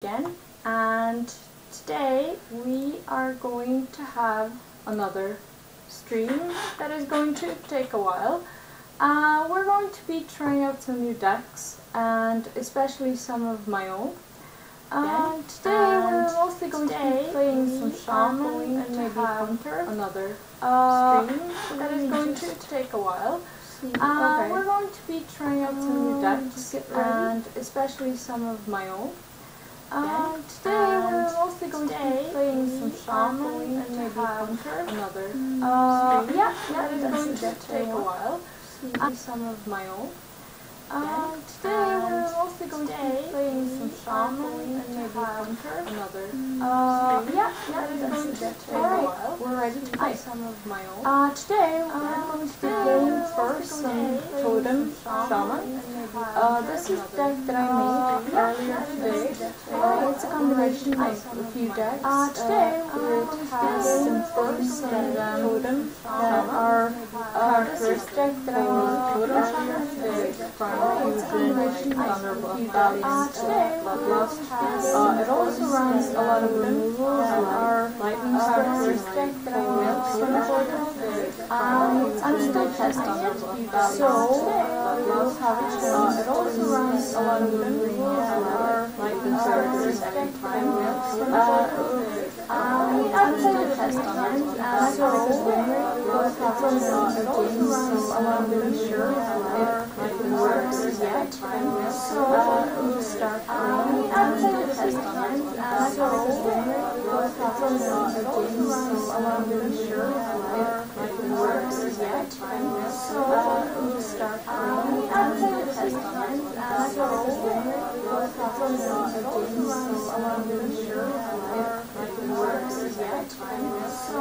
again, and today we are going to have another stream that is going to take a while. We're going to be trying out some new decks, and especially some of my own. Today we're mostly going to be playing some shaman and maybe hunter. Another stream that is going to take a while. We're going to be trying out some new decks, and especially some of my own. Today we're mostly going to be playing some shaman and maybe hunter. Another stream that is going to take a while. Some of my own. Today we're mostly going to be playing some shaman and maybe hunter. Another that is going to take a while. We're ready to play some of my own. Today we're going to be playing first some totem shaman. This is a deck that I made earlier today. It's a combination of a few decks. Today it has some first and totem that are first deck that I made totem shaman today. It's a combination of a few decks. It also runs a lot of removals that are lightning storms deck that I made today. I'm still testing it, so we'll have it. It also runs a lot of removals that are lightning storms deck that I made. I'm still testing it, so we'll have it. I'm not really sure if it works yet, so we'll start playing. I'm still testing it, so we'll have it. I'm not really sure if it works yet, so we'll start playing. I'm still testing it, so we'll have it. I'm not really sure if it works yet, so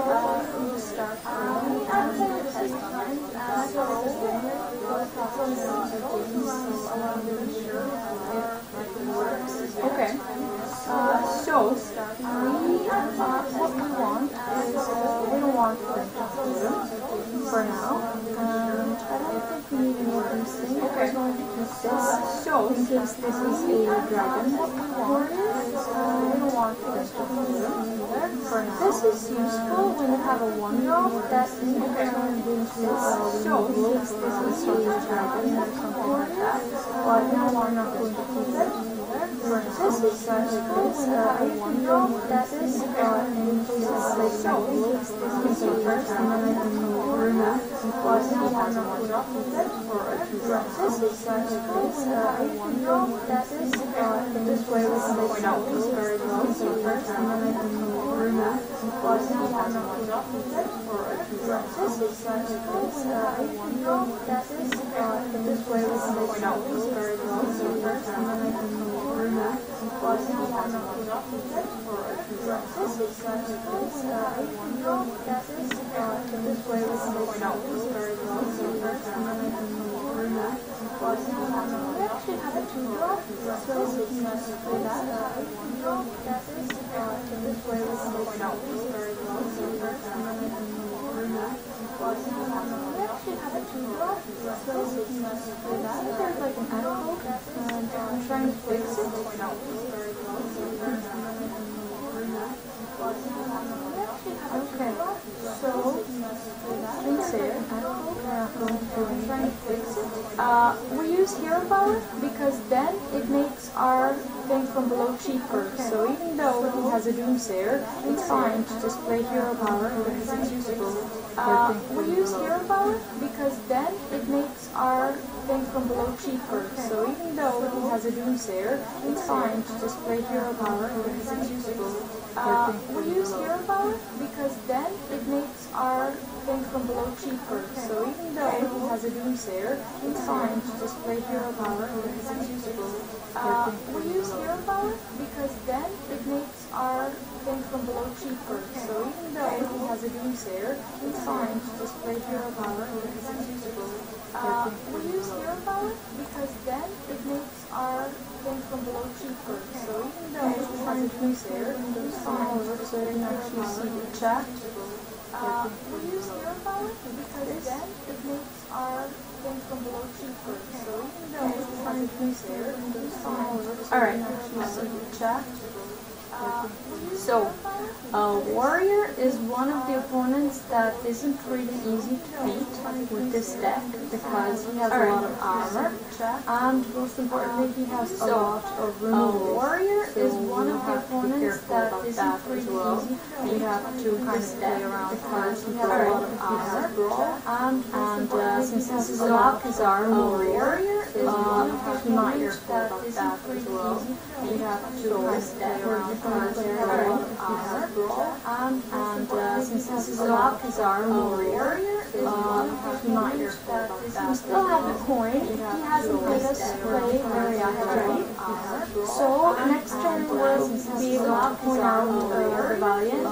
we'll start playing. I'm still testing it, so we'll have it. Okay, so what we want is we don't want to for now, and I don't think we need any of these things. Okay, we're going to keep this. So since this is a dragon, what we want is we don't want for now. This is useful when you have a 1-drop that is going into since this is a dragon or something like that. But now I'm not going to keep it. This is such a 1-drop that is in places like wolves. This can be first and then I can remove. But now I'm not going to keep it. This is such a 1-drop that is in this way we can make wolves very well. So first and then I can remove. But now I'm not going to keep it. This is such a 1-drop that is in this way we can make wolves very well. So first and then I can remove. But now I'm not going to keep it. This is such a 1-drop that is in this way we can make wolves very well. So first and then I can remove. But now I'm not going to actually have a 2-drop, so we can just play that. 1-drop that is in this way we can make wolves very well. So first and then I can remove. But now I'm not going to actually have a 2-drop, so we can just play that. There's like an echo, and I'm trying to fix it. Okay, so things here. I'm trying to fix it. We use hero power because then it makes our thing from below cheaper. So even though he has a doomsayer, it's fine to just play hero power because it's useful. We use hero power because then it makes our thing from below cheaper. So even though he has a doomsayer, it's fine to just play hero power because it's useful. We use hero power because then it makes our thing from below cheaper. So even though he has a doomsayer, it's fine to just play hero power because it's useful. We use hero power because then it makes our thing from below cheaper. So even though he has a doomsayer, it's fine to just play hero power because it's useful. We use hero power because then it makes our thing from below cheaper. So even though he has a doomsayer, it's fine so you can actually see the chat. We use hero power because then it makes our thing from below cheaper. So even though he has a doomsayer, it's fine. Alright, see the chat. So, warrior is one of the opponents that isn't really easy to beat with this deck because he has a lot of armor and most importantly he has a lot of removal. Warrior is one of the opponents that isn't really easy to beat. We have to kind of play around because he has a lot of armor and since this is a lot his armor warrior is one of the opponents that isn't really easy. We have to kind of play around because he has a lot of armor and since this is a lot his armor warrior is one of the opponents that we still have a coin. He hasn't made us play very actively. So next turn will be the coin out the Valiant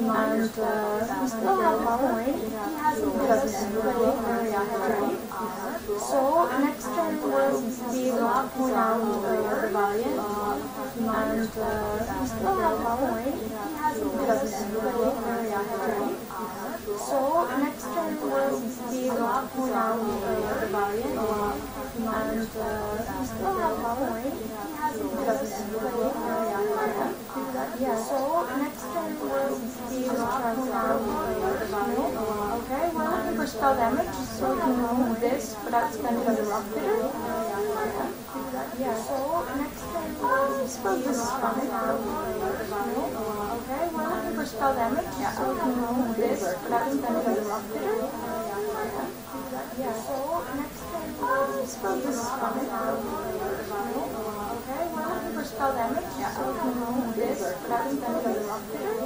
and we still have a coin. He hasn't made us play very actively. So next turn will be the coin out the Valiant and we still have a coin. He hasn't made us play very actively. So next turn will be the coin out the Valiant and we still have a coin. He hasn't made us play very actively. So next turn will be the coin out the Valiant. Okay, we're looking for spell damage so we can remove this without spending the rock bitter. So next turn we'll spell this fine. Okay, we're looking for spell damage so we can remove this without spending the rock bitter. So next turn we'll spell this fine. Okay, we're looking for spell damage so we can remove this without spending the rock bitter.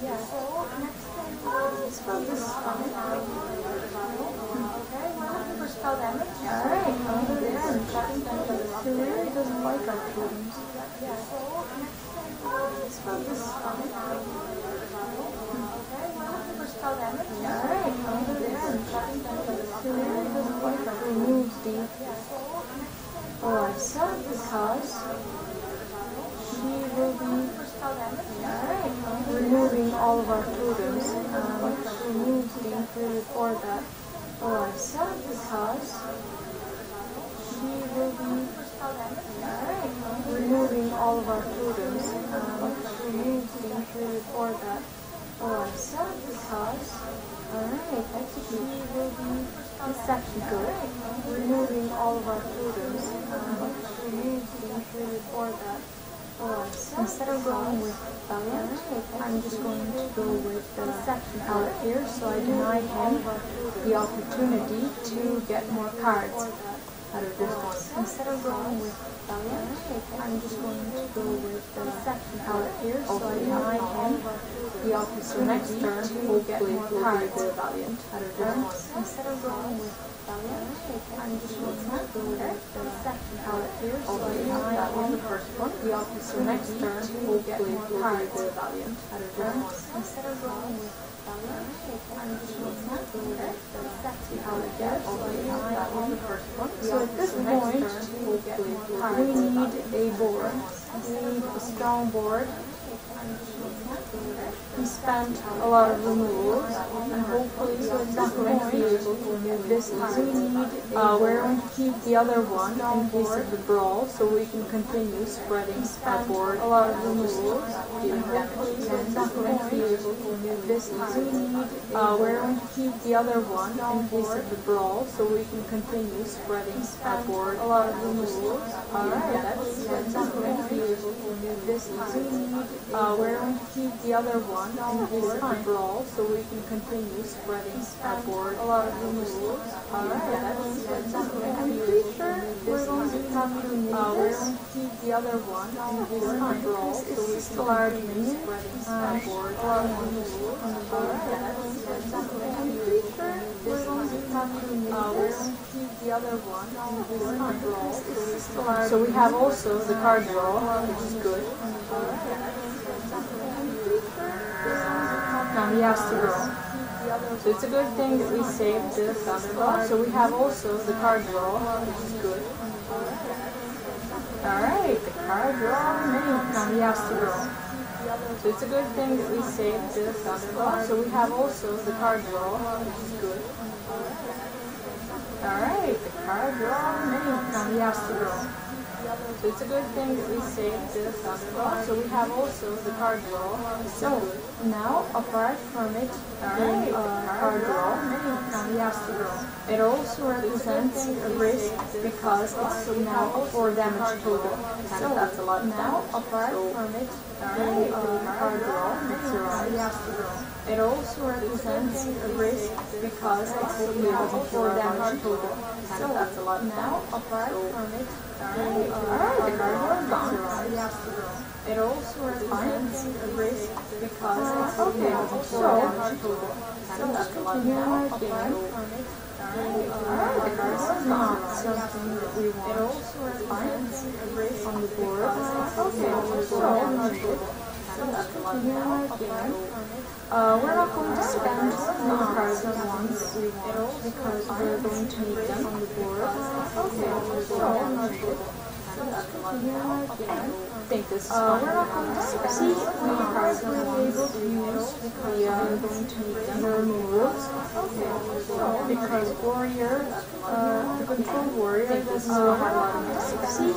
So next turn we'll spell this fine. Okay, we're looking for spell damage. Alright, he really doesn't like our totems. So next turn we'll spell this fine. Okay, we're looking for spell damage. Alright, he really doesn't like our removes the Orisa because she will be removing all of our totems and removes the included for that Orisa because she will be removing all of our totems and removes the included for that Orisa because she will be it's actually good. Removing all of our totems and removes the included for that Orisa. Instead of going with Valiant, I'm just going to go with the section out here, so I deny him the opportunity to get more cards out of this one. Instead of going with Valiant, I'm just going to go with the section out here, so I deny him the opportunity to get more cards Valiant out of this one. Instead of going with Valiant, I'm just going to go with the section out here, so I deny him the first one. The opposite next turn will get more cards Valiant out of this one. Instead of going with Valiant, I'm just going to go with the section out here, so I deny him the first one. So at this point, we need a board. We need a strong board. We spent a lot of removals, and hopefully it's not going to be able to remove this time. We're going to keep the other one in case of the brawl, so we can continue spreading our board. A lot of removals, and hopefully it's not going to be able to remove this time. We're going to keep the other one in case of the brawl, so we can continue spreading our board. A lot of removals. Alright, that's not going to be able to remove this time. We're going to keep the other one in case of the brawl, so we can continue spreading our board. A lot of removals. Alright, that's not going to be able to remove this time. We're going to keep the other one in case of the brawl, so we can continue spreading our board. A lot of removals. Alright, that's not going to be able to remove this time. We're going to keep the other one in case of the brawl, so we have also the card draw, which is good. Now he has to draw. So it's a good thing that we saved this other. So we have also the card draw, which is good. Alright, the card draw remains. Now he has to draw. So it's a good thing that we saved this other. So we have also the card draw, which is good. Alright, the card draw remains. Now he has to draw. So it's a good thing that we saved this So we have also the card draw. So now, apart from it being a card draw, we have to draw. It also represents a risk because it's now a 4 damage total. So that's a lot. Now, apart from it being a card draw, we have to draw. It also represents a risk because it's now a 4 damage total. So that's a lot. Now, apart from it being a card draw, we have to draw. It also represents a risk because it's now a 4 damage total. So that's a lot. Now, apart from it this is not something that we want. It also represents a risk on the board. We're not going to spend the cards at once because we're going to need them on the board. I think this is fine. We're not going to spend the cards at once because we're going to need them. There are no rules because warrior, the control warrior doesn't have a lot of mix. See, the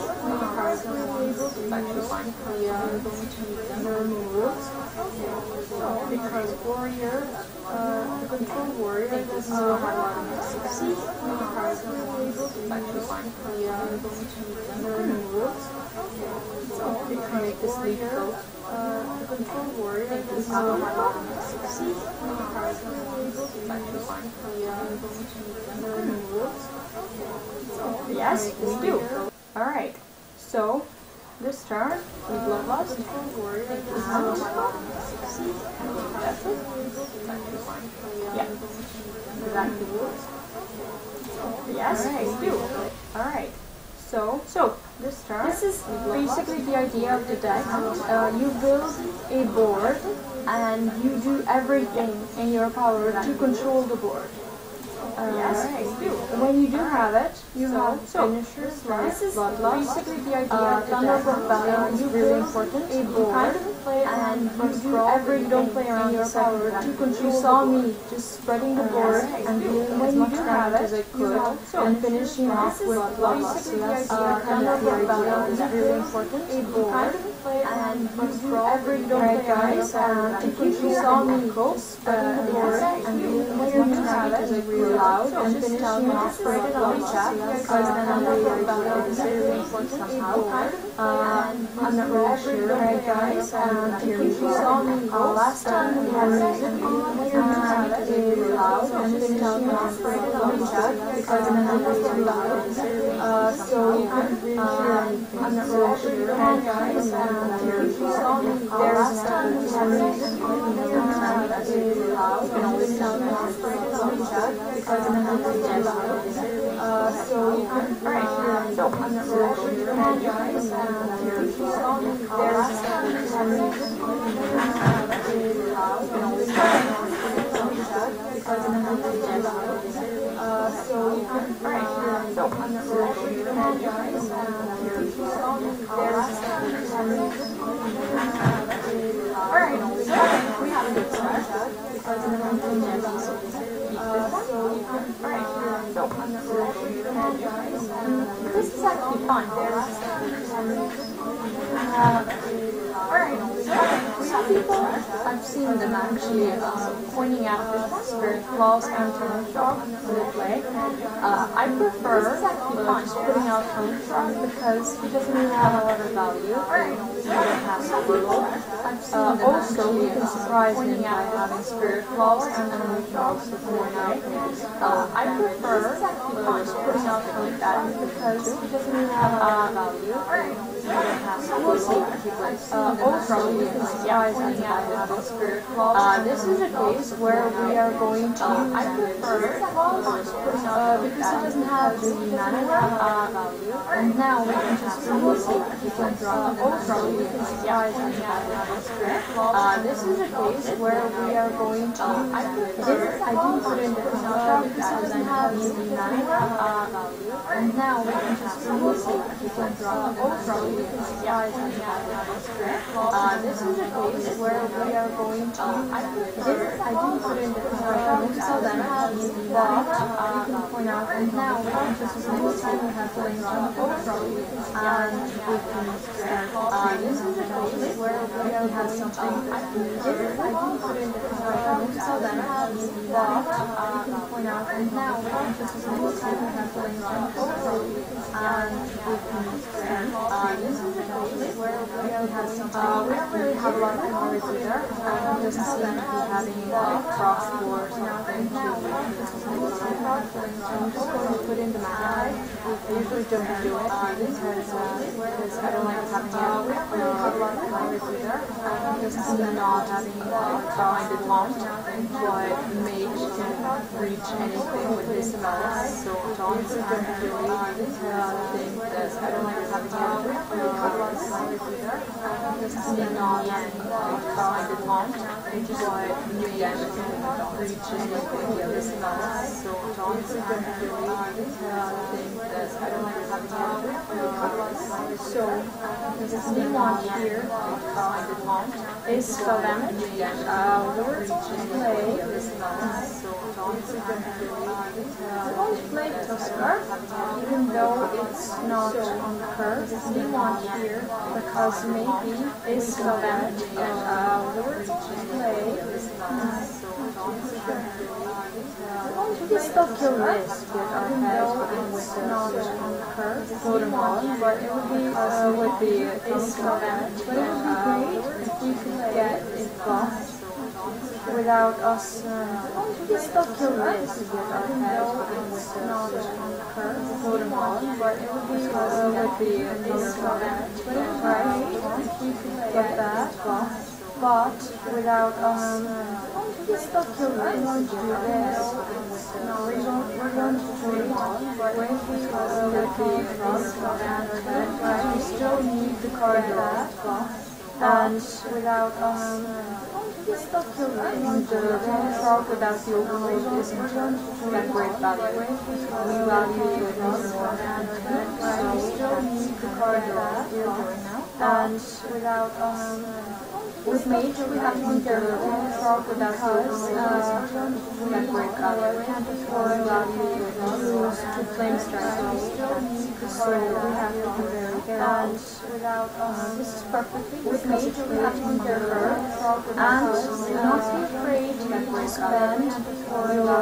cards at once is actually fine. We're going to need them. There are no rules because warrior, the control warrior doesn't have a lot of mix. See, the cards at once is actually fine. We're going to need them. There are no rules. We can make this lethal. The control warrior does not have a lot of mix. See, the cards are actually fine. We're going to need them. There are no rules. Yes, we do. Alright, so this turn we bloodlust. Control warrior does not have a lot of mix. See, that's it. Actually fine. Yeah. Is that the rules? Yes, we do. Alright. So this turn, this is basically the idea of the deck. You build a board and you do everything in your power to control the board. When you do have it, you have finishers like Bloodlust, basically the idea of the deck. You really important. A board and you do everything in your power to control. You saw me just spreading the board and doing as much damage as I could and finishing off with Bloodlust. So that's kind of the idea. It's really important. A board and you do everything, right guys? If you saw me spreading the board and doing as much damage as I could and finishing off with Bloodlust, because then I'm really important somehow. I'm not really sure, right guys? Here we go. Last time we had music, it is loud and finishing off with Bloodlust, because then I'm really loud. So I'm not really sure, right guys? Here we go. Last time we had music, it is loud and finishing off with Bloodlust, because then I'm really loud. So alright, so I'm not really sure, right guys? Here we go. Last time we had music, it is loud and finishing off with Bloodlust, because then I'm really loud. So alright, so I'm not really sure, right guys? Here we go. Last time we had music, alright, so we have a good start, because then I'm really loud. This is actually fun. Alright, so some people, I've seen them actually pointing out the spirit claws and tone shock when they play. I prefer just putting out tone shock because he doesn't really have a lot of value. He doesn't have skill. Also, you can surprise me by having spirit claws and tone shocks with more night. I prefer just putting out like that because he doesn't really have a lot of value. Also, you can surprise me by having spirit claws. This is a case where we are going to use spirit claws because he doesn't have the mana value. And now we can just remove it. He can drop it. Also, you can surprise me by having spirit claws. This is a case where we are going to use I didn't put in the shock because he doesn't have the mana value. And now we can just remove it. He can drop it. Also, you can surprise me by having spirit claws. This is a case where we are going to use I didn't put in the shock because he doesn't have the mana. You can point out and now we can just remove it. We have to lay on the and we can start. This is where we have something I didn't put in the comparison, so then but you can point out and now this is a new type of flames and we can send where we have something we don't really have a lot of colors either. Just then having crossboard something to I'm just going to put in the map. I usually don't do it because I don't like having it. We don't really have a lot of colors either. Just not having binded wand, but mage can reach anything with this amount. So honestly, don't really think that I don't like having it. We don't really have a lot of colors either. Just not having binded wand, but mage can reach anything with this amount. So honestly, don't really think that I don't like having it. So this new wand here is spell damage. Words play. We're going to play Tusker, even though it's not on the curve. This new wand here, because maybe is spell damage. Words play. We can still kill this with our head and with the totem on, but it would be with the spell damage. But it would be great if we could get it buffed without us. We can still kill this with our head and with the totem on, but it would be with the spell damage. But it would be great if we could get that buffed. But without we can still kill this. We're going to do this. We're going to trade we still need the card that. And without we can still kill this. The frog without the overload isn't that great value. We value it more. So we still need the card that we're doing now. And without with mage, we have to be careful without that break lose to flame strike. So we have to be very careful. And without this is perfectly with mage, we have to be careful and not be afraid to spend your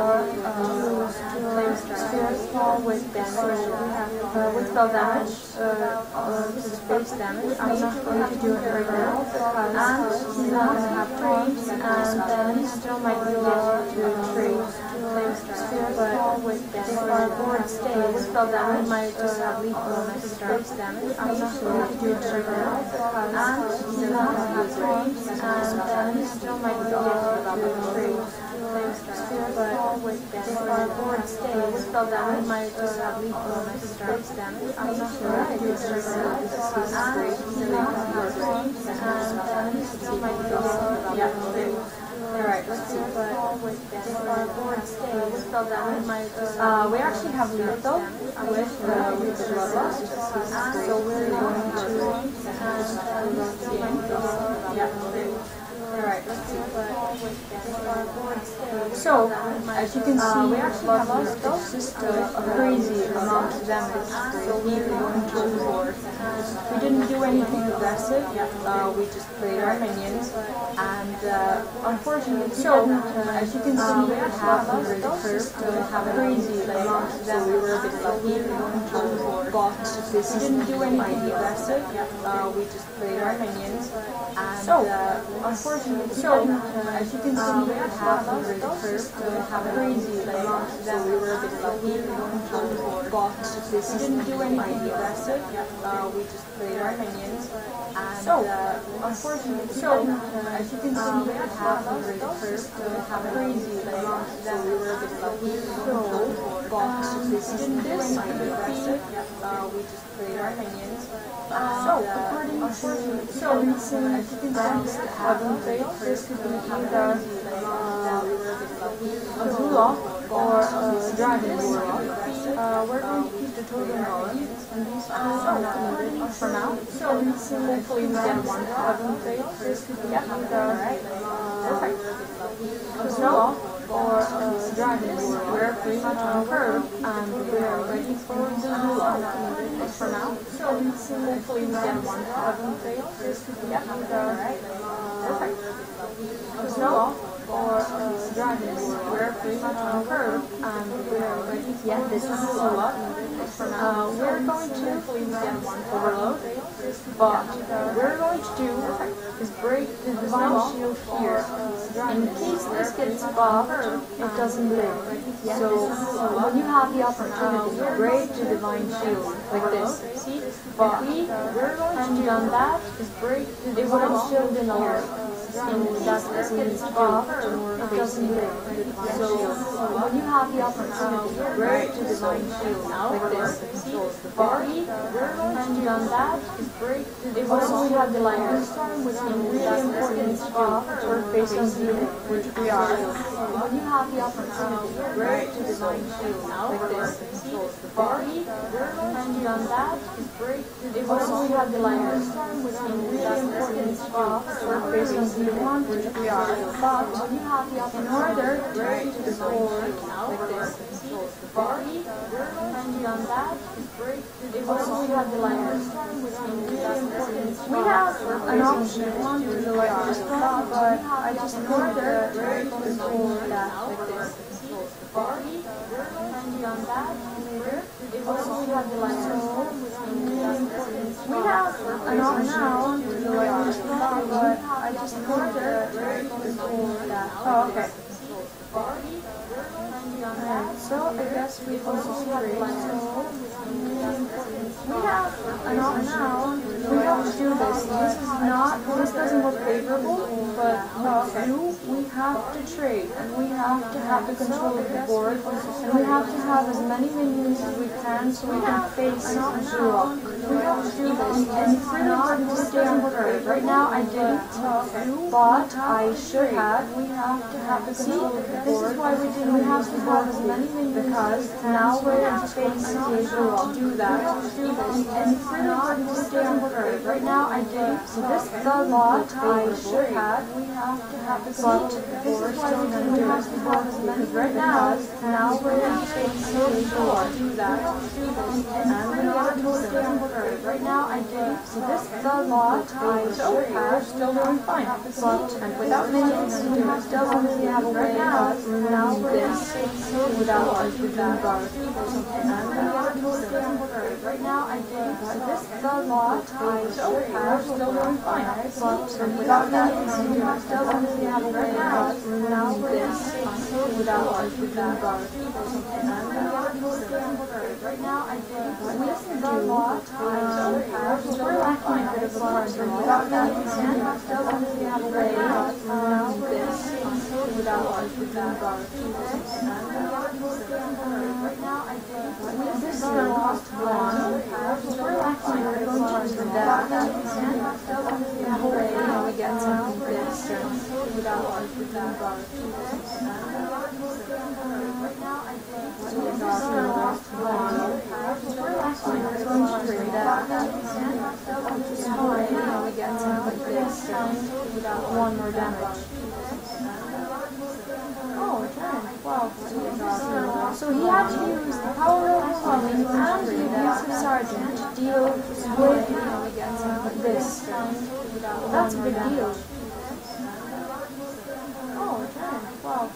lose to flame strike. Spirit fall with damage. With spell damage, this is base damage. I'm not going to do it right now because he's not going to have trades, and then he still might be able to trade but if our board stays, spell damage, we might just have lethal bonus strikes damage. I'm not going to do it right now, and he's not going to have trades, and then he still might be able to trade but if our board stays, spell damage, we might just have lethal bonus strikes damage. I'm not going to do it right now, and he's not going to have trades, and then he still might be able to trade. Alright, let's see, but if our board stays, spell damage, we actually have lethal with the warlock, so we're going to alright, let's see, so, as you can see, we actually have lethal, just a crazy amount of damage, so we're going to board. We didn't do anything aggressive, we just played our minions, and unfortunately, as you can see, we have a really curve, we have a crazy amount of damage, so we were a bit lucky, but this didn't do anything aggressive, we just played our minions, and unfortunately, as you can see, we have a really curve, we have a crazy amount of damage, so we were a bit lucky, but this didn't do anything aggressive, we just played our minions, and unfortunately, as you can see, we have a really curve, we have a crazy amount of damage, so we were a bit lucky, but this didn't do anything aggressive, we just played our minions, according to the recent events that haven't failed, this could be either a warlock or a dragon warlock. We're going to keep the totem going, and these two for now. So hopefully we get one haven't failed. This could be either perfect. So or a dragon. We're pretty much on curve and we're ready for the warlock for now. So hopefully we get one of them fail. Yep, alright. Perfect. Snow or a dragon. We're pretty much on curve and we're ready. Yeah, this is a lot. We're going to get one overload, but we're going to do is break the divine shield here. In case this gets buffed, it doesn't live. So when you have the opportunity to break the divine shield like this, see? But we're going to do on that is break the divine shield in here. In case this gets buffed, it doesn't live. So when you have the opportunity to break the divine shield like this, see? But we're going to do on that is break the divine shield. We have the lightning storm, which is really important for facing healing, which we are. When you have the opportunity to break the divine shield like this, see? But we're going to do on that is break the divine shield. We have the lightning storm, which is really important for facing healing, which we are. But when you have the opportunity in order to break the sword like this, see? But we're going to do on that is break the divine shield. We have the lightning storm, which is really important. We have an option to do the lightning storm, but I just want to break the sword like this. See? But we're going to do on that later. We have the lightning storm, which is really important. We have an option now to do the lightning storm, but I just want to break the sword. Oh, okay. So I guess we also have the lightning storm. We have an option now. We don't do this. This doesn't look favorable, but we have to trade, and we have to have the control of the board, and we have to have as many minions as we can so we can face the rock. We don't do this, and it's not to stay on curve. Right now I didn't, but I should have. We have to have the control of the board. This is why we didn't have to have as many minions, because now we're in face the rock. Do that. And it's not to stay on curve. Right now I didn't. So this does what I should have. We have to have the control of the board. This is why we didn't have to have as many. Right now we're in face the rock. Do that. And we're not to stay on curve. Right now I didn't. So this does what I should have. Still doing fine. But and without minions, it doesn't really have a way of now this without us with that guard. And we're not to stay on curve. Right now I didn't. So this does what I should have. Still doing fine. But and without minions, it doesn't really have a way of now this without us with that guard. And we're not to stay on curve. Right now I didn't. So this does what I should have. We're lacking a bit of a guard. Without minions, it doesn't really have a way of now this without us with that guard. And we're not to stay on curve. Right now I didn't. So this is the last one. We're lacking a bit of a guard. Without minions, it doesn't really have a way how we get something this without us with that guard. And we're not to stay on curve. Right now I didn't. So this is the last one. We're lacking a bit of a guard. Without minions, it doesn't really have a way how we get something this without one more damage. Oh, turn. Wow. So he had to use the power of his weapon and the abuse of sergeant to deal with this. That's a big deal. Oh, turn. Wow.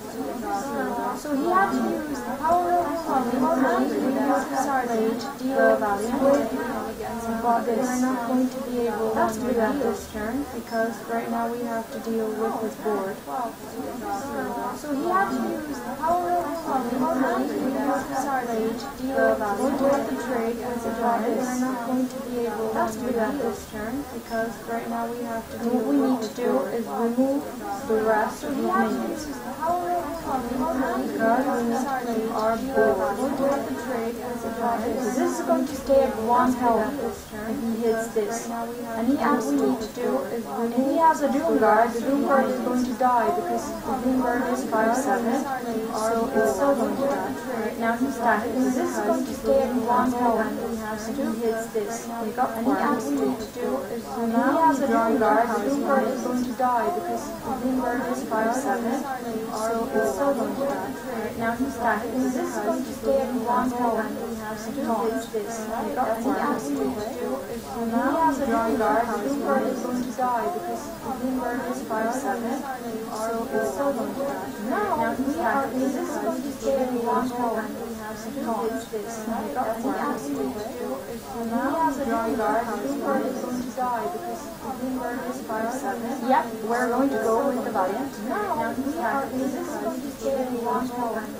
So he had to use the power of his weapon and the abuse of sergeant to deal with but we're not going to be able to do that this turn because right now we have to deal with his board. So he had to use the power of his weapon and the abuse of sergeant to deal with the trade with the giants. We're not going to be able to do that this turn because right now we have to do what we need to do is remove the rest of the minions. Because we need to keep our board. So this is going to stay at 1 health. if he hits this. And he asks me to do is if he has a doom guard, the doom guard is going to die because the doom guard is 5/7, so it's still going to die. Right now he's static, and this is going to stay at 1 moment. And he hits this. And he asks me to do is so now he has a doom guard, the doom guard is going to die because the doom guard is 5/7, so it's still going to die. Right now he's static, and this is going to stay at 1 moment. And he hits this. And he asks me to do is so now he has a doom guard, the doom guard is going to die because the doom guard is 5/7, so it's still going to die. Now he's static, and this is going to stay at 1 moment. And he hits this. And he asks me to do is so now he has a doom guard, the doom guard is going to die because the doom guard is 5/7. Yep, we're going to go with the Valiant. Now he's static, and this is going to stay at 1 moment.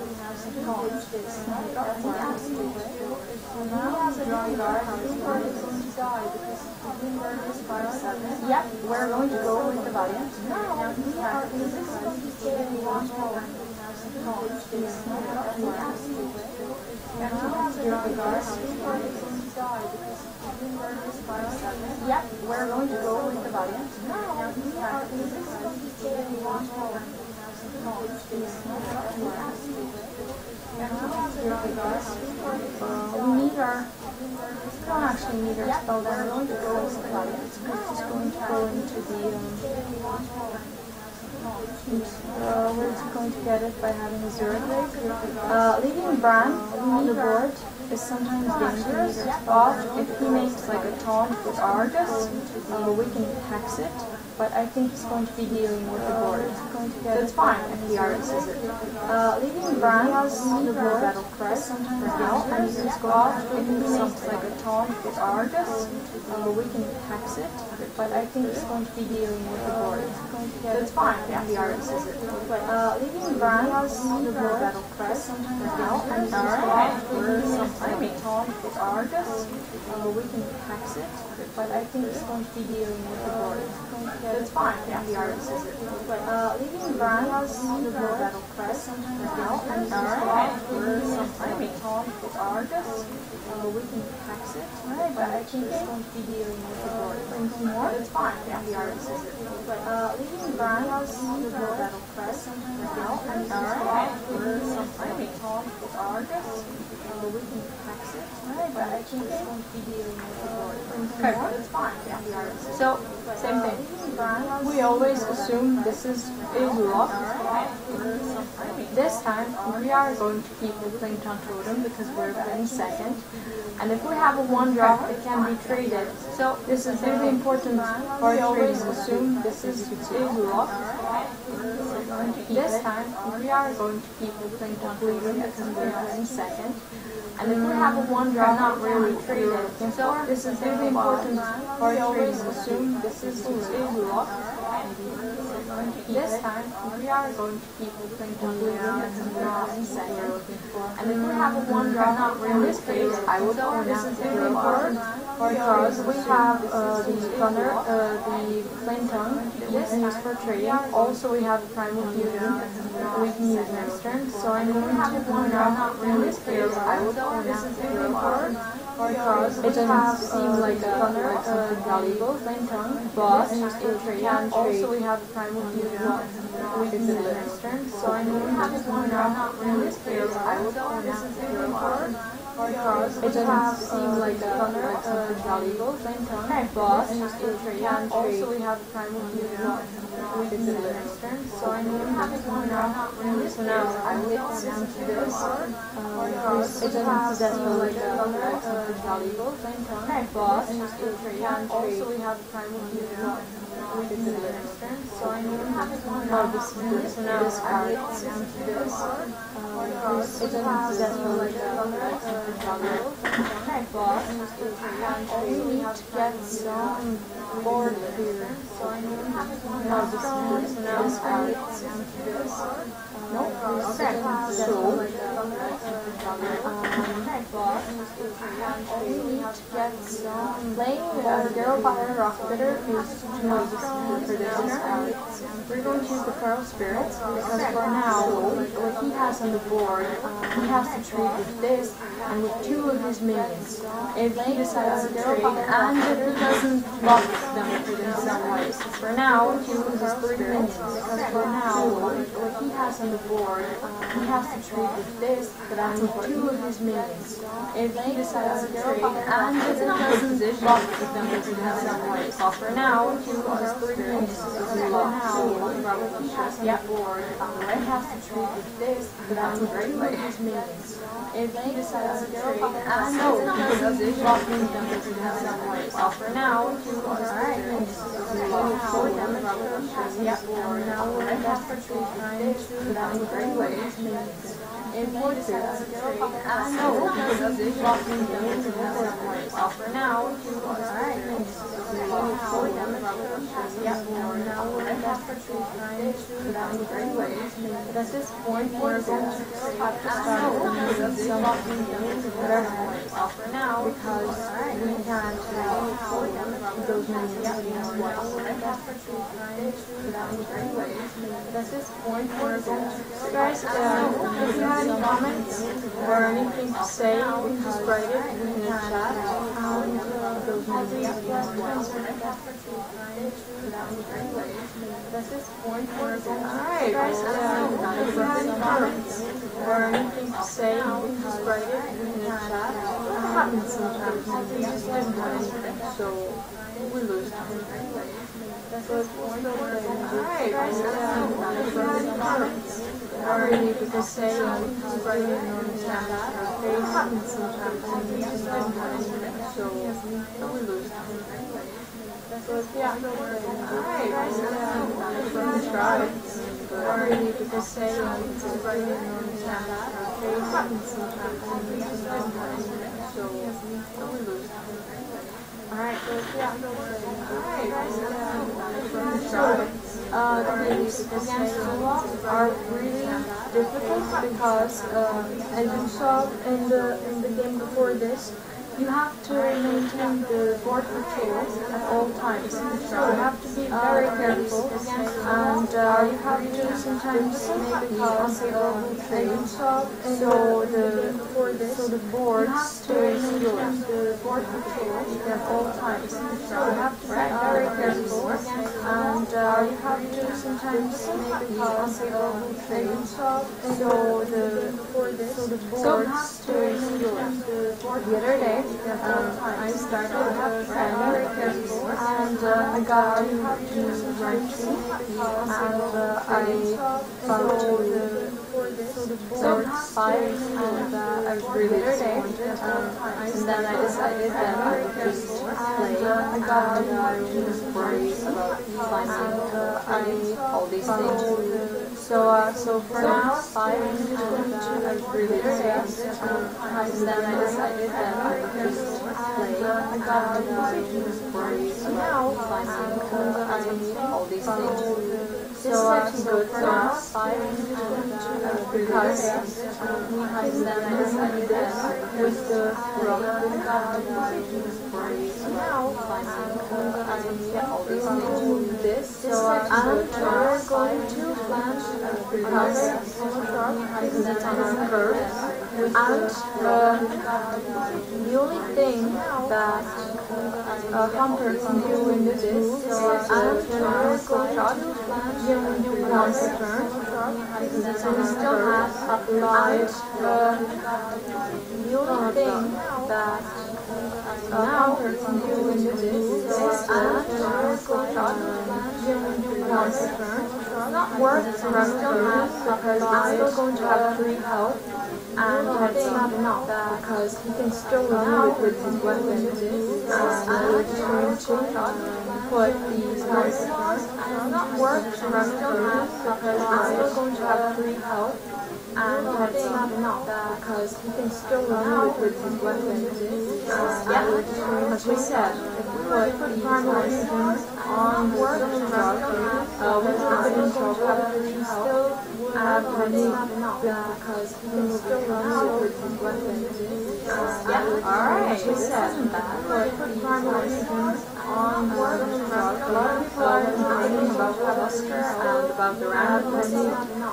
And he hits this. And he asks me to do is so now he has a doom guard, the doom guard is going to die because the doom guard is 5/7. Yep, we're going to go with the Valiant. Now he's static, and this is going to stay at 1 moment. And he hits this. And he asks me to do is so now he has a doom guard, the doom guard is going to die because the doom guard is 5/7. Yep, we're going to go with the Valiant. Now he's static, and this is going to stay at 1 moment. And he hits this. And he asks me to do is so now he has a doom guard, the doom guard is going to die. We need our we don't actually need our spell down. We're going to go with the Valiant. It's just going to go into the we're just going to get it by having a zero break. Leaving Bran on the board is sometimes dangerous, but if he makes like a taunt with Argus, we can hex it. But I think he's going to be dealing with the board. So it's fine if the Argus is it. Leaving Bran on the board battle crest sometimes now, and he's off if he makes like a taunt with Argus, we can hex it. But I think he's going to be dealing with the board. So it's fine if the Argus is it. Leaving Bran on the board battle crest sometimes now, and he's off if he taunt with Argus, we can hex it. But I think he's going to be dealing with the board. So it's fine if the Argus is it. Leaving Bran on the board battle crest sometimes now, and he's off if he taunt with Argus, we can hex it. But I think he's going to be dealing with the board. So it's fine if the Argus is it. Leaving Bran on the board battle crest sometimes now, and he's off if he taunt with Argus, we can hex it. But I think he's going to be dealing with the board. Okay, but it's fine if the Argus is it. So, same thing. We always assume this is a warlock. This time we are going to keep the Plankton Totem because we're playing second. And if we have a 1-drop, it can be traded. So this is really important for trading. We always assume this is a warlock. This time we are going to keep the Plankton Totem because we're playing second. And if we have a 1-drop, not really traded. So this is really important for trading. We always assume this is a warlock. This time we are going to keep the Plankton Totem because we're playing second. And if we have a 1-drop, not really in this case, I would go. This is really important because we have the thunder, the flame tongue that we can use for trading. Also, we have primal fusion we can use next turn. So I'm going to have a 1-drop, not really in this case, I would go. This is really important because it doesn't seem like thunder, valuable flame tongue, but it can also we have primal fusion we can use next turn. So I'm going to have a 1-drop, not really in this case, I would go. This is really important because it doesn't seem like thunder, valuable flame tongue, but it can also we have primal fusion we can use next turn. So I'm going to have a 1-drop, not really in this case, I would go down to this. It doesn't possess like thunder, valuable flame tongue, but it can also we have primal fusion we can use next turn. So I'm going to have a 1-drop, this is so now I would go down to this. It doesn't possess like thunder, valuable flame tongue, but it can also we need to get some board here. So I'm going to have a 1-drop, so now I would go down to this. Nope. Okay. So, we need to get some playing Girl Fire Rock Bitter is for this we're going to use the Feral Spirit because for now, what he has on the board, he has to trade with this and with 2 of his minions. If he decides to trade and if he doesn't lock them in some ways. For now, he loses 3 minions because for now, what he has on the board, he has to trade with this and with 2 of his minions. If he decides to trade and if he doesn't lock them in some ways. For now, he loses 3 minions because he locked. Probably has on the board, he has to trade with this and with 2 of his minions. If he decides to trade and if he doesn't lock them in some ways. For now, he loses 3 minions because he locked. Now I have to trade with this and with 2 of his minions. If he decides to trade and if he doesn't lock them in some ways. For now, he loses 3 minions because he locked. Now I have to trade with this. But at this point, we're going to have to start using some for now because we can't those minions twice. But at this point, we're going to guys, if you have any comments or anything to say, you can just write it in the chat. Those minions twice. At this point, we're going to guys, if you have any comments or anything to say, you can just write it in the chat. It happens sometimes. We just didn't have anything, so we lose time. But alright, guys, if you have any comments or anything to say, you can just write it in the chat. It happens sometimes. We just didn't have anything, so we lose time. But yeah, alright guys, let's try. Or anything to say, you can just write it in the chat. It happens sometimes. We just didn't have anything, so we lose time. Alright, but yeah, alright guys, let's try. The games against warlock are really difficult because, as you saw in the game before this, you have to maintain the board control at all times. So you have to be very careful, and you have to sometimes maybe because as you saw in the board stays the board control at all times. So you have to be very careful, and you have to sometimes maybe because as you saw in the board stays the board the other day. I started very careful and I got to right tree and I found the board 5 and I was really disappointed and then I decided that I would just play and I was worried about finding all these things. So for now, 5 and I was really disappointed and then I decided that I would just play and I was worried about finding all these things. So for now, 5 and because then I decided that with the rock and I was worried about finding all these things. This and we're going to plant because it's on our curve. And the only thing that a hunter can do in this move is and when we're going shot, you only do once a turn. So we still have applied the only thing that a hunter can do in this move is and when we're going shot, you only do once a turn. It's not worth running through because it's still going to have 3 health. And that's not enough because he can still remove it with his weapon. And we're just going to put these monsters. It's not worth to run through because it's still going to have 3 health. And that's not enough because he can still remove it with his weapon. And we're just going, as we said, if we put these monsters on the drug, we would have been in trouble. He still have many because he can still run with his weapons. Yeah, alright, this isn't bad. But put primal agents on board of the drug. A lot of people are complaining about Alaska and about the random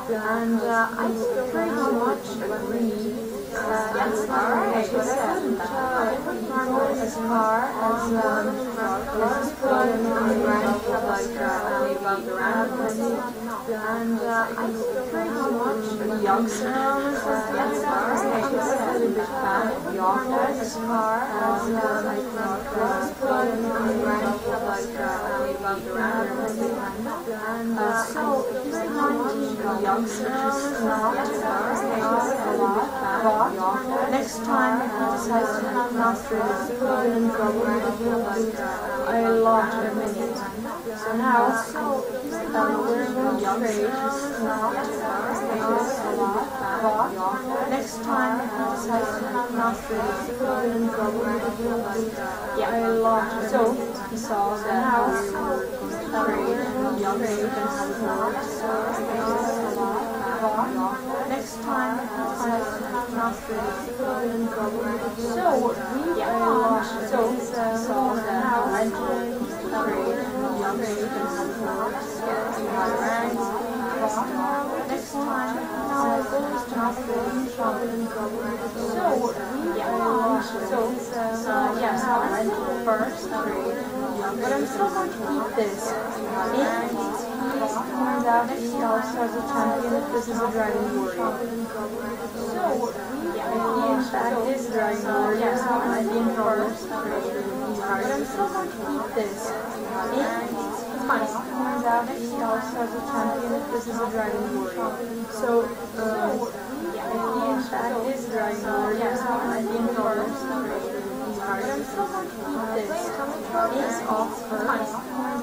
and I pretty much agree. Yes, alright, this isn't bad. Put primal as far as a lot of people are complaining about the random and I pretty much the youngster yes, alright, I was a big fan of the office as far as I thought about the random and so he's a 19 youngster a lot, but next time if he decides to come in Australia, he'll get in trouble a lot of minutes. So now, we're going to trade a lot, but next time if he decides to come in Australia, he'll get in trouble a lot. So he saw that now we were going to trade a lot, but next time if he decides to come in Australia, he'll get in trouble. So we saw that now rental trade next time now goes to Australia shopping. So yes, I'll rental first trade, but I'm still going to keep this. If he's coming out, he also has a champion if this is a dragon warrior. So in fact is dragon warrior, yes, I'll rental first trade, but I'm still going to keep this. If coming out, he also has a champion if this is a dragon warrior. So in fact is dragon warrior, yes, I'll rental first trade. But I'm still going to keep this. Is off first.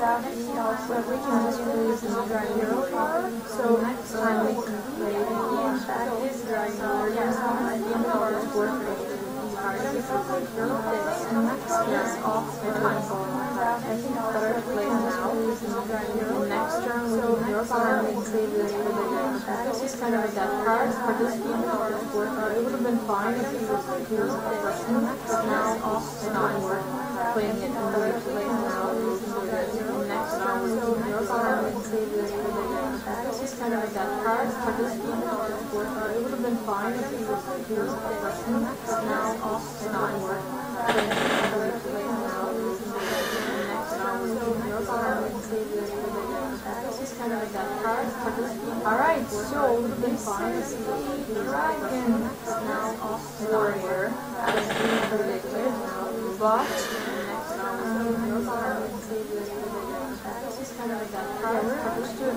And he also we can just release his dragon hero power. So next time we can play in fact is dragon warrior, yes, I'll rental first warfare. But I'm still going to keep this. And next is off first. I think it's better to play now. Next turn we can your power and save this for later. This is kind of a death card for this game. It would have been fine if he was a person. Now it's not worth playing it in the way to play now. Next turn we can your power and save this for later. This is kind of a death card for this game. It would have been fine if he was a person. Now it's not worth playing it in the way to play now. Alright, so it would have been fine to see the dragon warrior as being predicted, but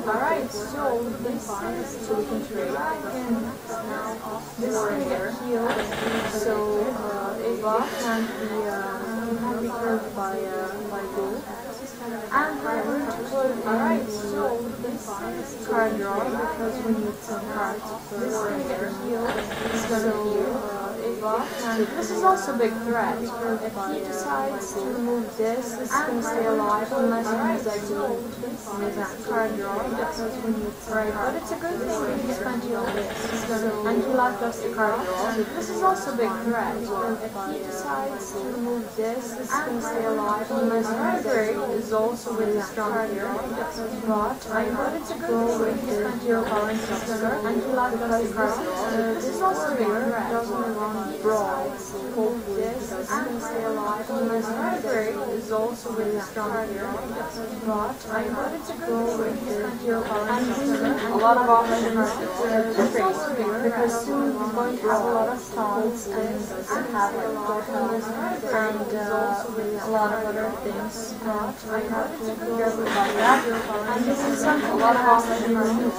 alright, so it would have been fine so we can trade this warrior healed, so a bot can't be hurt by gold. And we're going to put alright, so this card draw because we need some cards for this warrior. It's gonna heal. This is also a big threat. If he decides to remove this is gonna stay alive unless he uses execute. Card draw because we need some cards. But it's a good thing he's plenty on this. And he left us the card draw. This is also a big threat. If he decides to remove this is gonna stay alive unless he uses is also really strong here, but I wanted to go with the hero power and subscribe, and he left us the card. This is also here, doesn't want brawl. Hopefully, this is going to stay alive. Unless library is also really strong here, but I wanted to go with the hero power and subscribe. A lot of options because soon he's going to have a lot of taunts and have like portals and a lot of other things. But I have to be careful about that. And this is something a lot of options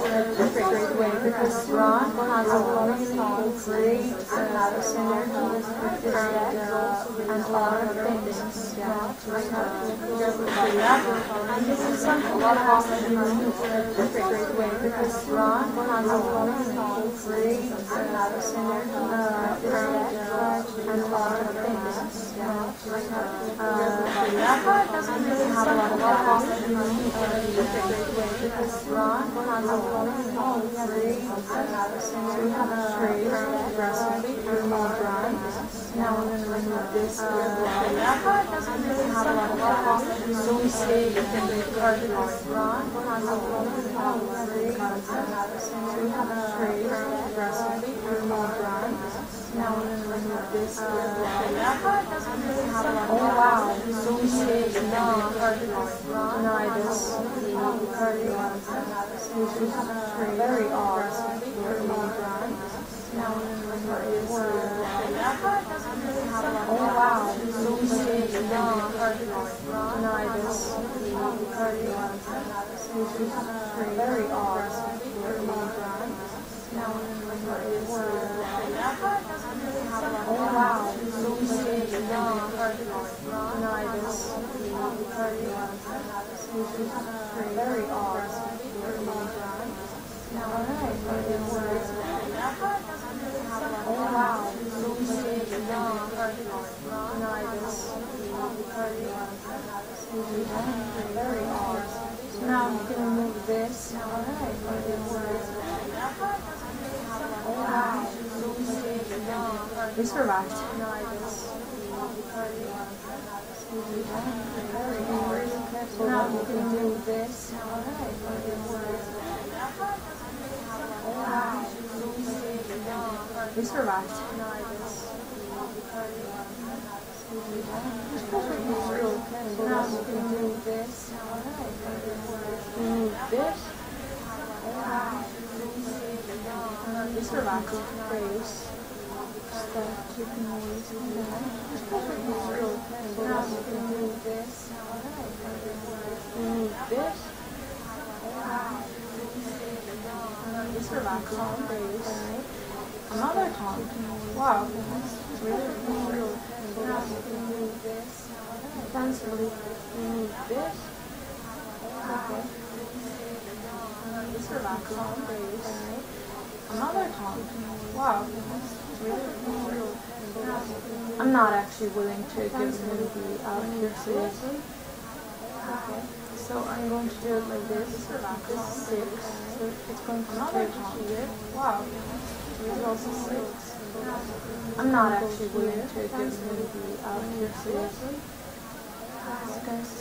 straight away because Ron has a lot of taunts, great synergies and a lot of things. But I have to be careful about that. And this is something a lot of options straight away because Ron has a lot of taunts, great synergies and a lot of things. That card doesn't really have a lot of options. straight away because Ron has a lot of moves. So we have a trade aggressively for more brand. Now we're going to remove this as well. That doesn't really have a lot of power, so we stay within the card line. Ron has a lot of moves. So we have a trade aggressively for more brand. Now we're going to remove this as well. That doesn't really have a lot of power. Oh wow, so we stay within the card line. Deny this card line. So we have a trade very aggressively for more brand. Now we're going to remove this as well. Oh wow, so we stay in the card line. Deny this card line. So we have a trade very aggressively for more brand. Now we're going to remove this as well. Oh wow, so we stay in the card line. Deny this card line. So we have a trade very aggressively for more brand. Now we're going to remove this as well. Oh wow, so we stay in the card line. Deny this card line. So we have a trade very aggressively. So now I'm going to move this. Now we're going to remove this as well. Oh wow, so we stay in the card line. We survived. Deny this card line. So we have a trade very aggressively. So now I'm going to move this. Now we're going to remove this as well. Oh wow, so we stay in the card line. We survived. Deny this card line. So we have a trade very aggressively. So now I'm going to move this. Now we're going to remove this as well. Remove this. Oh wow, so we stay in the card line. We survived. Grace. Start taking away from that. So now I'm going to move this. Now we're going to remove this. Oh wow, so we stay in the card line. We survived. Grace. Another taunt. Wow, that's really cool. So now I'm going to remove this. Defensively remove this. Okay. We survived. Grace. Another taunt. Wow, that's really cool. I'm not actually willing to give him the accuracy. Okay. So I'm going to do it like this. This is 6. So it's going to take here. Wow. There's also 6. I'm not actually willing to give him the accuracy.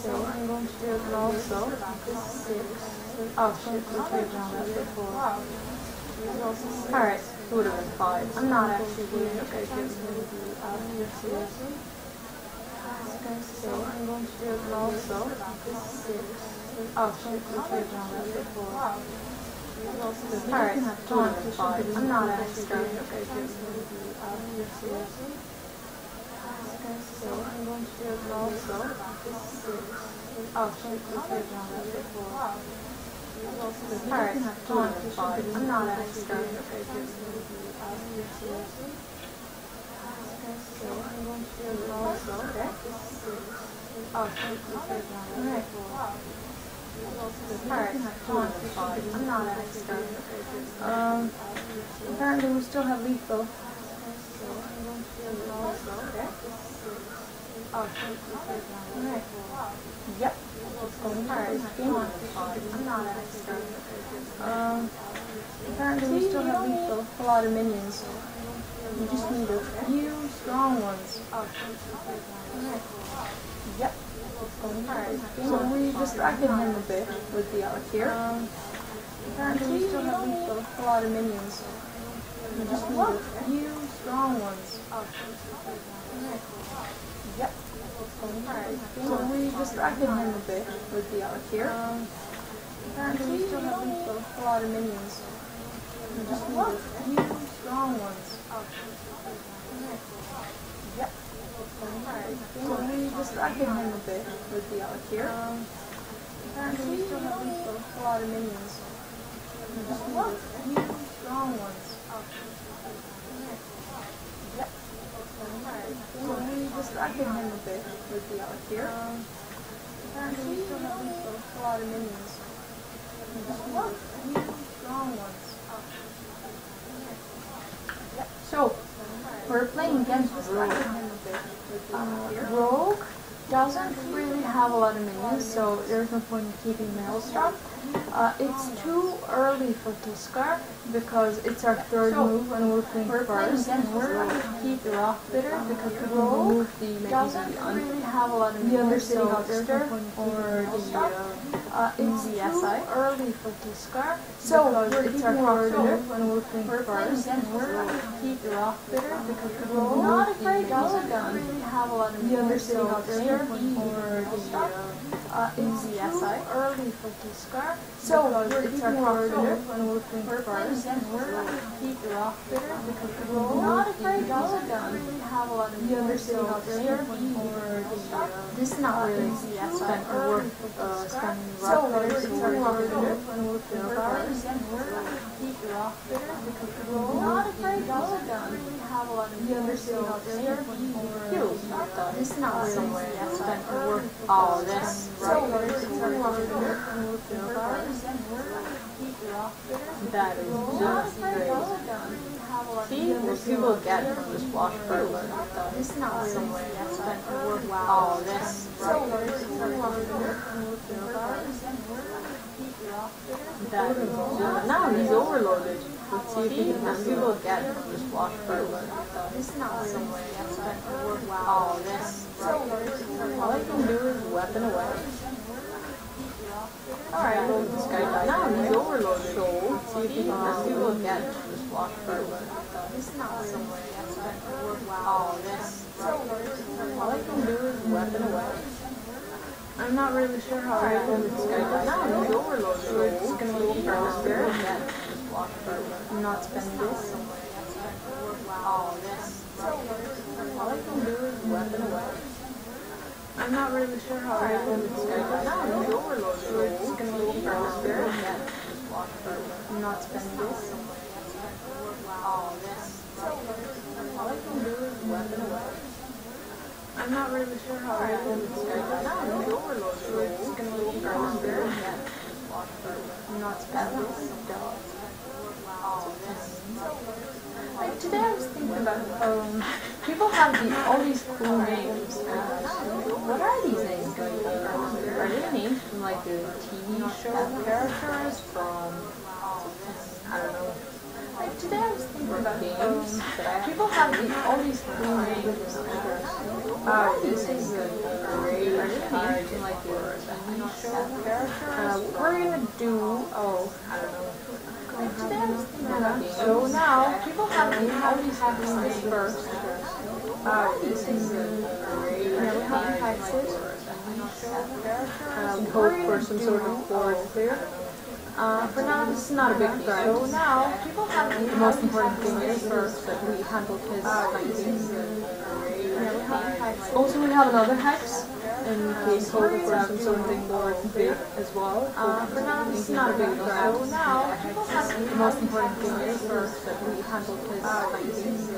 So I'm going to do it also. This is 6. Oh shit, we played down that before. Alright, it would have been 5. I'm not actually willing to give him the accuracy. So I'm going to do it also. This is 6. Oh shit, we played down that before. Alright, it would have been 5. I'm not actually going to give him the accuracy. So I'm going to do it also. This is 6. Oh shit, we played down that before. Alright, it would have been 5. I'm not actually going to give him the accuracy. So I'm going to do it also. This is 6. Oh shit, we played down that before. Alright, it would have been 5. I'm not actually going to give him. Apparently we still have lethal. So I'm going to do it also. Oh, alright. Yep. Alright, game on. I'm not actually. Apparently we still have lethal. A lot of minions. We just need a few strong ones. Alright. Yep. Alright. So we distracted him a bit with the Alec here. Apparently we still have lethal. A lot of minions. We just need a few strong ones. Alright. Yep. Alright. So we distracted him a bit with the Alec here. Apparently we still have lethal. A lot of minions. We just need a few strong ones. Alright. Yep. Alright. So we distracted him a bit with the Alec here. Apparently we still have lethal. A lot of minions. We just need a few strong ones. Yep. Alright. So we distracted him a bit with the Alec here. Apparently we still have lethal. A lot of minions. We just need a few strong ones. Yep. So we're playing against Rogue. Rogue doesn't really have a lot of minions, so there's no point in keeping Maelstrom. It's too early for Tuskar because it's our third move and we're playing first, and we're going to keep the Rock Bitter because we can remove the doesn't really have a lot of minions, so there's no point in keeping Maelstrom. It's too early for Tuskar, so it's our third move and we're playing first, and we're going to keep the Rock Bitter because we can remove the doesn't really have a lot of minions, so there's no point in keeping Maelstrom. It's too early for Tuskar, so it's our third move and we're playing first, and we're going to keep the Rock Bitter because we doesn't really have a lot of minions, so there's no point in keeping Maelstrom. This is not really spent worth spending the Rock Bitter, so it's our third move and we're playing first, and we're going to keep the Rock Bitter because we doesn't really have a lot of minions, so there's no point in keeping Maelstrom. This is not really spent worth this. That is just great. See what people get from this washburner. This is not some way spent worth all this. That is just, now he's overloaded. Let's see if we can have people get from this washburner. This is not some way spent worth all this. All I can do is weapon away. Alright, well this guy died. Now he's overloaded. So let's see if he can have people get this washburner. This is not some way spent worth all this. All I can do is weapon away. I'm not really sure how I will this guy died. Now he's overloaded. So it's gonna go for a spirit get this washburner. I'm not spending this. All this. All I can do is weapon away. I'm not really sure how I will this guy died. Now he's overloaded. So it's gonna go for a spirit get this washburner. I'm not spending this. All this. All I can do is weapon away. I'm not really sure how I will this guy died. Now he's overloaded. So it's gonna go for a spirit get this washburner. I'm not spending this. All this. Like today I was thinking about people have all these cool names. What are these names going to be? Are they names from like the TV show characters from, I don't know. Like today I was thinking about games. People have all these cool names. This is a great card from like the TV show characters. We're gonna do, I don't know. So now, people have all these hexes first. This is we have hexes. Hope for some sort of board clear. For now, this is not a big threat. So now, people have the most important thing is first that we handled his hexes. Also, we have another hex. In case Hope for some sort of thing more complete as well. For now, this is not a big threat. So now, people have the most important thing is first that we handled his hexes.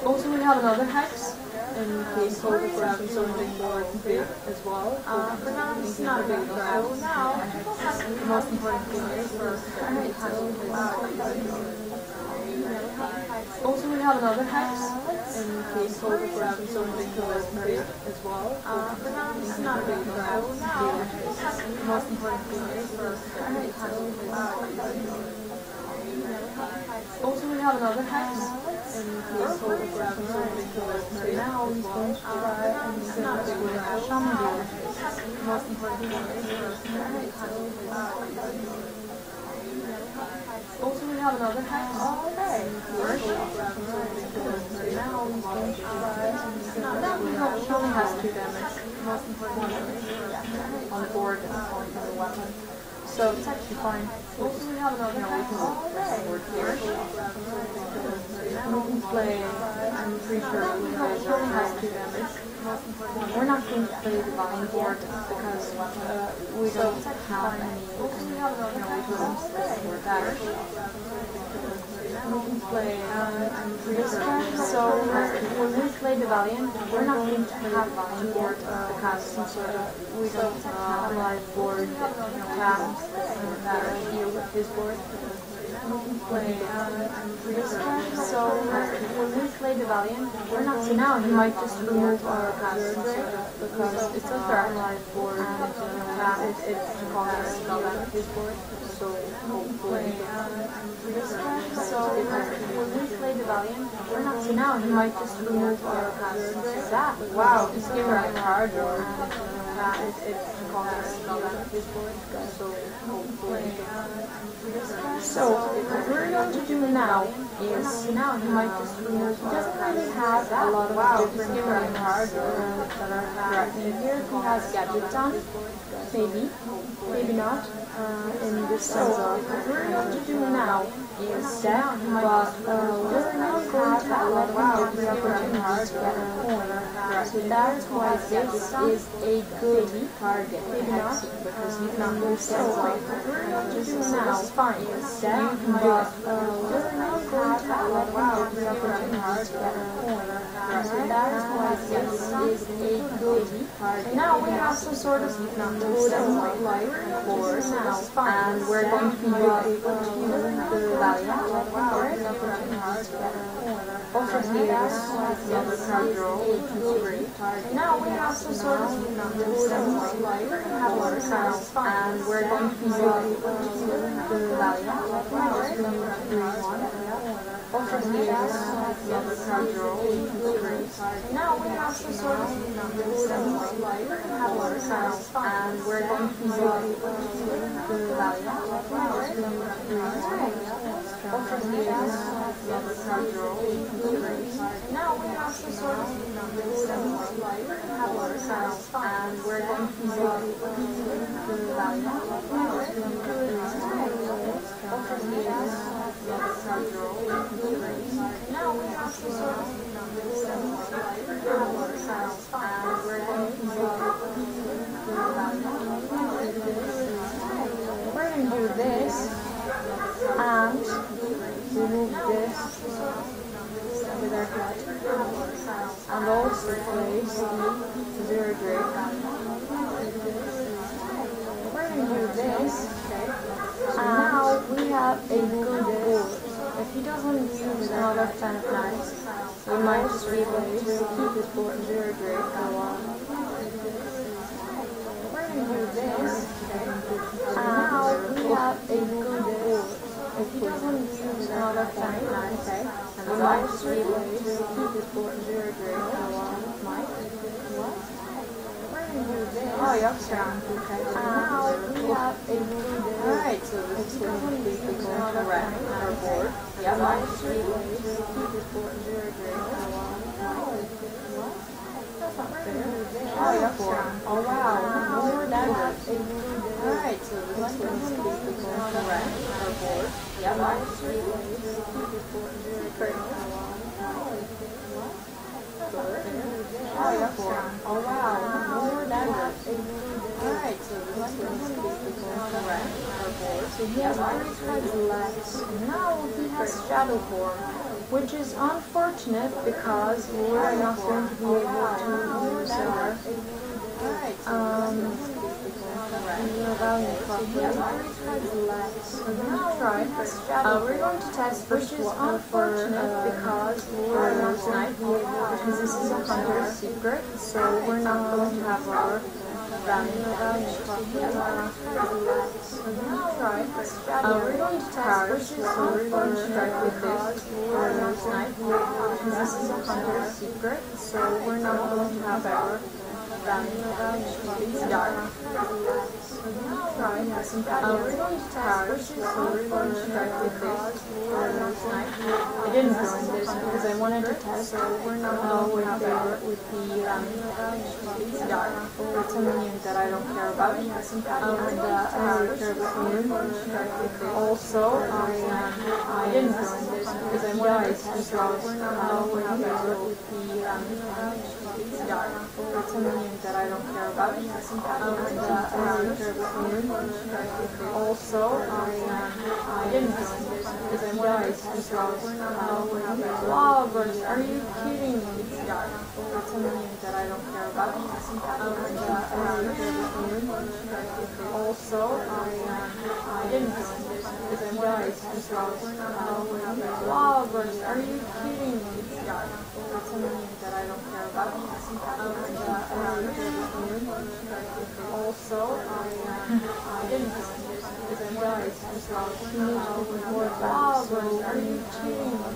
Also, we have another hex. In case Hope for some sort of thing more complete as well. For now, this is not a big threat. So now, people have the most important thing is first that we handled his hexes. Also, we have another hex. In case Hope for some sort of thing more complete as well. For now, this is not a big threat. So now, people have the most important thing is first that we handled his hexes. Also, we have another hex. In case Hope for some sort of thing more complete. Now, he's going to try and set up with a shaman board. The most important thing is first that we handled his hexes. Also, we have another hex. Okay. Now he's going to try and she only has 2 damage. The most important thing on the board and on the weapon. So it's actually fine. Also, we have another hex. Word here. We can play, I'm pretty sure she only has 2 damage. We're not going to play the Divine board because we don't have any items that play this card. So when we play the Valiant, we're not going to have Valiant board because some sort of we don't have live board tasks that are here with his board. We can play this card. So when we play the Valiant, we're not. So now he might just remove our cast because it's a threat live board and it causes a spell out of his board. So hopefully this card. So when we play the Valiant, we're not. So now he might just remove our cast. That wow, just give her a card or it causes a spell out of his board. So hopefully. So what we're going to do now is now he might just remove. He doesn't really have a lot of different cards that are threatening here. He has gadgets on, maybe not. In this so what we're going to do now is down, but we're not going to have a lot of different cards that are corner. So that's why this is a good target. Maybe not because he's not going to set up. What we're going to do now is fine. Down, but we're not going to have a lot of different cards that are corner. So that's why this is a good target. Now we have some sort of good and white light board now, and we're going to be able to use the Valiant board. Also here is the other card draw, which is great. Now we have some sort of good and white light board now, and we're going to be able to use the Valiant board. Also here is the other card draw, which is great. Now we have some sort of good and white light board now, and we're going to be able to use the Valiant board. Also here is the other card draw, which is great. Now we have some sort of good and white light board now, and we're going to be able to use the Valiant board. Also here is the other card draw, which is great. Now we have some sort of good and white light board now, and we're going to be able to use the Valiant board. We're going to do this and remove this with our cut, and also place the 0 Drake. We're going to do this, and now we have a good board. If he doesn't use another 10 of knights, we might just be able to keep his board 0 Drake for a while. We're going to do this, and now we have a good board. If he doesn't use another 10 of knights, we might just be able to keep his board 0 Drake for a while. We're going to do this. Oh, yeah, okay. And now we have a good board. Alright, so this is going to be correct on our board. Yeah, might just be able to keep his board 0 Drake for a while. Oh, yeah, oh, wow. More daggers. Alright, so this is going to be correct on our board. Yeah, might just be able to keep his board 0 Drake for a while. Oh, yeah, oh, wow. More daggers. Alright, so this is going to be correct on our board. So he has 3 cards left. Now he has Shadow Form, which is unfortunate because we're not going to be able to use our Valiant Club. He has 3 cards left. So we're going to try. We're going to test which is unfortunate because we're not going to be able, because this is a Hunter's secret, so we're not going to have our Valiant Club. He has 3 cards left. So we're going to try. We're going to test which is unfortunate because we're not going to be able, because this is a Hunter's secret, so we're not going to have our Valiant Club. It's dark. We're going to try. We're going to test which is unfortunate because we're not going to be able. I didn't join this because I wanted to test, so we're not going to have our with the it's dark. It's a minion that I don't care about, and I really care about him. Also, I didn't join this because I wanted to test, so we're not going to have our with the it's dark. It's a minion that I don't care about, and I really care Also, I didn't join this because I died because lovers. Are you kidding me? Yeah, it's a meme that I don't care about. Also, I didn't join this because I died because lovers. Are you kidding me? Yeah, it's a meme that I don't care about. Also, I didn't join this because I died because lovers. Are you kidding me?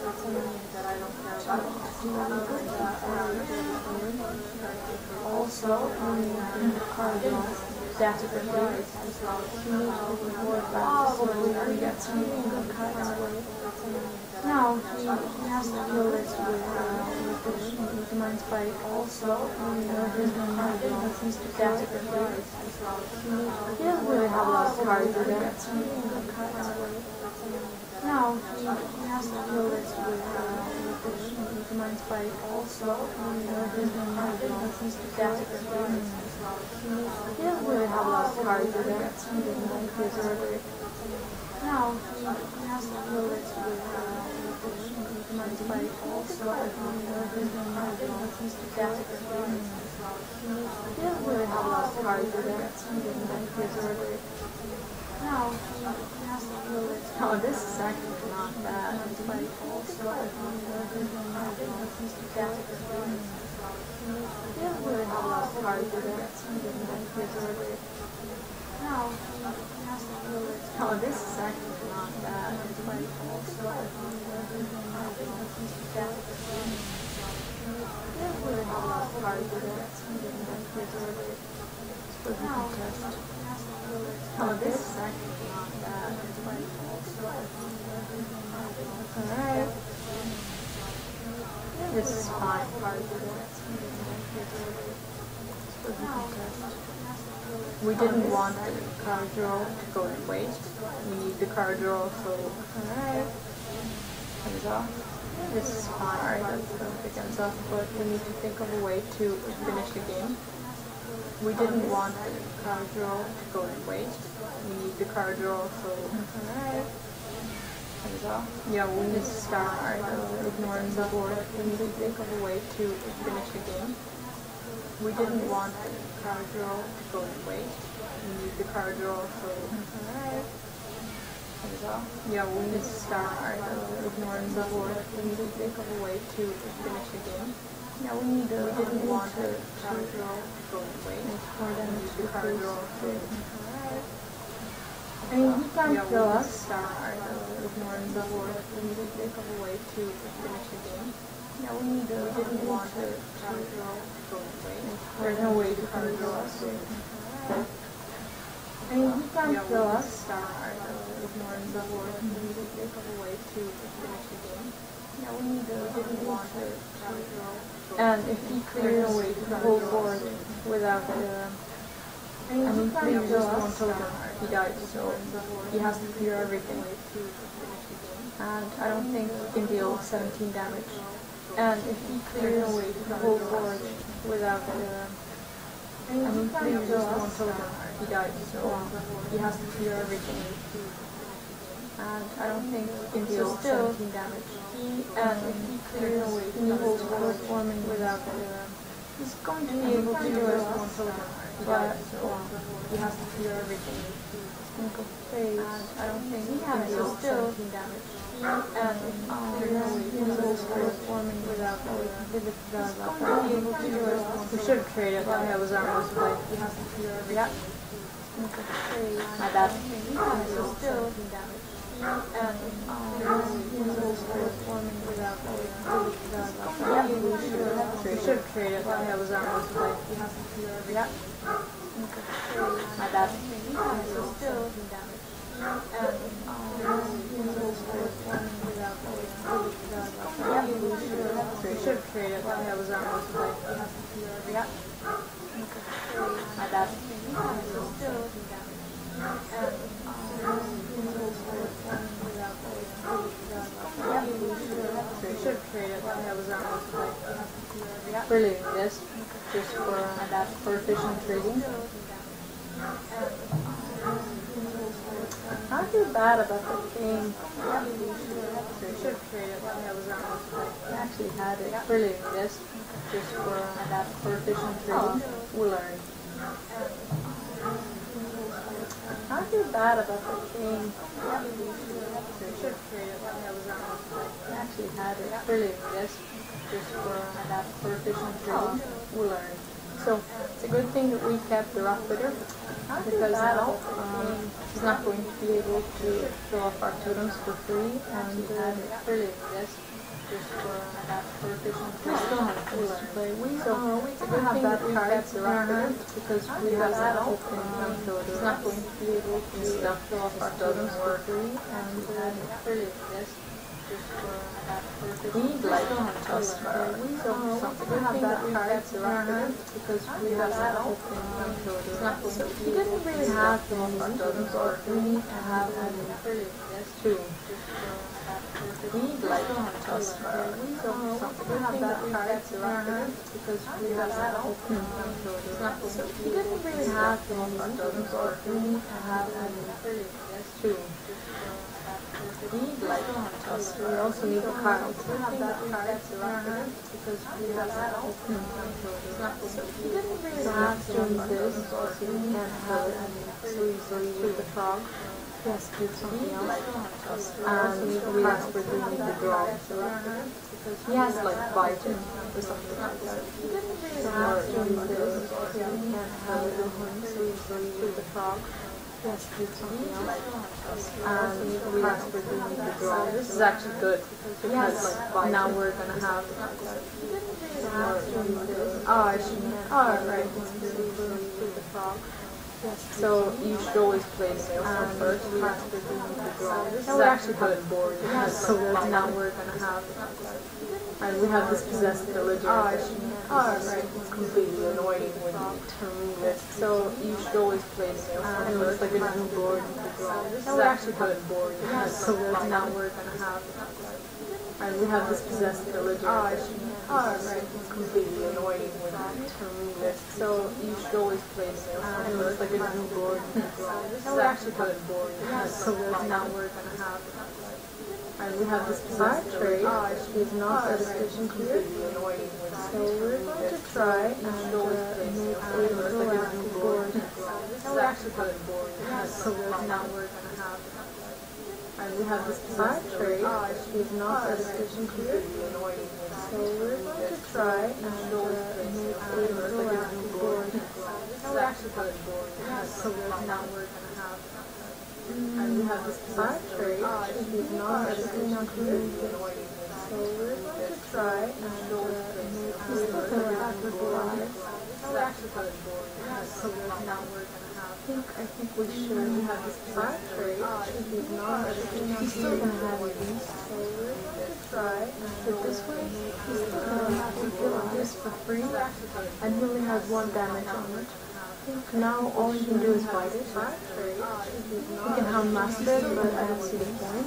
It's a meme that I don't care about. Also, I didn't. That's the guys. Now he has to kill this with the mind spike. Also, he's the guys. He doesn't really have a lot of cards with it. Now he has to kill this with the mind spike. Also, he's the guys. He doesn't really have a lot of cards with it. Now he has to kill this with the mind spike. Also, he's the guys. He doesn't really have a lot of cards with it. Now he has to kill this. Oh, this is actually not bad. Also, he's the guys. He doesn't really have a lot of cards with it. Now he has to kill this. Oh, this is actually not bad. Also, he's the guys. He doesn't really have a lot of cards with it. Now he has to kill this. Oh, this is actually not bad. Alright. This is fine. We didn't want the card draw to go to waste. We need the card draw, so alright. Hands off. This is fine. Alright, that's going to pick hands off, but we need to think of a way to finish the game. We didn't want the card draw to go to waste. We need the card draw, so alright. Hands off. Yeah, we need to start. Alright, ignoring the board. We need to think of a way to finish the game. We didn't want the card draw to go to waste. We need the card draw, so alright. Hands off. Yeah, we need to start. Alright, ignoring the board. We need to think of a way to finish the game. Yeah, we didn't want the card draw to go to waste. We need the card draw, so alright. I mean, he can't kill us. Ignoring the board. We need to think of a way to finish the game. Yeah, we didn't want the card draw to go to waste. There's no way to card draw us. I mean, he can't kill us. Ignoring the board. We need to think of a way to finish the game. Yeah, we didn't want the card draw. And if he clears away the whole board without I mean, clear just one token, he dies, so he has to clear everything. And I don't think he can deal 17 damage. And if he clears away the whole board without I mean, clear just one token, he dies, so he has to clear everything. And I don't think he can deal 17 damage. And if he clears away the whole board forming without he's going to be able to do it one token. But he has to clear everything. Think of phase. And I don't think he can deal 17 damage. And the whole board forming without we should have traded while I was on his play. He has to clear everything. Yeah. Think of phase. My bad. He has to still damage. And the whole board forming without we should have traded while I was on his play. He has to clear everything. Yeah. My bad. He has to still damage. And the whole board forming without we should have traded while I was on his play. He has to clear everything. Yeah. My bad. He has to still damage. And the whole board forming without we should have traded while I was on his play. He has to clear everything. We're leaving this just for efficient trading. feel bad about the game. I should have created one that was around. I actually had it earlier in this, just for that coefficient trading. We'll learn. I feel bad about the game. I should have created one that was around. I actually had it earlier in this, just for that coefficient trading. We'll learn. So it's a good thing that we kept the rock with her, because now she's not going to be able to show off our totems for free, and we had it earlier in this, just for that coefficient trading. So it's a good thing that we kept the rock with her, because we have that open, so she's not going to be able to show off our totems for free, and we had it earlier in this. We'd like us so we have that cards around because we have that open so he didn't really have the totems or we have two. We'd like us so we have that cards around because we have that open so he didn't really have the totems or we have two. We'd like us. We also need the cards. We have that cards around because we have that open. So he didn't really have to do this, so we can't have it so easily with the frog. Yes, do something else. And we asked for the draw. He has like biting or something like that. He didn't really have to do this, so we can't have it so easily with the frog. Yes, do something else. And we asked for the draw. This is actually good because like now we're gonna have. Oh, I shouldn't. Oh, right. With the frog. So you should always play Sailstorm first. We asked for the draw. This is actually good. So now we're gonna have. And we have this possessed villager. Oh, I shouldn't. Oh, right. It's completely annoying when you remove it. So you should always play Sailstorm first. Like a new board with the draw. This is actually good. So now we're gonna have. And we have this possessed villager. Oh, I shouldn't. Oh, right. It's completely annoying when you remove it. So you should always play Sailstorm first. Like a new board with the draw. This is actually good. So now we're gonna have. And we have this possessed trade. Is not a decision completely annoying. So we're going to try and make a galactic board. This is actually good. So now we're going to have. And we have this possessed trade. Is not a decision completely annoying. So we're going to try and make a galactic board. This is actually good. So now we're going to have. And we have this possessed trade. Is not a decision completely annoying. So we're going to try and make a galactic board. This is actually good. So now we're going to have. I think we should. We have this possessed trade. Is not a decision. He's still going to have these. So we're going to try and put this way. He's still going to have to kill this for free. And he only has 1 damage on it. Now all you can do is fight it. You can have master it, but I don't see the point.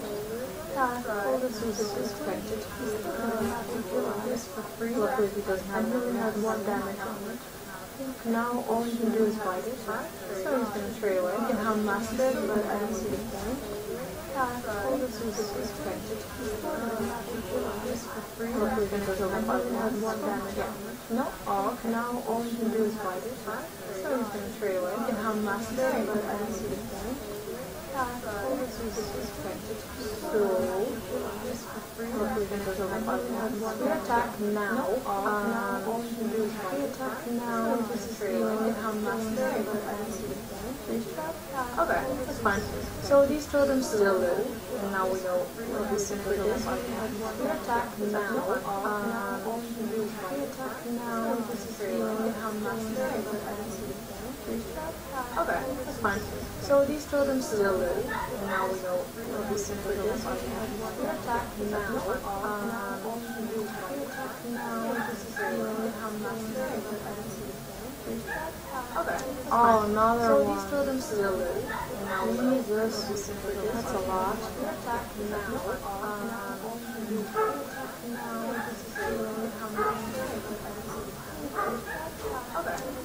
All this was expected. He's still going to have to kill this for free. Luckily he doesn't have. And he only has 1 damage on it. Now all you can do is fight it. So he's going to stray away. You can have master it, but I don't see the point. All this was expected. He's still going to have to kill this for free. Luckily he doesn't have. And he only has 1 damage on it. No, now all you can do is fight it. So he's going to stray away. You can have master it, but I don't see the point. All this was expected. So luckily he doesn't have. We attack now. All you can do is fight. We attack now. This is healing. You can have master it, but I don't see the point. Okay, that's fine. So these totems still live, and now we know what we simply do. We attack now. All you can do is fight. We attack now. This is healing. You can have master it, but I don't see the point. Okay, that's fine. So these totems still live, and now we know what we simply do. We attack now. All you can do is fight. We attack now. This is healing. You can have master it, but I don't see the point. Okay. Oh, another one. So these totems still live. Jesus, that's a lot.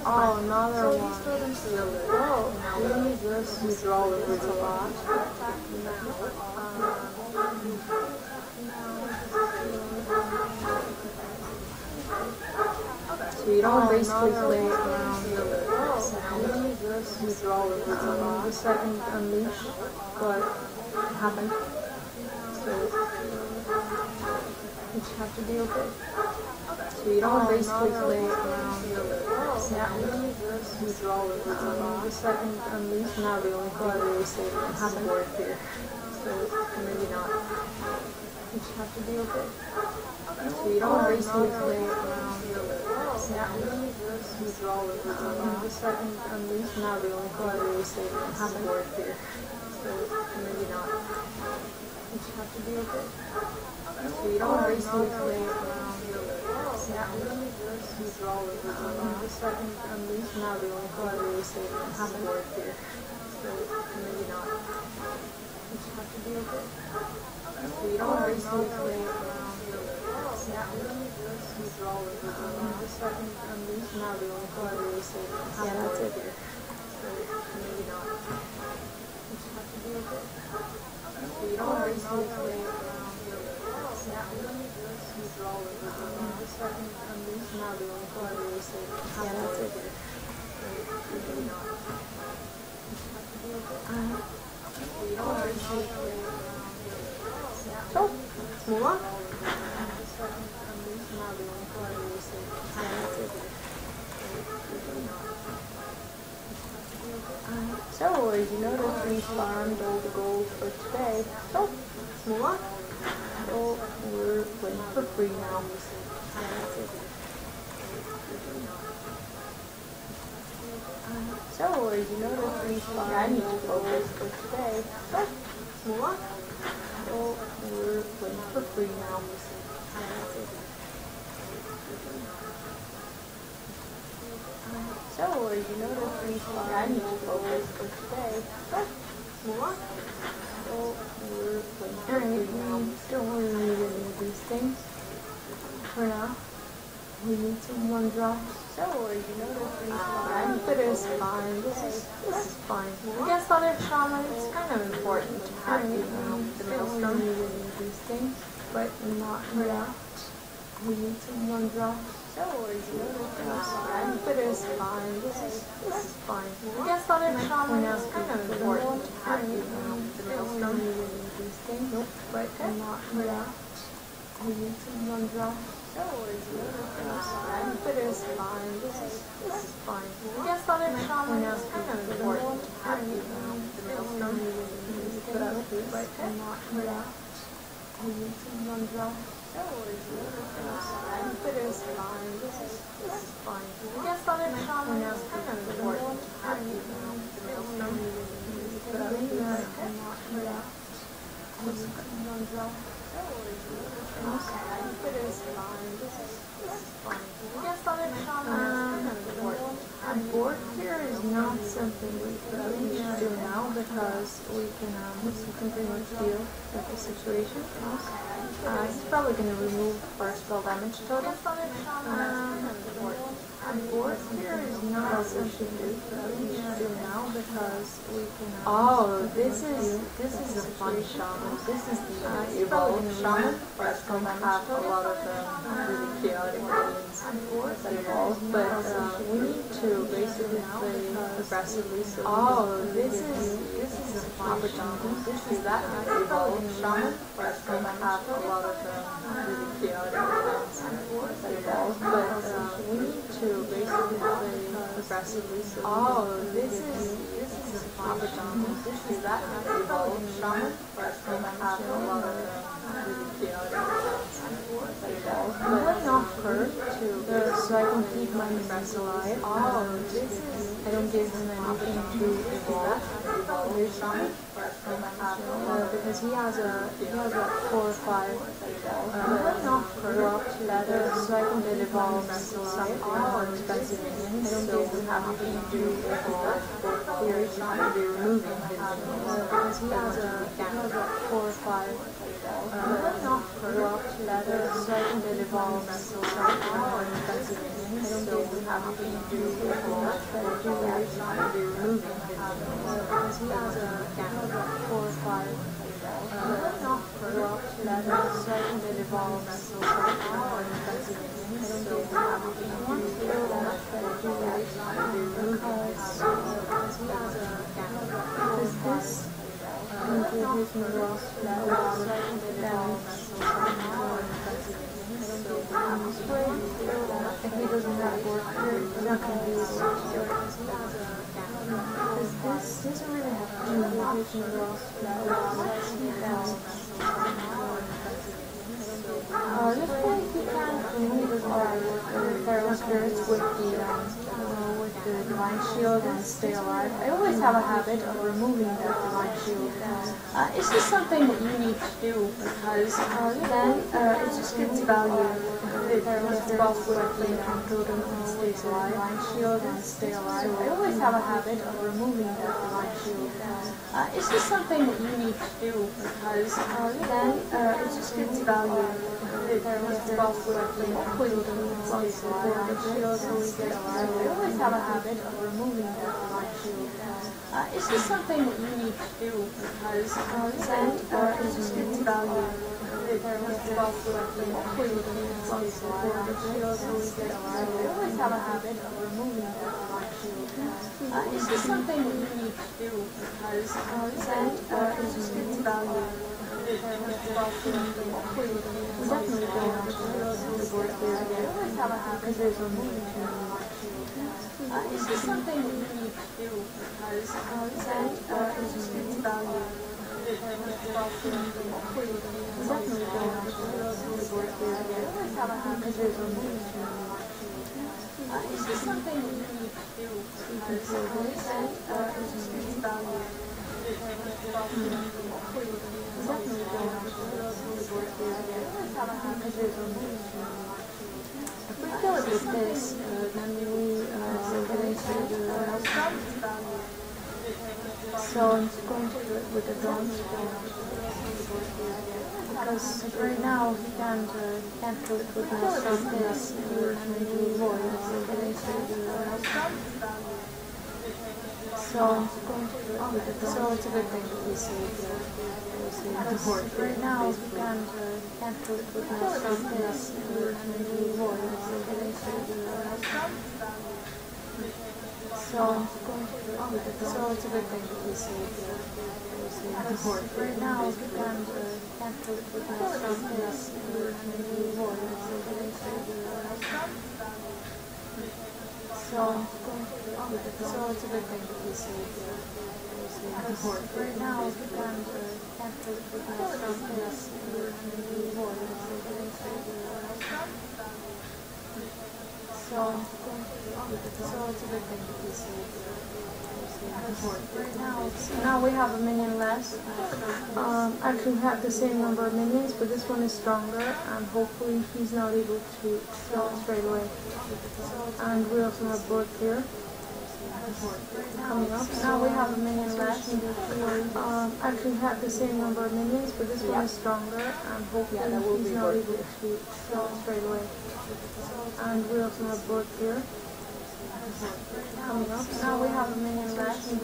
Oh, another one. Oh, Jesus. You draw it with a lot. So you don't basically play around with Jesus. You draw it with a lot. The second unleash, but it happened. So you just have to deal with it. So you don't basically play around with you draw it with a lot. The second unleash, now the only thing really safe can happen right here. So maybe not. You just have to deal with it. So you don't basically play around with you draw it with a lot. The second unleash, now the only thing really safe can happen right here. So maybe not. You just have to deal with it. So you don't basically play around with you draw it with a lot. The second unleash, now the only thing really safe can happen right here. So maybe not. You just have to deal with it. So you don't basically play around with you draw it with a lot. The second unleash, now the only thing really safe can happen right here. So maybe not. You just have to deal with it. So you don't basically play around with you draw it with a lot. The second unleash, now the only thing really safe can happen right here. So maybe not. You just have to deal with it. So you don't basically play around with so let's move on. The second unleash, now the only thing really safe can happen right here. So, as you notice, we farmed all the gold for today. So, let's move on. So, we're playing for free now. So, as you notice, we farmed I need to focus for today. So, let's move on. So, we're playing for free now. So, as you notice, we farmed I need to focus for today. So, let's move on. So, we're playing for free now. We don't really need any of these things for now. We need some one drops. So, as you notice, we farmed but it's fine. This is fine. I guess on a shaman, it's kind of important to have the maelstrom. We don't really need any of these things, but not yet. We need some one drops. So, as you notice, but it's fine. This is fine. I guess on a shaman, it's kind of important to have the maelstrom. We don't really need these things, but not yet. We need some one drops. So, as you notice, but it's fine. This is fine. I guess on a shaman, it's kind of important to have the maelstrom. We don't really need these things, but not yet. We need some one drops. So, as you notice, but it's fine. This is fine. I guess on a shaman, it's kind of important to have the maelstrom. We don't really need these things, but not yet. We need some one drop. So, as you notice, but it's fine. This is fine. I guess on a shaman, it's kind of important. A board here is not something we should do now because we can pretty much deal with the situation. It's probably going to remove our spell damage total. A board here is not something we should do now because we can. Oh, this is a fun shaman. This is the evolved shaman. It's going to have a lot of really chaotic minions that evolve, but we need to basically play aggressively. So this is a fun opportunity. This is that evolved shaman. It's going to have a lot of really chaotic minions that evolve, but we need to basically play aggressively. So this is a fun opportunity. This is that evolved shaman. It's going to have a lot of really chaotic minions that evolve. I'm playing off her so I can keep my minions alive. I don't give him anything to evolve. Because he has like 4 or 5 drops that so I can get evolved some more expensive minions. I don't give him anything to evolve. here is going to be removing because he has about 4 or 5 warlock letters, so I think it evolves something more defensive minions, so we have to do much better to that. It's going to be removing because he has about 4 or 5 warlock letters, so I think it evolves something more defensive minions, so we have to do much better to that. It's going to be removing because he has this includes warlock letters, so I think it evolves something more defensive minions, so we have to spray. If he doesn't have work here, he's not going to be able to do it. Because this doesn't really have to do with warlock letters, so he has this point he can remove the feral spirits with the divine shield and stay alive. I always have a habit of removing that divine shield. It's just something that you need to do because then it just gets value. It gets buffed with the totem and stays alive. Divine shield and stay alive. I always have a habit of removing that divine shield. It's just something that you need to do because then it just gets value. It gets buffed with the totem and stays alive. Shield so we get alive. I always have a habit of removing that divine shield. It's just something that you need to do because then it just gets value. It gets buffed with the totem and stays alive. Shield so we get alive. I always have a habit of removing that divine shield. It's just something that you need to do because then it just gets value. We definitely don't have to work there again. I always have a habit because there's a movement to it's just something that you need to do because then it just gets value. We definitely don't have to work there again. I always have a habit because there's a movement to it's just something that you need to do because then it just gets value. We definitely don't have to work there again. I always have a habit because there's a movement to if we kill it with this, then we get into the so I'm just going to do it with the bronze because right now he can't kill it with my strong this and we void get into the so I'm just going to do it with the bronze. So it's a good thing that we saved because right now he can't kill it with my strong this and we void get into the so I'm just going to do it with the bronze. So it's a good thing that we saved because right now he can't kill it with my strong this and we void get into the so I'm just going to do it with the bronze. So it's a good thing that we saved because right now he can't kill it with my strong this and we void get into the so I'm just going to do it with the bronze. So it's a good thing that we saved right now we have a minion less. Actually we have the same number of minions, but this one is stronger and hopefully he's not able to kill it straight away. And we also have blood here coming up. Now we have a minion less. Actually we have the same number of minions, but this one is stronger and hopefully he's not able to kill it straight away. And we also have blood here coming up. Now we have a minion less.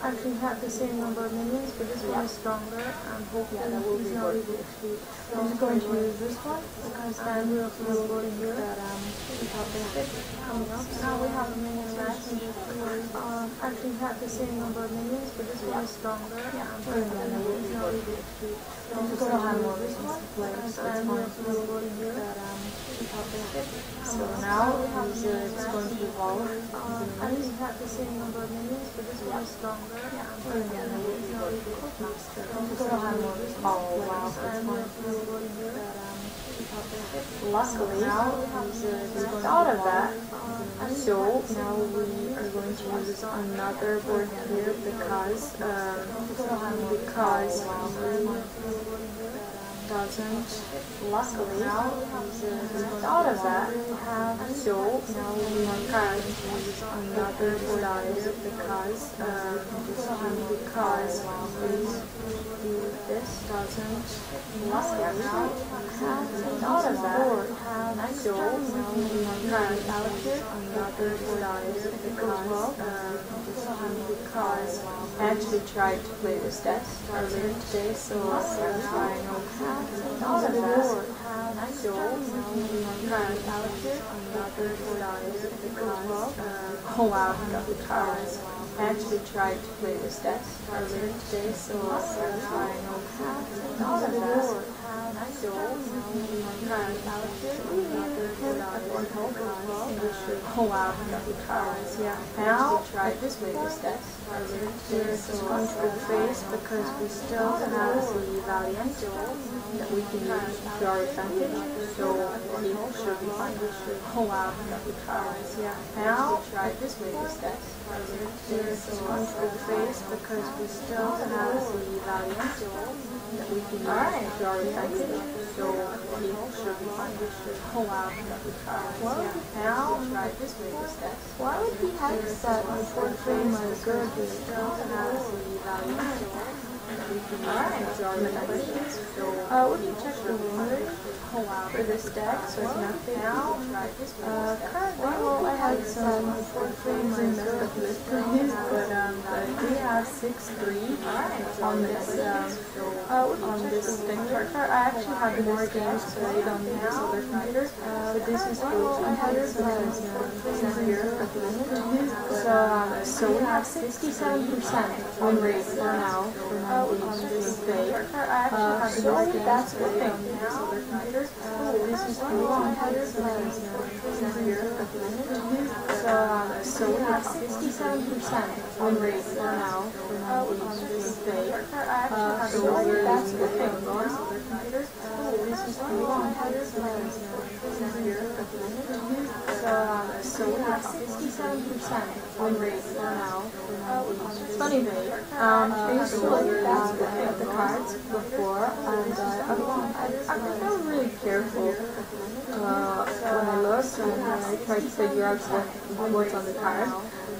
Actually we have the same number of minions, but this one is stronger and hopefully he's not able to shoot. I'm just going to use this one because then we also have blood here coming up. Now we have a minion less. Actually we have the same number of minions, but this one is stronger and hopefully he's not able to shoot. I'm just going to use this one because then we also have blood here. So now he's going to evolve. Actually we have the same number of minions, but this one is stronger and hopefully he's not able to shoot. I'm just going to use this one because then we also have blood here. Luckily, he's thought of that, so now we are going to use another board here because doesn't, luckily, thought of that. So now we have another dice because this doesn't, luckily, thought of that. So now we have another dice because I actually tried to play this deck earlier today, so I know thought of that. So oh wow, I got the cards. I actually tried to play this deck earlier today, so I know thought of that. So oh wow, I got the cards. Yeah, I actually tried to play this deck earlier today, so going to go face because we still have the Valiant that we can use to our advantage, so we should be fine. Oh wow, I got the cards. Yeah, I actually tried to play this deck earlier today, so going to go face because we still have the Valiant that we can use to our advantage, so we should be fine. Oh wow, I got the cards. Yeah, I actually tried to play this deck. Why would he have that unfortunately my good we still have the Valiant? We can check the winners for this deck, so it's nothing. Currently, well, I had some things in messed up list previous, but we have 6-3 on this thing chart. I actually had more games played on this other computer, but this is cool computer because it's here at the moment. So we have 67% win rate for now on this thing. So that's the thing. This is cool computer because it's here at the moment. So we have 67% win rate for now on this thing. So that's the thing. This is cool computer because it's here at the moment. So we have 67% win rate for now. Funny thing, I used to look at the cards before, and I'm really careful when I look and I try to figure out what's on the card.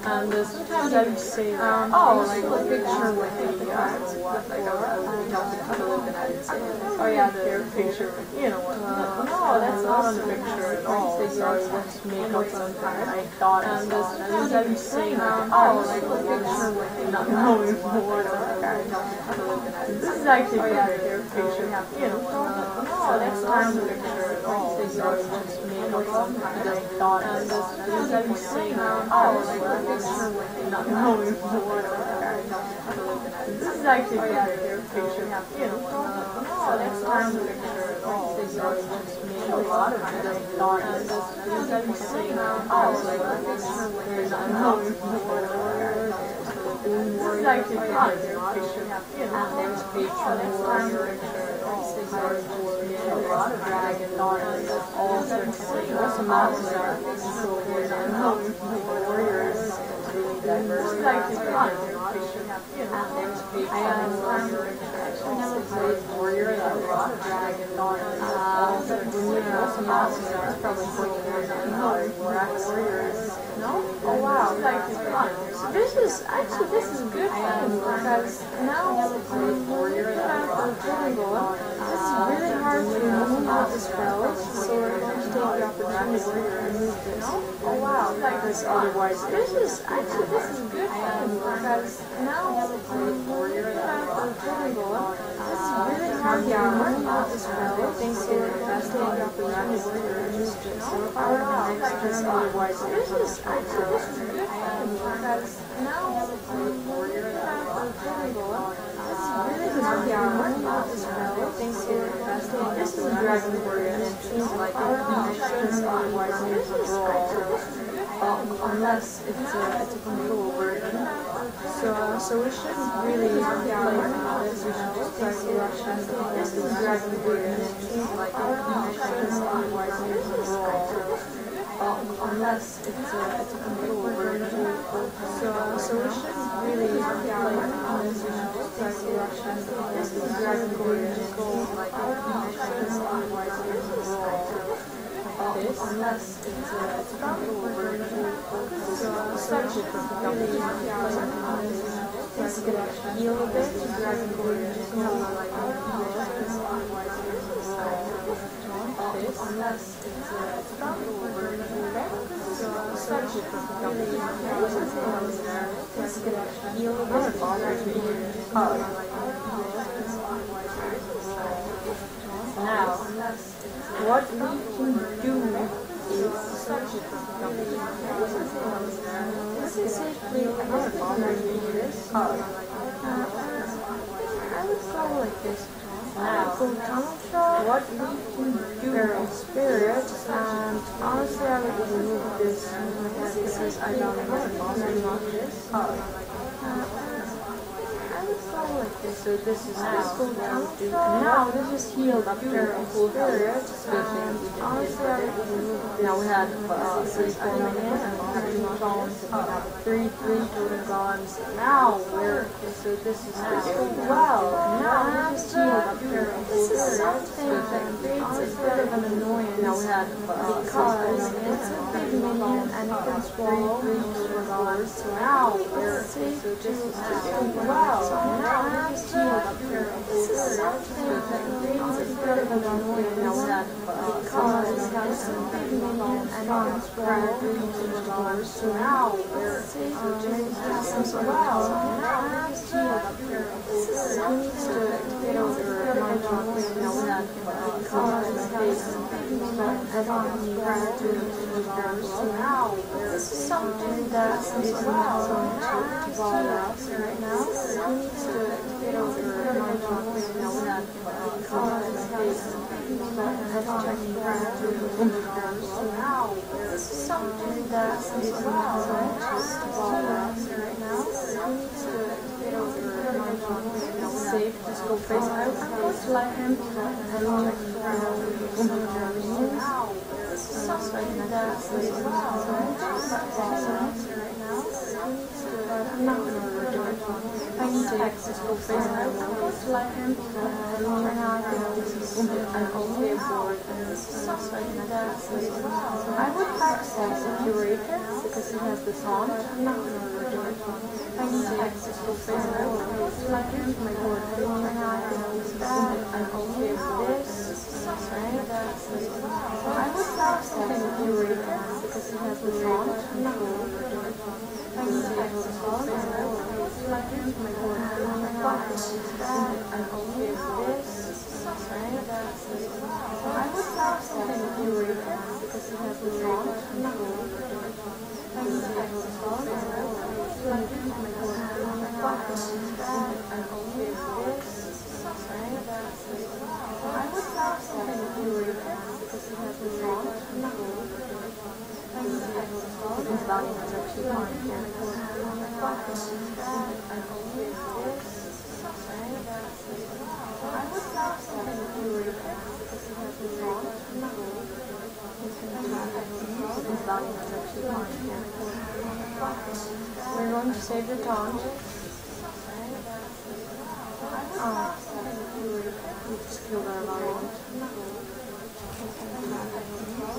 And sometimes I would say, oh, like a picture with the cards. Like I would be talking to Philip and I would say, oh yeah, the picture with, you know what? No, that's not on the picture at all. So I would just make up some card I thought I saw. And sometimes I would say, oh, like a picture with the not knowing what on the card. This is actually their picture, you know what? No, that's not on the picture at all. So I would just make up some card I thought I saw. And sometimes I would say, oh, like a picture with the not knowing what on the card. This is actually their picture, you know. No, that's not on the picture at all. So I would just make a lot of it I thought I saw. And sometimes I would say, oh, like a picture with the not knowing what on the card. This is actually their picture, you know. There's patron warrior picture at all. So I would just make a lot of dragon daughters, all sorts of things. What's the models are? So weird and warriors. Diverse. This is actually their picture, you know. There's patron warrior picture. Also played warrior and a lot of dragon daughters. All sorts of things. What's the models are? Probably warriors and warriors. No? Oh wow. This is actually fun. So this is a good thing because now warrior and a lot of dragon daughters. This is really hard to remove all the spells, so we're going to take the opportunity to remove this. Oh wow. Because otherwise this is a good thing because now warrior and a lot of dragon daughters. This is really hard to remove all the spells, so we're going to take the opportunity to remove this. Because otherwise this is a good thing because now warrior and a lot of dragon daughters. This is a dragon warrior and it seems like it shouldn't otherwise use a brawl unless it's a control version. So we shouldn't really play this, we should just try to rush and this is a dragon warrior and it seems like it shouldn't otherwise use a brawl unless it's a control version. So we shouldn't really play this, we should just try to rush This is going to go like this, unless it's such a this could actually heal a bit. Unless it's such a this could actually heal a bit. Now, what we can do is such a this is safely I would go like this. Now, what we can do is spirit, and honestly I would remove this because I don't know this. I would go like this. So this is now this is healed after a full spirit, and honestly I would remove this. Now we had 6 coming in, and we have 2 tones, and we have 3 totem gods. Now we're so this is well. Now this is healed after a full spirit, that creates a bit of an annoyance. Now we had because it's a big minion and it can swallow 3 totem gods. So now we're so this is well. Now this is healed after a full spirit, that creates a bit of an annoyance. Now we had because it's a big minion and it can swallow 3 totem gods. So now we're so this is well. Now this is healed after a full spirit. He needs to get over non-toxic. Now we had because it's a big minion and it can swallow 3 totem gods. So now this is something that is not going to bother us right now. He needs to get over non-toxic. Now we had because it's a big minion and it can swallow 3 totem gods. So now this is something that is not going to bother us right now. He needs to get over non-toxic. Now we safe, just go face. I'm going to let him and check now. This is something that is not going to bother us right now. I'm not going to overdo it. I need to just go face. I'm going to let him and now I think this is an okay board. And this is something that is I would access the curator because he has this on. I'm not going to overdo it. I need to access go face. I'm going to let him my board. And now I think this is an okay board. This right? I would access the curator because he has this on. I'm not going to overdo it. I need to access go face. I'm going to let him my board. And now I think this is an okay board. Right? I would access the curator because he has this on. I'm not going to overdo it. I need to access go face. I'm going to let him my board. And now I think this is an okay board. Right? I would access the curator because he has this on. I'm not going to overdo it. I need to access go face. His volume is actually fine here. I would access the curator because he has this on. I'm not going to overdo it. His volume is actually fine here. We're going to save the taunt. We just killed our volume.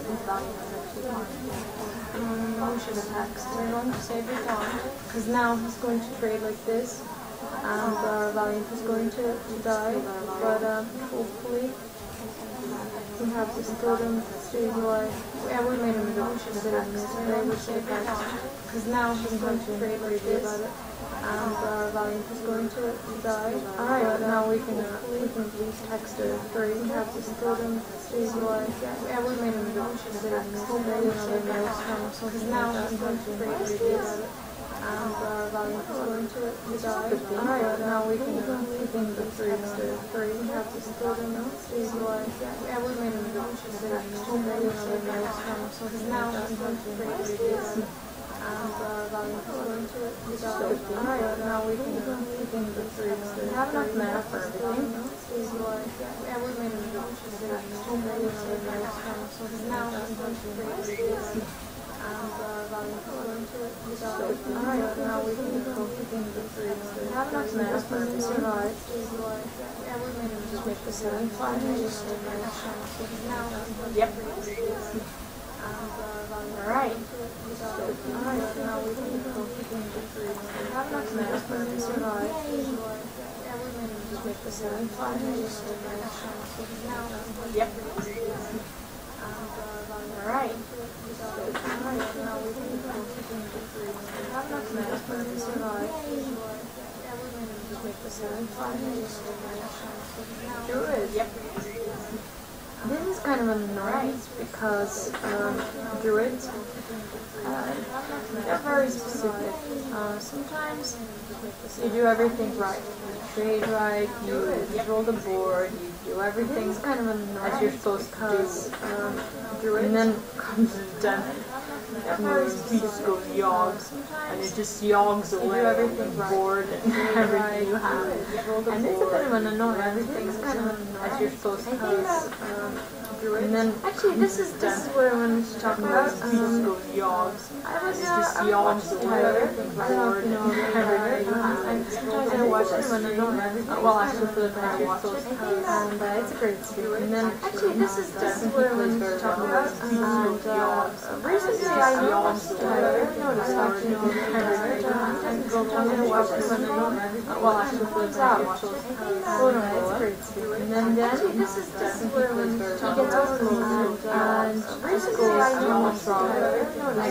His volume is actually fine. We should attack. We're going to save the taunt because now he's going to trade like this. And our Valiant is going to die, but hopefully we have this totem stabilize. Yeah, we made him go. We should have done this. We should have done because now he's going to trade like this, and our Valiant is going to die. Alright, now we can at least text her. We have this totem stabilize. Yeah, we made him go. We should have done this. Because now he's going to trade like this. And our Valiant is going to die. Alright, now we can the 3 We have this totem stabilize. Yeah, we made him go. Because now he's going to trade like this. And our Valiant is going to die. Alright, now we can the 3 We have enough mana for everything. Yeah, we made him go. Because now he's going to trade like this. Alright, now we can go begin the three. We have enough mana for it to survive. Just make the 7-5 and just yep. Alright. Alright, now we can go begin the three. We have enough mana for it to survive. Just make the 7-5 and just yep. Alright. Alright, now we can go begin the three. We have enough mana for it to survive. Just make the 7-5 and just Druid, yep. This is kind of annoying because Druids, they're very specific. Sometimes you do everything right. You trade right, you roll the board, you do everything as you're supposed to do. And then comes the death. He just goes yogs, and it just yogs away the board and everything you have. And it's a bit of an annoying. Everything's kind of as you're supposed to. And then actually, this is what I wanted to talk about. He just goes yogs. I was just yogs away the board and everything you have. And sometimes I watch it when I don't. Well, actually, for the time I watch it, and it's a great series. And then actually, this is what I wanted to talk about. And recently, I noticed actually I'm going to watch it when I don't. Well, actually, for the time I watch it, it's a great series. And then actually, this is what I wanted to talk about. And recently I noticed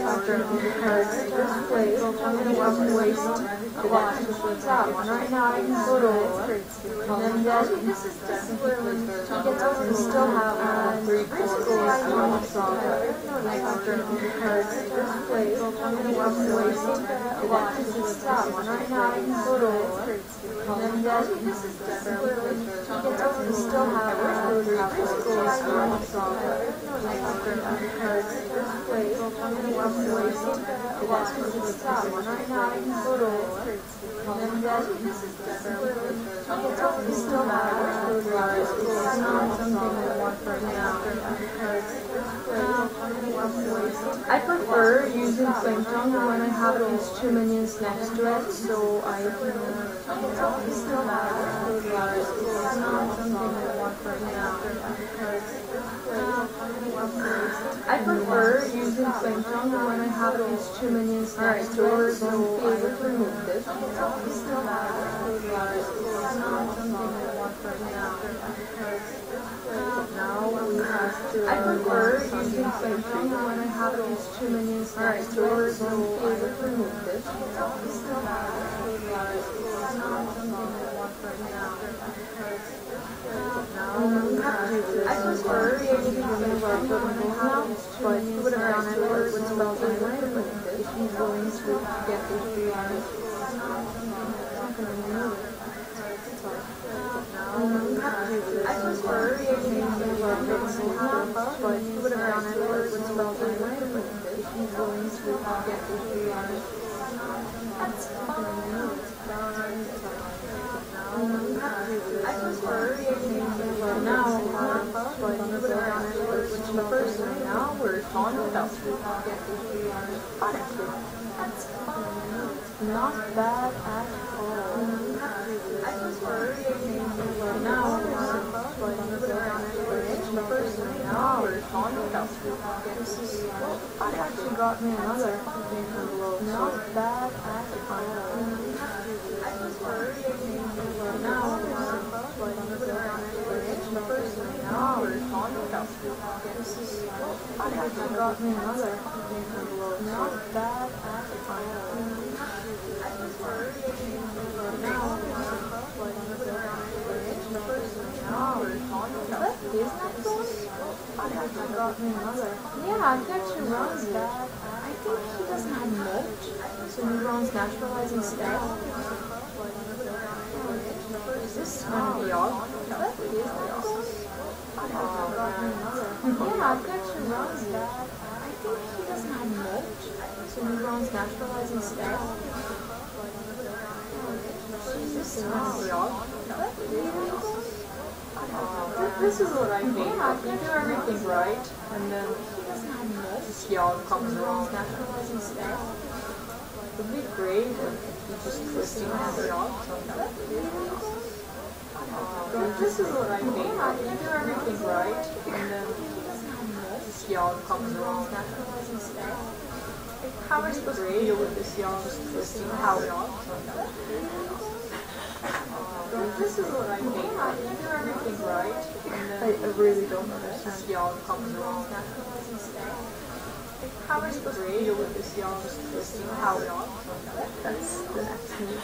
after this place, I'm going to watch it waste a lot. And right now I can go to it. And then this is where we still have 3 schools I noticed after this place, I'm going to watch it waste a lot. And right now I can go to it. And then this is where we still have 3 schools I noticed after this place, I'm going to watch it waste a lot. And right now I can go to it. And then this is where we still have 3 schools. It's not something I want right now. I prefer using Flame Tongue when I have at least 2 minions next to it, so I can still have 3 schools. It's not something I want right now. I prefer using Flame Tongue when I have at least 2 minions next to it, so I can remove this. Still have 3 schools. It's not something I want right now. Now we have to. I prefer using Flame Tongue when I have at least 2 minions next to it, so I can remove this. Still have 3 schools. It's not something I want right now. I prefer using one of our protocols now, but you would have done it with spells anyway, but if he's going to get the 3 hours, it's not going to remove it. I prefer using one of our protocols now, but you would have done it with spells anyway, but if he's going to get the 3 hours, that's fine. I prefer using now, but you would have done it with the first one. Now we're on without honestly, that's fine. Not bad at all. I prefer using now, but you would have done it with the first one. Now we're on without this is I actually got me another envelope. Not bad at all. I prefer using now, but you would have done it with the first one. Now we're on without this is I actually got me another envelope. Not bad at all. I prefer using now, but you would have done it with the first one. Now we're on without isn't that cool? I actually got me another. Yeah, he actually runs that. I think he doesn't have mulch, so he runs naturalizing stuff. Is this going to be odd? That is cool. Yeah, he actually runs that. I think he doesn't have mulch, so he runs naturalizing stuff. Is this going to be odd? That is cool. This is what I think. You do everything right, and then this yog comes along. It would be great if you just twisting the yog. This is what I think. You do everything right, and then this yog comes along. How am I supposed to deal with this yog just twisting how yog? This is what I think. You do everything right, and then I really don't understand. Yog comes along. How am I supposed to deal with this yog just twisting how yog? That's the next move.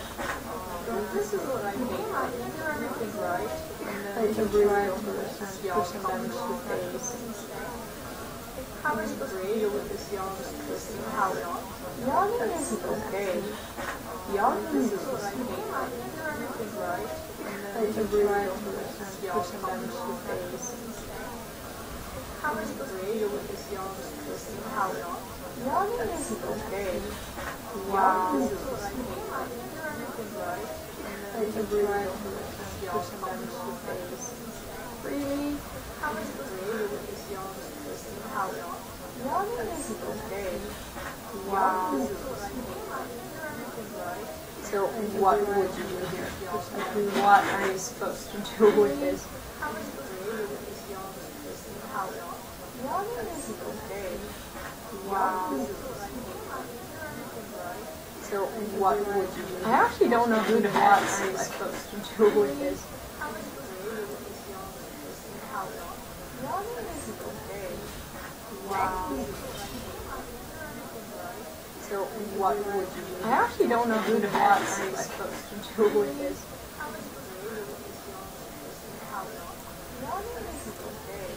This is what I think. You do everything right, and then I really don't understand. Yog comes with base. How am I supposed to deal with this yog just twisting how yog? Yogging is okay. Yogging is what I think. You do everything right, and then I really don't understand. Yog comes with base. How am I supposed to deal with this yog just twisting how yog? Yogging is okay. Yogging is what I think. You do everything right, and then I really don't understand. Yog comes with base. Really? How am I supposed to deal with this yog just twisting how yog? Yogging is okay. Yogging is what I think. You do everything right. So what would you do here? What are you supposed to do with this? How am I supposed to deal with this yog just twisting how yog? Yogging is okay. Yogging is what I think. You do everything right. So what would you do? I actually don't know who to ask. What are you supposed to do with this? How am I supposed to deal with this yog just twisting how yog? Yogging is okay. Wow. So what would you do? I actually don't know who to ask. What are you supposed to do with this? How am I supposed to deal with this yog just twisting how yog? Yogging is okay.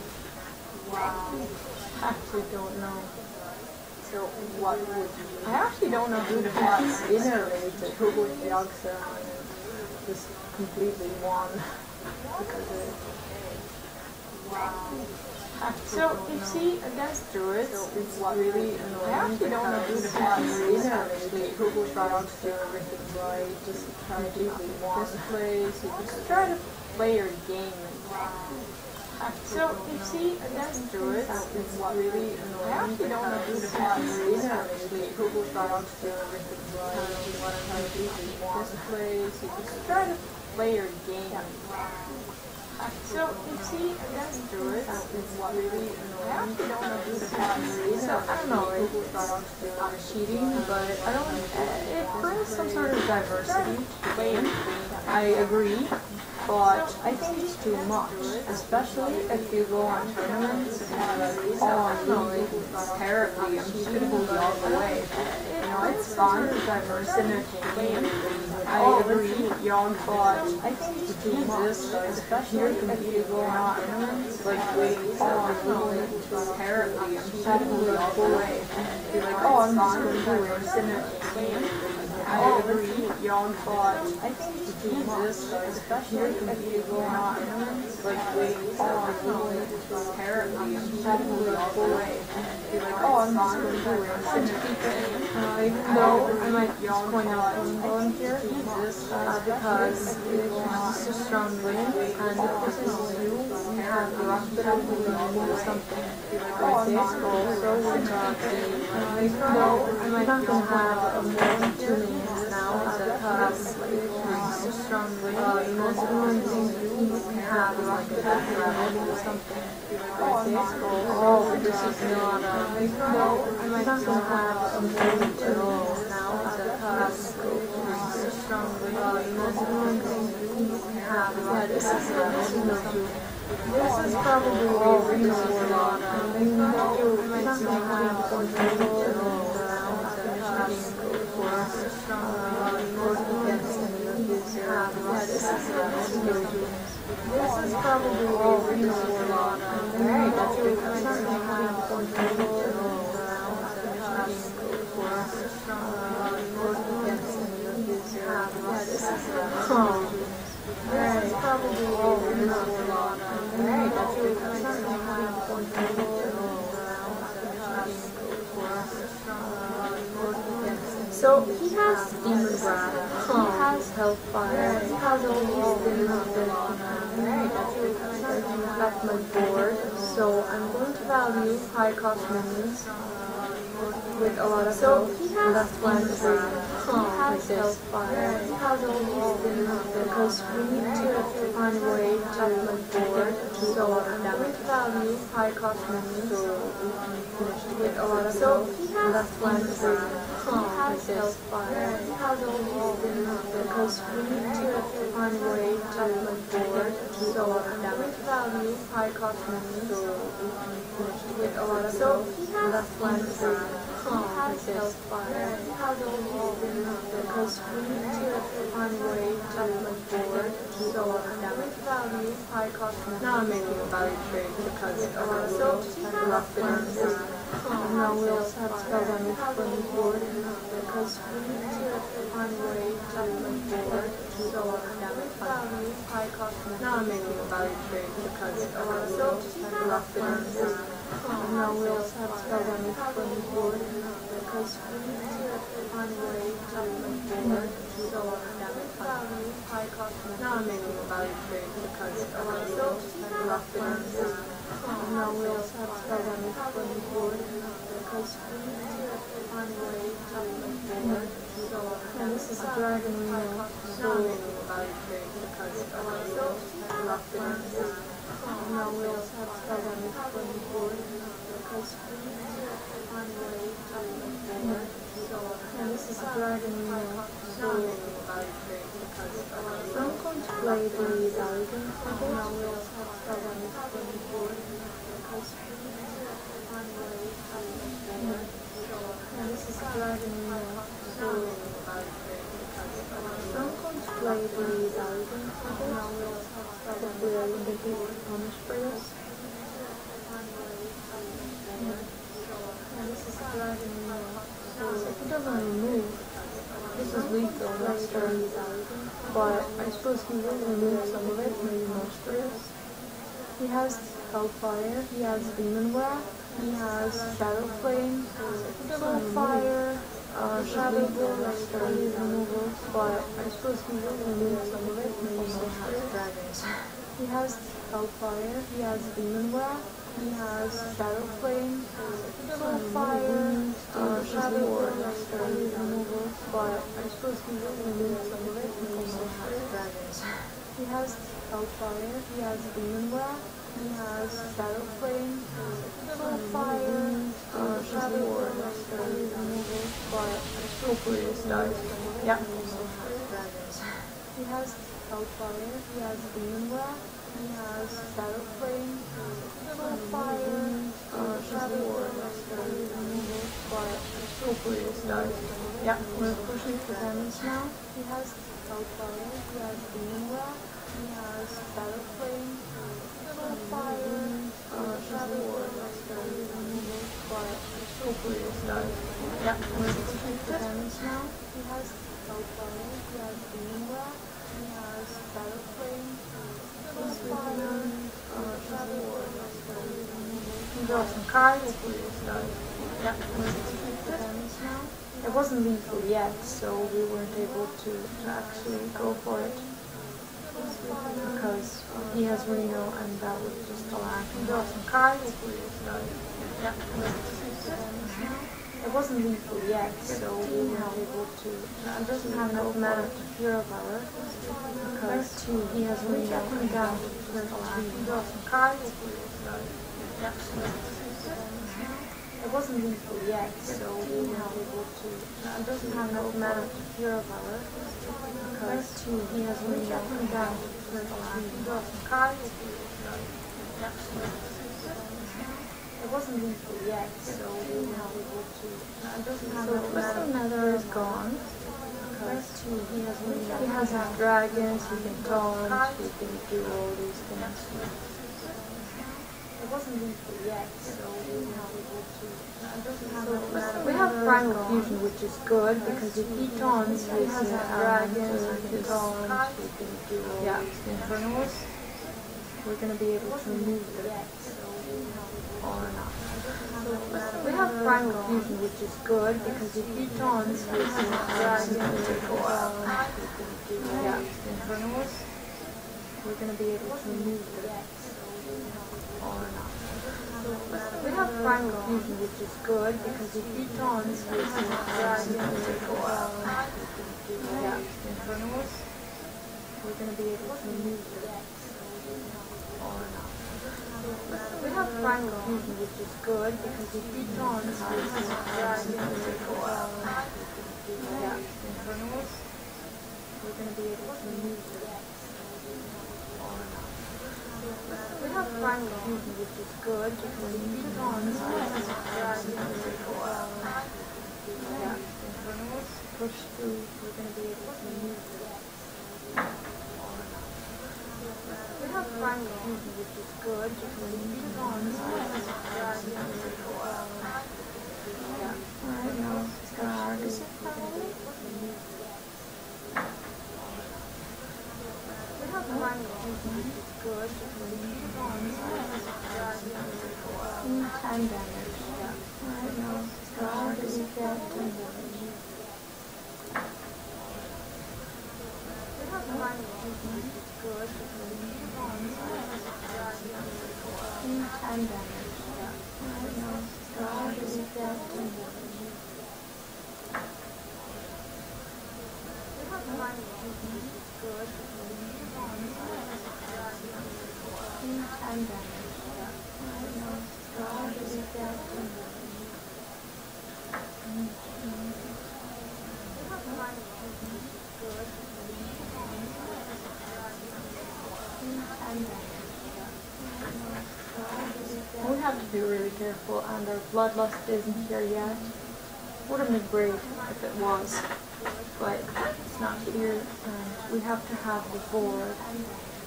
Wow. I actually don't know. So what would you do? I actually don't know who to ask. Inner to do with the yog ceremony. Just completely won because of it. Wow. So you see, against druids, it's really annoying. I actually don't know who to ask. Actually, Google tries to do everything right, just try to do this place. You just try to play your game. So you see, against druids, it's really annoying. I actually don't know who to ask. Actually, Google tries to do everything right. You want to try to do this place. You just try to play your game. So you see, against druids, it's really annoying. I actually don't know who to ask. So I don't know, it's not cheating, but I don't. It brings some sort of diversity to the game. I agree, but I think it's too much, especially if you go on tournaments and it's terribly. I'm just gonna hold all the way. You know, it's fun, diverse, entertaining. I agree, young, but I think it's too much, especially if you go on tournaments, like waiting for it's terribly. I'm just gonna hold all the way. Be like, oh, I'm just gonna do it, entertaining. I agree, young, but I think it's too much, especially if you go on tournaments, like waiting for it's terribly. I'm just gonna hold all the way. Be like, oh, I'm just gonna do it, entertaining. Even though I might just point out one here, because it's a strong wind, and if this is you, you have the rock that I believe or something like this, also would not be, though I might not gonna have more than 2 minutes now, because it's a strong wind, most common thing you can have the rock that I believe or something like this, oh, this is not though I might not gonna have more than 2 minutes now, because it's a strong wind, most common thing you can have the rock that I believe or something. This is probably a reasonable lot. Even though you might not have control against any of these this is probably a reasonable lot. Alright, that's good. You might not have control against any of these this is probably a reasonable lot. Alright, that's good. You might not have control so he has demon wrath, he has hellfire, he has all these things that That's my board. So I'm going to value high cost minions with a lot of health, and that's why I'm doing like this. Because we need to find a way to have my board. So I'm going to value high cost minions with a lot of health, and that's why I'm doing like this. Because we need to find a way to have my board. So I'm going to value high cost minions with a lot of health, and that's why I'm doing like this. Because we need to find a way to have my board. So I'm going to value high cost minions. Now I'm making a value trade because a lot of health and left it. And now we also have spell damage from the board because we need to find a way to have my board. So I'm going to value high cost minions. Now I'm making a value trade because a lot of health and left it. And now we also have spell damage from the board because we need to find a way to have my board. So I'm going to value high cost minions. Now I'm making a value trade because a lot of health and left it. And now we also have spell damage from the board because we need to find a way to have my board. So and this is a dragon wheel. So I'm making a value trade because a lot of health and left it. And now we also have spell damage from the board because we need to find a way to have my board. So and this is a dragon wheel. So I'm making a value trade because a lot of health. I'm going to play the value game. And now we also have spell damage from the board because we need to find a way to have my board. So and this is a dragon wheel. So I'm making a value trade because a lot of health. I'm going to play the value game. And now we also have spell damage. We are going to be punished for this. And this is a dragon wheel. So if it doesn't remove, this is lethal, that's very valuable. But I suppose he will remove some of it, maybe most for this. He has Hellfire, he has Demon Wrath, he has Shadow Flame, Soulfire, Shadow Blow, that's very removal. But I suppose he will remove some of it, maybe most for dragons. He has Hellfire, he has Demon Wrath, he has Shadow Flame, Soulfire, Shadow Blow, that's very removal. But I suppose he will remove some of it, maybe most for dragons. He has Hellfire, he has Demon Wrath, he has Shadow Flame, Soulfire, Shadow Blow, that's very removal. But hopefully this dies. Yeah. He has Hellfire, he has Demon Wrath, he has Shadow Flame, Soulfire, Shadow Blow, that's very removal. But hopefully this dies. Yeah, we're pushing for damage now. He has Hellfire, he has Demon Wrath, he has Shadow Flame, Soulfire, Shadow Blow, that's very removal. But hopefully this dies. Yeah, we're pushing for damage now. He has Hellfire, he has Demon Wrath, he has Shadow Flame, Soulfire, Shadow Blow, that's very removal. We draw some cards. Hopefully this dies. Yeah, we're pushing for damage now. It wasn't lethal yet, so we weren't able to actually go for it because he has Reno and that was just a lack. We draw some cards. Yeah. It wasn't lethal yet, so we weren't able to. He doesn't have enough mana to Purify because he has Reno and that was just a lack. We draw some cards. Yeah. It wasn't lethal yet, so we weren't able to. He doesn't have enough mana to Purify because he has Reno and that was just a lack. We draw some cards. Yeah. It wasn't lethal yet, so we weren't able to. It doesn't have enough mana. So Nether is gone because he has his dragons, he can taunt, he can do all these things. It wasn't lethal yet, so we weren't able to. We have Primal Fusion, which is good because if he taunts his dragons, he can taunt, he can do all these Infernals, we're going to be able to remove them. Or not. We have Primal Fusion, which is good because if he taunts his dragons, he can take a while, he can do all these Infernals, we're going to be able to remove this or not. We have prime confusion, which is good because if you don't, it's going to take a while. Yeah, internals, we're going to be able to remove this or not. We have prime confusion, which is good because if you don't, it's going to take a while. Yeah, internals, we're going to be able to remove this or not. We have prime confusion, which is good because if you don't, it's going to take a while. Yeah, internals, push through, we're going to be able to remove this or not. We have prime confusion, which is good because if you don't, it's going to take a while. Yeah, alright, now it's going to argue it probably. We have prime confusion, which is good because if you don't, it's going to take a while. 10 damage. Yeah, alright, now it's going to argue it 10 damage. We have prime confusion, which is good because if you don't, it's going to take a while. 10 damage. Yeah, alright, now it's going to argue it 10 damage. We have prime confusion, which is good because if you don't, it's going to take a while. 10 damage. Yeah, alright, now it's going to argue it 10 damage. We have prime confusion, which is good because if you don't, it's going to take a while. 10 damage. We have to be really careful, and our bloodlust isn't here yet. Would have been great if it was, but it's not here, and we have to have the board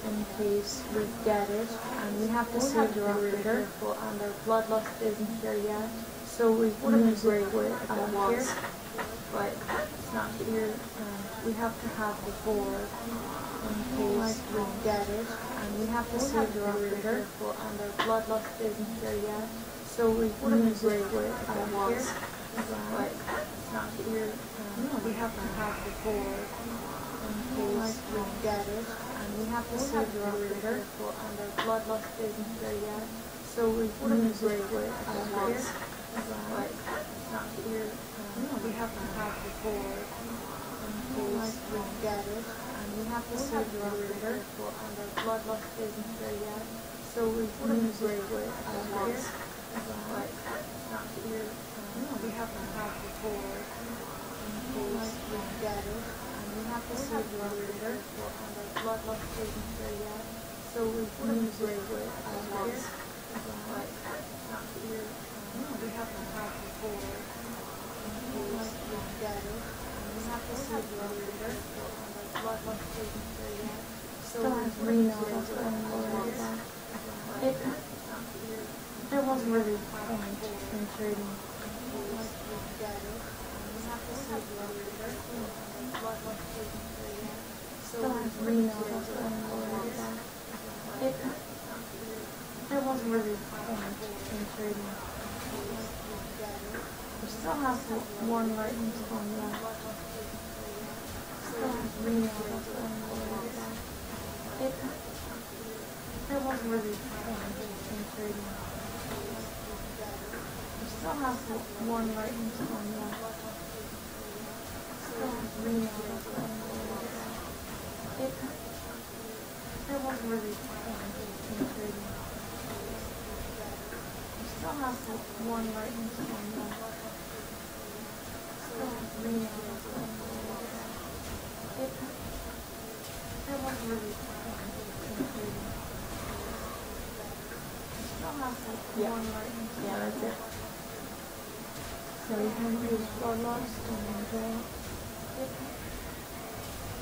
in case we get it, and we have to save the really careful, and our bloodlust isn't here yet, so we would have been great if it was, but it's not here, and we have to have the board in case we get it, and we have to save the really careful, and our bloodlust isn't here yet, so we would have been great if it was, but it's not here, and we have to have the board in case we get it, and we have to save the really careful, and our bloodlust isn't here yet, so we would have been great if it was, but it's not here, and we have to have the board in case we get it, and we have to save the really careful, and our bloodlust isn't here yet, so we would have been great if it was, but it's not here, and we have to have the board in case we get it, and we have to save the really careful, and our bloodlust isn't here yet, so we would have been great if it was, but it's not here, and we have to have the board in case we get it, and we have to save the really careful, and our bloodlust isn't here yet, so we would have been great if it was, there wasn't really a point in trading. There wasn't really a point in trading. We still have one lightning storm left. There wasn't really a point in trading. We still have one lightning storm left. There wasn't really a point in trading. We still have one lightning storm left. There wasn't really a point in trading. Yeah. One lightning storm. Yeah, that's it. So we can use warlock and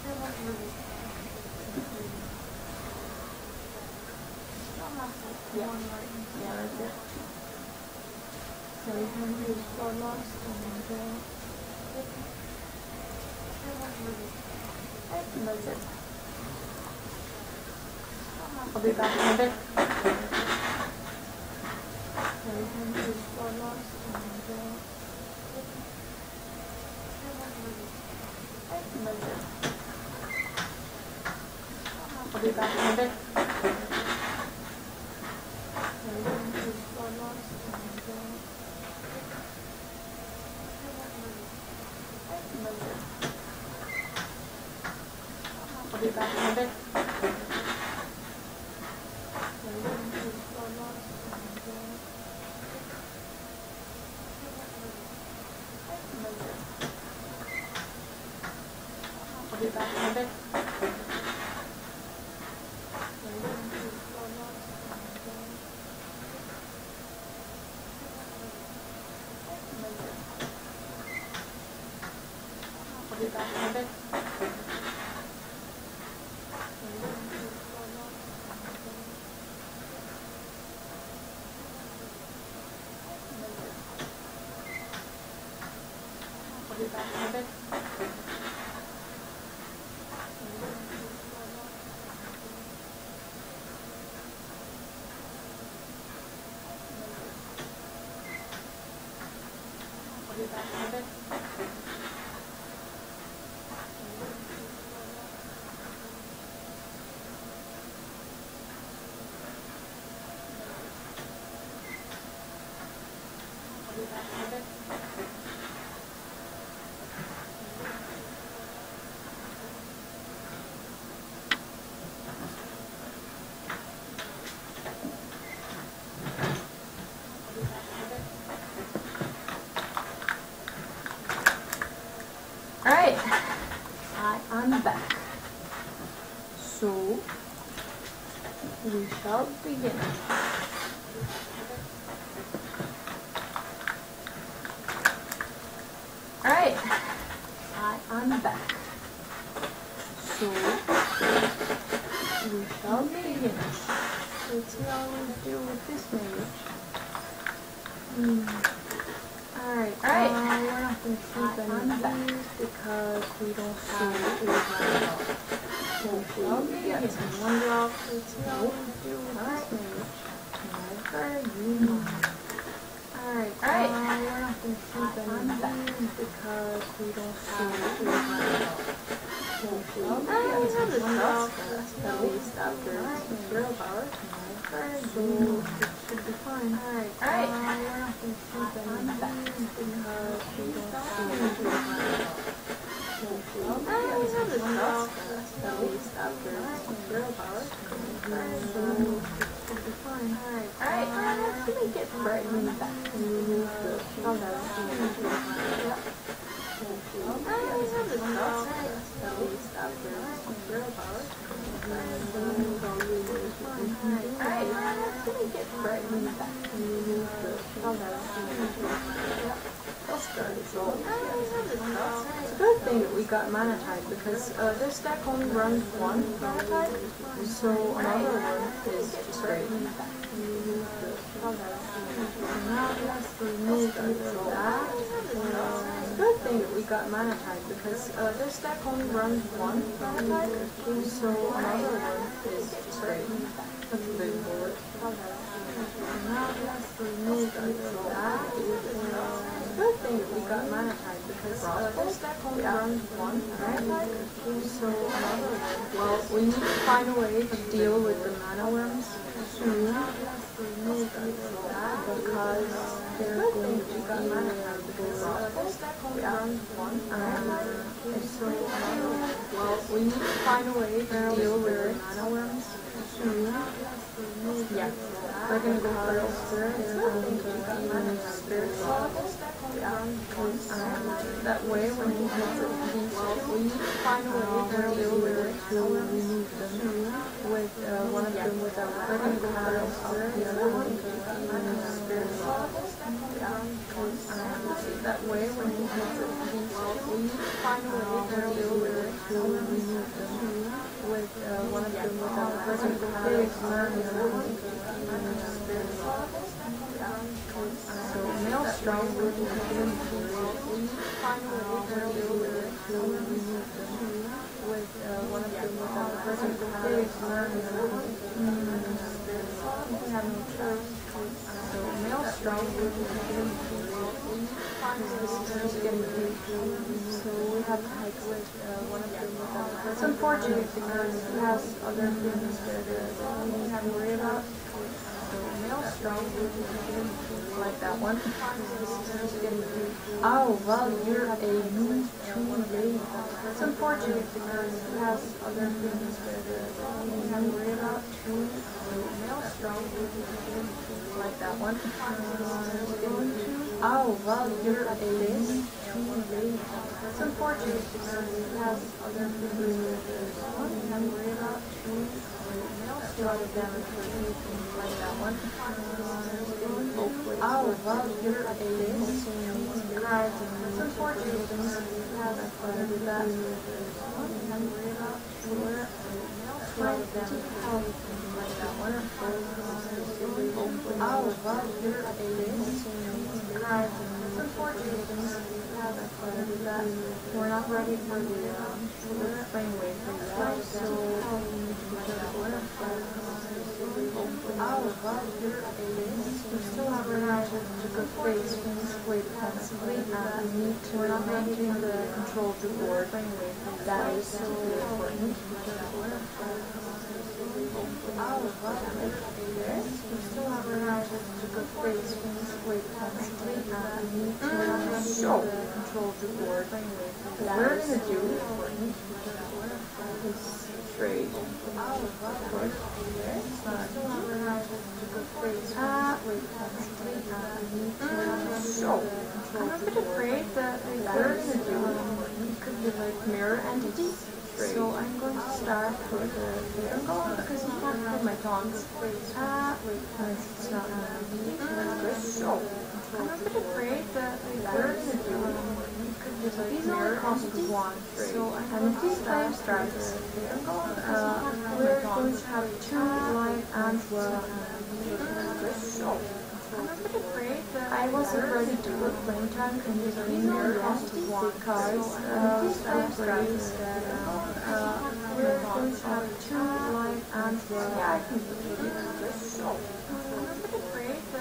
there was really yeah. One lightning storm. Yeah, that's it. So we can use warlock and there was really and that's it. I'll be back in a bit. So we can use warlock and there. I'll be back in a bit. I'll be back in a bit. I'll be back in a bit. I'll be back in a bit. I'll be back in a bit. I'll be back in a bit. I'll be back in a bit. Alright, I'm back. So, we shall begin. Alright, I'm back. So, we shall begin. Let's see how we do with this mage. Alright, we're not going to keep any of these because we don't have a drop. So we get some one drop. Let's see how we do with this mage. Never you mind. Alright, we're not going to keep any of these because we don't have a drop. So we get some one drop. At least after zero power. So it should be fine. Alright, we're not going to keep any of these because we don't have a drop. So we get some drop. At least after zero power. So it should be fine. Alright, let's really get right in back and remove the at least after zero power. Alright, let's really get right in back and remove the It's a good thing that we got mana type because this deck only runs one mana type, so another one is just great. Now let's remove that. It's a good thing that we got mana type because this deck only runs one mana type, so another one is just great. That's a big board. Now let's remove that. Good thing that we got mana type because this deck only runs one mana type, so another one. Well, we need to find a way to deal with the mana worms soon. Let's remove that because they're going to be mana type because this deck only runs one mana type, so another one. Well, we need to find a way to deal with the mana worms soon. Yeah, we're gonna go for a spirit and spirit slot. That way, when he hits these two, we need to find a way to deal with it to remove them with one of them with our. We're gonna go for a spirit, the other one and spirit slot. That way, when he hits these two, we need to find a way to deal with it to remove them with one of them with our. We're gonna go for a spirit. So Maelstrom would be given we find a way to deal with it to remove them with one of them with a person who is learning. We have no choice. So maelstrom, which is getting so we have to hike with one of them with a person. It's unfortunate because he has other things that we have to worry about. So maelstrom, which is getting like that one. Oh, well, you're a new true lady. It's unfortunate because he has other things that we have to worry about. So maelstrom, which is getting like that one. Oh, well, you're a new true lady. It's unfortunate because he has other things that we have to worry about. A lot of damage like that one. Oh, well, you're a new Right. It's unfortunate because he has other things that we have to worry about. A lot of damage like that one. Oh, well, you're a new Right. It's unfortunate because he has other things that we're not ready for the plane wave for you guys. So Oh, well, you're a new we still have a good phase from this wave passively, and we need to, we're not making the control of the board. That is so important. Oh, well, We still have a good phase from this wave passively, and we need to, we're not making the control of the board. what we're going to do is trade. Oh, well, So, I'm a bit afraid that we're going to do could be like mirror entity. So I'm going to start with I'm going because you can't put my taunts. It's not good. So, I'm a bit afraid that we're going to do could be like these mirror are cost entity. of one. So And if these flame strikes, we're going to have 2 life and so I'm a bit afraid that I wasn't ready to put flame tank in this mirror entity because these flame strikes we're going to have 2 life and yeah, I can put it so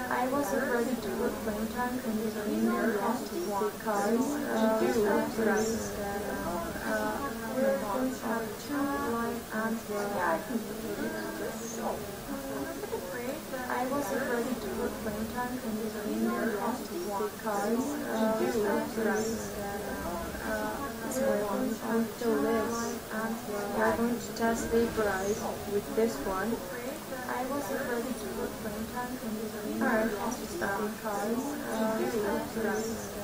I wasn't ready to put flame tank in this mirror entity because these flame strikes we're going to have 2 life and yeah, I can put it so I wasn't ready to put flame tank in this mirror entity because these flame strikes until this, we're going to test vaporize with this one. I wasn't ready to put flame tank in this Alright, let's just start because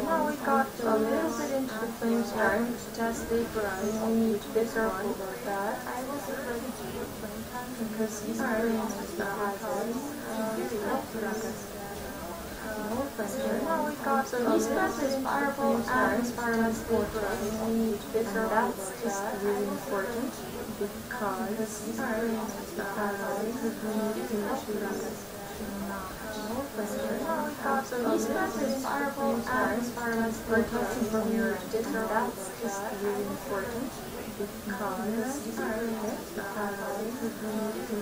now we got a little bit into the flame strike to test vaporize. We need this one like that. I wasn't ready to put flame tank Because these flames is not hazardous. Now we got so these guys is fireball and fireman's fortress. We need this and that's just really important because these flames is not hazardous because we need to now we got so these guys is fireball and fireman's fortress from your and that's just really important because these flames is not hazardous because we need to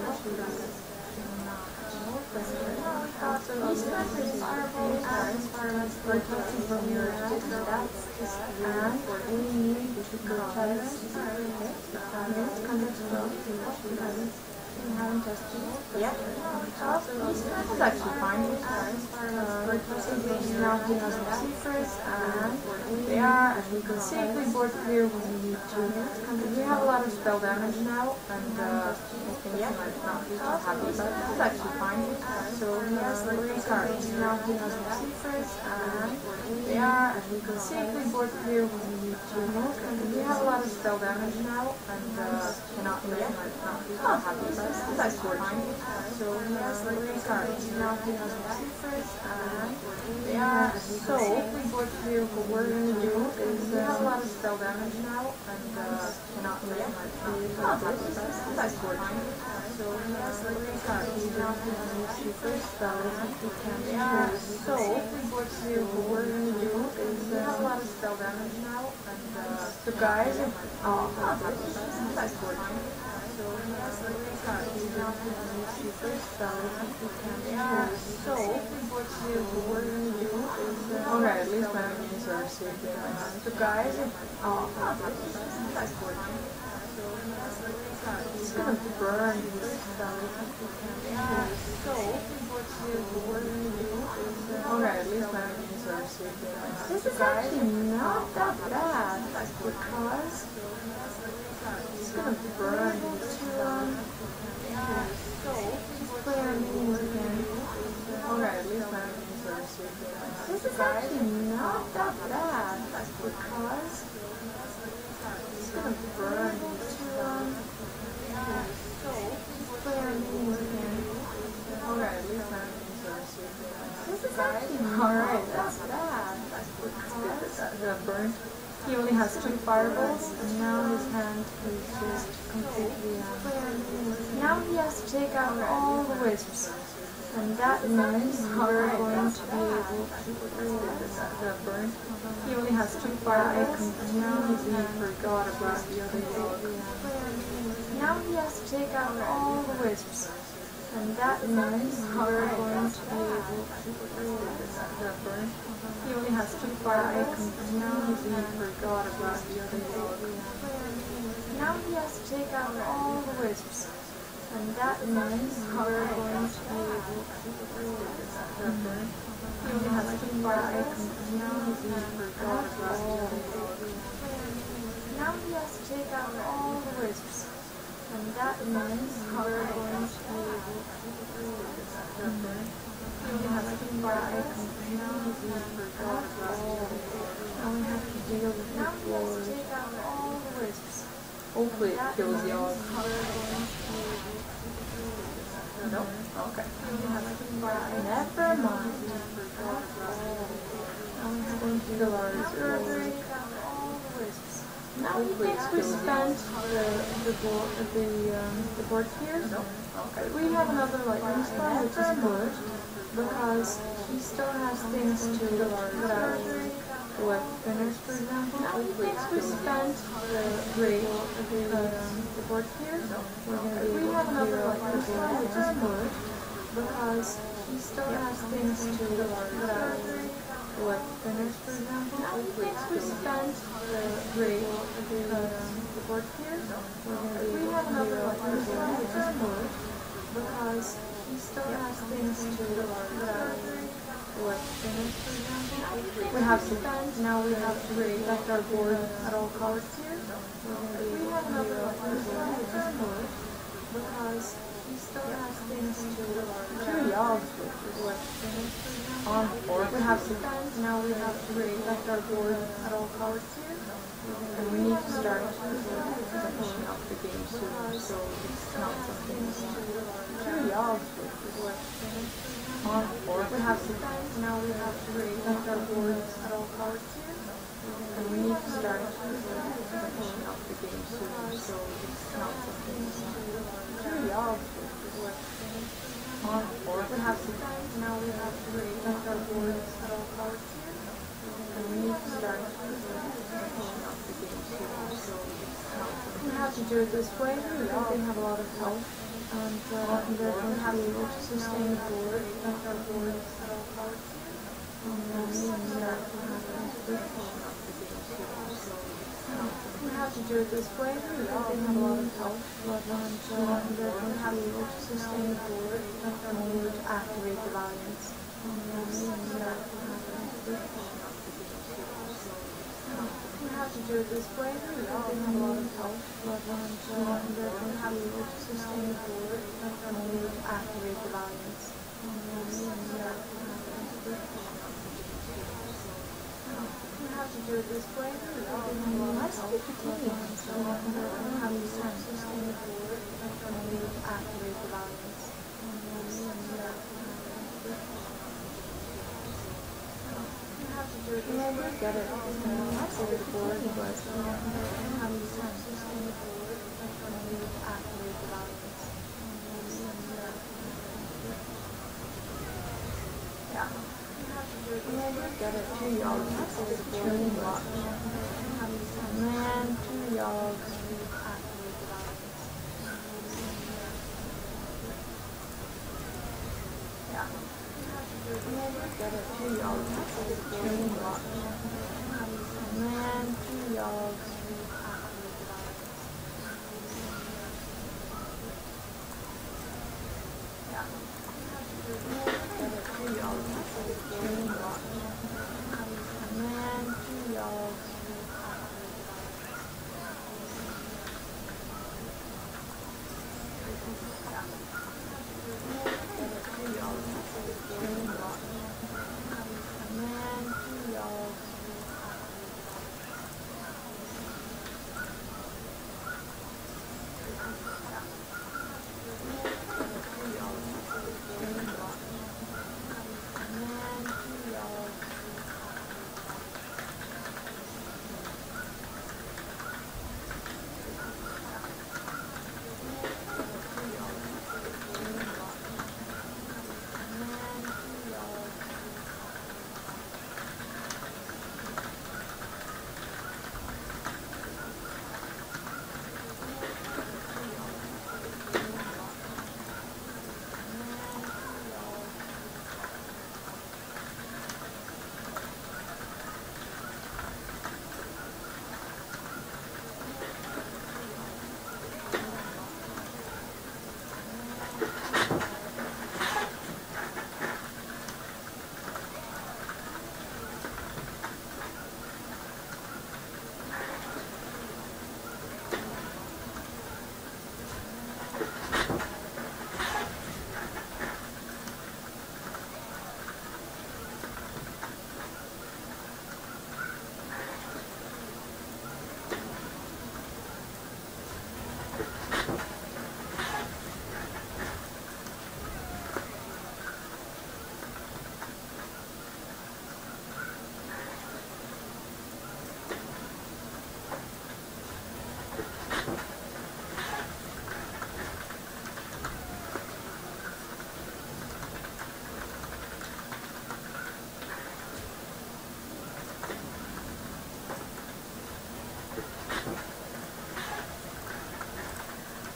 so these guys is fireball and fireman's fortress from your that's just and we need to go test we haven't tested it. yeah. This is actually fine. Now he has no secrets and they are, as we can safely board clear when we need to. We have a lot of spell damage now and I think he might not be too happy, but this is actually fine. So he has like 3 cards. Now he has no secrets and they are, as we can safely board clear when we need to. We have a lot of spell damage now and cannot he might not be too happy, but this is actually fine. So he has like 3 cards. Now he has no secrets and they are, so what we're going to do is we have a lot of spell damage now and cannot he might not be too happy, but this is actually fine. So he has like 3 cards. He now has a new super spell that he can choose. So what we're going to do is we have a lot of spell damage now, and the guys are that's good. So he has like 3 cards. He now has a new super spell that he can choose. So what we're going to do is okay, at least my enemies are safe. the guys are that's good. So he has like 3 cards. It's gonna burn. So what we're going to do is Okay, at least my enemies are safe. this is actually not that bad because It's gonna burn. play our minions again. Okay, at least my enemies are safe. This is actually not that bad because It's gonna burn. play our minions again. Okay, at least my enemies are safe. This is actually not that bad because The burn. he only has 2 fireballs, and now his hand is just completely now he has to take out all the wisps, and that means we're going to be able to The burn. he only has 2 fireballs, and now he's He forgot about the other dog. now he has to take out all the wisps, and that means we're going to be able The burn. he only has 2 fireballs, and now He forgot about the other dog. now he has to take out all the wisps, and that means we're going to be able The burn. he only has 2 fireballs, and now He forgot about the other dog. now he has to take out all the wisps, and that means we're going to be able The burn. he only has 2 fireballs, and now He forgot about the other dog. now we have to deal with the board. Take out all the wisps. Hopefully it kills the all. No. Okay. Never mind. Going to kill ours early. Now he thinks we spent the board here. No. Okay. We have another lightning spell, which is good because he still has things to put out. What spinners, for example. Now he thinks we spent the board here. We have another lightning spell, which is good because he still has things to put out. What spinners, for example. Now he thinks we spent the board here. We have another lightning spell, which is good because he still has things to put out. What spinners, for example. We have to now we have to protect our board at all costs here. We have another lightning spell, which is good because he still has things to put out. What spinners, for example. On board. We have to now we have to protect our board at all costs here. And we need to start finishing up the game soon, so it's not something. On board. We have to now we have to protect our board at all costs here. And we need to start finishing up the game soon, so it's not something. On board. We have to now we have to protect our board at all costs here. And we need to start finishing up the game soon, so it's not something. We have to do it this way. They have a lot of health, and they're going to be able to sustain the board, protect our board at all costs here. We have to do it this way. They have a lot of health, and they're going to be able to sustain the board, protect our board, activate the valiance. We have to do it this way. They have a lot of health, and they're going to be able to sustain the board, protect our board, activate the valiance. We have to do it this way. Let's keep the team. So they're going to have to sustain the board, protect our board, activate the valiance. We have to do it this way. Get it. Let's keep the board, but they're going to have to sustain the board, protect our board, activate the valiance. Get it, 2 yogs. Too much. Man, 2 yogs. Yeah. Get it, 2 yogs. Too much. Man, 2 yogs. Yeah. Get it, 2 yogs. Too much. Man, 2 yogs.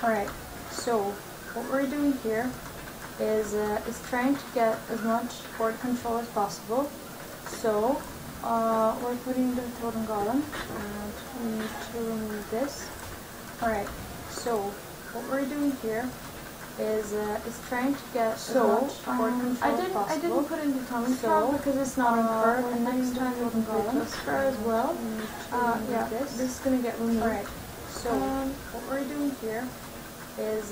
Alright, so what we're doing here is trying to get as much board control as possible. So we're putting the totem golem, and we need to remove this. Alright, so what we're doing here is trying to get as much board control as possible. I didn't put in the totem So because it's not on fur, we're and next time we can put this fur as well. Yeah, this is gonna get removed. Alright, so what we're doing here is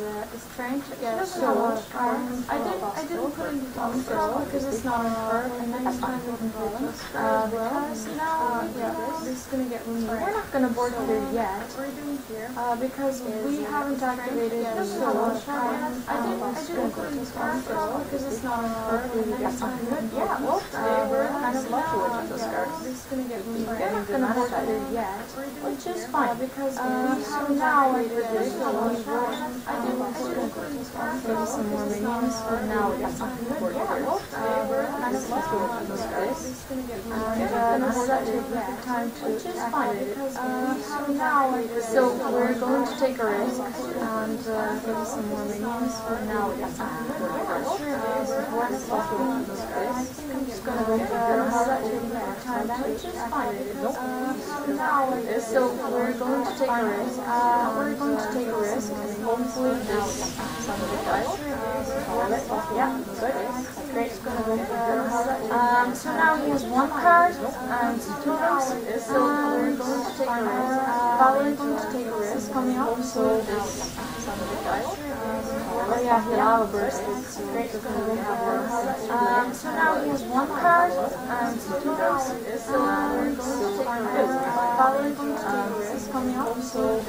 trying to get I didn't put in the totem so because it's not on fur, and next time we can put this fur as well. Because now this is gonna get removed. We're not gonna board it yet. What we're doing here Because we haven't activated the so I didn't put in the totem because it's not on fur, and next time we can put Yeah, well, today we're kind of lucky with the cards. This is gonna get removed. We're We're not not gonna gonna board board it yet, Which is fine. because we so haven't now activated there's the no I didn't put in the totem Maybe some more minions, but now we got something to board Yeah, well, here. today we're kind of lucky with the cards. and This is gonna this is is actually actually a good time to Which is fine. because we so haven't now activated so the we're going to take a risk and give some more minions, but now we got something to board here. Support is also with the cards. I'm just gonna go figure out how to time to Which is fine. because So we're going to take a risk. We're going to take a risk. Hopefully now Some of the dice. Yeah, good. Great. So now he has one card and two totems. So we're going to take a risk. Probably going to take a risk coming up. So Some of the dice. oh yeah, he lava bursted. So Great. so now he has one card and two totems. So we're going to take a risk. Probably going to take a risk coming up. So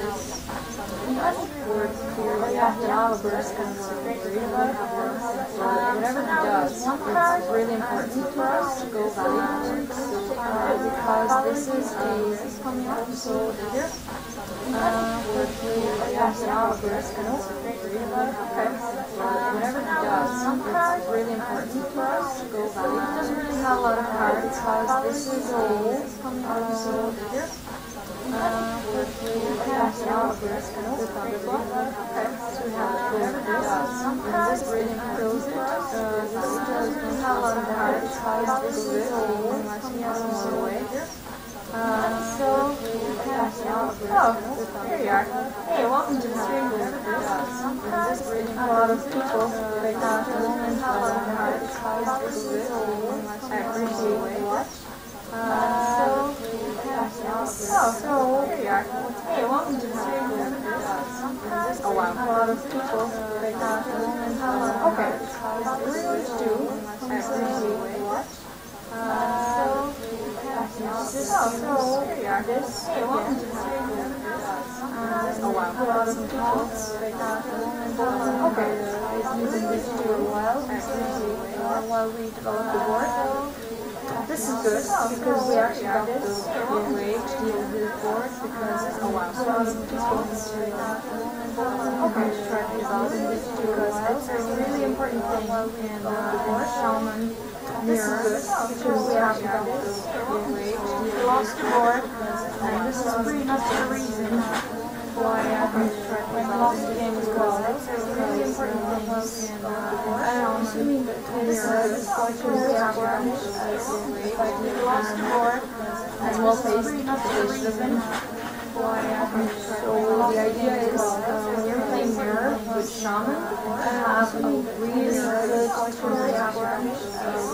oh yeah, he lava bursted. So Whatever he does, it's really important for us to go value. because this is a Coming up, so here. Whenever he does, it's really important for us to go back. He doesn't really have a lot of cards because this is a here you are. Hey, welcome to the stream. A lot of people right now at the moment. I appreciate it. So here you are. Hey, welcome to the stream. Oh wow, a lot of people right now at the moment. Okay, what we're going to do, I appreciate it. Here you are. Hey, welcome to the stream. Oh wow, a lot of people right now at the moment. Okay, using this for a while. I appreciate it. While we develop the board. This is good because we actually got this way to deal with the board because oh wow, so okay, try to develop this because it's a really important thing in the shaman mirror because we actually got this way to deal with lost the board and this is pretty much the reason why I lost the game as well. It's a really important thing in I'm assuming that this is going to be lost the board as well as pretty much the reason why so the idea is when you're playing mirror with shaman have a really good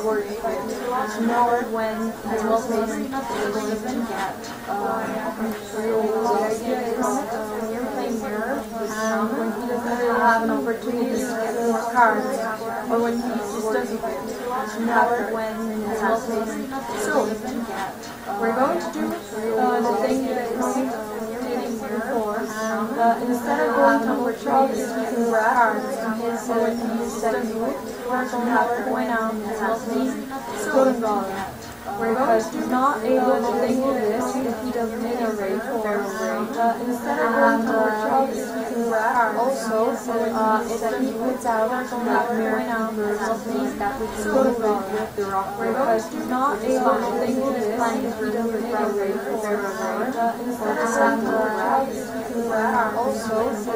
word to know when as well as you're going to get so the idea is when you're playing mirror with shaman he doesn't really have an opportunity to get more cards or when he just doesn't know when as well as so we're going to do the thing that is before, instead of going to workshops, you can grab cards so when he doesn't move, we're going to have to point out as well as golden ball. Because he's not able to think of this if he doesn't need a rate or instead of going to workshops, you can grab also if he puts out that mirror numbers that we can go with the rock. Because he's not able to think of this if he doesn't need a rate or instead of going to workshops, you can grab also if he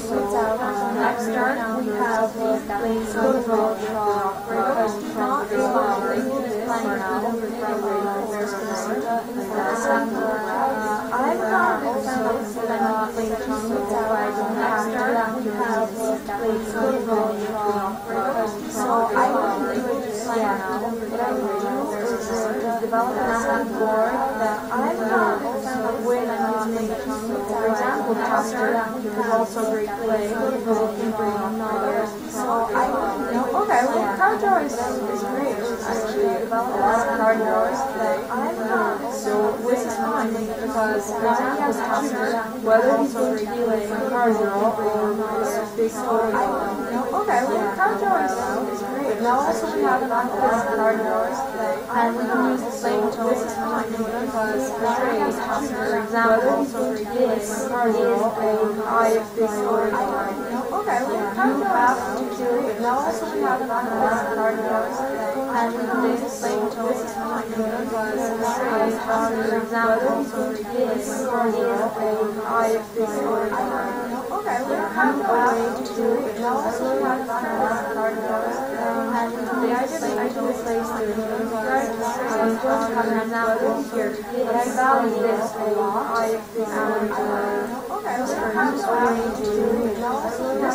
puts out next turn we have that we can go with the rock. Because he's not able to think of this I'm not also that playing Congo, I don't have to so I wouldn't do it just now. What I would do is develop a board that I'm not when I'm using Congo. For example, Toster is also a great play. So I wouldn't do okay, well, card draw is great. Actually, develop a lot of card draws today. So this is fine because now he has Toster, whether he's going to be like a card draw or a big story. Okay, well, card draw is great. Now also we have an office card draws today, and we can use the same tool. This is fine because the trade, for example, so for this is I have big story. Okay, well, card draws to do it. Now also we have an office card draws today, and we can use the same tool. This is fine because the trade, for example, so for this is I have big story. Okay, well, card draws to do it. Now also we have an office card draws today, and we can use the same tool. This is fine because I'm going to have an example here, but I value this a lot, and okay, this is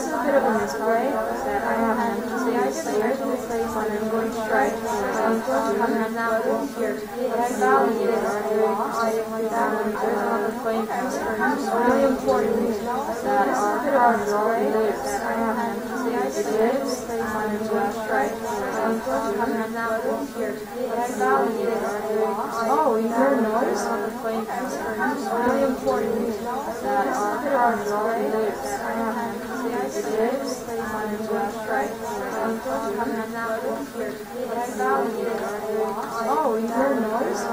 a bit of a misplay that I haven't place and I'm going to try to I'm going to have an example here, but I value this a lot, and there's another play it's really important that our cards lives that I haven't lives and I'm going to try to I'm going to have an example here, but I value this a lot. Oh, you hear a noise? It's really important that our cards lives that I haven't lives Oh, you hear a noise?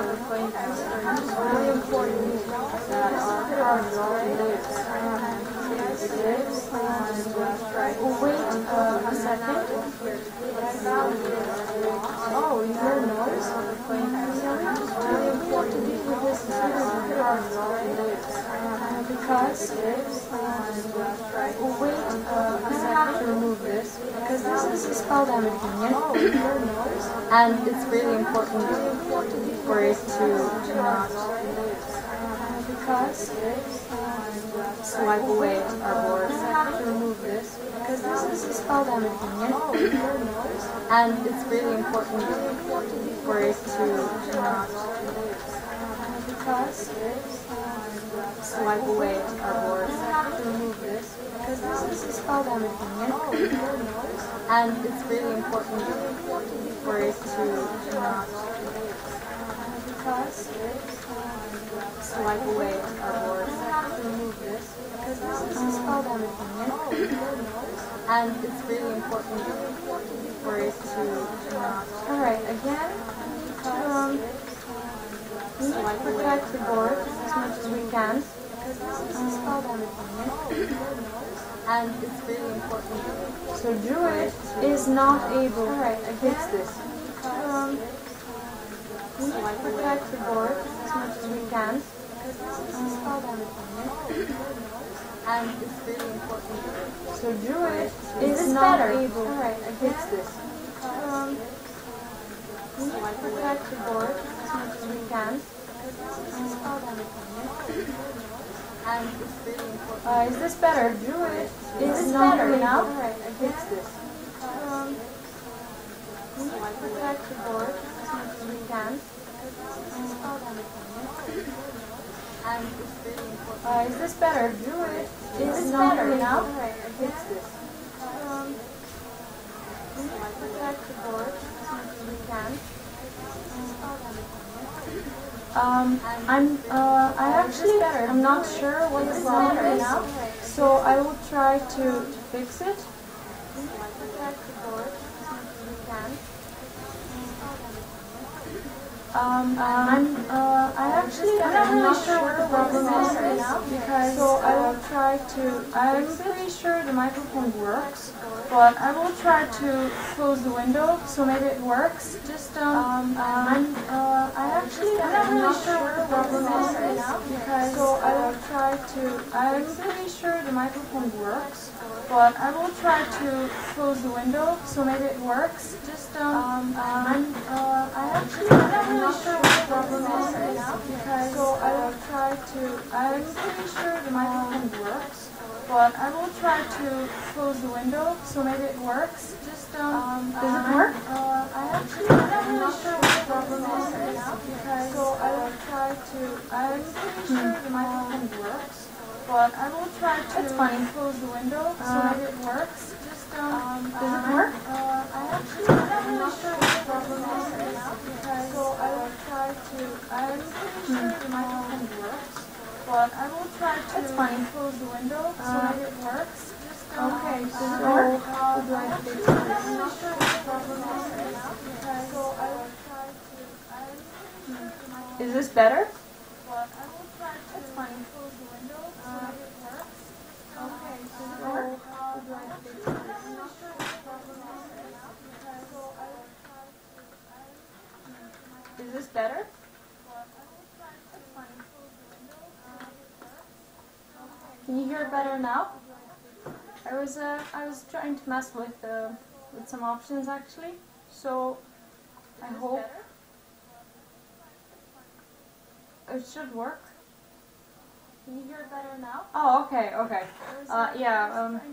Really important that our hearts lives. Oh, wait a second. Oh, you hear a noise? Really important for this because oh, wait, I have to remove this because this is a spell damaging it. And it's really important for it to not because swipe away our board. I have to remove this because this is a spell damaging it. And it's really important for it to not because swipe away our board. I have to remove this because this is a spell damaging it. And it's really important for it to not because swipe away our board. I have to remove this because this is a spell damaging it. And it's really important for it to not. Alright, again, we need to protect the board as much as we can because this is a spell damaging it. And it's really important. So Druid is not able to fix this. We need to protect the board as much as we can because this is a spell damaging it. And it's really important. So Druid is not able to fix this. We need to protect the board as much as we can because this is a spell damaging it. And it's really important. Is this better? Druid is not able to fix this. We need to protect the board as much as we can because this is a spell damaging it. And it's really important. Is this better? Druid is not able to fix this. We need to protect the board as much as we can. I'm not sure what the problem is now, so I will try to fix it. I'm not really sure what the problem is right now, because so I will try to. I'm pretty sure the microphone works, but I will try to close the window so maybe it works. Just I'm not really sure what the problem is right now, because so I will try to. I'm pretty sure the microphone works, but I will try to close the window so maybe it works. Just I'm not really sure what the problem is right now, because so I will try to. I'm pretty sure the microphone works, but I will try to close the window so maybe it works. Just does it work? I'm not really sure what the problem is right now, because so I will try to. I'm pretty sure the microphone works, but I will try to. That's funny. Close the window so maybe it works. Just does it work? I'm not really sure what the problem is right now, because so I will try to. I'm pretty sure the microphone works, but I will try to. That's funny. Close the window so maybe it works. Just okay. Does it work? How do I fix it? I'm not really sure what the problem is right now, because so I will try to. Is this better? But I will try to. That's funny. Close the window so maybe it works. Okay. Does it work? How do I fix it? I'm not sure what the problem is right now, because so I will try to. Is this better? Can you hear it better now? I was trying to mess with some options actually, so I hope it should work. Can you hear it better now? Oh, okay.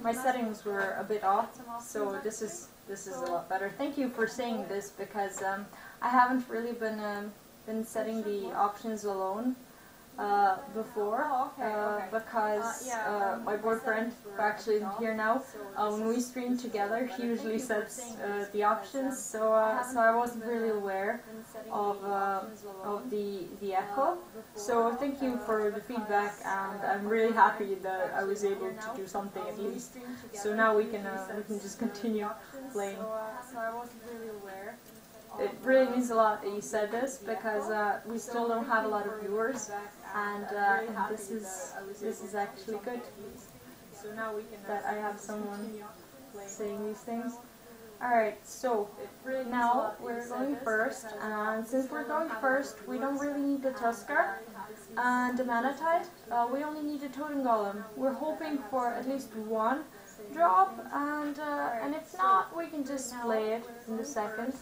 My settings were a bit off, so this is a lot better. Thank you for saying this, because I haven't really been setting the options alone. before because my boyfriend, who actually isn't here now, when we stream together, he usually sets the options, so I wasn't really aware of the echo. So thank you for the feedback, and I'm really happy that I was able to do something at least. So now we can just continue playing. So I wasn't really aware. It really means a lot that you said this, because we still don't have a lot of viewers, and this is actually good. So now we can that I have someone saying these things. Alright, so now we're going first, and since we're going first, we don't really need the Tusker and the Manatide. We only need a Totem Golem. We're hoping for at least one drop, and if not, we can just play it in the second.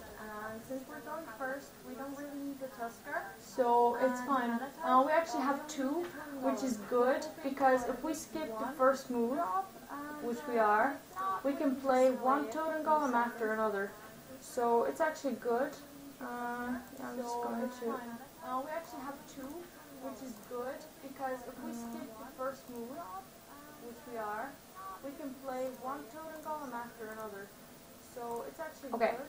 since we're going first, we don't really need the Tusker. So it's fine. We actually have two, which is good, because if we skip the first move, which we are, we can play one Totem Golem after another. So it's actually good. I'm just going to... we actually have two, which is good, because if we skip the first move, which we are, we can play one Totem Golem after another. So it's actually okay. good.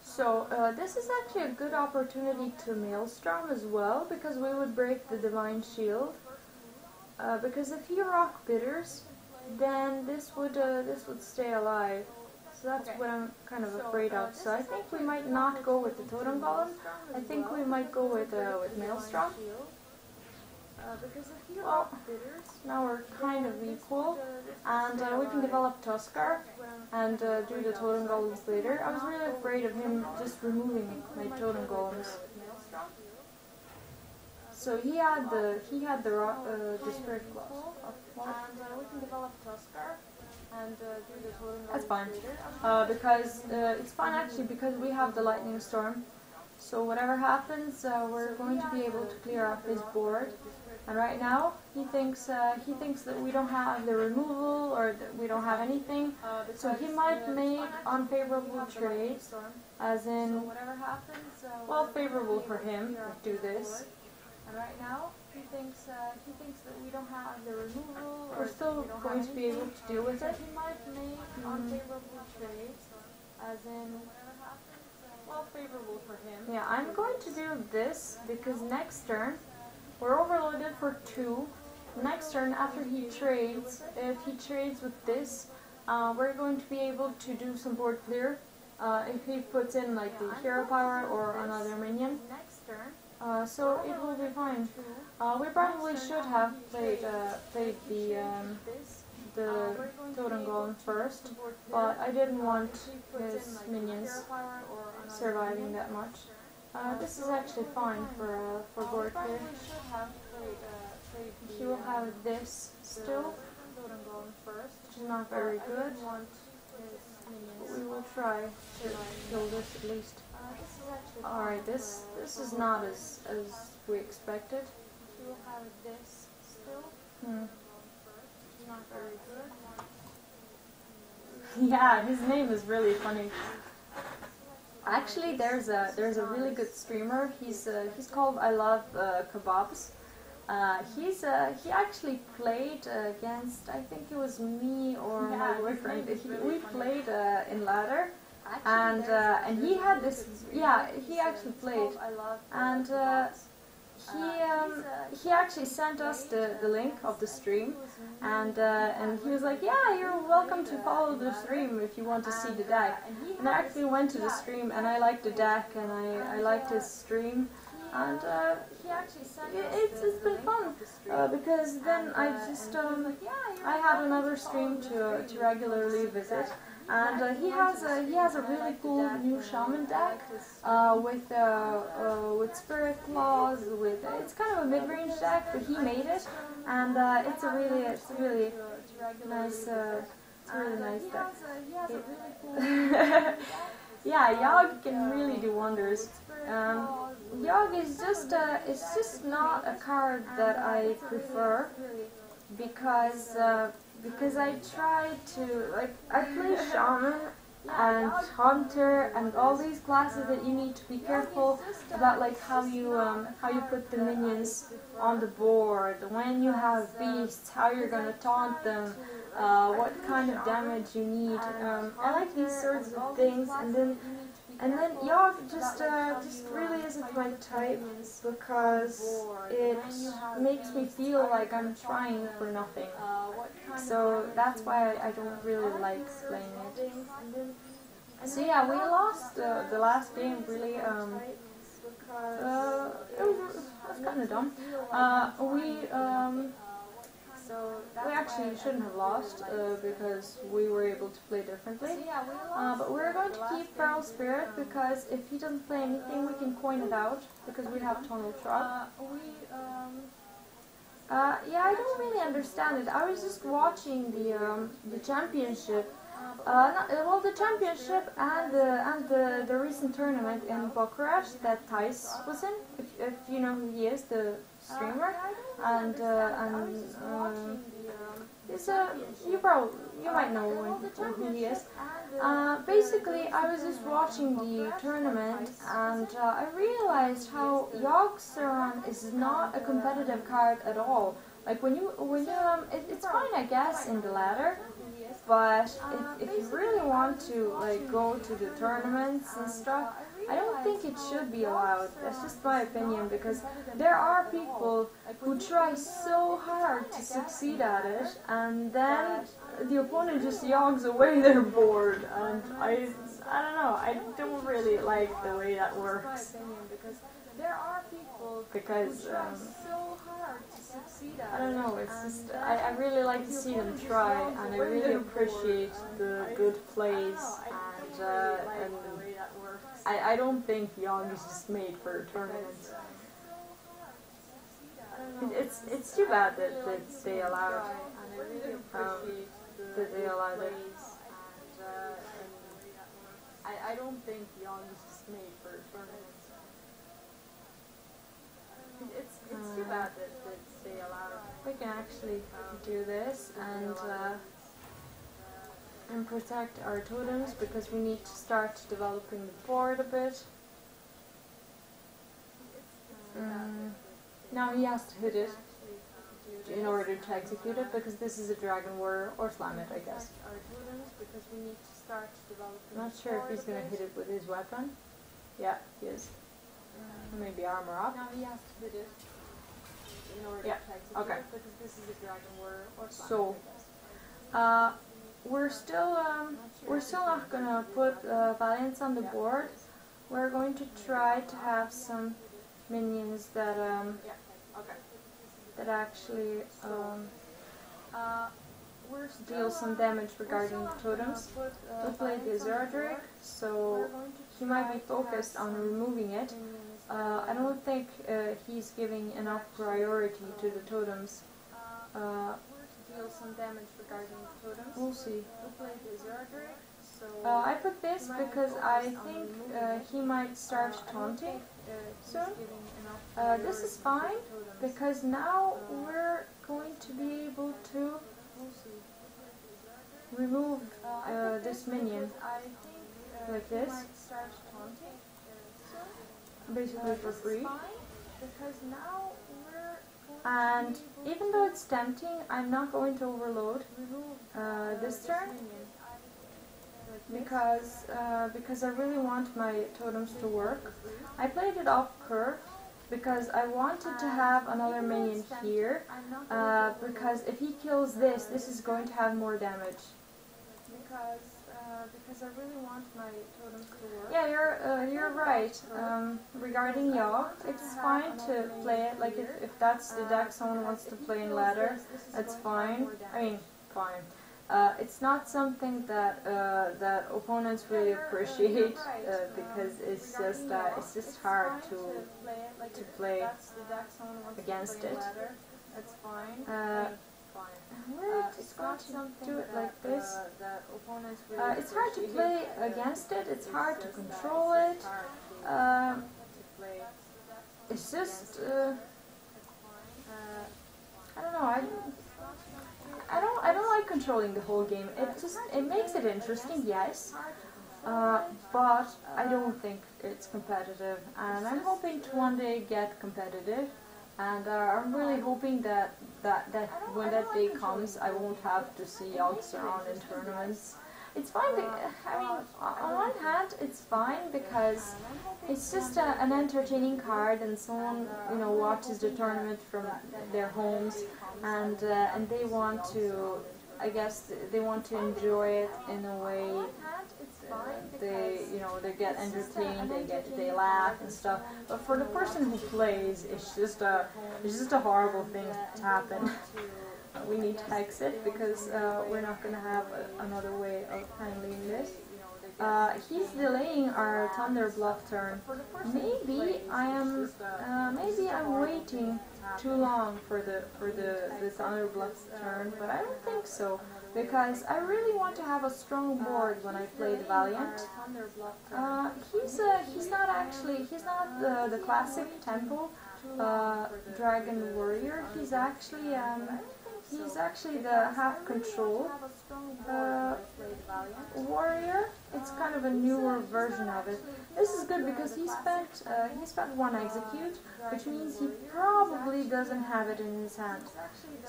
So this is actually a good opportunity to Maelstrom as well, because we would break the Divine Shield. Because if he rock bitters, then this would stay alive. So that's what I'm kind of afraid of. So I think we might not go with the Totem Golem. I think we might go with Maelstrom. Because if he Well, rock bitters, now we're kind of equal, and we can develop Tusker and do the Totem Golems later. I was really afraid of him just removing my Totem Golems. So he had the Spirit Claws. and we can develop Tusker and do the Totem Golem That's fine. later. Because it's fine actually, because we have the Lightning Storm. So whatever happens, we're going to be able to clear off his board. And right now, he thinks that we don't have the removal, or that we don't have anything. So he might make unfavorable trades, as in, Whatever happens, well, favorable for him to do this. and right now he thinks that we don't have the removal. We're still going to be able to deal with it. He might make unfavorable trades, as in whatever happens, well, favorable for him. Yeah, I'm going to do this, because next turn, we're overloaded for 2. Next turn, after he trades, if he trades with this, we're going to be able to do some board clear. If he puts in like the hero power or another minion. Next turn, So it will be fine. We probably should have played the Totem Golem first, but I didn't want his minions surviving that much. This is actually fine for board clear. He will have this still, which is not very good. But we will try to kill this at least. Alright, this is not as we expected. he will have this still. Not very good. Yeah, his name is really funny. Actually, there's a really good streamer. He's called I Love Kebabs. He actually played against, I think it was me or my boyfriend. We played in ladder, and he had this. Yeah, he actually played, and he actually sent us the link of the stream, and he was like, yeah, you're welcome to follow the stream if you want to see the deck. And I actually went to the stream, and I liked the deck, and I liked his stream, and it's been fun, because then I I had another stream to regularly visit. And he has a really cool new shaman deck with Spirit Claws. It's kind of a mid-range deck, but he made it, and it's a really nice deck. Yeah, Yogg can really do wonders. Yogg is just not a card that I prefer, because I try to, like, I play shaman and hunter and all these classes that you need to be careful about, like how you put the minions on the board, when you have beasts, how you're gonna taunt them, what kind of damage you need. I like these sorts of things, and then Yogg just really isn't my type because it makes me feel like I'm trying for nothing. So that's why I don't really like playing it. So yeah, we lost the last game really. It was kind of dumb. We actually shouldn't have lost because we were able to play differently. But we're going to keep Feral Spirit because if he doesn't play anything, we can coin it out because we have Tunnel Trap. Yeah, I don't really understand it. I was just watching the championship. Well, the championship and the recent tournament in Bucharest that Thijs was in. If you know who he is, the streamer, and you might know who he is. Basically, I was just watching the tournament, and I realized how Yogg Saron is not a competitive card at all. Like it's fine, I guess, in the ladder, but if you really want to like go to the tournaments and stuff, I don't think it should be allowed. That's just my opinion, because there are people who try so hard to succeed at it, and then the opponent just yogs away their board, and I don't know, I don't really like the way that works. There are people because so hard to succeed at. I don't know. It's just I really like to see them try, and I really appreciate the good plays, and I don't think Yogg is just made for a tournament. It's too bad that they allowed it. I don't think Yogg is just made for a tournament. It's too bad that they allow it. We can actually do this and protect our totems because we need to start developing the board a bit. Now he has to hit it in order to execute it because this is a dragon warrior, or slam it, I guess. I'm not sure if he's going to hit it with his weapon. Yeah, he is. Maybe armor up. Now he has to hit it in order to execute it because this is a dragon warrior, or slam it, I guess. We're still not gonna put Valiance on the board. We're going to try to have some minions that actually deal some damage regarding the totems. We played the Zerdrick, so he might be focused on removing it. I don't think he's giving enough priority to the totems. Deal some damage regarding the totems. We'll see. I put this because I think he might start taunting soon. This is fine because now we're going to be able to remove this minion like this, basically for free. And even though it's tempting, I'm not going to overload this turn because I really want my totems to work. I played it off curve because I wanted to have another minion here because if he kills this is going to have more damage. Because I really want my totems to work. Yeah, you're right. Regarding Yogg, it's fine to play it. Like if that's the deck someone wants to play in ladder, that's fine. I mean, fine. It's not something that that opponents really appreciate because it's just hard to play against it. That's fine. We're just going to do it like this. It's hard to play against it, it's hard to control it. It's just, I don't know, I don't like controlling the whole game. It makes it interesting, yes, but I don't think it's competitive, and I'm hoping to one day get competitive, and I'm really hoping that when that day comes, I won't have to see Yogs around in tournaments. It's fine, I mean, on one hand, it's fine because it's just an entertaining card, and someone, you know, watches the tournament from their homes, and they want to, I guess, they want to enjoy it in a way. They, you know, they get entertained, they laugh and stuff. But for the person who plays, it's just a horrible thing to happen. We need to exit because we're not going to have another way of handling this. He's delaying our Thunder Bluff turn. Maybe I'm waiting too long for the Thunder Bluff turn, but I don't think so, because I really want to have a strong board when I play the Valiant. He's not the classic tempo dragon warrior. He's actually the half control warrior. It's kind of a newer version of it. This is good because he spent one execute, which means he probably doesn't have it in his hand.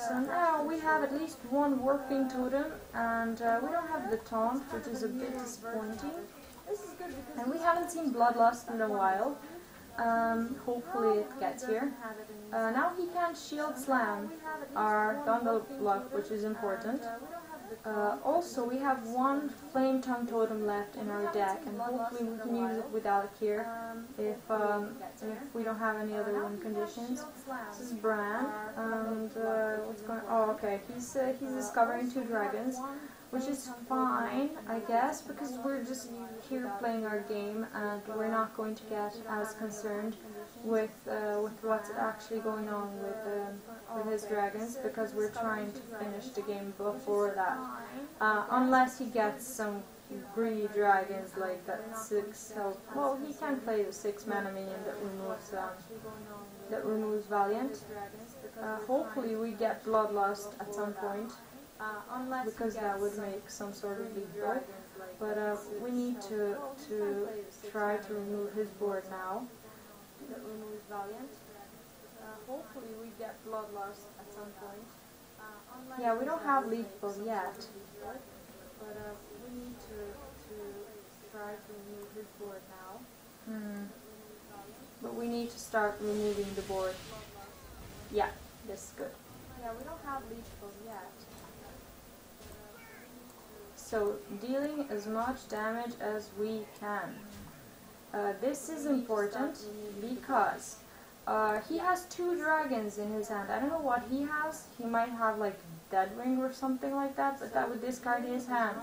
So now we have at least one working totem, and we don't have the taunt, which is a bit disappointing. And we haven't seen Bloodlust in a while. Hopefully it gets here. Now he can shield slam our Thunder Bluff, which is important. Also, we have one Flame Tongue Totem left in our deck, and hopefully we can use it with Alakir if we don't have any other win conditions. This is Bran, and what's going on? Oh, okay, he's discovering 2 dragons, which is fine, I guess, because we're just here playing our game, and we're not going to get as concerned with what's actually going on with his dragons, because we're trying to finish the game before that. Unless he gets some greedy dragons like that 6 health. Well, he can play the 6 mana minion that removes Valiant. Hopefully we get Bloodlust at some point, because that would make some sort of lethal. But we need to try to remove his board now. That removes Valiant. Hopefully we get Bloodlust at some point. Yeah, we don't have lethal yet, but we need to try to remove his board now. But we need to start removing the board. Yeah, this is good. Yeah, we don't have lethal yet. So, dealing as much damage as we can. This is important because he has 2 dragons in his hand. I don't know what he has. He might have like Deadwing or something like that, but that would discard his hand.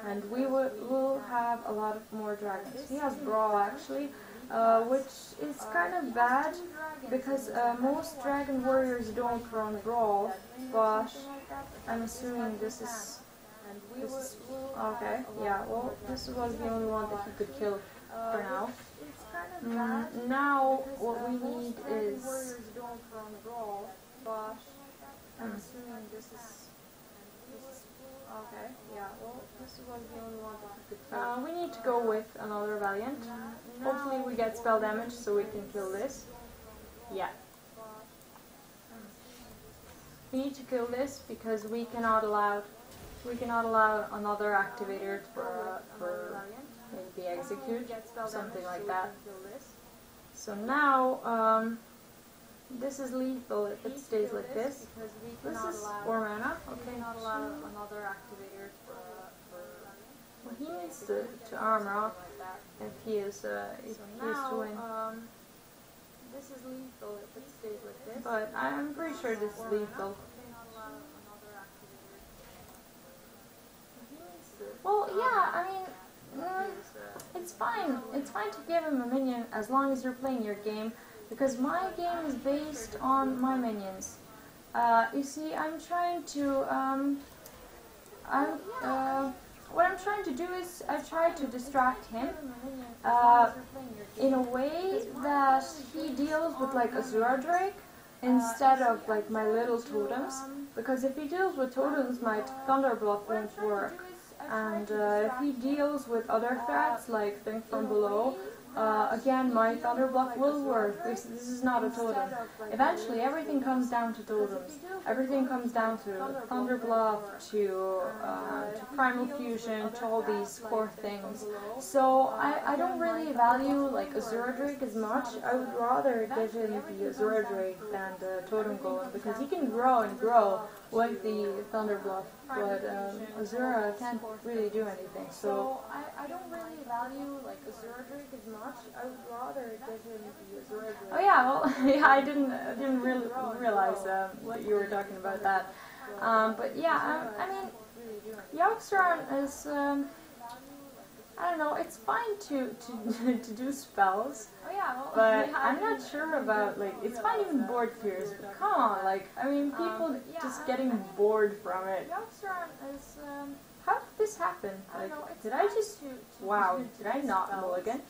And we will have a lot of more dragons. He has Brawl actually, which is kind of bad because most dragon warriors don't run Brawl, but I'm assuming this is okay. Yeah, well, this was the only one that he could kill for now. Now what we need is I'm assuming this is okay. Yeah, well, this was the only one that he could kill. We need to go with another Valiant. Hopefully we get spell damage so we can kill this. Yeah. We need to kill this because we cannot allow another activator for maybe execute, something like that. So now, this is lethal if it stays like this. This is 4 mana. Okay. Well, he needs to armor up if he is to win. This is lethal if it stays like this. But I'm pretty sure this is lethal. Well, yeah, I mean, it's fine. It's fine to give him a minion as long as you're playing your game, because my game is based on my minions. You see, I'm trying to, what I'm trying to do is I try to distract him in a way that he deals with like Azura Drake instead of like my little totems, because if he deals with totems, my Thunder Bluff won't work. and if he deals with other threats like Think from Below, again my Thunder Bluff will work. This is not a totem. Eventually everything comes down to totems. Everything comes down to Thunder Bluff, to Primal Fusion, to all these core things. So I don't really value like Azura Drake as much. I would rather give him the Azura Drake than the Totem Golem, because he can grow and grow with the Thunder Bluff, but Azura can't really do anything. So I don't really value like Azura Drake as much. I would rather give him the Azura Drake. Oh yeah, well yeah, I didn't really realize that you were talking about that. But yeah, I mean, Yogg-Saron is I don't know, it's fine to do spells, but I'm not sure about, like, it's fine even board fears, but come on, like, I mean, people just getting bored from it. How did this happen? Like, did I just, wow, did I not mulligan?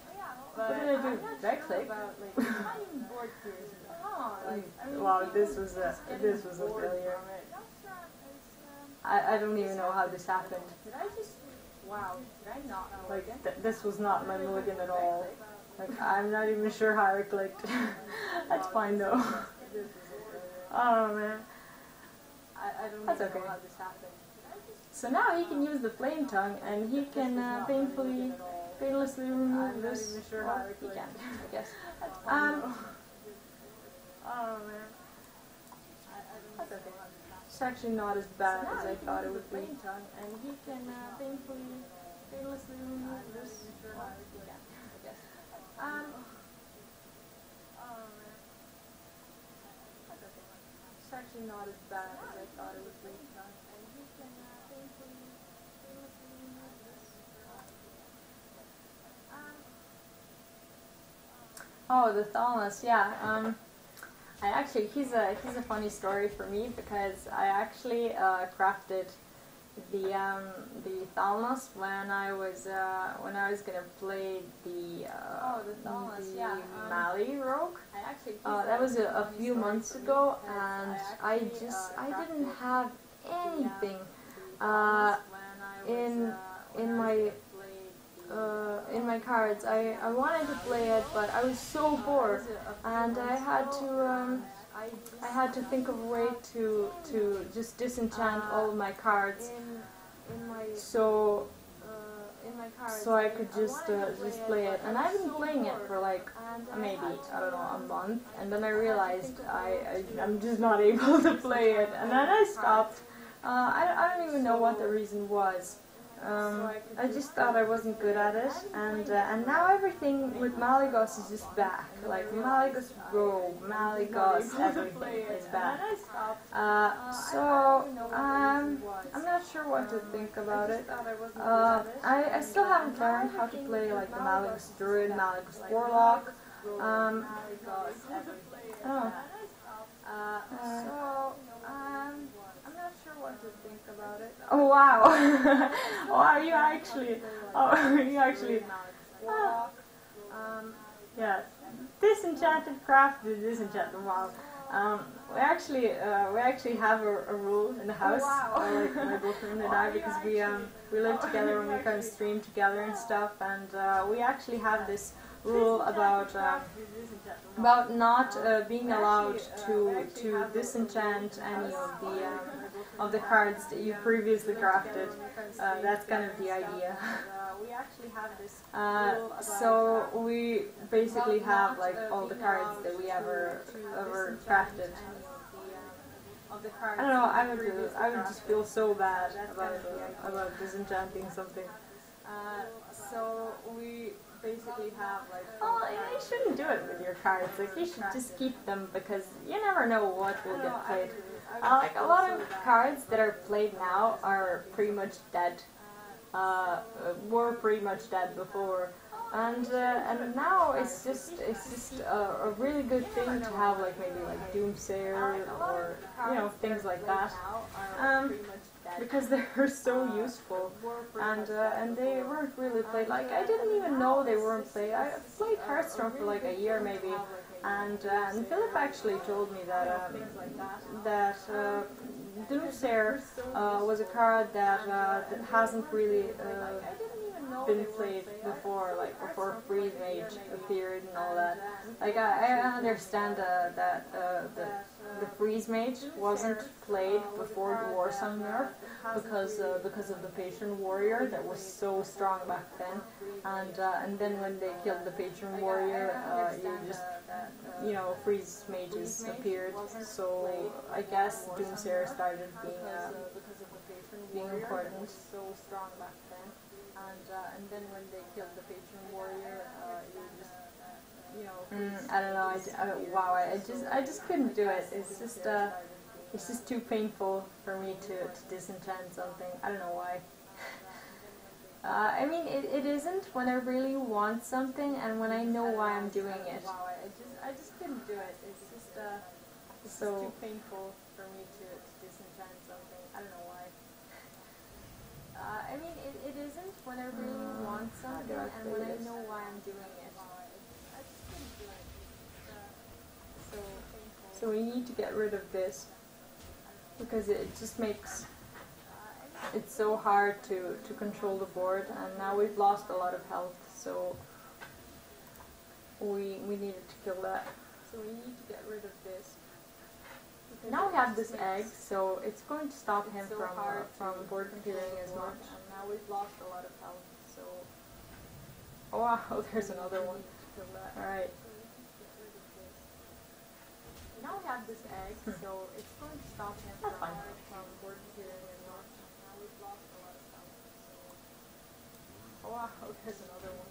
What did I do? Did I click? Wow, this was a failure. I don't even know how this happened. Did I just, wow, did I not mulligan? Like, this was not my mulligan at all. Like, I'm not even sure how I clicked. That's fine though. Oh man. That's okay. So now he can use the Flame Tongue, and he can painlessly remove this. Well, he can, I guess. Oh man. That's okay. It's actually not as bad as I thought it would be. And he can painlessly remove this. Well, he can, I guess. Oh man. That's okay. It's actually not as bad as I thought it would be. And he can painlessly remove this. Oh, the Thalnos, yeah. He's a funny story for me, because I actually crafted the Thalnos when I was gonna play the Mali Rogue. That was a few months ago, and I didn't have anything in my cards. I wanted to play it, but I was so bored, and I had to think of a way to just disenchant all of my cards, so I could just play it. And I've been playing it for like maybe, I don't know, a month, and then I realized I'm just not able to play it, and then I stopped. I don't even know what the reason was. I just thought I wasn't good at it, and now everything with Malygos is just back. Like Malygos Rogue, Malygos, everything is back. I'm not sure what to think about it. I still haven't learned how to play like the Malygos Druid, Malygos Warlock. I'm not sure what to think about it. Oh wow! Wow, you actually. Yeah, disenchanted craft, disenchanted. Wow. We actually have a rule in the house, like my boyfriend and I, because we live together and we kind of stream together and stuff, and we actually have this rule about not being allowed to disenchant any of the cards that you previously crafted. That's kind of the idea. So we basically have like all the cards that we ever crafted. I don't know. I would just feel so bad about disenchanting something. So we basically have like. Oh, you shouldn't do it with your cards. Like you should just keep them, because you never know what will get played. Like a lot of cards that are played now are pretty much dead. Were pretty much dead before, and now it's just a really good thing to have, like maybe like Doomsayer or things like that, because they're so useful, and they weren't really played. Like I didn't even know they weren't played. I played Hearthstone for like a year maybe, and Philip actually told me that Doomsayer was a card that hasn't really been played before, like before Freeze Mage appeared and all that. Like I understand that the Freeze Mage wasn't played before the War Song nerf because of the Patron Warrior that was so strong back then, and then when they killed the Patron Warrior, Freeze Mages appeared. So I guess Doomsayer started being important. So strong back then. And then when they killed the Patron Warrior, I don't know. I just couldn't do it. It's just too painful for me to disenchant something. I don't know why. I mean, it isn't when I really want something and when I know why I'm doing it. I just couldn't do it. It's so too painful for me to disenchant something. I don't know why. I mean, it isn't when I really want something and when I know why I'm doing it. I just couldn't do it. So painful. So we need to get rid of this because it just makes it so hard to control the board, and now we've lost a lot of health, so we needed to kill that. So we need to get rid of this. Now we have this egg, so it's going to stop him from board clearing as much. And now we've lost a lot of health, so... Oh wow, there's another one. Alright. Now we have this egg, so it's going to stop him from board clearing as much. Now we've lost a lot of health, so... Oh wow, there's another one.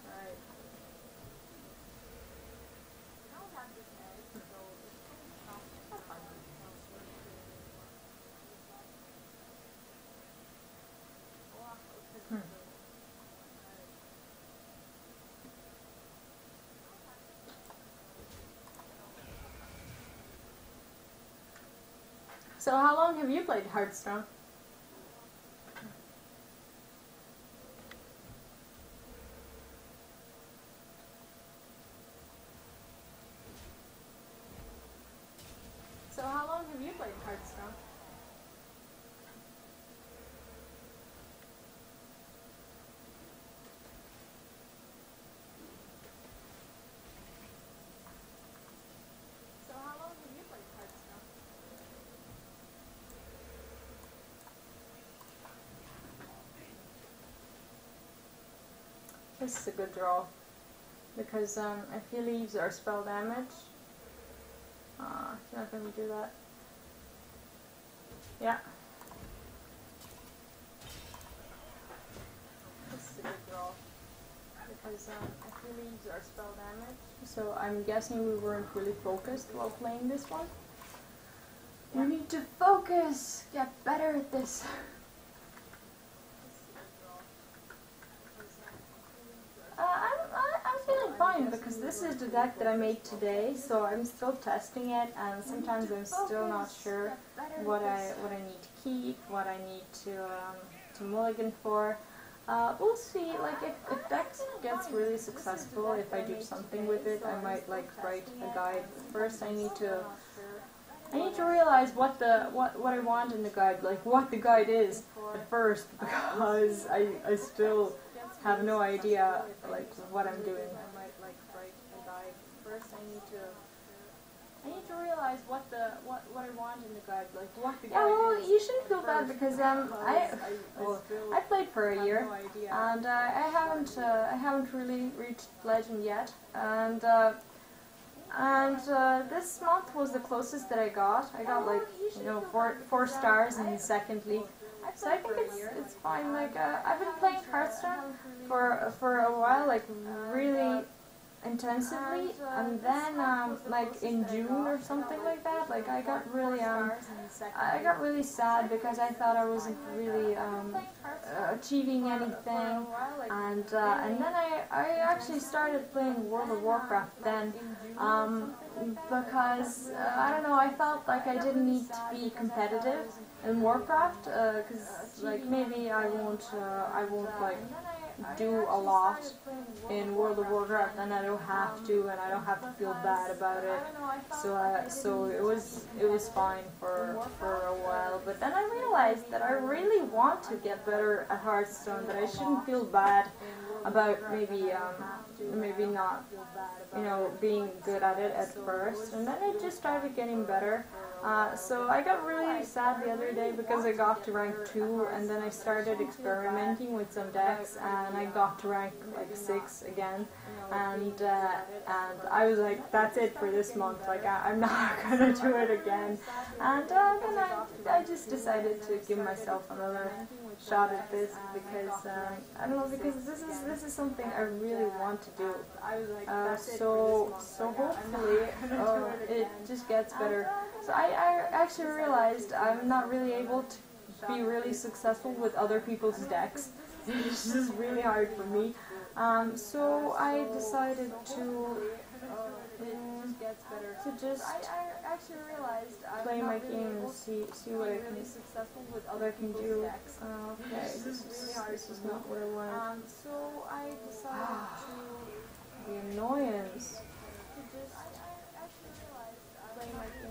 Alright. Now we have this egg, so it's going to stop him from board clearing as much. Oh wow, there's another one. So how long have you played Hearthstone? So how long have you played Hearthstone? So how long have you played Hearthstone? This is a good draw because if he leaves our spell damage, he's not going to do that. Yeah. This is a good draw because if he leaves our spell damage. So I'm guessing we weren't really focused while playing this one. You need to focus! Get better at this! I'm feeling fine because this is the deck that I made today, so I'm still testing it, and sometimes I'm still not sure what I need to keep, what I need to mulligan for. We'll see. Like if deck gets really successful, if I do something with it, I might like write a guide. First, I need to realize what I want in the guide, like what the guide is at first, because I still have no idea like what I'm doing. I might like write a guide. First, I need to realize what I want in the guide, like what the guide is. Well, you shouldn't feel bad because I played for a year and I haven't really reached legend yet, and this month was the closest that I got. I got like 4 stars in the second league. So I think it's fine. Like I've been playing Hearthstone for a while, like really intensively, and then like in June or something like that, like I got really sad because I thought I wasn't really achieving anything, and then I actually started playing World of Warcraft then, because I don't know, I felt like I didn't need to be competitive in Warcraft, because like maybe I won't like do a lot in World of Warcraft, and I don't have to, and I don't have to feel bad about it. So it was fine for a while. But then I realized that I really want to get better at Hearthstone. That I shouldn't feel bad about maybe not, you know, being good at it at first, and then it just started getting better. So I got really sad the other day because I got to rank 2, and then I started experimenting with some decks, and I got to rank like 6 again, and I was like, that's it for this month, like I'm not gonna do it again, and then I just decided to give myself another shot at this because I don't know, because this is something I really want to do. So hopefully it just gets better. So I actually realized I'm not really able to be really successful with other people's decks. It's just really hard for me. So I decided to just play my game and see what I can be successful with other can do. Okay, this is not what I wanted. So I decided to the annoyance.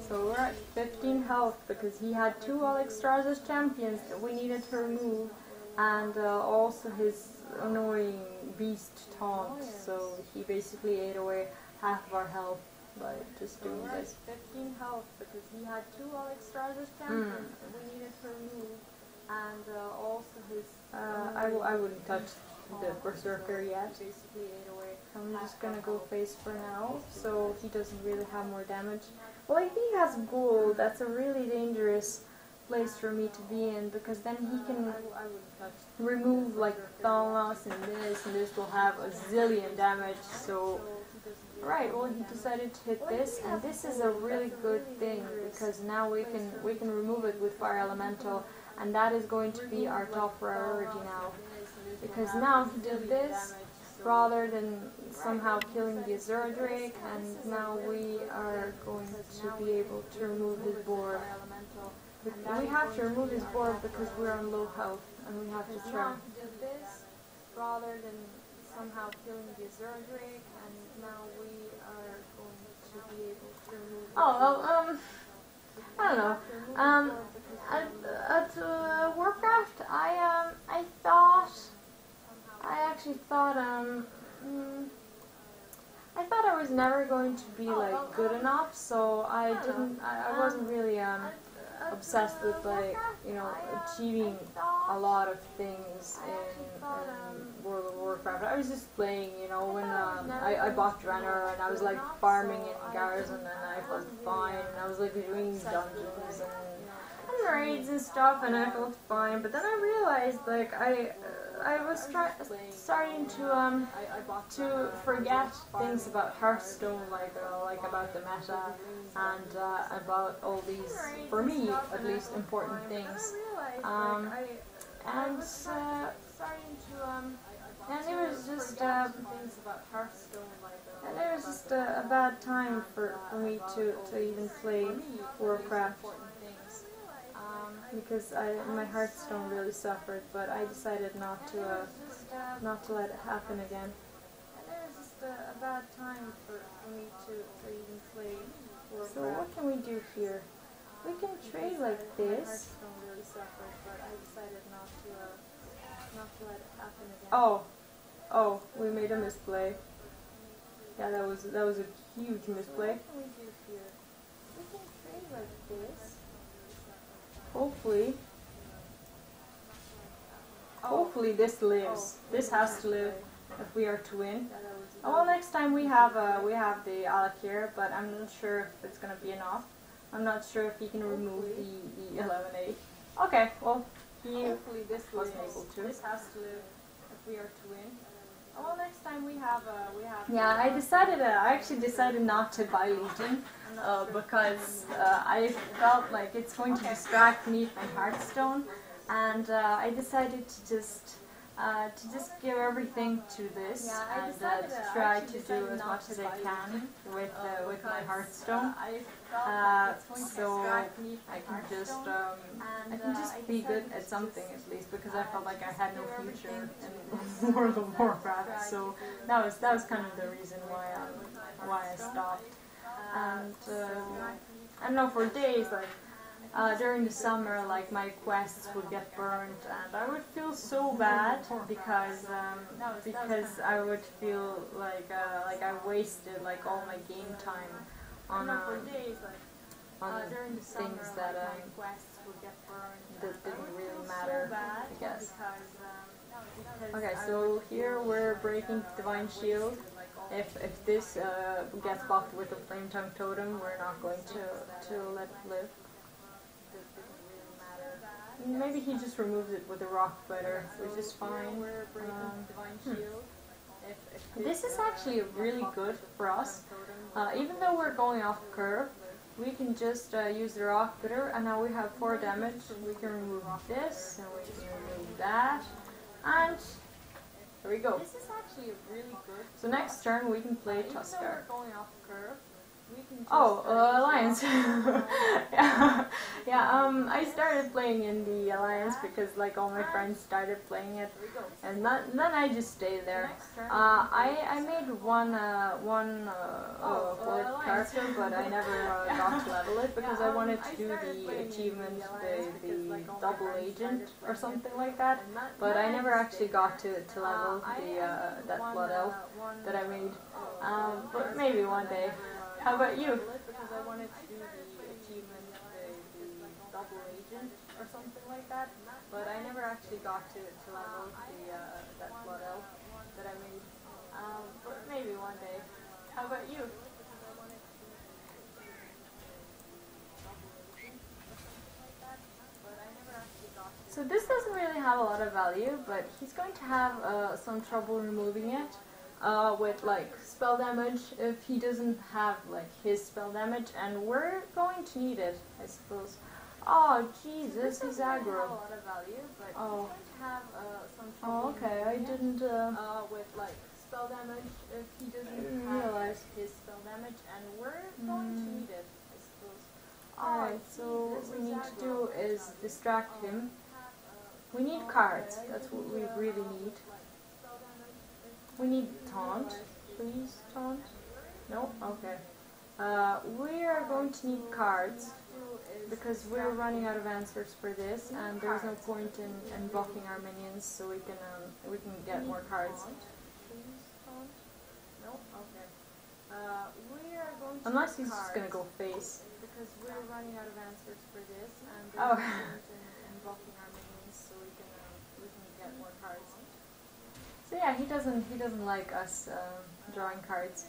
So we're at 15 health because he had 2 Alex stars as champions that we needed to remove, and also his annoying beast taunt, so he basically ate away half of our health by just doing this. 15 health because he had 2 Alex stars as champions that we needed to remove, and also his I wouldn't touch the berserker yet. Basically ate away. I'm just gonna go face for now, so he doesn't really have more damage. Well, if he has gold, that's a really dangerous place for me to be in, because then he can remove like Thanos and this will have a zillion damage. So, right, well, he decided to hit this, and this is a really good thing because now we can remove it with Fire Elemental, and that is going to be our top priority now, because now he did this rather than somehow killing the Azure Drake, and now we are going to be able to remove his board. We have to remove his board because we're on low health, and we have to try. This rather than somehow killing the Azure Drake, and now we are going to be able to remove. I don't know. At Warcraft, I thought I was never going to be like good enough, so I wasn't really obsessed with like, you know, achieving a lot of things in World of Warcraft. I was just playing, you know, when I bought Drenner and I was like farming in Garrison, and then I felt fine, and I was like doing dungeons and raids and stuff, and I felt fine. But then I realized like I was starting to forget things about Hearthstone, like about the meta and about all these, for me at least, important things. And it was just a bad time for me to even play Warcraft. Because my Hearthstone really suffered, but I decided not to let it happen again. And it was just a bad time for me to even play Warcraft. So what can we do here? We can trade like this. Hearthstone really suffered, but I decided not to let it happen again. Oh, we made a misplay. Yeah, that was a huge misplay. What can we do here? We can trade like this. Hopefully this lives. This has to live if we are to win. Well, next time we have the Alec here, but I'm not sure if it's gonna be enough. I'm not sure if he can remove the 11A. Okay, well, hopefully this wasn't able to. This has to live if we are to win. Well, next time we have. Yeah, I actually decided not to buy Legion because I felt like it's going to distract me from Hearthstone, and I decided to just to just give everything to this and to try to do as much as I can with my Hearthstone. So I can just be good at something at least, because I felt like I had no future in World of Warcraft. So that was kind of the reason why I stopped. And I don't know, for days, like during the summer, like my quests would get burned, and I would feel so bad because I would feel like I wasted like all my game time on things that didn't really matter, I guess. Okay, so here we're breaking Divine Shield. If this gets buffed with a Flame Tongue Totem, we're not going to let it live. Maybe he just removes it with a rock splitter, which is fine. This is actually really good for us. Even though we're going off curve, we can just use the rock splitter, and now we have 4 damage. We can remove this, and we can remove that, and there we go. This is actually really good. So next turn we can play Tuskar. Oh, Alliance. yeah, I started playing in the Alliance because like all my friends started playing it, and then I just stayed there. I made one fourth character, but I never got to level it because I wanted to do the achievement, the double agent or something like that, but I never actually got to level that blood elf that I made. But maybe one day. How about you? Because I wanted to do the achievement, the double agent or something like that, but I never actually got to level that blood elf that I made. But maybe one day. How about you? So this doesn't really have a lot of value, but he's going to have some trouble removing it. With like spell damage if he doesn't have like his spell damage, and we're going to need it, I suppose. Oh Jesus, he's aggro. Oh. Okay, I didn't with like spell damage if he doesn't realize his spell damage, and we're going to need it, I suppose. Alright, so what we need to do is distract him. We need cards, that's what we really need. We need taunt, please, taunt. No? Okay. We are going to need cards because we're running out of answers for this, and there's no point in blocking our minions, so we can get more cards. No? Okay. We are going to unless he's just gonna go face. Because we're running out of answers for this, and there's no point in blocking our minions, so we can get more cards. So yeah, he doesn't like us drawing cards.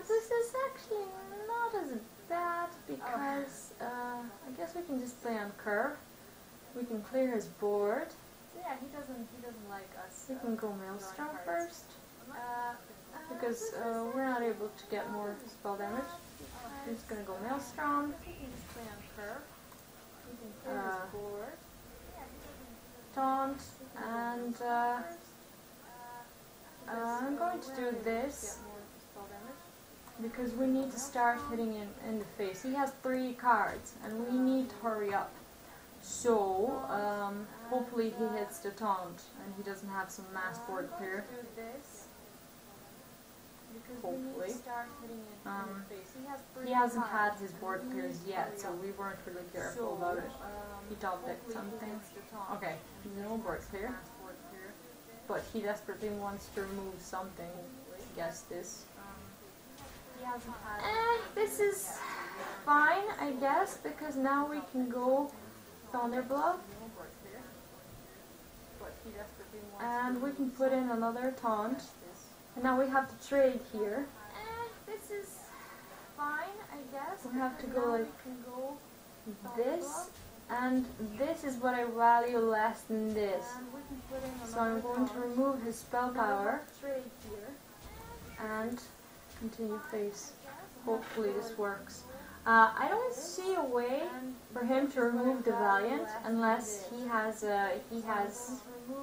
This is actually not as bad because I guess we can just play on curve. We can clear his board. So yeah, he doesn't like us. We can go Maelstrom first because we're not able to get more spell damage. We're just gonna go Maelstrom. We can just play on curve. We can clear his board. Taunt, and I'm going to do this because we need to start hitting him in the face. He has 3 cards and we need to hurry up. So hopefully he hits the taunt and he doesn't have some mass board clear. Hopefully. He hasn't had his board clears yet, so we weren't really careful about it. He top decked something. Okay, no board clear. But he desperately wants to remove something. Guess this. This is fine, I guess, because now we can go Thunderblow. And we can put in another taunt. And now we have to trade here. This is fine, I guess. We have to go like this. And this is what I value less than this. So I'm going to remove his spell power. And continue face. Hopefully this works. I don't see a way for him to remove the Valiant unless he has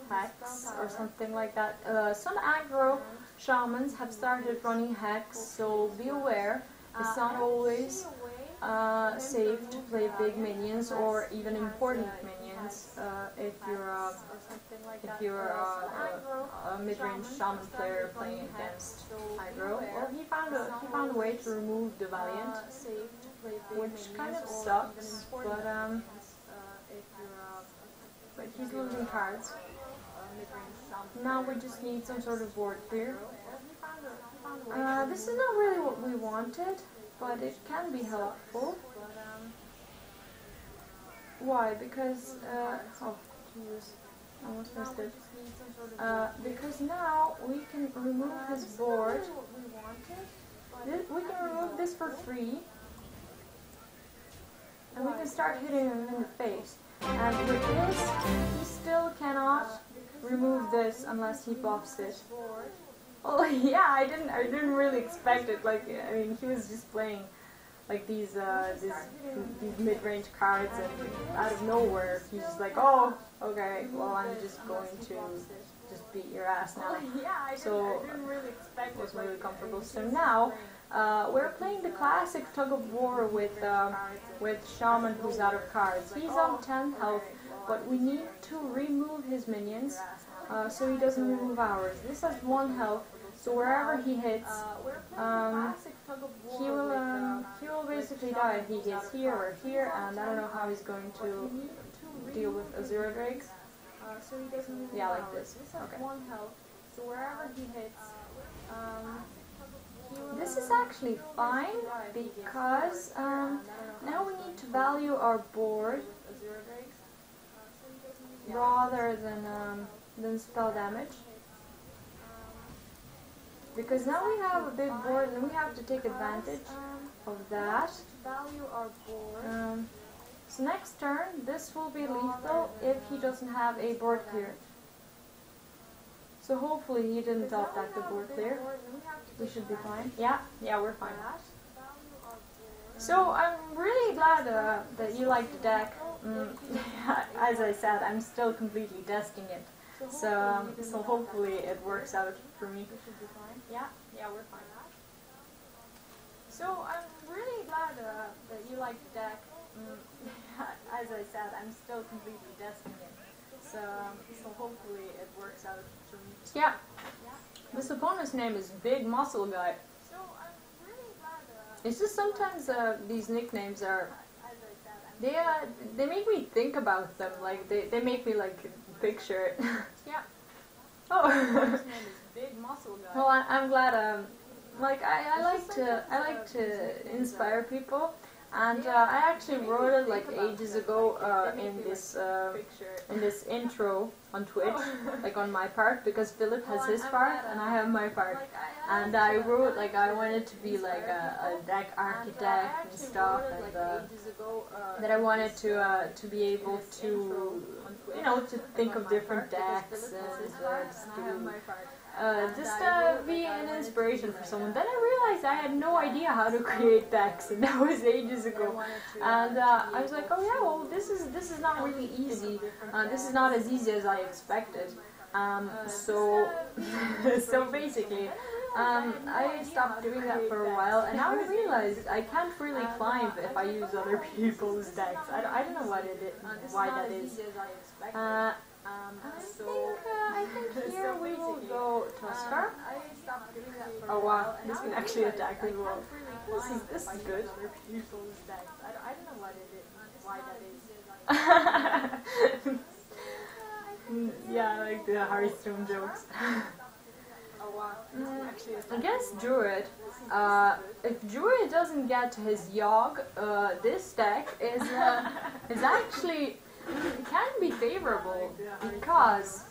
hex or something like that. Some aggro shamans have started running hex, so be aware. It's not always safe to play big minions or even important minions if you're a mid-range shaman player playing against aggro. Well, he found a way to remove the Valiant, which kind of sucks, but he's losing cards. Now we just need some sort of board clear. This is not really what we wanted, but it can be helpful. Why? Because, oh, Jesus, I almost missed it. Because now we can remove his board. We can remove this for free. And we can start hitting him in the face. And with this, he still cannot remove this unless he buffs it. Well, yeah, I didn't really expect it. Like, I mean, he was just playing like these mid-range cards, and out of nowhere, he's just like, oh, okay, well, I'm just going to just beat your ass now. So I didn't really expect it. Was really comfortable. So now we're playing the classic tug of war with Shaman, who's out of cards. He's on 10 health, but we need to remove his minions so he doesn't remove ours. This has 1 health, so wherever he hits, he will basically die if he hits here or here, and I don't know how he's going to deal with a Zero Drake. So he doesn't remove like this. Okay. 1 health, so wherever he hits, this is actually fine because now we need to value our board rather than spell damage. Because now we have a big board and we have to take advantage of that. So next turn, this will be lethal if he doesn't have a board clear. So hopefully he didn't top deck the board clear. We should be fine. Yeah, we're fine. So I'm really glad that you like the deck. As I said, I'm still completely testing it. So hopefully it works out for me. Yeah, we're fine. So I'm really glad that you like the deck. As I said, I'm still completely testing it. So hopefully it works out for me. Yeah. This opponent's name is Big Muscle Guy. So I'm really glad. It's just sometimes these nicknames are they make me think about them. Like they make me like picture it. Yeah. Oh. His name is Big Muscle Guy. Well, I'm glad. Like I like to inspire people, and I actually wrote it like ages ago in this intro on Twitch, like on my part, because Philip has his part and I have my part, and I wrote like I wanted to be like a deck architect and stuff, and that I wanted to be able to to think of different decks and just be an inspiration for someone. Then I realized I had no idea how to create decks, and that was ages ago. And I was like, oh yeah, well this is not really easy. This is not as easy as I expected. So basically, I stopped doing that for a while, and now I realized I can't really climb if I use other people's decks. I don't know why that is. I think here we will go Tuskar. Oh wow, this can actually attack as well. This is good. I don't know why that is. Yeah, I like the Hearthstone jokes. I guess Druid. If Druid doesn't get his Yogg, this deck is actually can be favorable because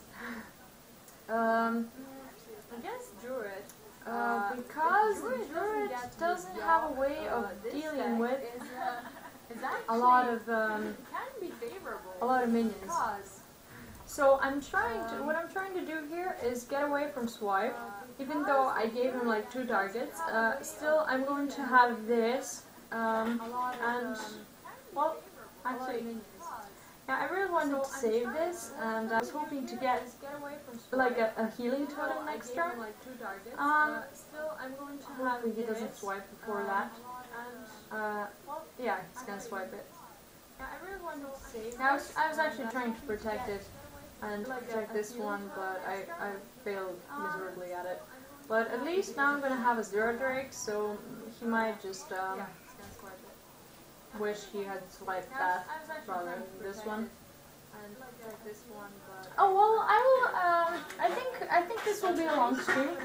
I guess Druid. Because Druid doesn't have a way of dealing with a lot of minions. So what I'm trying to do here is get away from swipe. Even though I gave him like 2 targets, still I'm going to have this, and well, actually, Yeah, I really wanted to save this, and I was hoping to get like a healing totem next turn. Hopefully he doesn't swipe before that. Yeah, he's gonna swipe it. Now, I was actually trying to protect it and protect this one, but I failed miserably at it. But at least now I'm gonna have a Zero Drake, so he might just wish he had swiped that rather than this one. Oh well, I will. I think this will be a long stream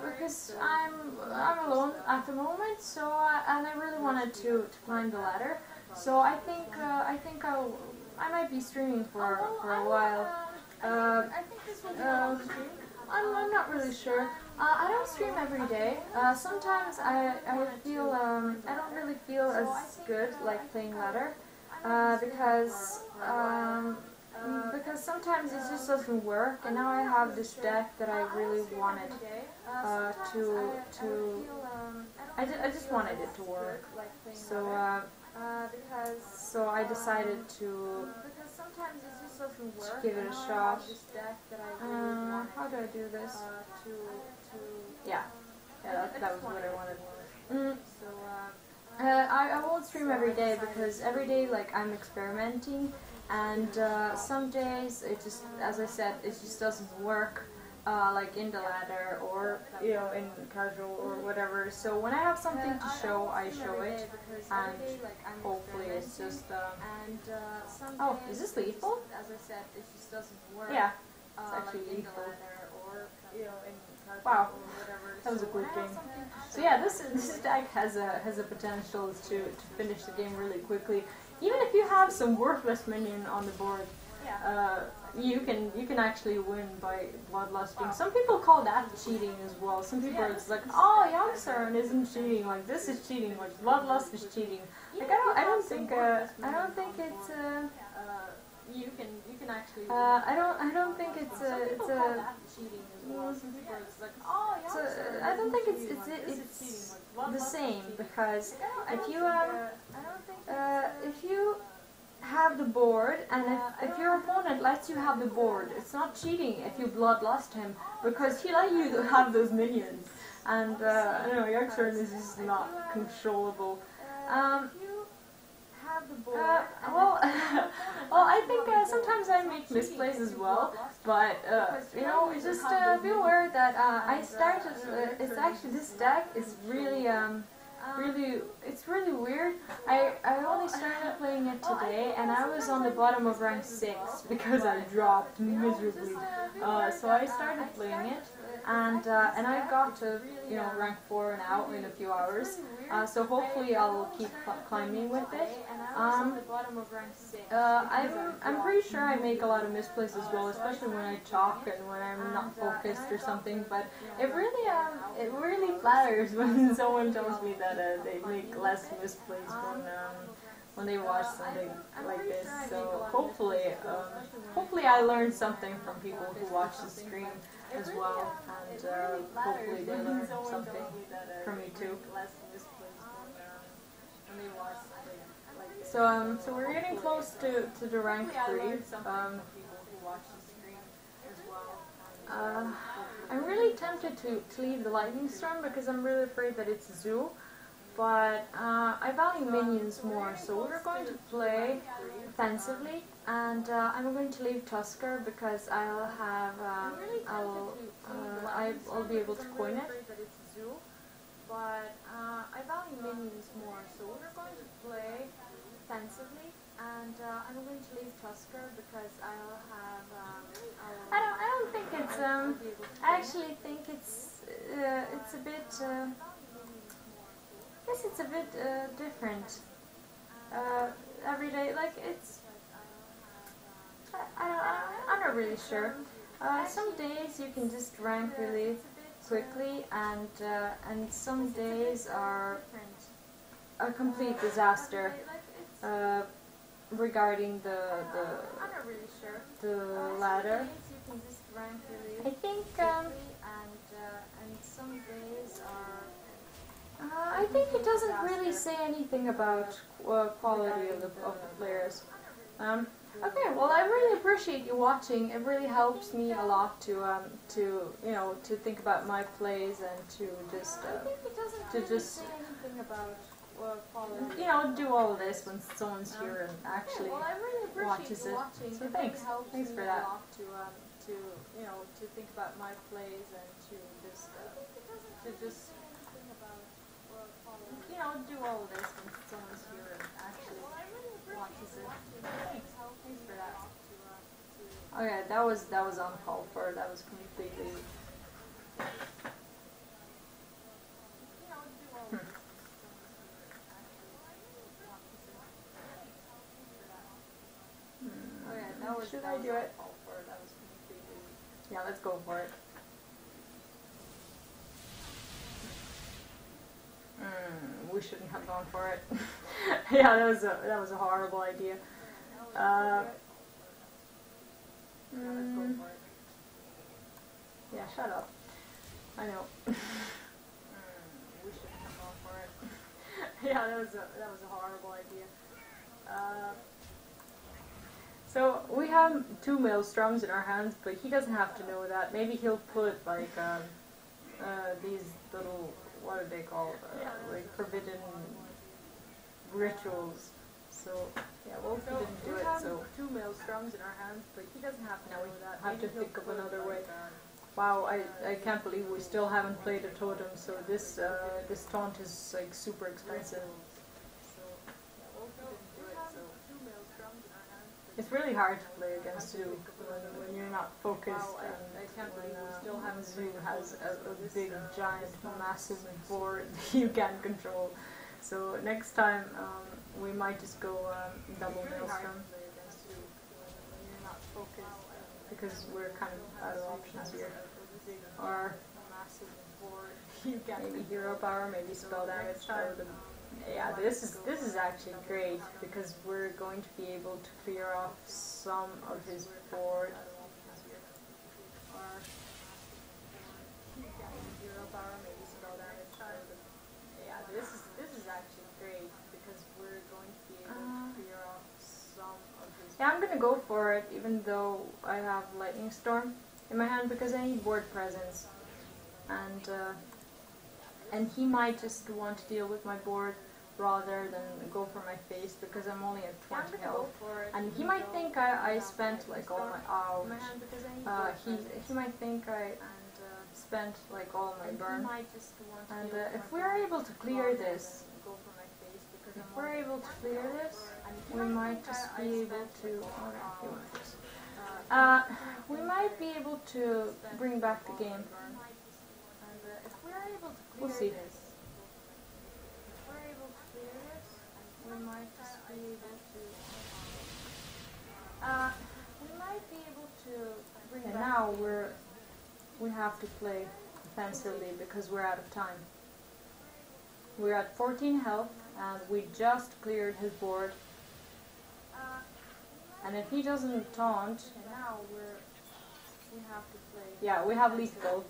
because I'm alone at the moment. So and I really wanted to climb the ladder. So I think I might be streaming for a while. I think this will be a long stream. I'm not really sure. I don't stream every day. Sometimes I feel I don't really feel as good like playing ladder because sometimes it just doesn't work. And now I have this deck that I really wanted I just wanted it to work. So so I decided to give it a shot. How do I do this? Yeah, that was what I wanted. I won't stream every day because every day like I'm experimenting, and some days it just, as I said, it just doesn't work. Like in the ladder or in casual or whatever. So when I have something to show, I show it, and hopefully it's just. Oh, is this lethal? As I said, it just doesn't work. Yeah, it's actually lethal. Wow, that was a good game. So yeah, this deck has a potential to finish the game really quickly. Even if you have some worthless minion on the board. You can actually win by bloodlusting. Some people call that cheating as well. Some people are just like, oh, Youngstern isn't cheating. Like this is cheating. Like bloodlust is cheating. Like I don't think it's you can actually. I don't think it's cheating as well. Some people are just like, oh, Youngstern. I don't think it's the same because if you have the board, and if your opponent lets you have the board, it's not cheating if you bloodlust him because he let you have those minions, and I don't know, Youngstern is just not controllable. Well, I think sometimes I make misplays as well, but just be aware that I started. It's actually, this deck is really it's really weird. I only started playing it today, and I was on the bottom of rank 6 because I dropped miserably. So I started playing it, and I got to rank 4 now in a few hours. So hopefully I'll keep climbing with it. I'm pretty sure I make a lot of misplays as well, especially when I talk and when I'm not focused or something. But it really flatters when someone tells me that they make less misplays when they watch something like this. So hopefully I learn something from people who watch the stream as well, and hopefully they learn something from me too. So we're getting close to the rank 3. I'm really tempted to leave the lightning storm because I'm really afraid that it's zoo, but I value minions more, so we're going to play offensively, and I'm going to leave Tusker because I'll be able to coin it. But I value minions more, so we're going to play offensively, and I'm going to leave Tusker because I don't think it's I actually think it's a bit guess it's a bit different every day. Like it's I'm not really sure. Some days you can just rank really quickly, and some days are a complete disaster regarding the ladder. I think I think it doesn't really say anything about quality of the players. Okay, well, I really appreciate you watching. It really helps me a lot to you know, to think about my plays and to just anything about you know, do all of this when someone's here and actually well, I really appreciate watches you it. watching. So It thanks, really helps thanks me for a that. lot To you know, to think about my plays and to just you know, do all of this when someone's here and actually watches it. Thanks, thanks for that. Okay, that was uncalled for. That was completely. Should I do it? Yeah, let's go for it. We shouldn't have gone for it. Yeah, that was a horrible idea. Yeah, shut up. I know. We shouldn't have gone for it. Yeah, that was a horrible idea. So we have 2 maelstroms in our hands, but he doesn't have to know that. Maybe he'll put like these little, what are they called? Like forbidden rituals. So yeah, Wolfie didn't do it. So 2 maelstroms in our hands, but he doesn't have to know that. Have to think of another way. Wow, I can't believe we still haven't played a totem. So this this taunt is like super expensive. It's really hard to play against Zoo when you're not focused. I can't believe we still have Zoo has a big, giant, massive board you can't control. So next time we might just go double maelstrom because we're kind of out of options here. Or maybe hero power, maybe spell damage. Yeah, this is actually great because we're going to be able to clear off some of his board. Or hero power, maybe spell damage. Yeah, this is actually great because we're going to be able to clear off some of his. Yeah, I'm gonna go for it, even though I have lightning storm in my hand because I need board presence, and he might just want to deal with my board rather than go for my face because I'm only at 20 health. And he might think I spent like all my he might think I spent like all my burn. And if we are able to clear this, we might just be able to. We might be able to bring back the game. We'll see. We might just be able to bring back. And now we have to play offensively because we're out of time. We're at 14 health and we just cleared his board. And if he doesn't taunt, now we have to play. Yeah, we have lethal.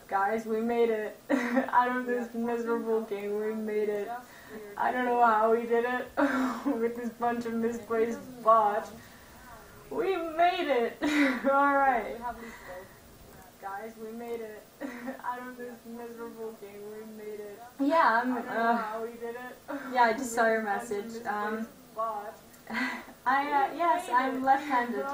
Guys, we made it out of this miserable game. We made it. I don't know how we did it with this bunch of misplaced bots. We made it. All right. Guys, we made it out of this miserable game. We made it. Yeah, I don't know how we did it. Yeah, I just saw your message. Yes, I'm left-handed,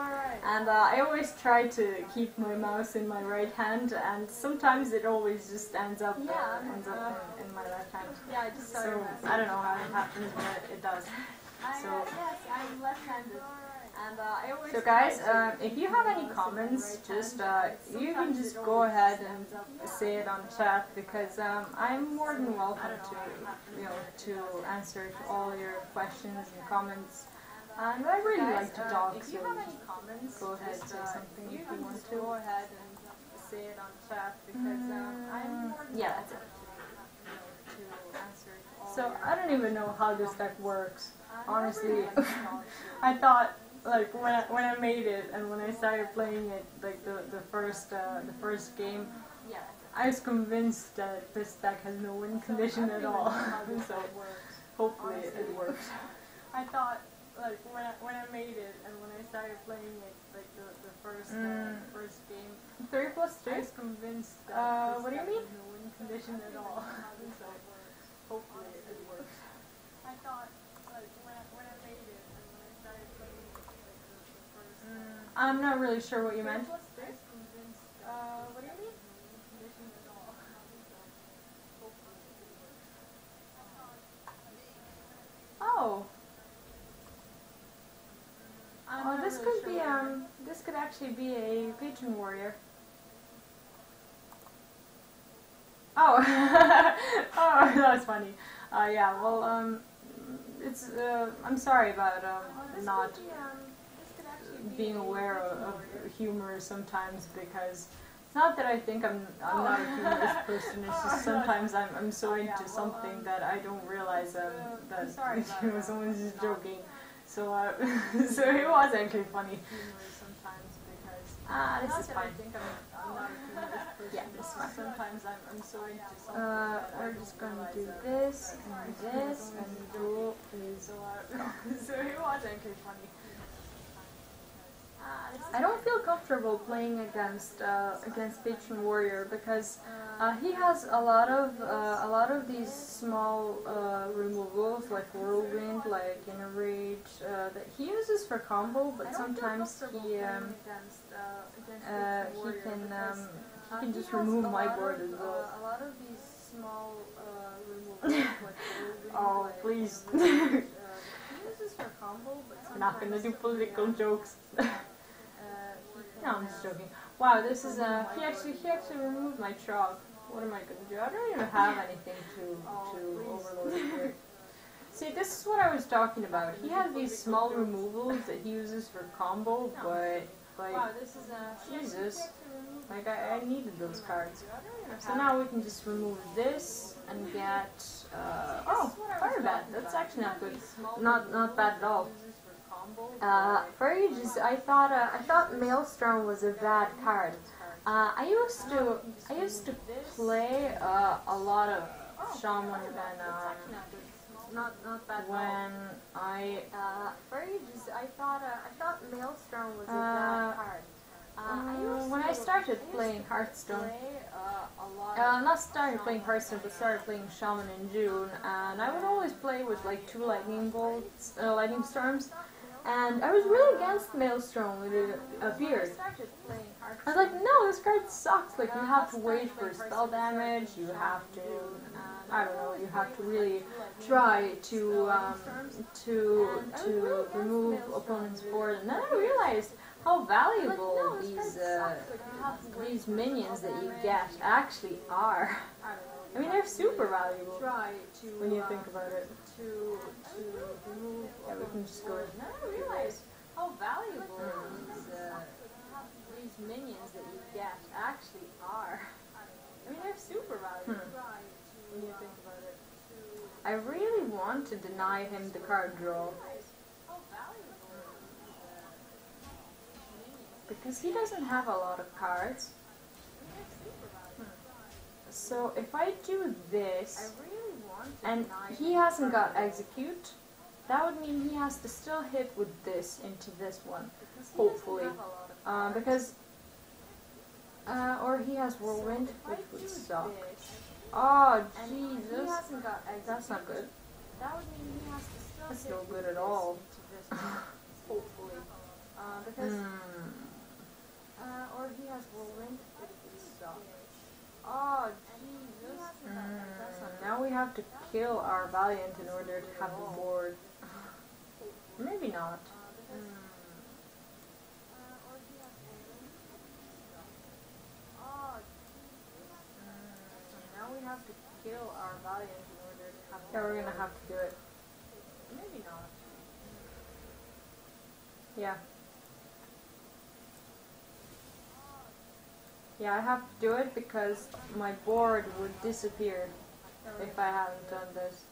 and I always try to keep my mouse in my right hand, and sometimes it always just ends up in my left hand. Yeah, I just saw your message. I don't know how it happens, but it does. Yes, I'm left-handed. And so guys, if you have any comments, just you can just go ahead and say it on chat because I'm more than welcome to answer all your questions and comments. And I really like to talk. If you have any comments, go ahead and say something if you want to. Go ahead and say it on chat because I'm more than welcome to answer all. So I don't even know how this deck works. Honestly, I thought. Like when I made it and when I started playing it, like the first game, I was convinced that this deck has no win condition at all. So hopefully it works. I thought like when I made it and when I started playing it, like the first game. 3 plus 3? I was convinced that what do you mean? no win condition at all. So hopefully it works. I thought like when I made it and when I started playing it, like the first. I'm not really sure what you meant. 3 plus 3? I was convinced that What do you mean? no win condition at all. So hopefully it works. Oh. I'm This not could really be sure. this could actually be a patron warrior. Oh, oh, that was funny. Yeah, well, it's I'm sorry about not being aware of humor sometimes, because it's not that I think I'm not a humorous person. It's just sometimes I'm so into something that I don't realize that someone's just joking. So so it was actually funny. Sometimes because This is fine. I think I'm not a humorous person. Yeah, this is fine. Sometimes I'm so into something. We're just gonna do this and this and do is. So it was actually funny. I don't feel comfortable playing against Patron Warrior because he has a lot of these small removals like Whirlwind, like Inner Rage that he uses for combo, but sometimes he can just remove my board as well. A lot of these small removals like Whirlwind. Oh, please. He uses for combo, but We're not gonna do political jokes. No, I'm just joking. Wow, this is he actually removed my chalk. What am I gonna do? I don't even have anything to overload it with. See, this is what I was talking about. He has these small removals that he uses for combo, but like Jesus, like I needed those cards. So now we can just remove this and get fire bat. That's actually not good. Not bad at all. For ages, I thought Maelstrom was a bad card. I used to play a lot of shaman and not bad. when I For ages, I thought Maelstrom was a bad card. when I started playing Hearthstone. Not started playing Hearthstone, but started playing Shaman in June, and I would always play with like 2 lightning bolts, lightning storms, and I was really against Maelstrom when it appeared. I was like, no, this card sucks. Like, you have to wait for spell damage. You have to, I don't know, you have to really try to remove opponent's board. And then I realized how valuable these minions that you get actually are. I mean, they're super valuable when you think about it. Yeah, we can just go ahead. I realized how valuable these minions that you get actually are. I mean, they're super valuable when you think about it. I really want to deny him the card draw, because he doesn't have a lot of cards. So if I do this, and he hasn't got execute, that would mean he has to still hit with this into this one, hopefully, because or he has whirlwind, which would suck. Oh Jesus, that's not good. That would mean he has to still That's no good at all. hopefully, because or he has whirlwind, which would suck. Oh Jesus, that's not good. Now we have to kill our Valiant in order to have the board. Maybe not. Now we have to kill our Valiant in order to have. Yeah, we're gonna have to do it. Maybe not. Yeah. Yeah, I have to do it because my board would disappear if I hadn't done this.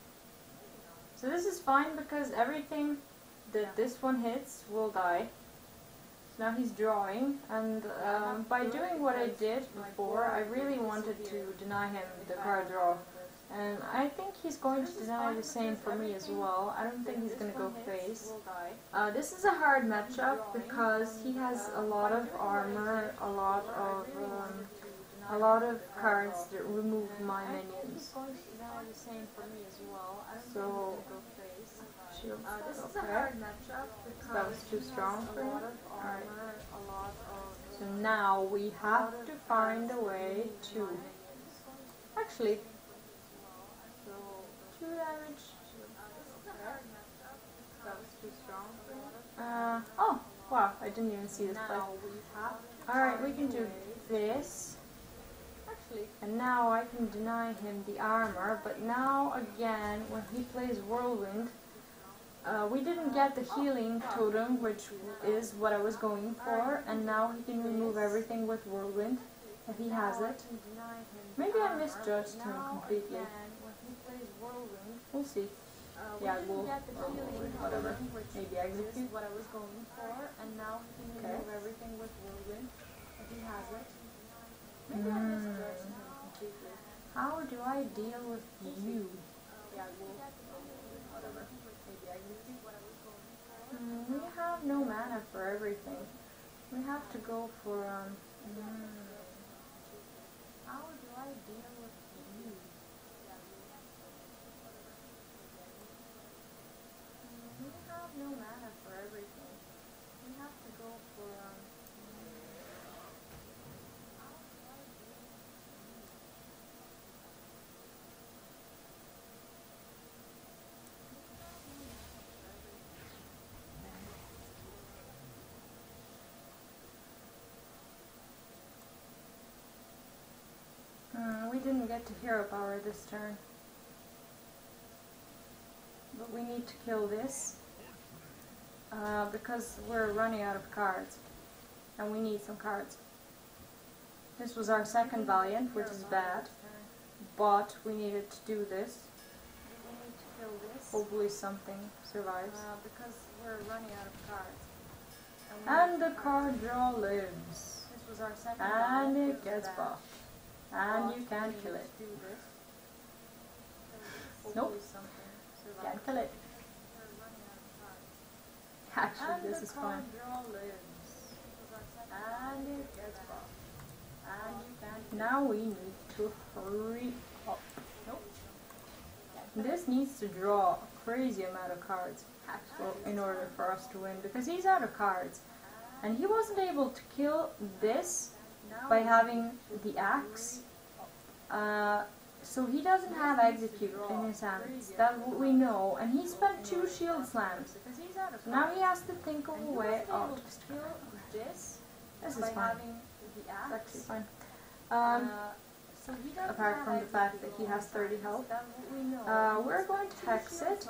So this is fine because everything that this one hits will die. So now he's drawing, and by doing what I did before, I really wanted to deny him the card draw. And I think he's going to deny the same for me as well. I don't think he's going to go face. This is a hard matchup because he has a lot of armor, a lot of cards that remove my minions. So, shield. Okay. That was too strong for him. Alright. So now we have to find a way to... Actually, 2 damage. That was too strong for him. Oh, wow, I didn't even see this play. Alright, we can do this. And now I can deny him the armor, but now again, when he plays Whirlwind, we didn't get the healing totem, which is what I was going for, and now he can remove everything with Whirlwind, if he has it. Maybe I misjudged him completely. We'll see. Yeah, we'll, whatever. Maybe execute. What I was going for, and now he can remove everything with Whirlwind, if he has it. How do I deal with you? Yeah, we'll, whatever. Maybe execute what I was going for. We have no mana for everything. We have to go for, how do I deal with you? We have no mana for everything. We have to go for, we didn't get to hero power this turn. But we need to kill this. Because we're running out of cards. And we need some cards. This was our second Valiant, which is bad. But we needed to do this. We need to kill this. Hopefully something survives. Because we're running out of cards. And the card draw lives. This was our second and it gets buffed. And you can't kill it. Nope. Can't kill it. Actually, this is fun. And it gets buffed. And you can't. Now we need to hurry up. Nope. This needs to draw a crazy amount of cards in order for us to win, because he's out of cards. And he wasn't able to kill this by having the axe. So he doesn't have execute in his hands. That we know. And he spent 2 shield slams. So now he has to think of a way out to kill this. This is fine. It's actually fine. Apart from the fact that he has 30 health. We're going to hex it.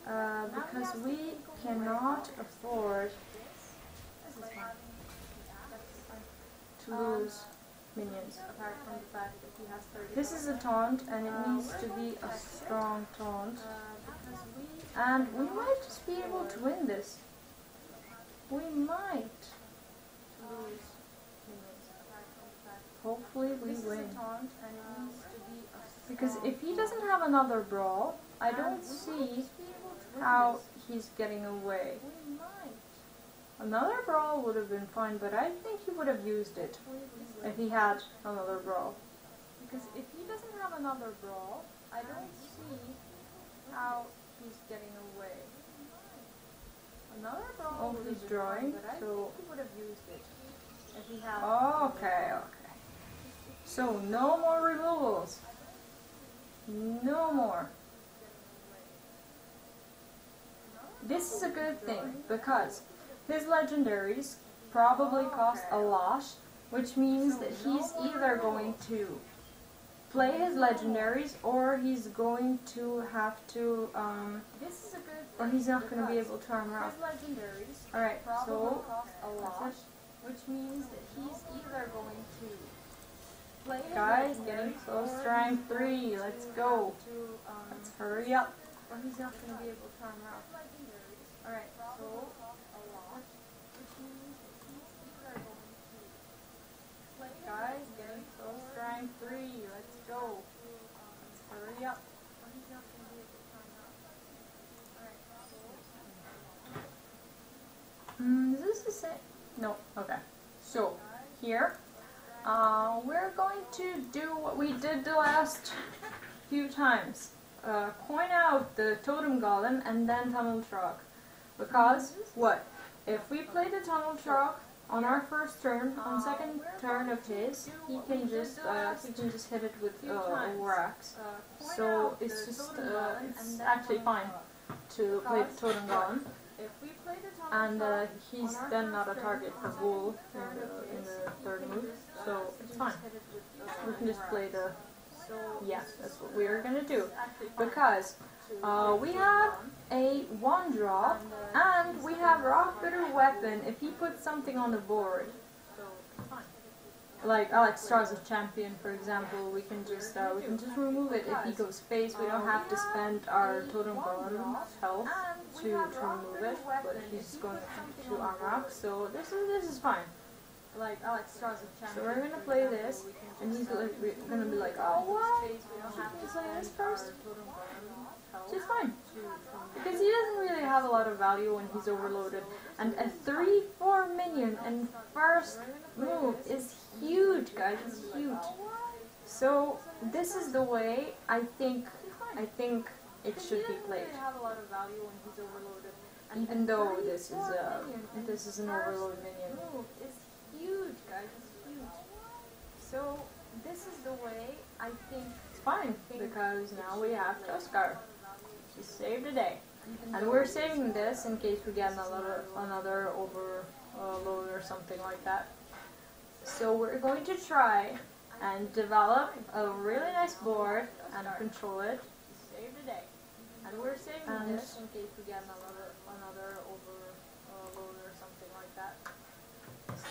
Because we cannot afford to lose minions. Apart from the fact that he has 30. This is a taunt, and it needs to be a strong taunt. And we might just be able to win this. We might lose minions. Hopefully we win. Because if he doesn't have another brawl, I don't see how he's getting away. Another brawl would have been fine, but I think he would have used it if he had another brawl. Because if he doesn't have another brawl, I don't see how he's getting away. Another brawl would have been fine, but I think he would have used it if he had. Okay. So no more removals. No more. This is a good thing because his legendaries probably cost a lot, which means that he's either going to play his legendaries or he's going to have to, or he's not going to be able to armor up. Alright, so which means that he's either going to play his guys, getting close to rank 3, let's go. Let's hurry up. Or he's not going to be able to armor up. Alright, so which means that he's either going to play guys, getting close to rank 3, let's go. Let's hurry up. say? No. Okay. So here, we're going to do what we did the last few times. Coin out the totem golem and then tunnel truck. Because what? If we play the tunnel truck on our first turn, on second turn of his, he can just hit it with a war axe. So it's just it's actually fine to play the totem golem. And he's then not a target for wool in the third move, so it's fine. We can just play the... Yeah, that's what we're gonna do. Because we have a 1-drop, and we have rock bitter weapon if he puts something on the board. Like Alex Stars of Champion, for example, we can just remove it. If he goes face, we don't have to spend our totem golem's health to remove it, but he's going to armor up, so this is fine. Like Alex Stars of Champion. So we're gonna play this, and he's gonna be like, oh what? Should we play this first? Which is fine, because he doesn't really have a lot of value when he's overloaded, and a 3/4 minion in first move is huge, guys. It's huge. So this is the way I think it should be played. Even though this is an overload minion. It's huge, guys. It's huge. So this is the way I think it's fine, because now we have Tuskar. She saved the day. And we're saving this in case we get another overload or something like that. So we're going to try and develop a really nice board and control it. Save the day. And we're saving this in case we get another overload or something like that.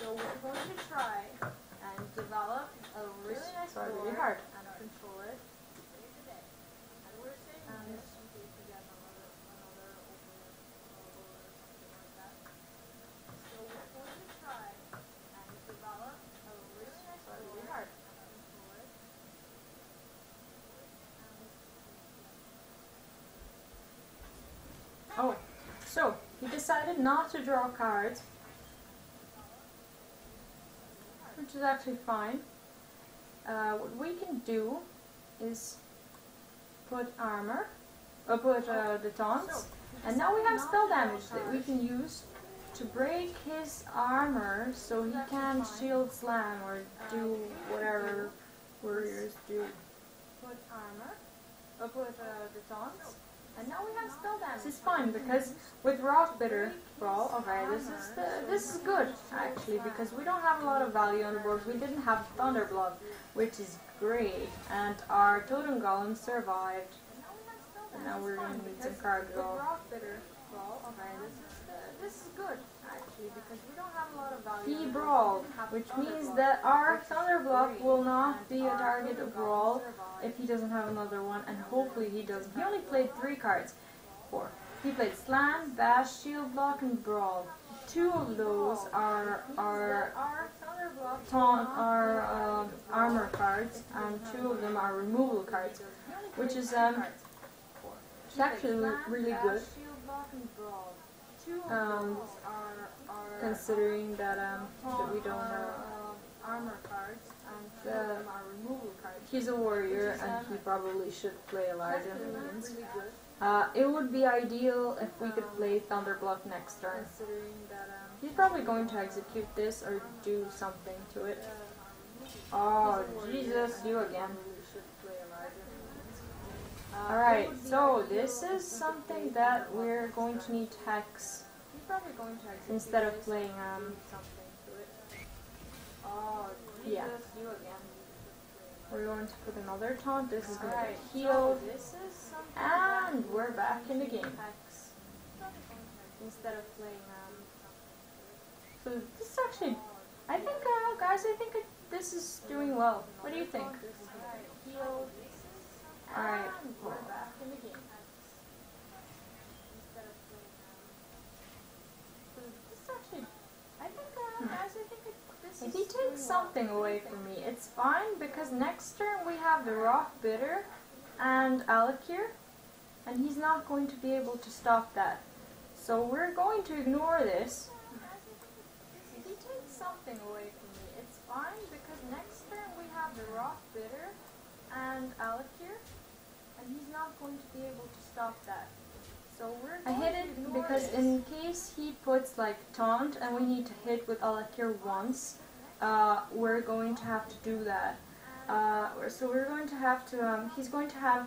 So we're going to try and develop a really nice board really hard and control it. Save the day. And we're saving this in case we get another overload or something like that. So we're going to try and develop a really nice board really hard and control it. Oh, so he decided not to draw cards, which is actually fine. What we can do is put armor, or put the taunts, and now we have spell damage that we can use to break his armor so he can shield slam or do whatever warriors do. Put armor, or put the taunts. And now we have spell damage. This is fine because with Rock Bitter Brawl, okay, this is good actually, because we don't have a lot of value on the board. We didn't have Thunderblood, which is great, and our Totem Golem survived. And now we're gonna need some cards. Rock Bitter Brawl, okay, this is good actually, because we don't have a lot of value. He brawled, which means that our Thunderblock will not be a target of Brawl if he doesn't have another one, and hopefully he doesn't. He only played 3 cards. 4. He played Slam, Bash, Shield Block, and Brawl. 2 of those are armor cards, and 2 of them are removal cards, which is actually really good. Considering that we don't armor cards and removal cards. He's a warrior and he probably should play a larger minions. It would be ideal if we could play Thunderblock next turn. He's probably going to execute this or do something to it. Oh Jesus, you again. Alright, so this is something that we're going to need to hex instead of playing something to it. Oh, yeah. We're going to put another taunt. This is going to get healed. And we're back in the game. Instead of playing so this is actually, I think, guys, this is doing well. What do you think? Alright, we're back in the game. If he takes something away from me, it's fine, because next turn we have the Rock Bitter and Alakir, and he's not going to be able to stop that. So we're going to ignore this, something away from me. It's fine because next turn we have the rock bitter and Alec here, and he's not going to be able to stop that. So we're I hit it because in case he puts like taunt and we need to hit with Alakir once, we're going to have to do that. So we're going to have to, he's going to have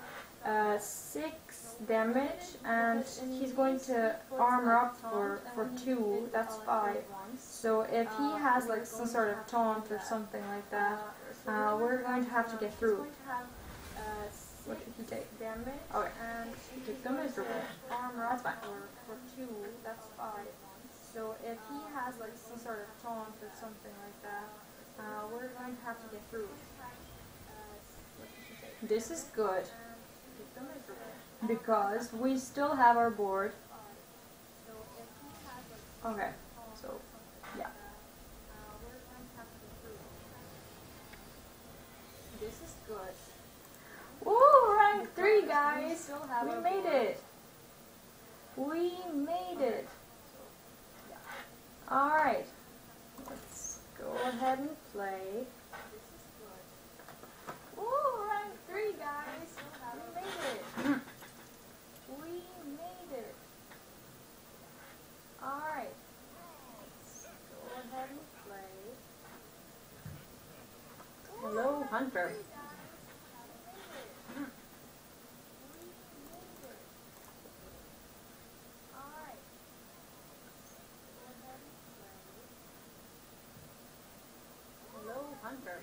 6 damage and he's going to armor up for 2, that's 5. So if he has like some sort of taunt or something like that, we're going to have to get through. What did he take? Damage. Okay. And He took the miserable. Armor That's fine. for 2, that's 5. So if he has like some sort of taunt or something like that, we're going to have to get through. What did he take? This is good Took the miserable. because we still have our board. So if he has like Okay, so yeah. we're going to have to get through. This is good. Woo! Rank 3, guys! We still have We our made board. it! We made it! Alright, let's go ahead and play. This is good. Woo! Rank 3, guys! We made it! We made it! Alright, let's go ahead and play. Hello, Hunter. Hello, Hunter.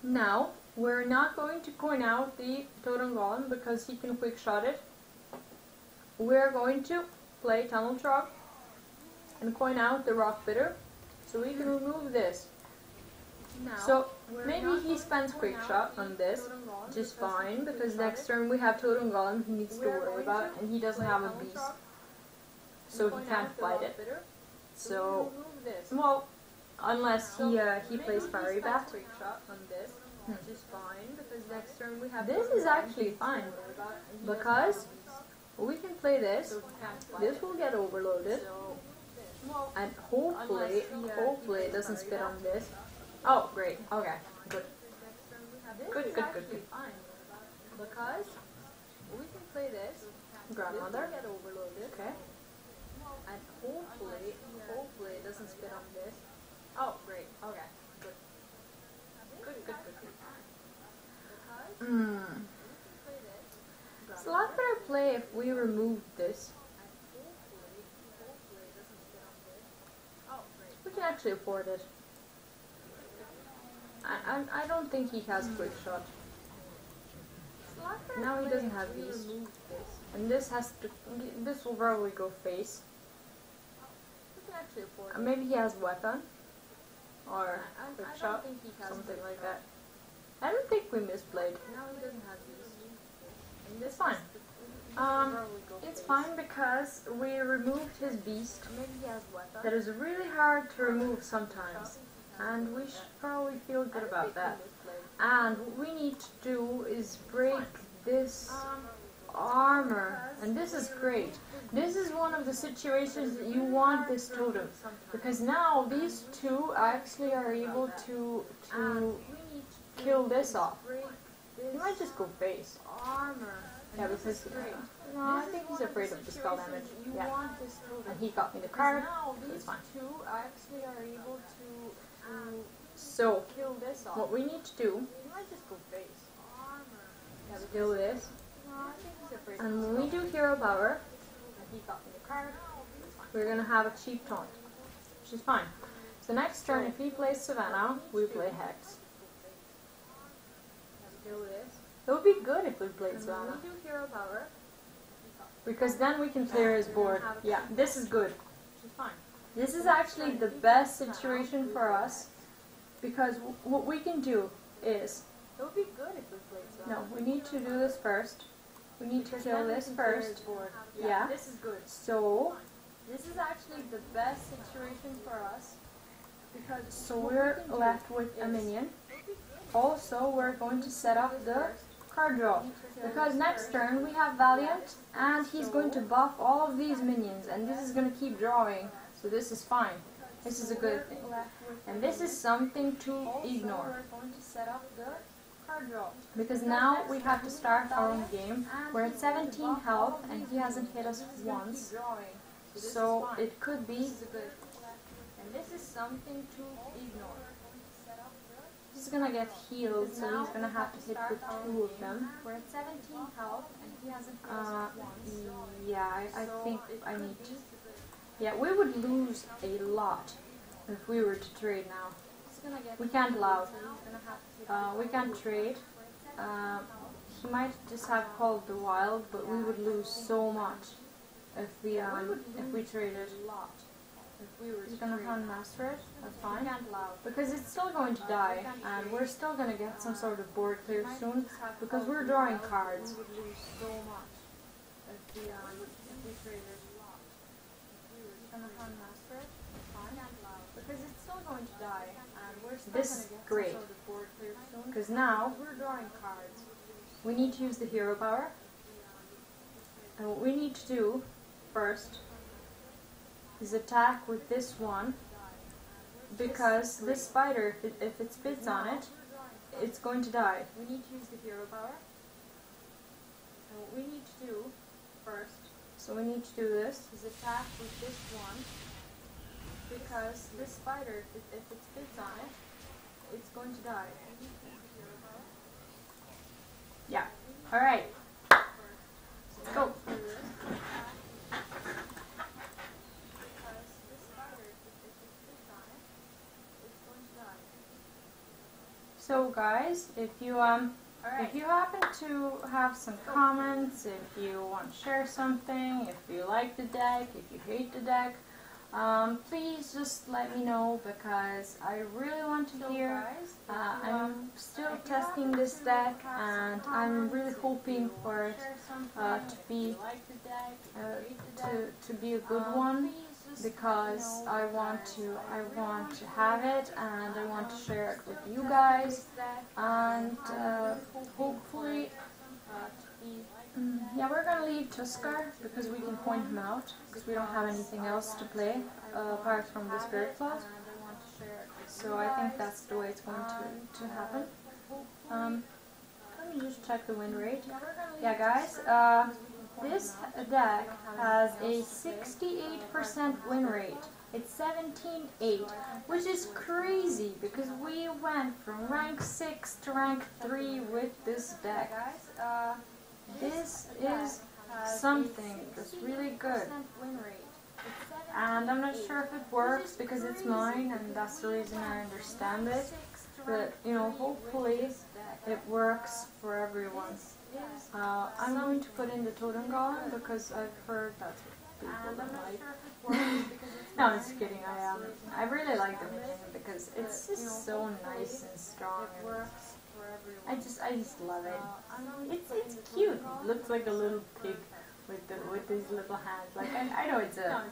Now, we're not going to coin out the Totem Golem because he can quick shot it. We're going to play Tunnel Trog and coin out the Rock Bitter so we can remove this. Now, So we're maybe not he going spends to quick coin shot out on the this, Totem Golem which is because fine he because quick next shot turn we have Totem Golem he needs to We're worry going about to and he doesn't play have a Tunnel beast, Trog so and he coin can't out the fight Rock it. Bitter. So, remove this. well, unless he Maybe plays he Fiery spends Bat. quick shot on this, which is fine because next turn we have This Totem is Golem actually he needs to fine worry about, and he doesn't because have a beast, we can play this. so he can't fight This it. will get overloaded. So, well, And hopefully it doesn't spit on this. Oh, great. Okay, good. Good, is good, actually good, good. fine because we can play this. Grandmother. This will get overloaded. Okay. And hopefully it doesn't spit on this. Oh, great. Okay, good. Good, good, good, good. Because Hmm. we can play this. It's a lot better play if we remove this. And hopefully it doesn't spit on this. Oh, great. We can actually afford it. I don't think he has quick shot. It's a lot better Now he play doesn't if have we beast. remove this. And this will probably go face. We can actually afford it. Maybe he has weapon. Or I quick don't shot. think he has Something quick like shot. that. I don't think we misplayed. Now he doesn't have these. And It's fine. this will probably go It's face. fine because we removed his beast. Maybe he has weapon. That is really hard to remove sometimes. And we should probably feel good about that. And what we need to do is break this armor. And this is great. This is one of the situations that you want this totem. Because now these two actually are able to kill this off. He might just go face. Armor. Yeah, because no, I think he's afraid of the spell damage. You Yeah. want this totem. And he got me the card. Now So it's these fine. two actually are able to So kill this off. what we need to do He might just go face. Armor. is kill this. No, I think he's afraid of And the when we spell do hero power, and he got me the card. we're gonna have a cheap taunt, which is fine. So next turn, if he plays Savannah, we play Hex. Kill this. It would be good if we played And Savannah, when we do hero power, because then we can clear his board. Yeah, this is good. which is fine. This is actually the best situation for us, because what we can do is, It would be good if we played Savannah. no, we need to do this first. We need to Because kill then we this can clear his first. board. Yeah. This is good. So This is actually the best situation for us because so we're left with a minion. Also, we're going to set up the card draw because next turn we have Valiant and he's going to buff all of these minions and this is going to keep drawing, so this is fine. This is a good thing. And this is something to ignore. We're going to set up the card draw Because now we have to start our own game. We're at 17 health and he hasn't hit us once. So it could be, and this is something to ignore. he's gonna get healed, so he's gonna have to hit with 2 of them. We're at 17 health and he hasn't hit us once. Yeah, I think I need to. Yeah, we would lose a lot if we were to trade now. We can't allow. We can't trade. He might just have called the wild, but we would lose so much if we traded. He's gonna unmaster it. That's fine. Because it's still going to die, and we're still gonna get some sort of board clear soon because we're drawing cards. Because it's still going to die, and we're still This is great because now we're drawing cards. we need to use the hero power, and what we need to do first is attack with this one, because this spider, if it spits on it, it's going to die. We need to use the hero power. And what we need to do first So we need to do this. is attack with this one, because this spider, if it spits on it, it's going to die. Yeah. Alright. Let's go. So guys, if you happen to have some comments, if you want to share something, if you like the deck, if you hate the deck, please just let me know because I really want to hear. I'm still testing this deck and I'm really hoping for it to be a good one, because I want to have it and I want to share it with you guys, and hopefully yeah, we're gonna leave Tuskar because we can point him out because we don't have anything else to play apart from the Spirit Plot. So I think that's the way it's going to happen. Let me just check the win rate. Yeah, guys, this deck has a 68% win rate. It's 17-8, which is crazy because we went from rank 6 to rank 3 with this deck. This is something that's really good. And I'm not sure if it works because it's mine and that's the reason I understand it. But, you know, hopefully it works for everyone. I'm going to put in the Totem Golem because I've heard that's what people like. No, I'm just kidding. I really like the minion because it's just so nice and strong. And I just love it. It's cute. It looks like a little pig with his little hands. Like I know it's a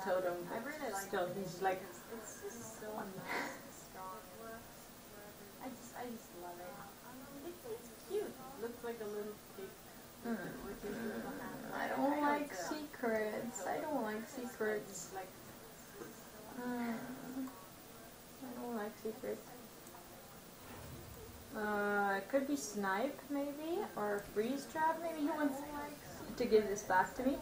totem, but still he's like. I just love it. It's cute. It looks like a little pig with his little hands. I don't like secrets. I don't like secrets. I don't like secrets. It could be Snipe, maybe, or Freeze Trap, maybe. He wants to give this back to me.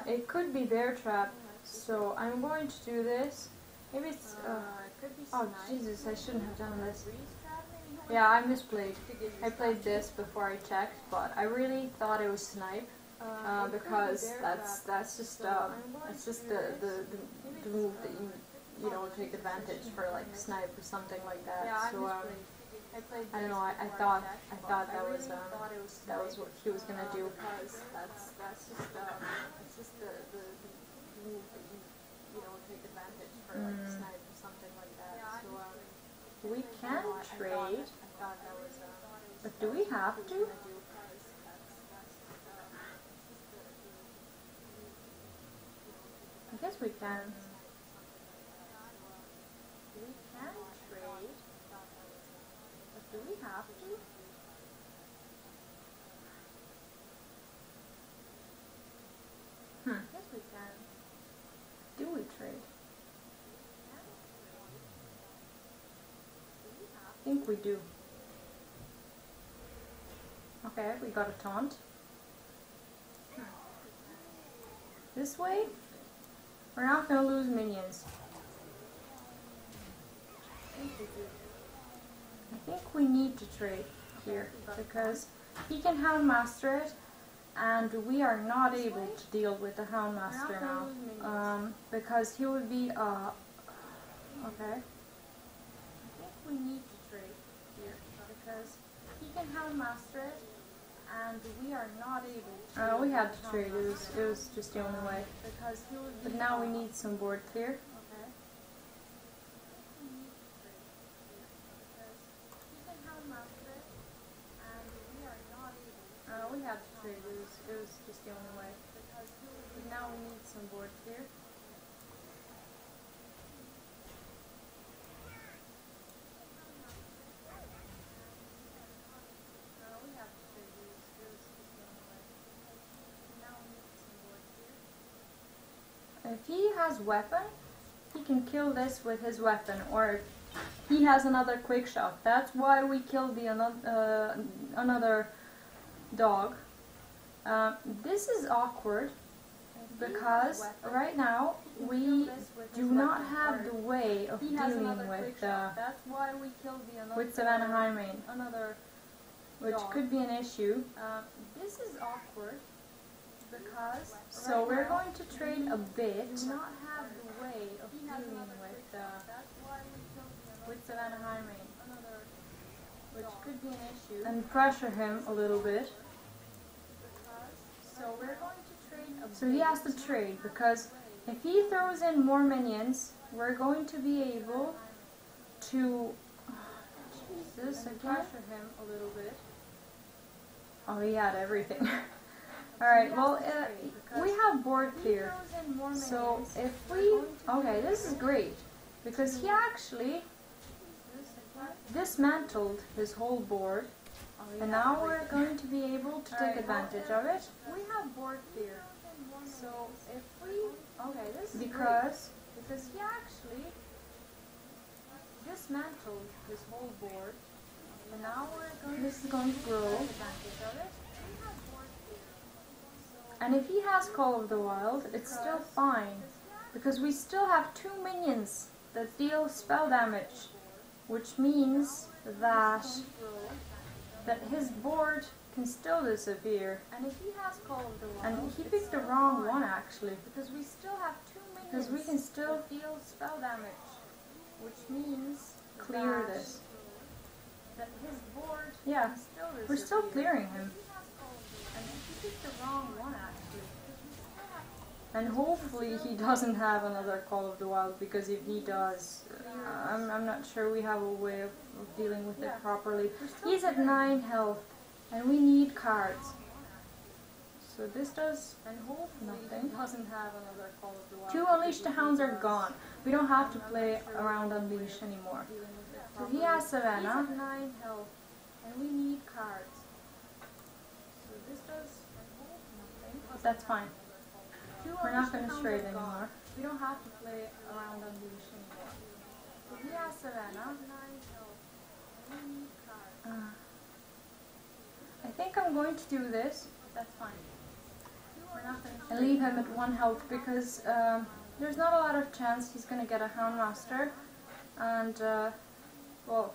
It could be Bear Trap, so I'm going to do this. Maybe it's, oh Jesus, I shouldn't have done this. Yeah, I misplayed. I played this before I checked, but I really thought it was Snipe, because that's just the move that you don't take advantage for, like Snipe or something like that. So I don't know. I thought that was what he was gonna do. That's just the move that you don't take advantage for, like Snipe or something like that. So we can trade, but do we have to? we can. We can trade. But do we have to? Yes, we can. Do we trade? I think we do. Okay, we got a taunt. This way, we're not going to lose minions. I think we need to trade here because he can Houndmaster it, and we are not able to deal with the Houndmaster now because he would be okay. I think we need to trade here because he can Houndmaster it, and we are not able to. We had to trade. It was just the only way. Because he would be but now we need some board clear. Okay. We had to trade. It was just the only way. But now we need some board clear. If he has weapon, he can kill this with his weapon, or he has another quick shot. That's why we killed the another dog. This is awkward because right now we do not have the way of dealing with Savannah Highmane, which could be an issue. This is awkward. Because so we're going to trade a bit. Not have the way of dealing with Savannah Highmane, which could be an issue, and pressure him a little bit. So we're going to trade a bit. So he has to trade because if he throws in more minions, we're going to be able to Jesus and pressure him a little bit. Oh, he had everything. Alright, well, we have board clear, so if we, okay, this is great, because he actually dismantled his whole board, and now we're going to be able to take advantage of it. We have board clear, so if we, okay, this is because he actually dismantled his whole board, and now we're going to grow advantage of it. And if he has Call of the Wild, it's still fine, because we still have 2 minions that deal spell damage, which means that his board can still disappear. And if he has Call of the Wild, and he picked the wrong one actually, because we still have 2 minions because we can still deal spell damage, which means clear this. That his board can still disappear. We're still clearing him. And he picked the wrong one actually. And hopefully he doesn't have another Call of the Wild, because if he does, I'm not sure we have a way of dealing with it properly. He's at 9 health, and we need cards. So this does nothing. He doesn't have another Call of the Wild. 2 Unleash the Hounds are gone. We don't have to play around Unleash anymore. So he has Savannah. He's at 9 health, and we need cards. So this does nothing. That's fine. We're not going to trade anymore. We don't have to play around Unleash anymore. So he has Savannah. I think I'm going to do this. That's fine. We're not going to leave him at 1 health because there's not a lot of chance he's going to get a Houndmaster. And, well,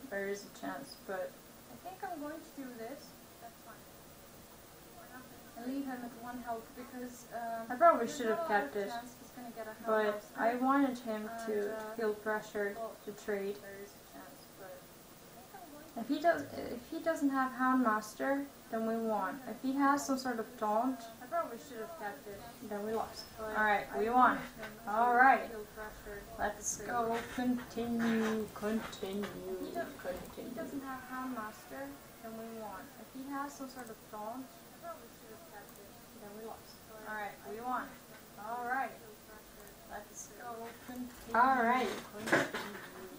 there is a chance, but I think I'm going to do this. Leave him at 1 health because I probably should have kept it, but I wanted him to feel pressured to trade. If he doesn't have Houndmaster, then we won. If he has some sort of taunt, I probably should have kept it. Then we lost. All right, we won. All right, let's go. Continue. If he doesn't have Houndmaster, then we won. If he has some sort of taunt, then we lost. Alright, we won. Alright. Let's go. Alright.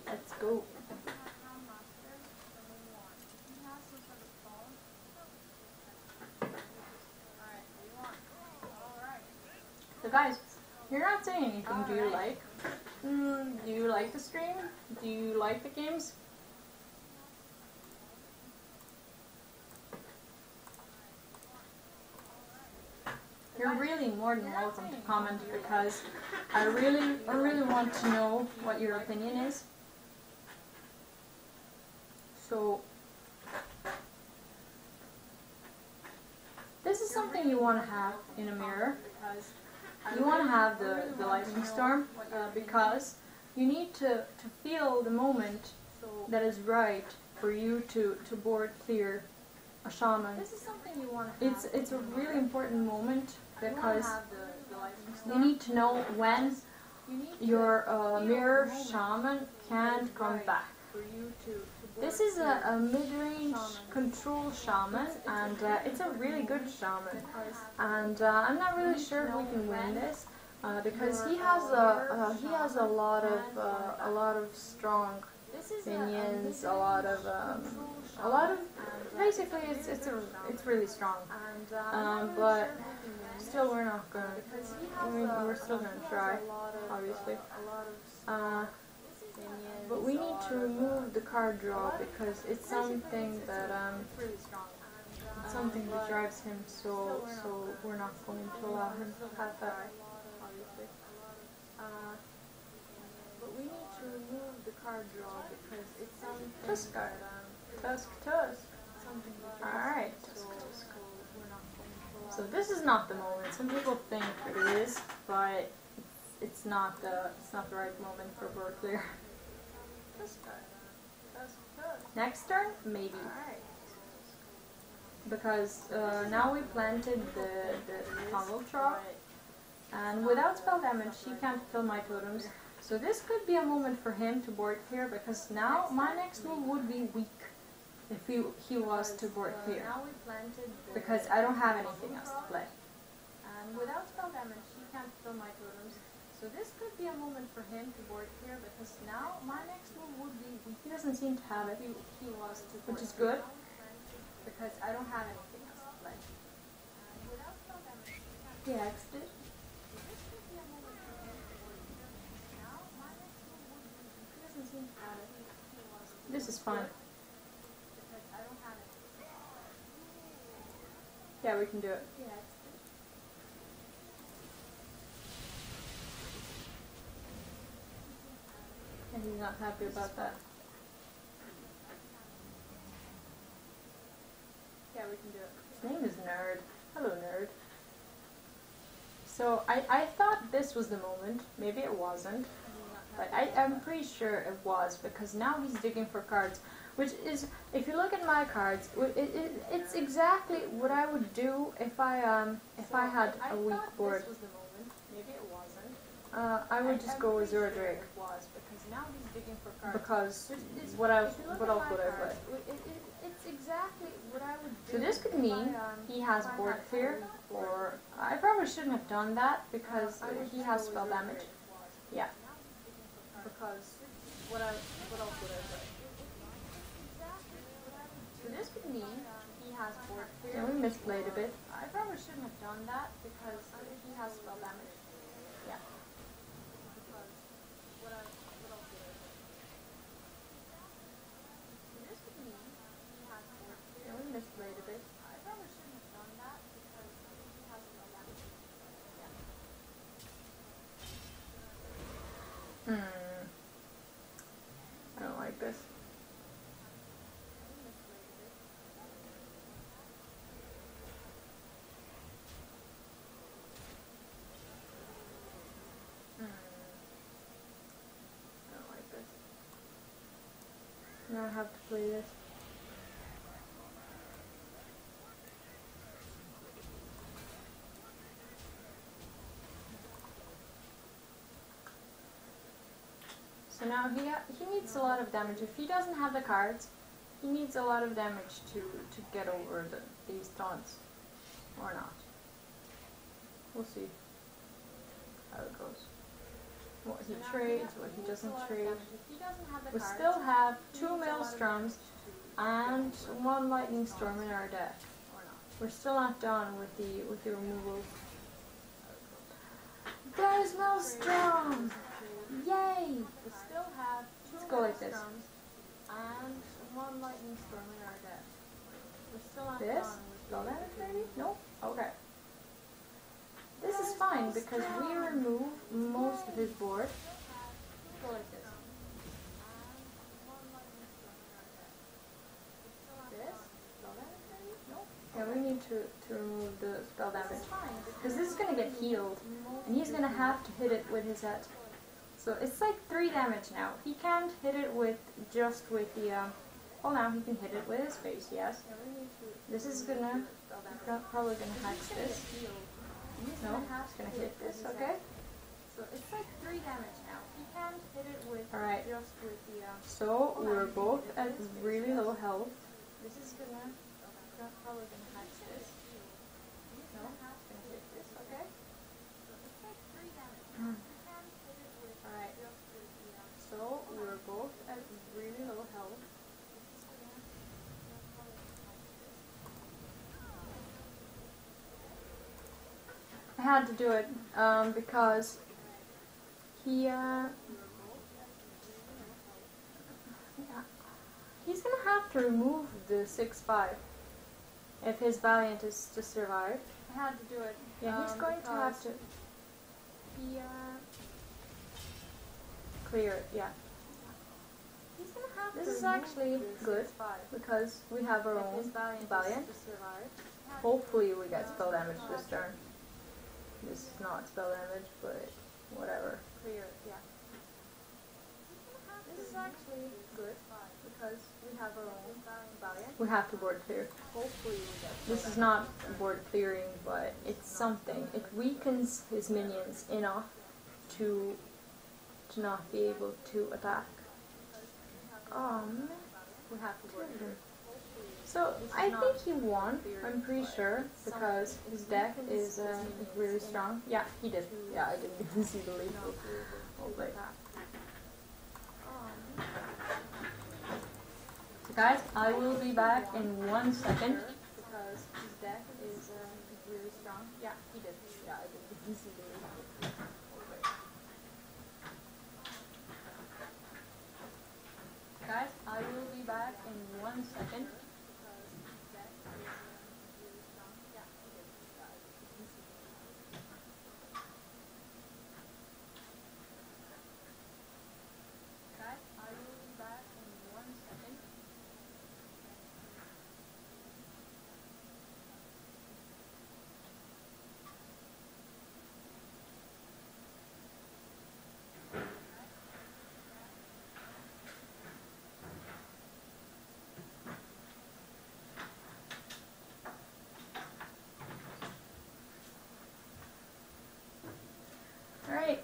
Let's go. So guys, you're not saying anything, do you like? Do you like the stream? Do you like the games? You're really more than welcome to comment because I really want to know what your opinion is. So this is something you want to have in a mirror. You want to have the lightning storm because you need to feel the moment that is right for you to board clear a shaman. This is something you want to have. It's a really important moment because you need to know when your mirror shaman can come back. This is a mid-range control shaman, and it's a really good shaman. And I'm not really sure if we can win this because he has a lot of strong minions, a lot of basically it's really strong. But still, we're not gonna. We're still gonna try, obviously. But we need to remove the card draw because it's something that drives him. So we're not going to allow him to have that, obviously. But we need to remove the card draw because it's something. Tusk card. Tusk. Alright. So this is not the moment. Some people think it is, but it's not the right moment for board clear. Next turn, maybe. Because now we planted the tunnel trap, and without spell damage he can't kill my totems. So this could be a moment for him to board clear because now my next move would be weak if he was to board clear. Because I don't have anything else to play. And without spell damage he can't kill my totems. So this could be a moment for him to board clear because now my next move would be weak. He doesn't seem to have it, which is good because I don't have anything else to play. He exited. This is fine. Yeah, we can do it. And he's not happy about that. Yeah, we can do it. His name is Nerd. Hello, Nerd. So I thought this was the moment. Maybe it wasn't. But I'm pretty sure it was because now he's digging for cards. Which is, if you look at my cards, it's exactly what I would do if I had a weak board. I would just go with Zero Drake. Because what else would I play? It's exactly what I would do. So this could mean he has board clear, or I probably shouldn't have done that because he has spell damage. Yeah. Because what else would I play? So this could mean he has board clear. Yeah, we misplayed a bit. I probably shouldn't have done that because he has spell damage. Yeah. Because what else would I play? So this could mean he has board clear. Yeah, we misplayed a bit. I probably shouldn't have done that because he has spell damage. Yeah. I don't like this. Now I have to play this. So now he needs a lot of damage. If he doesn't have the cards, he needs a lot of damage to get over these taunts. Or not. We'll see how it goes. what he trades, what he doesn't trade. We still have 2 maelstroms and 1 lightning storm in our deck. We're still not done with the removals. There's maelstrom! Yay! We still have 2 Let's go like this. And 1 lightning storm in our deck. We're still not done with spell damage maybe? Nope. Okay. This is fine because we remove most of his board. Go like this. This? Spell damage maybe? Nope. Yeah, we need to remove the spell damage. Because this is going to get healed. And he's going to have to hit it with his head. So it's like 3 damage now. He can't hit it with just with the well, now he can hit it with his face, yes. This is gonna probably gonna hex this. No, it's gonna hit this, okay? So it's like 3 damage now. He can't hit it with just with the so we're both at really low health. This is gonna probably gonna hex this. No, it's gonna hit this, okay? So it's like 3 damage. Alright. So we're both at really low health. I had to do it because he he's gonna have to remove the 6/5 if his Valiant is to survive. I had to do it. Yeah, he's going to have to clear it. Yeah. He's gonna have this is actually good because we have our own Valiant. Hopefully we get spell damage this turn. This is not spell damage, but whatever. Clear it, yeah. This is actually good because we have our own Valiant. We have to board clear. Hopefully we get this is not board clearing, but it's something. It weakens his minions enough to not be able to attack. We have to board clear. So I think he won, I'm pretty sure, because his deck is really strong. Yeah, he did. Yeah, I didn't even see the lethal. So guys, I will be back in 1 second, because his deck is really strong. Yeah, he did. Yeah, I didn't even see the lethal. Guys, I will be back in 1 second. Alright.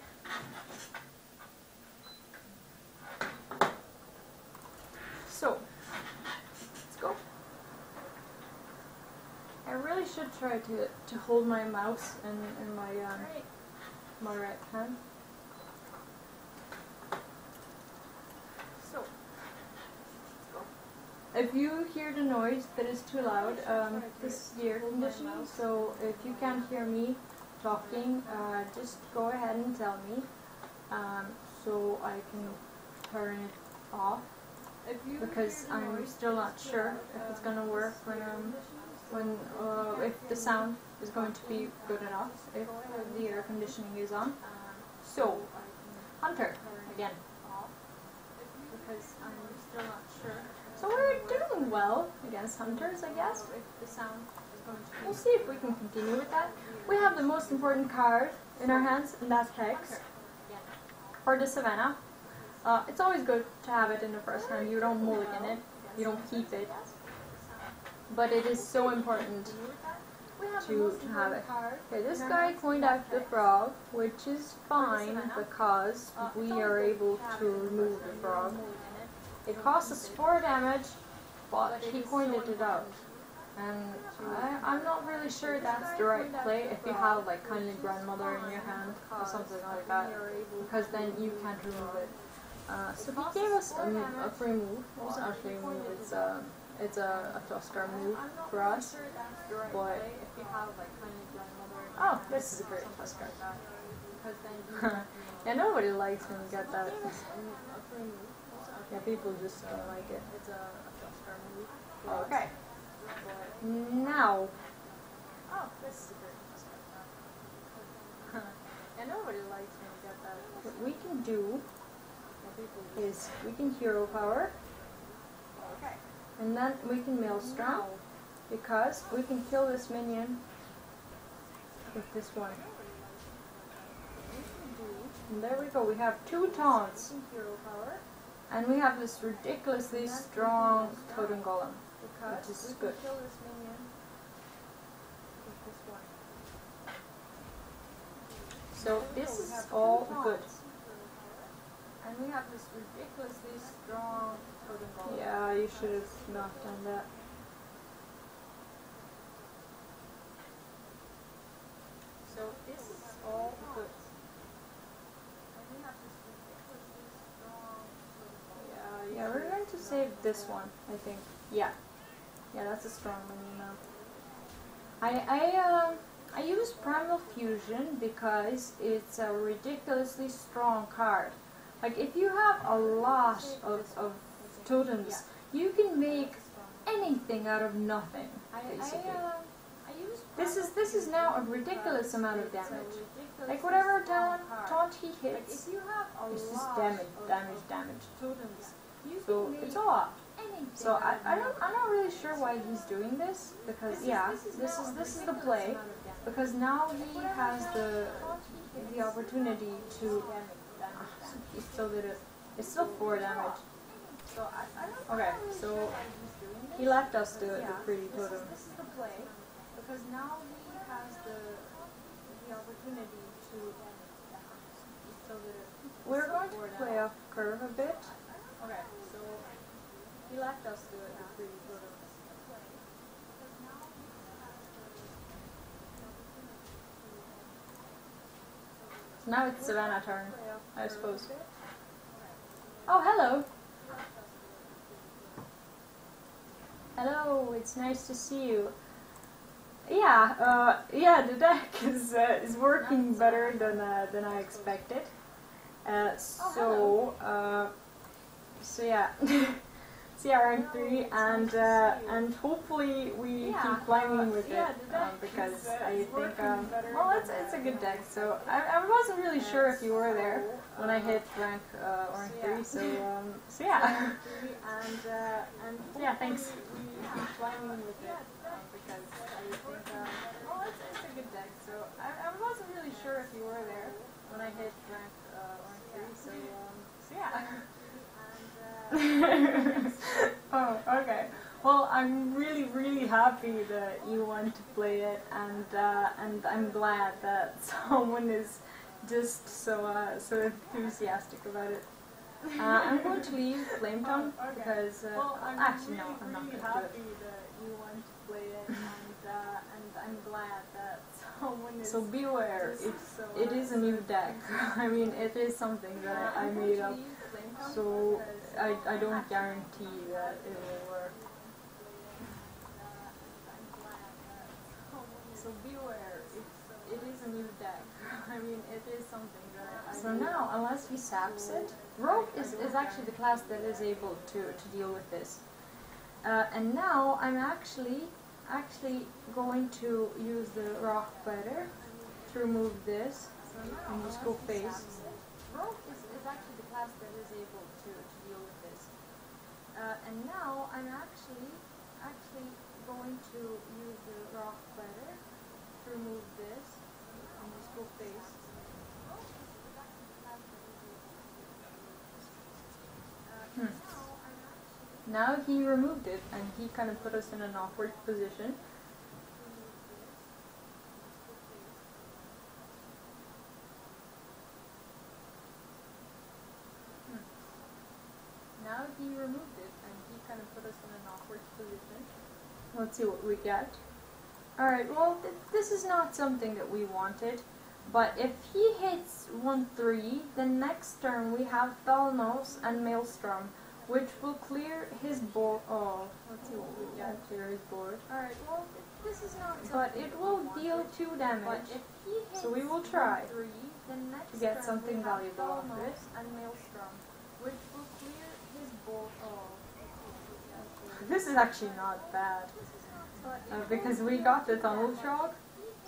So, let's go. I really should try to hold my mouse in my my right hand. So, let's go. If you hear the noise that is too loud, this is the air conditioning, so if you can't hear me talking, just go ahead and tell me, so I can turn it off, because I'm still not sure if it's gonna work when if the sound is going to be good enough if the air conditioning is on. So, Hunter again, because I'm still not sure. So we're doing well against Hunters, I guess. If the sound we'll see if we can continue with that. We have the most important card in our hands, and that's Hex for the Savannah. It's always good to have it in the first hand. You don't mulligan it, you don't keep it, but it is so important to have it. Okay, this guy coined out the frog, which is fine because we are able to remove the frog. It costs us 4 damage, but he coined it out. And I'm not really sure that's the right play if you have like Kindly Grandmother in your hand or something like that, because then you can't remove it. So he gave us a free move. It wasn't actually a move, it's a Tuskar move for us. But oh, this is a great Tuskar. Yeah, nobody likes when you get that. Yeah, people just don't like it. Okay. Now. Oh, this is a great Tuskar. Yeah, nobody likes when you get that. What we can do is we can hero power. Okay. And then we can Maelstrom, because we can kill this minion with this one. And there we go, we have 2 taunts. And we have this ridiculously strong Totem Golem, which is good. So this is all good. And we have this ridiculously strong Totem Golem. Yeah, you should have not done that. So this is all good. Yeah, we're going to save this one, I think. Yeah. Yeah, that's a strong one, you know. I use Primal Fusion because it's a ridiculously strong card. Like, if you have a lot of totems, you can make anything out of nothing, basically. This is now a ridiculous amount of damage. Like, whatever taunt he hits, it's just damage. So it's a lot. So I'm not really sure why he's doing this, because yeah, this is the play, because now he has the opportunity to. He still did it. It's still 4 damage. Okay, so he left us the pretty totem. Because now he has the opportunity to. We're going to play off curve a bit. Okay, so he left us the pretty totem. So now it's Savannah turn, I suppose. Oh, hello! Hello, it's nice to see you. Yeah, the deck is working better than I expected. So yeah, rank 3, and hopefully we keep climbing with it, because I think well, it's a good deck. So I wasn't really sure if you were there when I hit rank 3. So yeah, and yeah, thanks. We keep climbing with it, because I think well, it's a good deck. So I wasn't really sure if you were there when I hit rank 3. So yeah. Oh, okay. Well, I'm really happy that you want to play it, and I'm glad that someone is just so enthusiastic about it. I'm going to leave Flame Tongue because actually no, I'm not going to do it. That you want to play it, and I'm glad that someone is. So beware, it is a new deck. I mean, it is something that I made up. So I don't guarantee that it will work. So beware, it is a new deck. I mean, it is something that I So now, unless he saps it, Rogue is actually the class that is able to deal with this. And now I'm actually going to use the Rock Better to remove this and just go face. Rogue is actually the class that is able to deal with this. And now I'm actually going to use the Rock Better to remove this and just go face. Now he removed it, and he kind of put us in an awkward position. Now he removed it, and he kind of put us in an awkward position. Let's see what we get. Alright, well, this is not something that we wanted. But if he hits 1-3, then next turn we have Thalnos and Maelstrom, which will clear his board. Oh, let's see what we get. Clear his board. Alright, well, this is not. But it will deal 2 damage. So we will try to get something valuable off it. And Maelstrom, which will clear his board. Oh. This is actually not bad. Because we got the Tunnel Shock.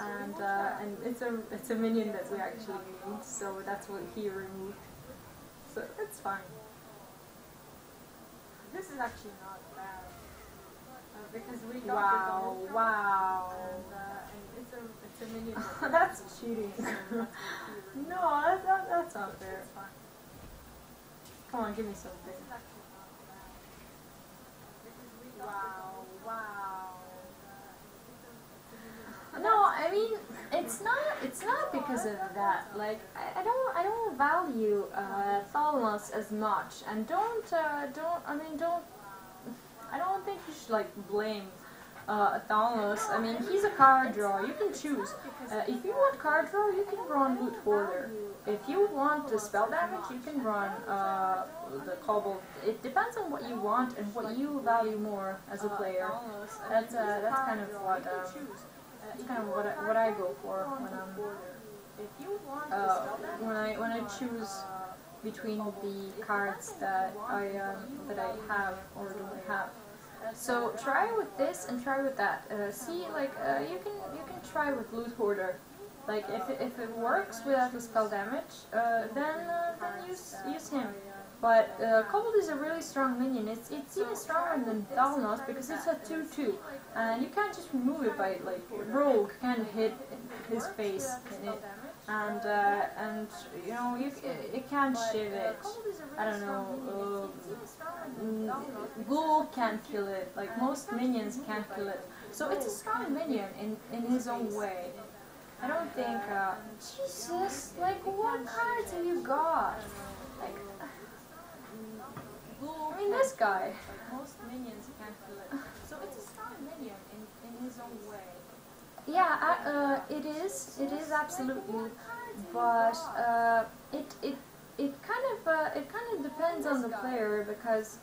And it's a minion that we actually need, so that's what he removed. So it's fine. This is actually not bad because we got wow. And it's a minion. That's cheating. No, that's not fair. Come on, give me something. Wow. No, I mean it's not because of that. Like I don't value Thalnos as much, and I don't think you should like blame Thalnos. I mean he's a card draw. You can choose. If you want card draw, you can run Loot Hoarder. If you want the spell damage, you can run the Cobalt. It depends on what you want and what you value more as a player. That's kind of what. It's kind of what I go for when I choose between the cards that I have or don't have. So try with this and try with that. See, like you can try with Loot Hoarder. Like if it works without the spell damage, then use him. But Cobalt is a really strong minion. It's even stronger than Thalnos because it's a 2/2, and you can't just remove it by like Rogue can hit his face in it, and you know it can't shiv it. I don't know. Ghoul can't kill it. Like most minions can't kill it. So it's a strong minion in his own way. I don't think. Jesus, like what cards have you got? Like. I mean, this guy. Most minions can't kill it. So it's a strong minion in his own way. Yeah, it is absolutely. But it kind of depends on the player because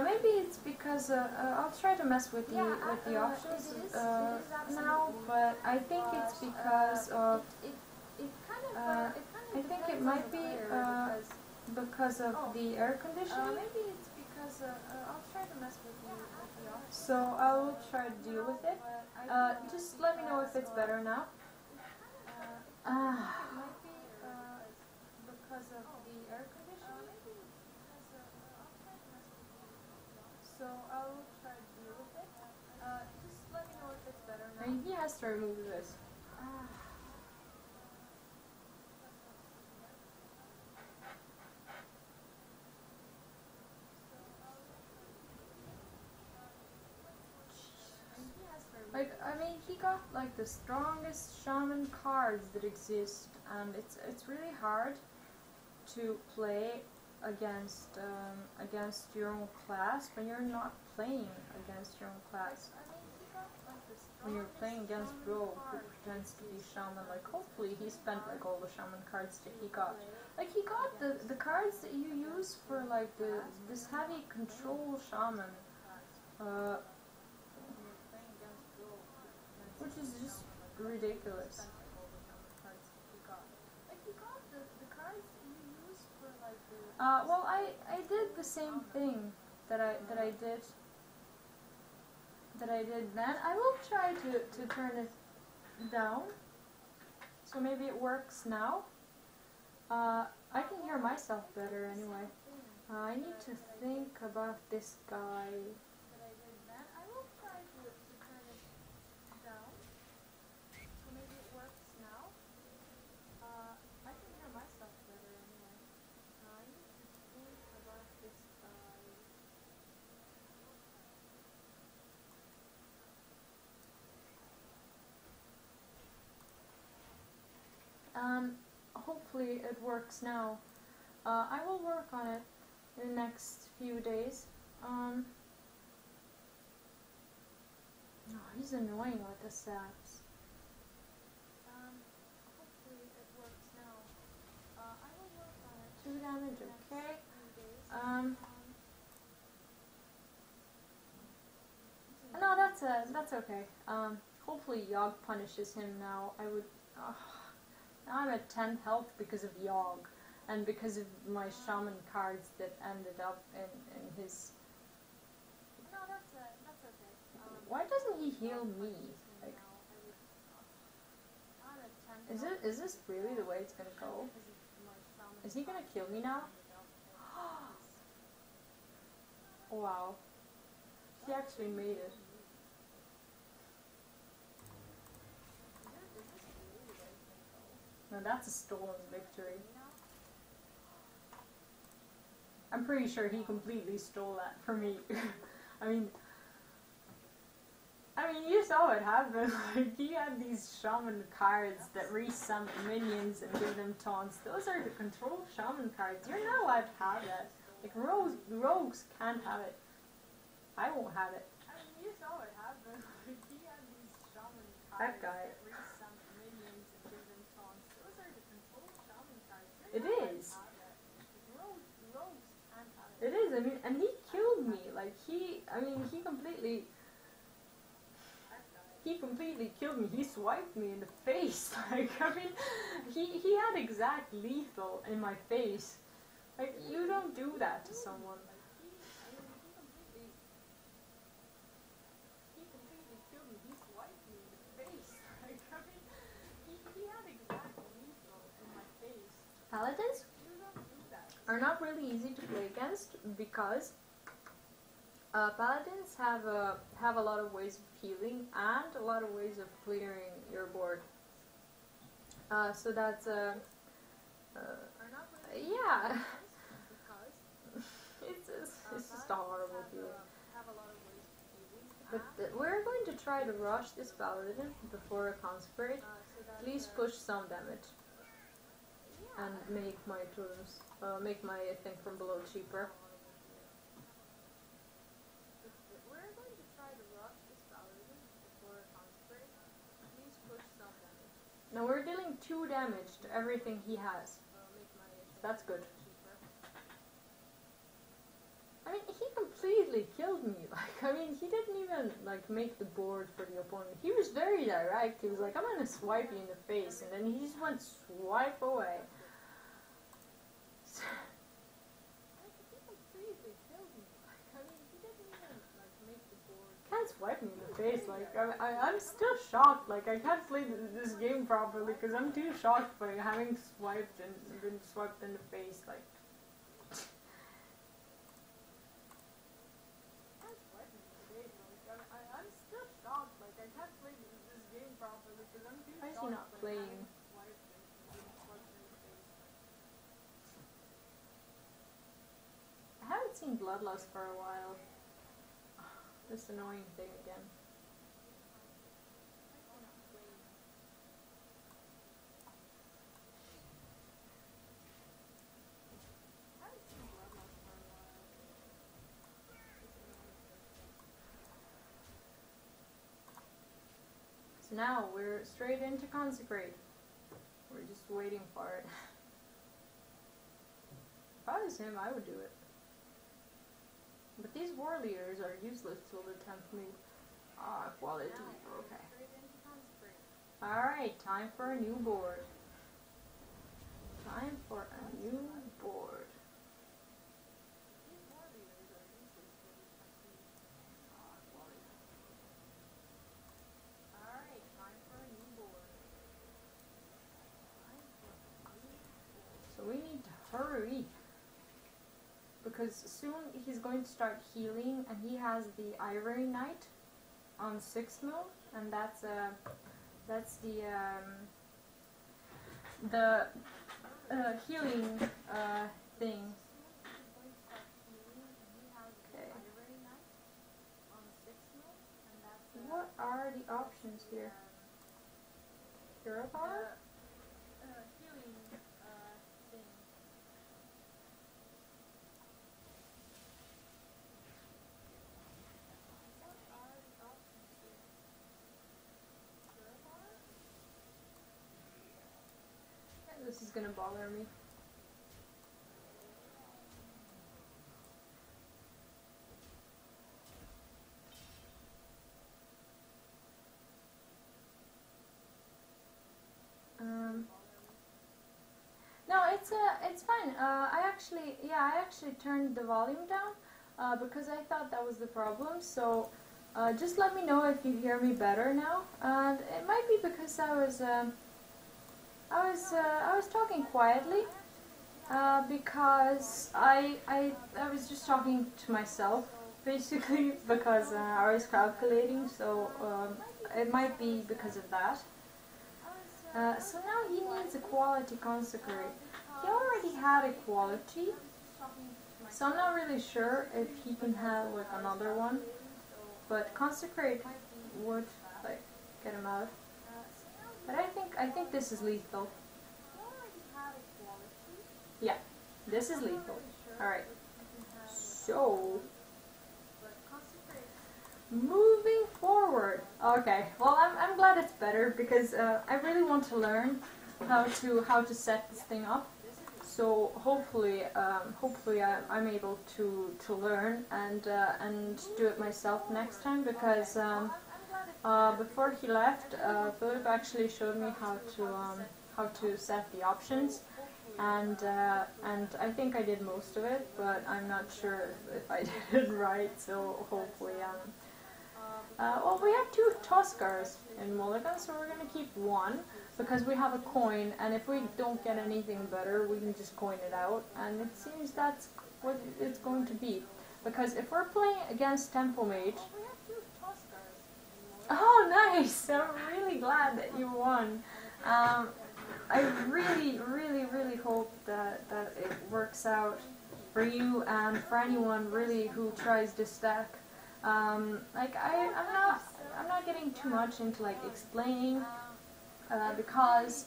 maybe it's because I'll try to mess with the options now, but I think it's because of I think it might be because of the air conditioning. Maybe it's because I'll try to mess with the options. So I will try to deal with it. Just let me know if it's better now. It might be because of the air conditioning. So I will try to deal with it. Just let me know if it's better now. I mean, he has to remove this. Like, I mean, he got like the strongest shaman cards that exist, and it's really hard to play against your own class when you're not playing against your own class. When you're playing against Rogue, who pretends to be shaman, like hopefully he spent like all the shaman cards that he got. Like he got the cards that you use for like this heavy control shaman. Which is just ridiculous. Well, I did the same thing that I did then. I will try to turn it down, so maybe it works now. I can hear myself better anyway. I need to think about this guy. Hopefully it works now. I will work on it in the next few days. No, he's annoying with the saps. Hopefully it works now. I will work on it. 2 damage, okay. Few days. No, that's okay. Hopefully Yogg punishes him now. I would. Now I'm at 10 health because of Yogg, and because of my shaman cards that ended up in his. No, that's okay. Why doesn't he heal me? Like, is this really the way it's gonna go? Is he gonna kill me now? Wow. He actually made it. No, that's a stolen victory. I'm pretty sure he completely stole that from me. I mean, you saw what happened. Like, he had these shaman cards that resummon minions and give them taunts. Those are the control shaman cards. You're not allowed to have that. Like, rogues can't have it. I won't have it. I mean, you saw what happened. Like, he had these shaman That cards guy. that resummon minions and give them taunts. Those are the control shaman cards. It You're not allowed is. to have that. Rogues can't have it. It is. I mean, and he killed me. Like, he completely. He completely killed me. He swiped me in the face. Like, I mean, he had exact lethal in my face. Like, you don't do that to someone. He completely killed me. He swiped me in the face. Like, I mean, he had exact lethal in my face. Paladins You don't do that. are not really easy to play against because paladins have a lot of ways of healing and a lot of ways of clearing your board. So that's Are not really yeah. because It's just a horrible feeling. have a lot of ways of healing. But we're going to try to rush this paladin before a consecrate. Please push some damage and make my totems, make my thing from below cheaper. We're going to try to rush this paladin before a consecrate. Please push some damage. Now we're dealing 2 damage to everything he has. Make my That's good. cheaper. I mean, he completely killed me. Like, I mean, he didn't even, like, make the board for the opponent. He was very direct. He was like, I'm gonna swipe you in the face, and then he just went swipe away. He completely killed me. Like, I mean, he didn't even, like, make the board. Can't swipe me in the face. Like, I'm still shocked. Like, I can't play this game properly because I'm too shocked by having swiped and been swiped in the face. Like, I'm still shocked. Like, I can't play this game properly because I'm too why is shocked. he not by playing? having swiped and being swiped in the face. I haven't seen Bloodlust for a while. This annoying thing again. So now we're straight into consecrate. We're just waiting for it. If I was him, I would do it. But these war leaders are useless till the 10th move. Ah, quality. Okay. Alright, time for a new board. Time for a new board. So we need to hurry. Because soon he's going to start healing, and he has the Ivory Knight on 6 mil, and that's the healing thing. Okay. What are the options here? Hero power? Healing thing. What are the options here? gonna bother me. No, it's fine. I actually turned the volume down because I thought that was the problem. So just let me know if you hear me better now. And it might be because I was talking quietly because I was just talking to myself basically because I was calculating. So it might be because of that. So now he needs a quality consecrate. He already had a quality, so I'm not really sure if he can have like another one. But consecrate would like get him out. But I think this is lethal. Yeah, this is lethal. All right. So moving forward. Okay. Well, I'm glad it's better because I really want to learn how to set this thing up. So hopefully I'm able to learn and do it myself next time because before he left, Philip actually showed me how to set the options. And I think I did most of it, but I'm not sure if I did it right. So hopefully, well, we have 2 Tuskars in Mulligan, so we're gonna keep 1 because we have a coin, and if we don't get anything better, we can just coin it out. And it seems that's what it's going to be, because if we're playing against Temple Mage. Oh, nice! I'm really glad that you won. I really hope that it works out for you and for anyone really who tries this deck. Like I'm not getting too much into like explaining because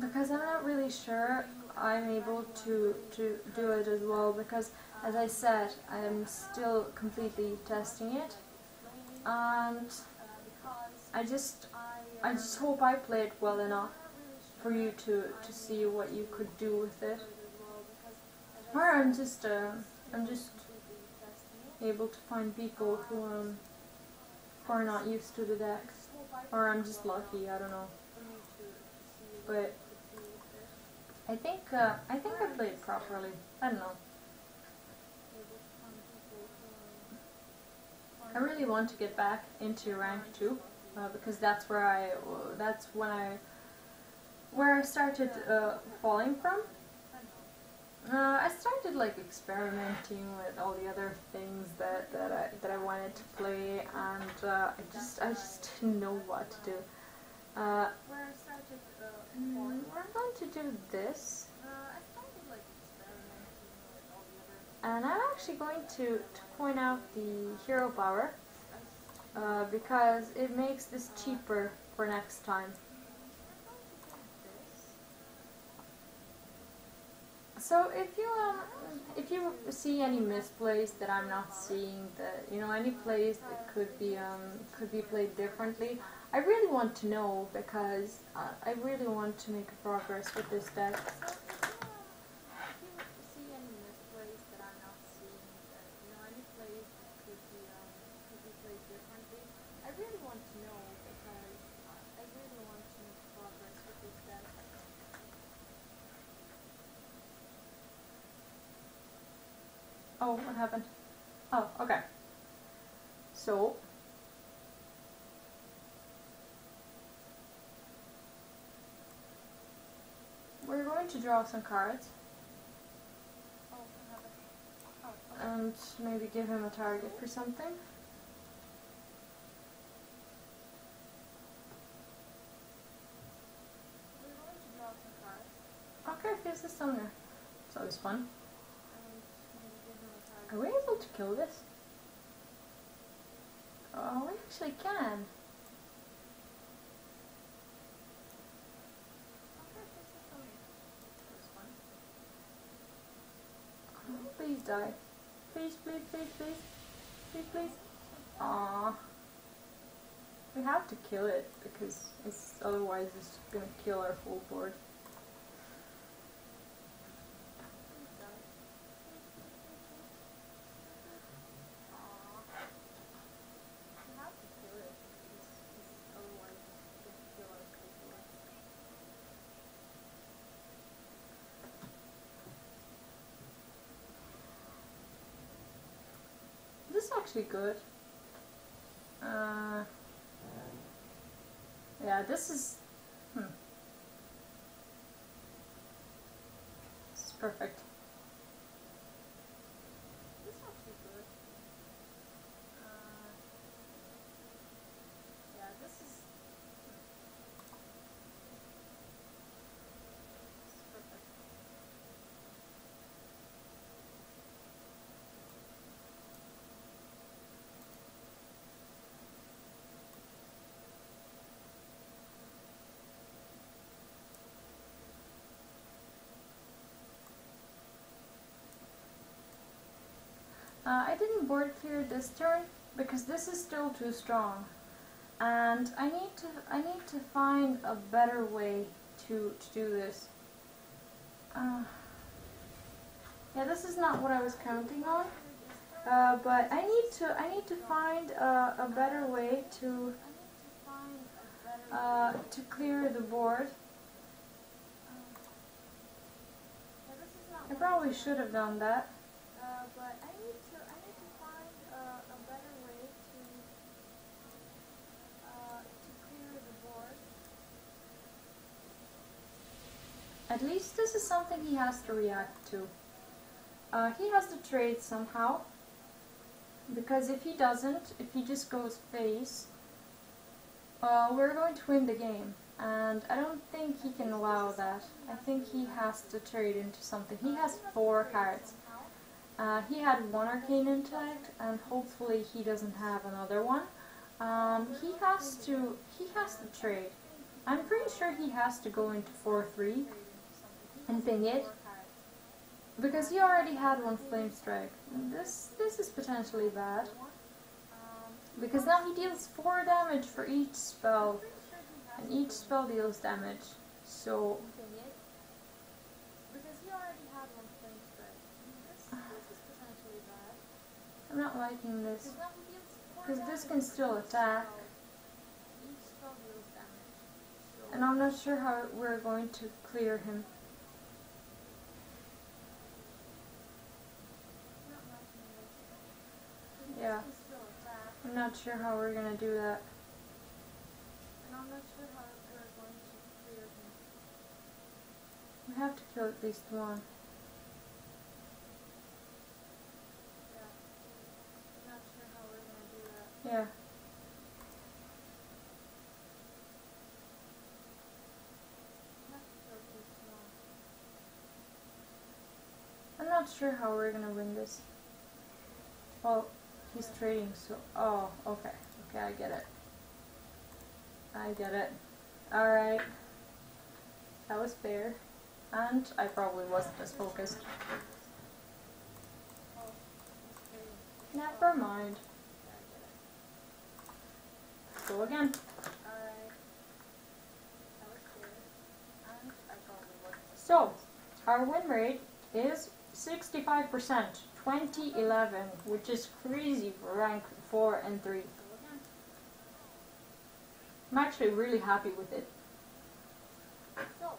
because I'm not really sure I'm able to do it as well, because as I said, I'm still completely testing it, and I just hope I play it well enough for you to see what you could do with it. Or I'm just able to find people who are not used to the deck, or I'm just lucky. I don't know. But I think I played properly. I don't know. I really want to get back into rank 2 because that's where I started falling from. I started like experimenting with all the other things that I wanted to play, and I just didn't know what to do. We're going to do this, and I'm actually going to point out the hero power because it makes this cheaper for next time. So if you see any misplays that I'm not seeing, that any plays that could be played differently, I really want to know, because I really want to make a progress with this deck. Oh, what happened? Oh, okay. So we're going to draw some cards and maybe give him a target for something. Okay, here's the summoner. It's always fun. Are we able to kill this? Oh, we actually can. Oh, please die. Please, please, please, please. Please, please. Aww. We have to kill it because otherwise it's gonna kill our full board. This is actually good. Yeah, this is this is perfect. This is actually good. Yeah, this is perfect. I didn't board clear this turn because this is still too strong, and I need to find a better way to do this. Yeah, this is not what I was counting on, but I need to find a better way to clear the board. I probably should have done that. But I need to find a better way to clear the board. At least this is something he has to react to. He has to trade somehow, because if he doesn't, if he just goes face, we're going to win the game, and I don't think he can allow that. I think he has to trade into something. He has 4 cards. He had 1 arcane intellect, and hopefully he doesn't have another one. He has to trade. I'm pretty sure he has to go into 4/3 and ping it, because he already had 1 flame strike. This is potentially bad, because now he deals 4 damage for each spell, and each spell deals damage. So I'm not liking this, because this can still attack, and I'm not sure how we're going to clear him. Yeah, I'm not sure how we're going to do that. We have to kill at least 1. Yeah. I'm not sure how we're gonna win this. Well, he's trading, so... Oh, okay. Okay, I get it. I get it. Alright. That was fair. And I probably wasn't as focused. Never mind. Go again. So, our win rate is 65%, 2011, which is crazy for rank 4 and 3. I'm actually really happy with it. So,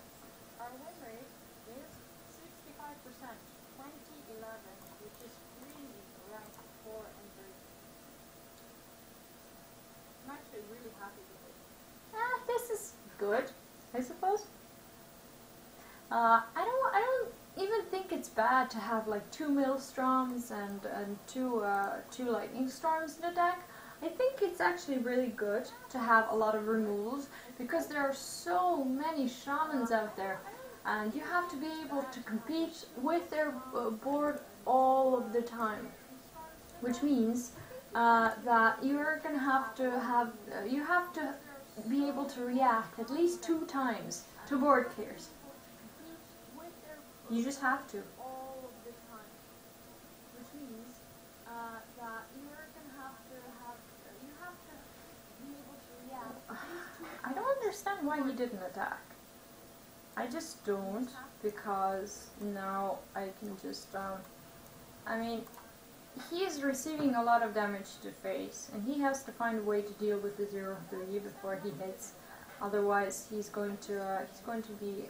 our win rate is 65%, 2011, which is crazy for rank 4 and 3. I'm actually really happy with it. This is good, I suppose. I don't even think it's bad to have like 2 maelstroms and two lightning storms in the deck. I think it's actually really good to have a lot of removals, because there are so many shamans out there, and you have to be able to compete with their board all of the time, which means that you're gonna have to be able to react at least 2 times to board clears. You just have to. All of the time. Which means that you're gonna have to be able to react I don't understand why he didn't attack. I just don't, because now I can just, I mean, he is receiving a lot of damage to the face, and he has to find a way to deal with the 0-3 before he hits. Otherwise, he's going to be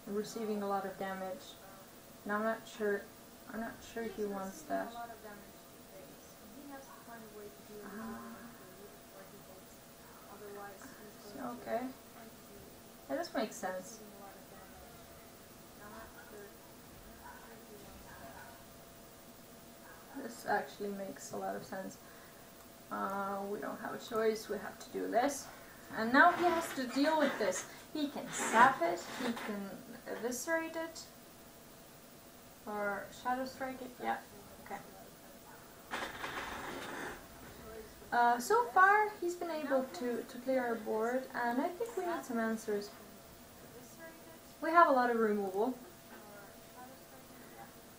receiving a lot of damage, and I'm not sure he wants that. Okay, yeah, this makes sense. This actually makes a lot of sense. We don't have a choice, we have to do this. And now he has to deal with this. He can sap it, he can eviscerate it, or shadow strike it, yeah, okay. So far, he's been able to clear our board, and I think we need some answers. We have a lot of removal.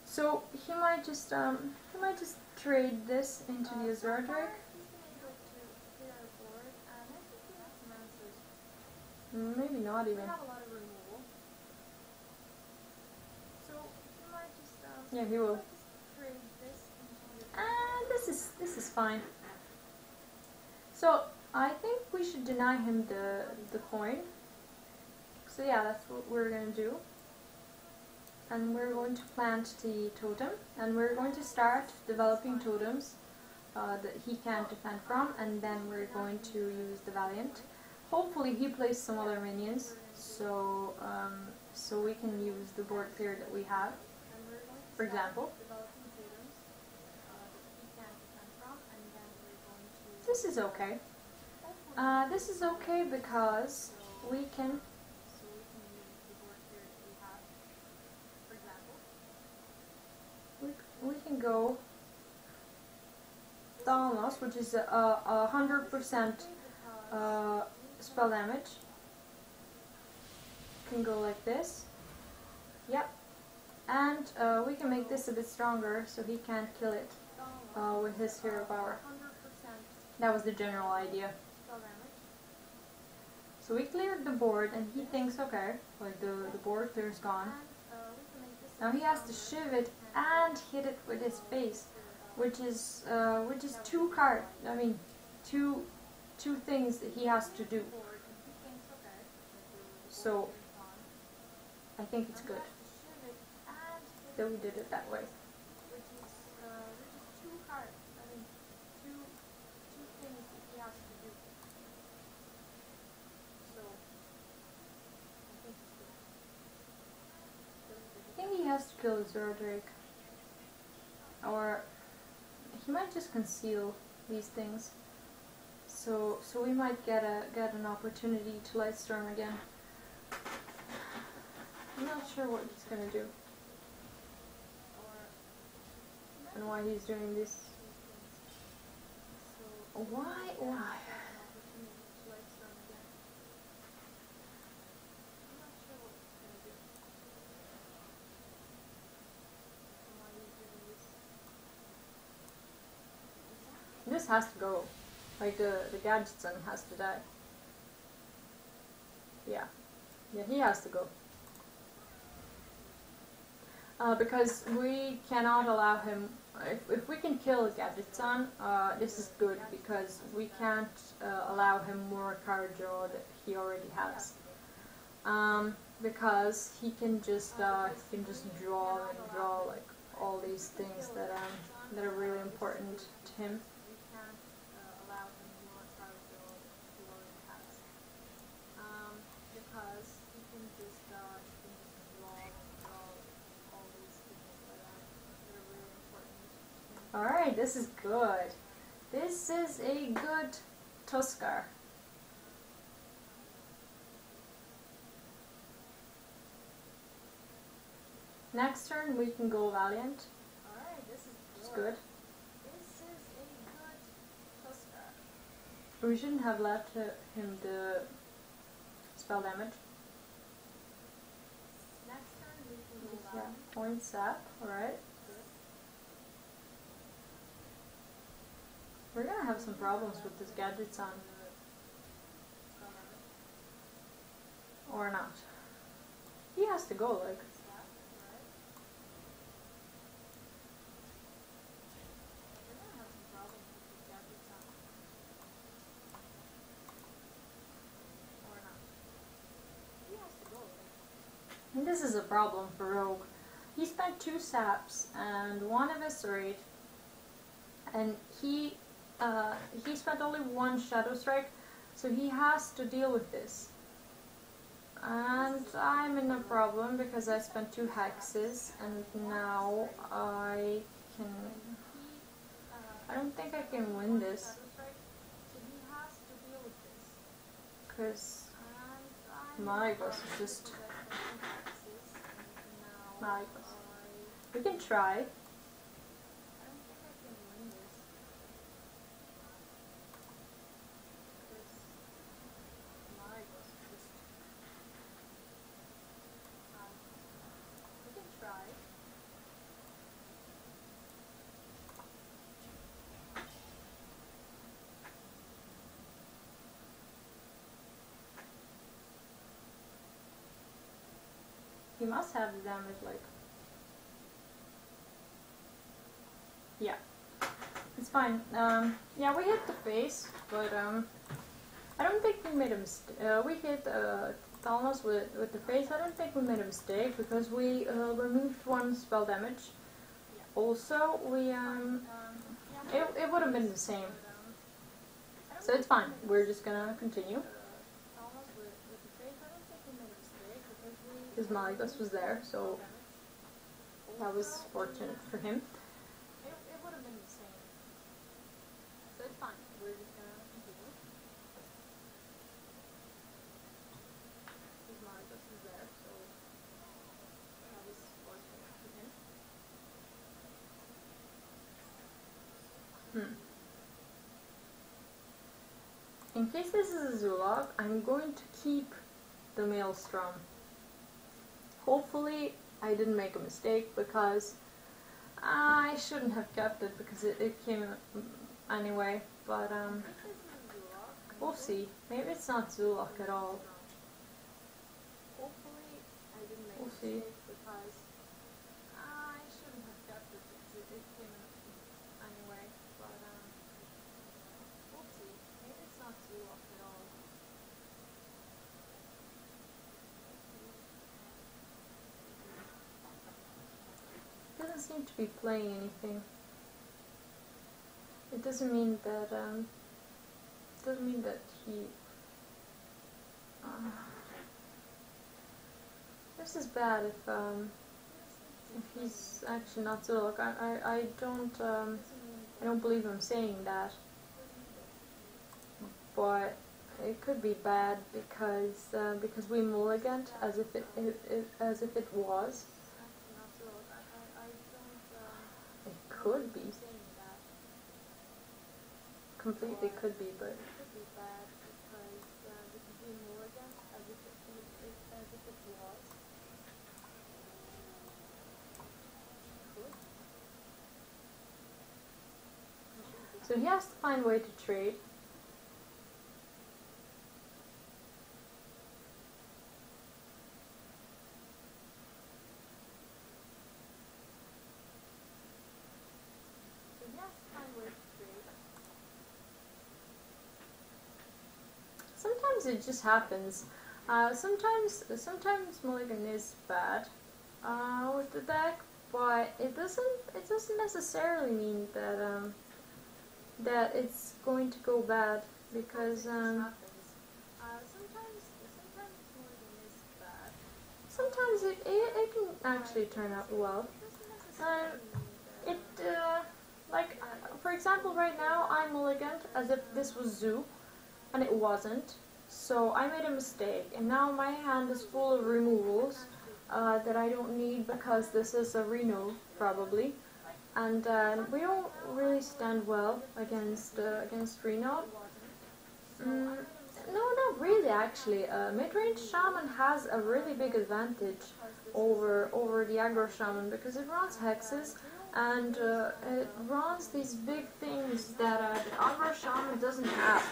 So he might just trade this into the Azure Drake. Maybe not even. Yeah, he will. And this is fine. So I think we should deny him the coin. So yeah, that's what we're gonna do. And we're going to plant the totem, and we're going to start developing totems that he can't defend from, and then we're going to use the Valiant. Hopefully he plays some other minions, so so we can use the board clear that we have, for example. This is okay. This is okay because we can go Thanos, which is a 100% spell damage. Can go like this. Yep. And we can make this a bit stronger so he can't kill it with his hero power. That was the general idea. So we cleared the board, and he thinks, okay, like the board clear's gone. Now he has to shiv it and hit it with his face, which is two cards. I mean, two things that he has to do. So I think it's good that we did it that way. I think he has to kill Azure Drake, or he might just conceal these things. So we might get an opportunity to Lightstorm again. I'm not sure what he's gonna do and why he's doing this. Why? This has to go. Like the gadget son has to die. Yeah, he has to go. Because we cannot allow him. If we can kill Gadget Son, this is good because we can't allow him more card draw that he already has. Because he can just draw like all these things that are really important to him. Alright, this is good. This is a good Tuskar. Next turn we can go Valiant. Alright, this is It's good. This is a good Tuskar. We shouldn't have left him the spell damage. Next turn we can go Yeah, Valiant. point sap, alright. We're gonna have some problems with this Gadget Son. or not. He has to go, like. And this is a problem for Rogue. He spent 2 saps and 1 eviscerate, and he spent only 1 shadow strike, so he has to deal with this. And I'm in a problem because I spent 2 hexes, and now I don't think I can win this, because Malygos is just Malygos. We can try. He must have the damage, like. Yeah. It's fine. Yeah, we hit the face, but I don't think we made a mistake. We hit Thalnos with the face. I don't think we made a mistake because we removed 1 spell damage. Also, we it would have been the same. So it's fine. We're just gonna continue. His Malygos was there, so that was fortunate for him. It would have been the same. So it's fine. We're just gonna continue. His Malygos was there, so that was fortunate for him. In case this is a Zulog, I'm going to keep the Maelstrom. Hopefully I didn't make a mistake, because I shouldn't have kept it because it came anyway, but we'll see. Maybe it's not Zulok at all. Hopefully I didn't make a mistake because I shouldn't have kept it because it came anyway, but we'll see. Maybe it's not Zulok at all. Doesn't seem to be playing anything. It doesn't mean that he this is bad if he's actually not so. Like I don't believe I'm saying that, but it could be bad because we mulliganed as if it was. Could be. Completely could be, but so he has to find a way to trade. Sometimes it just happens. Sometimes mulligan is bad with the deck, but it doesn't necessarily mean that that it's going to go bad, because sometimes it can actually turn out well. Like for example, right now I mulliganed as if this was Zoo, and it wasn't. So I made a mistake, and now my hand is full of removals that I don't need because this is a Reno probably, and we don't really stand well against Reno. No, not really actually. Mid-range Shaman has a really big advantage over the aggro Shaman because it runs hexes and it runs these big things that the aggro Shaman doesn't have.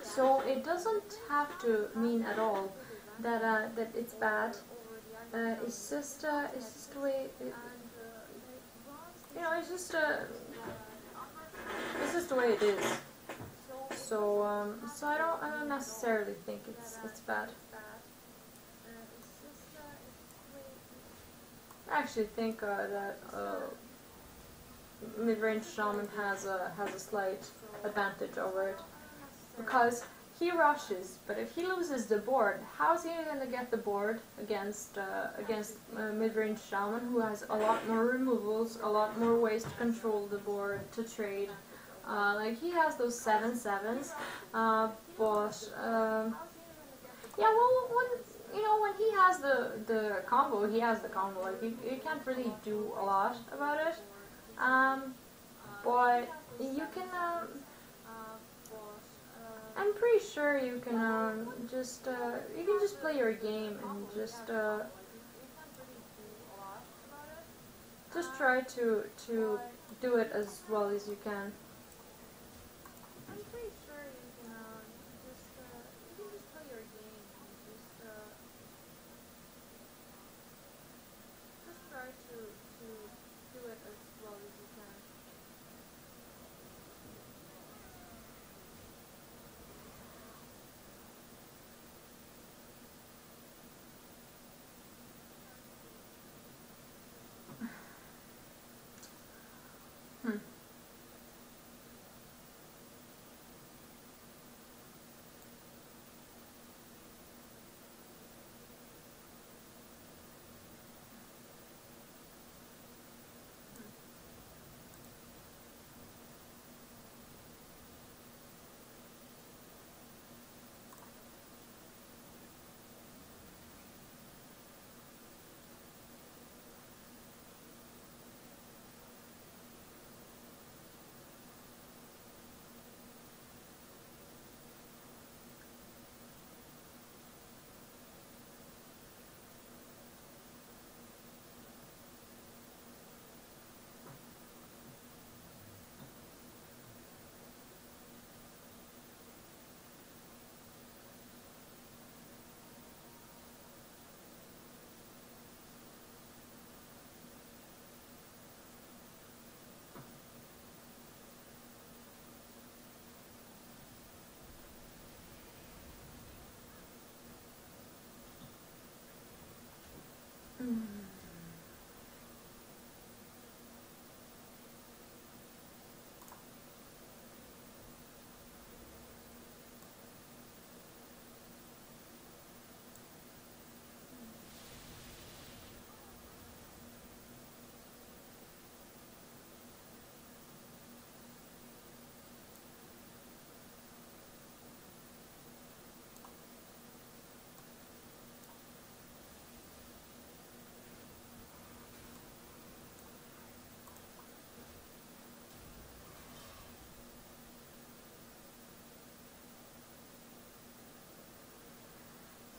So it doesn't have to mean at all that it's bad. It's just the way it, you know, it's just the way it is. So so I don't necessarily think it's bad. I actually think that mid-range shaman has a slight advantage over it, because he rushes, but if he loses the board, how is he going to get the board against mid-range shaman, who has a lot more removals, a lot more ways to control the board, to trade. Like, he has those 7/7s, but yeah, well, when he has the combo, he has the combo. Like, you can't really do a lot about it. But you can. I'm pretty sure you can you can just play your game and just try to do it as well as you can. I'm pretty sure you can you can just play your game and just try to do it as well as you can.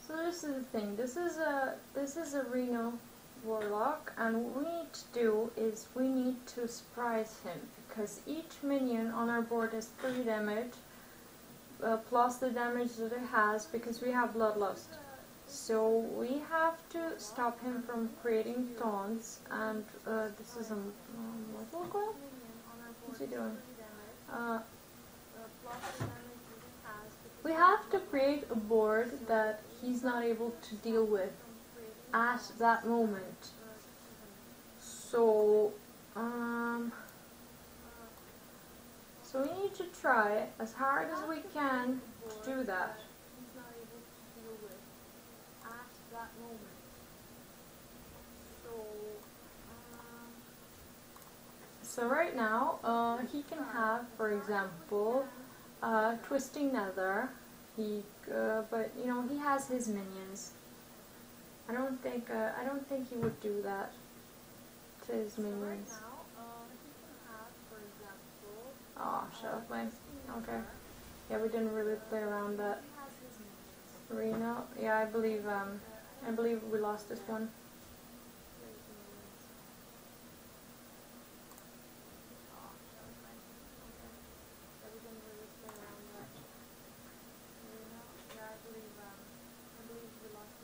So this is the thing. This is a Reno warlock, and what we need to do is we need to surprise him, because each minion on our board has 3 damage, plus the damage that it has because we have bloodlust. So we have to stop him from creating taunts, and this is a mortal. What's he doing? We have to create a board that he's not able to deal with at that moment. So, so we need to try as hard as we can to do that. So right now, he can have, for example, Twisting Nether. But you know, he has his minions. I don't think he would do that to his minions. Oh, shut up, man. Okay. Yeah, we didn't really play around that. Reno. Yeah, I believe we lost this one. I believe we lost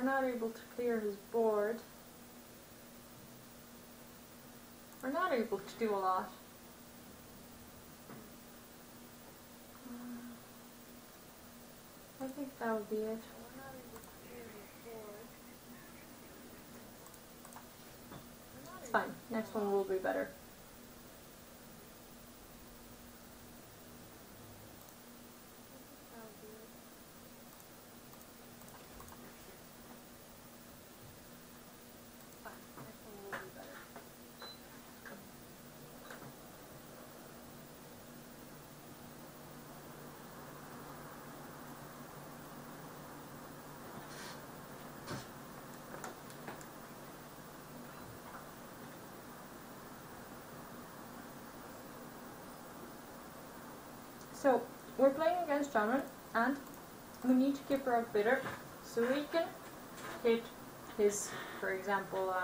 we're not able to clear his board. We're not able to do a lot. I think that would be it. It's fine. Next one will be better. So, we're playing against shaman, and we need to keep our bitter so we can hit his, for example,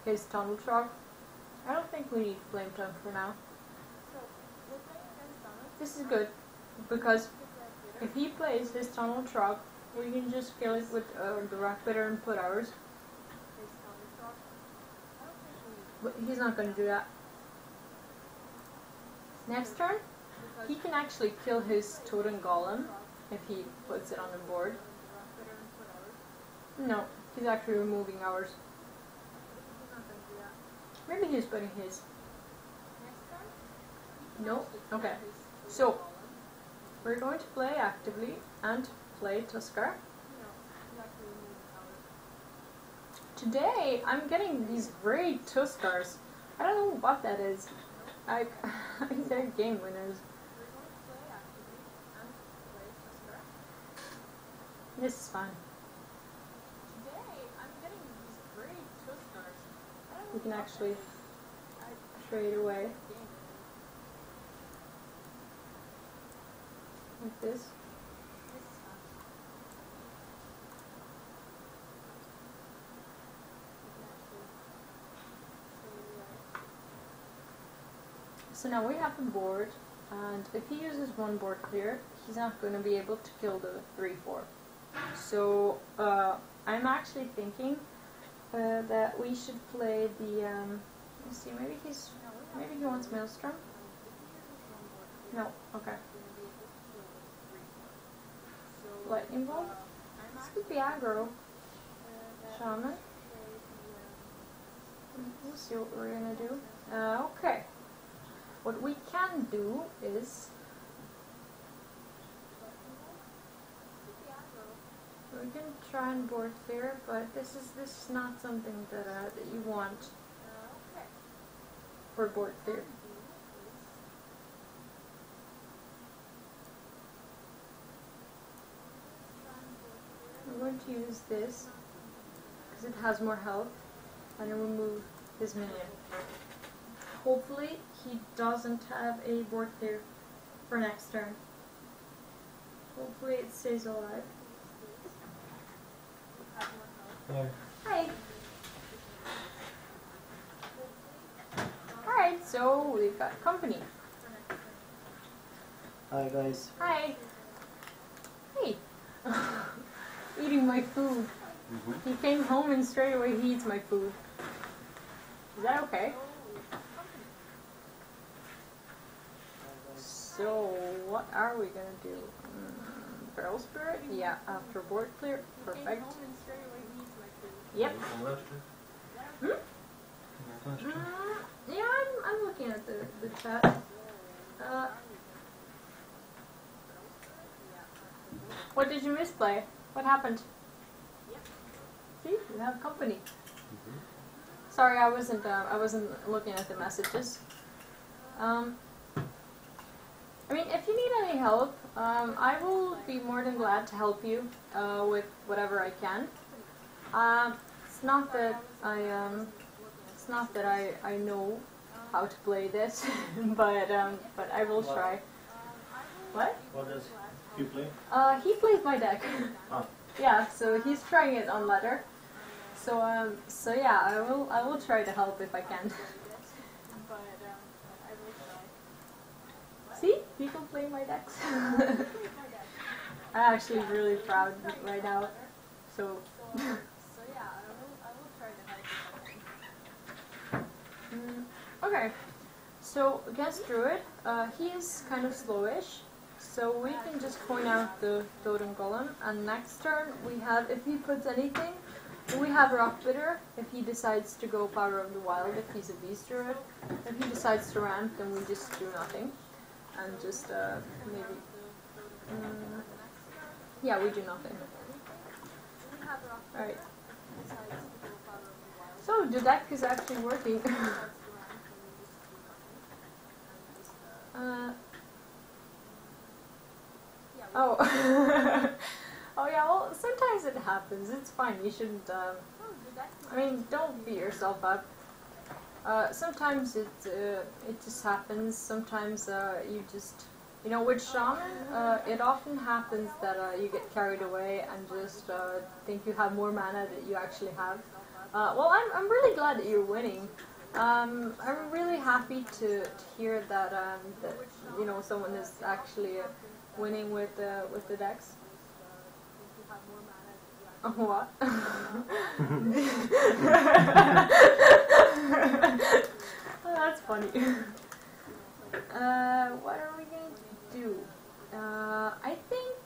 his tunnel trog. I don't think we need flame tongue for now. This is good, because if he plays his tunnel trog, we can just kill it with the rock bitter and put ours. But he's not going to do that. Next turn, he can actually kill his totem golem if he puts it on the board. No, he's actually removing ours. Maybe he's putting his. No? Okay. So, we're going to play actively and play Tuskar. Today, I'm getting these great Tuskars. I don't know what that is. They're game winners. This is fun. Today, I'm getting these great Tuskars. We can actually trade away. Like this. So now we have the board, and if he uses one board clear, he's not going to be able to kill the 3/4. So I'm actually thinking that we should play the. Let's see, maybe he wants Maelstrom. No, okay. Lightning bolt. This could be aggro. Shaman. We'll see what we're gonna do. Okay. What we can do is we can try and board clear, but this is not something that you want for board clear. I'm going to use this because it has more health and remove his minion. Hopefully he doesn't have a board clear for next turn. Hopefully it stays alive. Hi. Hi. Alright, so we've got company. Hi guys. Hi. Hey. Eating my food. He came home and straight away he eats my food. Is that okay? So, what are we gonna do? Feral Spirit? Yeah, after board clear. Perfect. Yep. Yeah, I'm looking at the chat. What did you misplay? What happened? See, you have company. Sorry, I wasn't looking at the messages. I mean, if you need any help, I will be more than glad to help you with whatever I can. It's not that I know how to play this, but I will try. What? What does he play? He plays my deck. Ah. Yeah, so he's trying it on ladder. So yeah, I will try to help if I can. See? People play my decks. I'm actually really proud right now. So. So yeah, I will try to help you. Okay. So against Druid, he is kind of slowish. So we can just point out the totem golem, and next turn we have, if he puts anything, we have Rock Bitter. If he decides to go Power of the Wild, if he's a Beast Druid, if he decides to ramp, then we just do nothing, and just maybe, yeah, we do nothing. Alright. So the deck is actually working. Oh. Oh yeah, well, sometimes it happens. It's fine. You shouldn't, I mean, don't beat yourself up. Sometimes it just happens. Sometimes you just, you know, with shaman, it often happens that you get carried away and just think you have more mana than you actually have. Well, I'm really glad that you're winning. I'm really happy to hear that that you know, someone is actually winning with the decks. What? Oh, that's funny. What are we going to do? I think.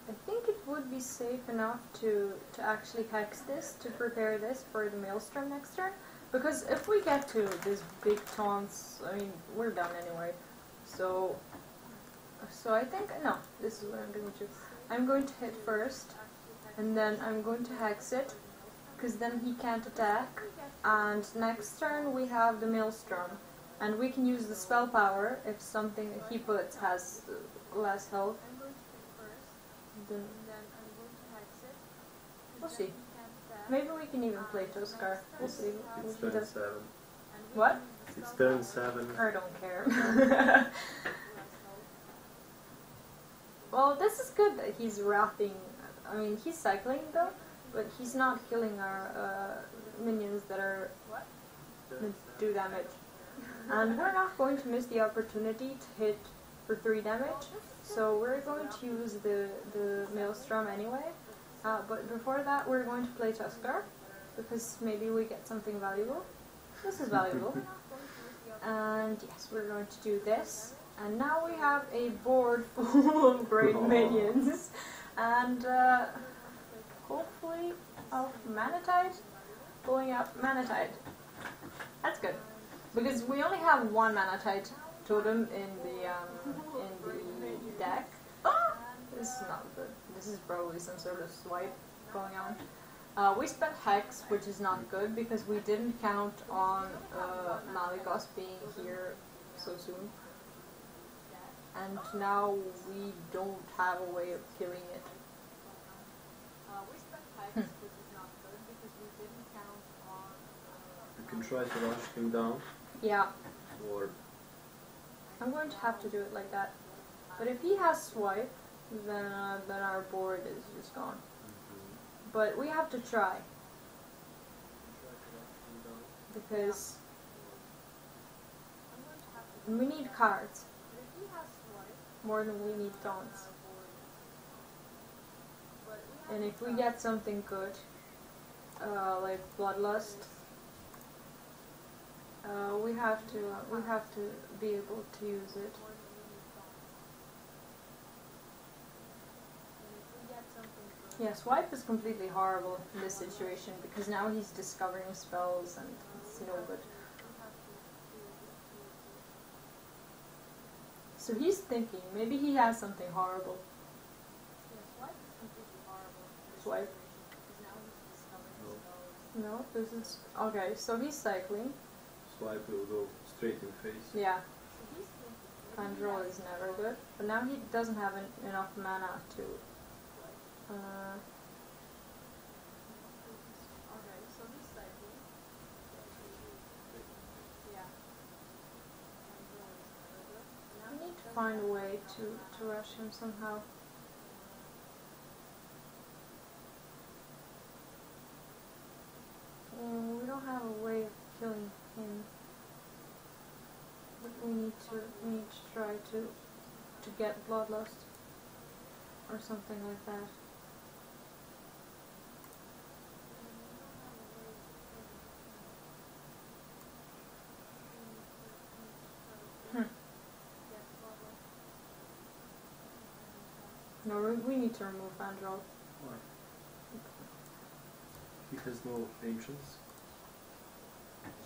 I think it would be safe enough to actually hex this, to prepare this for the Maelstrom next turn. Because if we get to this big taunts, I mean, we're done anyway. So I think, no, this is what I'm going to do. I'm going to hit first, and then I'm going to hex it, because then he can't attack. And next turn we have the Maelstrom, and we can use the spell power if something that he puts has less health. Then we'll see. Maybe we can even play Toskar. We'll see. It's turn 7. What? It's turn 7. I don't care. Well, this is good that he's wrapping. I mean, he's cycling though, but he's not killing our minions that are do damage. And we're not going to miss the opportunity to hit for 3 damage. So we're going to use the Maelstrom anyway. But before that, we're going to play Tuskar, because maybe we get something valuable. This is valuable. And yes, we're going to do this. And now we have a board full of great minions. And hopefully of Manatide, pulling out Manatide. That's good. Because we only have 1 Manatide totem in the deck. Ah! This is not good. This is probably some sort of swipe going on. We spent Hex, which is not good because we didn't count on Maligos being here so soon. And now we don't have a way of killing it. We spent Hex, which is not good because we didn't count on... You can try to rush him down. Yeah. Or... I'm going to have to do it like that. But if he has swipe, then our board is just gone. But we have to try. Because we need cards. More than we need taunts. And if we get something good, like Bloodlust, we have to be able to use it. Yeah, swipe is completely horrible in this situation because now he's discovering spells and it's no good. So he's thinking, maybe he has something horrible. Swipe. No, this is... Okay, so he's cycling. Swipe will go straight in face. Yeah. Control is never good. But now he doesn't have enough mana to... I need to find a way to rush him somehow. him. But we need to try to get bloodlust or something like that. No, we need to remove Vandral. Why? He has no ancients.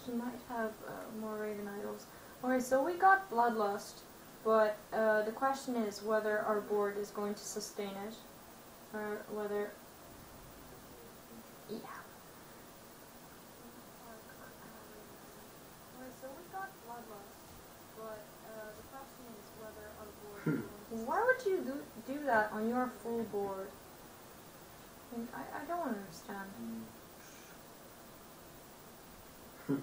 He might have more Raven Idols. Okay, so we got Bloodlust, but the question is whether our board is going to sustain it, or whether... Yeah. Okay, so we got Bloodlust, but the question is whether our board... Why would you do that on your full board? I don't understand. Why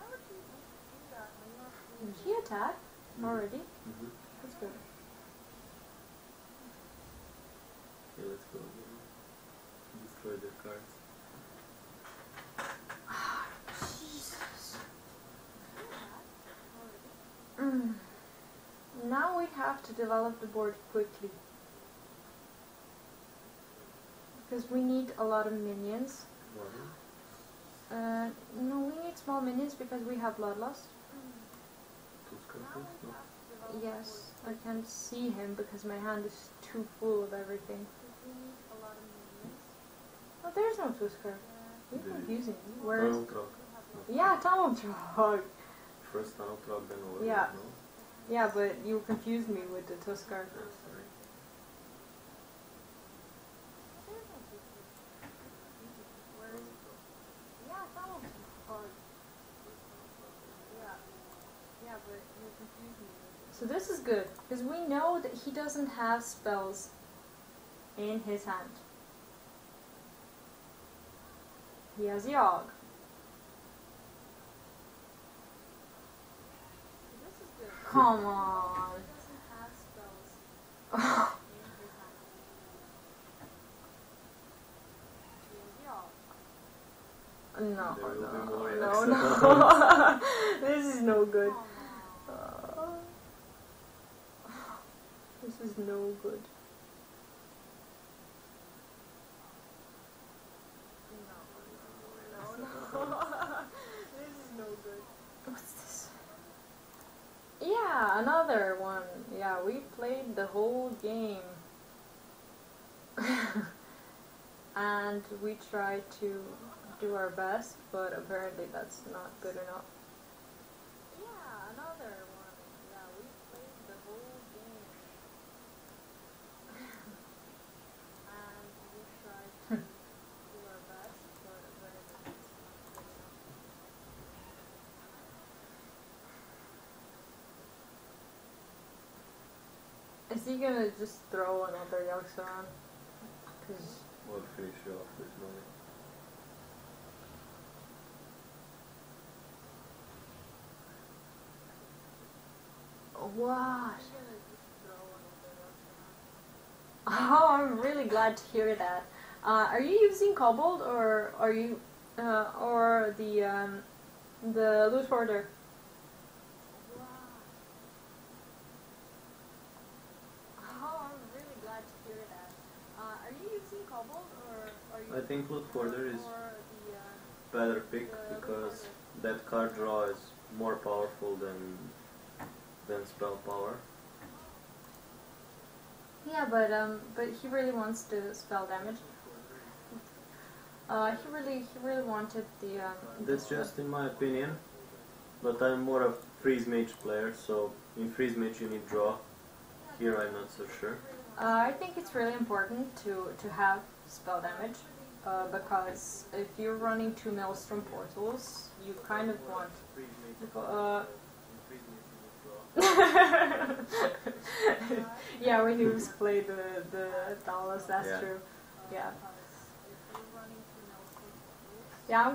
would you do that on your full board? Did he attack already? That's good. Yeah, let's go. Destroy their cards. Jesus. Now we have to develop the board quickly. Because we need a lot of minions. No, we need small minions because we have Bloodlust. Yes, I can't see him because my hand is too full of everything. Oh, there's no Tusker. You're confusing me. Where is... Yeah, Tunnel Truck. First Tunnel Truck, then over. Yeah. No? Yeah, but you confused me with the Tusker. Oh, sorry. Yeah, Tunnel Truck. Yeah, but you confused me. So this is good, because we know that he doesn't have spells in his hand. He has Yogg. Come on. He doesn't have spells. No, no. This is no good. This is no good. No. This is no good. What's this? Yeah, another one. Yeah, we played the whole game. And we tried to do our best, but apparently that's not good enough. Yeah, another one. Yeah, we played the whole game. And we tried to do our best, but apparently that's not good enough. Is he gonna just throw another Yogg around? Cause We'll finish you off with money. what? Oh, I'm really glad to hear that. Are you using Kobold or are you or the loot hoarder? Oh, I'm really glad to hear that. Are you using Kobold or are you? I think Loot Hoarder is better pick because that card draw is more powerful than spell power. Yeah, but he really wants to spell damage. He really wanted the. That's just in my opinion, but I'm more of freeze mage player, so in freeze mage you need draw. Here I'm not so sure. I think it's really important to have spell damage, because if you're running 2 Maelstrom portals, you kind of want. Yeah, when you play the Dallas, that's true. Yeah. Yeah,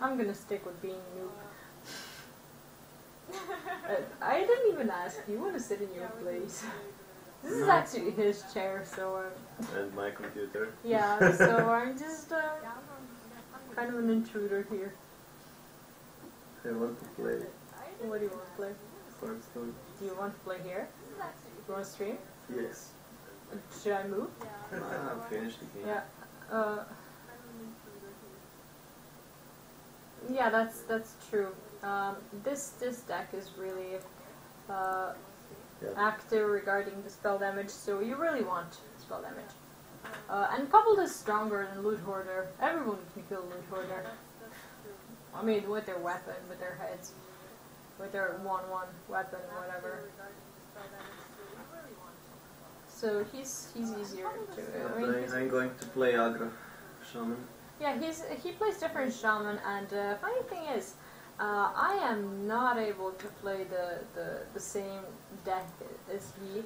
I'm gonna stick with being noob. I didn't even ask. You want to sit in your place? This is actually his chair, so And my computer. yeah, so I'm just kind of an intruder here. I want to play What do you want to play? Hearthstone. Do you want to play here? You want to stream? Yes. Should I move? I'm finished the game. Yeah. Yeah, that's true. This deck is really active regarding the spell damage, so you really want spell damage. And coupled is stronger than Loot Hoarder. Everyone can kill Loot Hoarder. I mean, with their weapon, with their heads, with their 1/1 weapon, whatever. So he's easier to. I mean, I'm going to play Agra Shaman. yeah, he plays different shaman, and funny thing is, I am not able to play the same deck as he,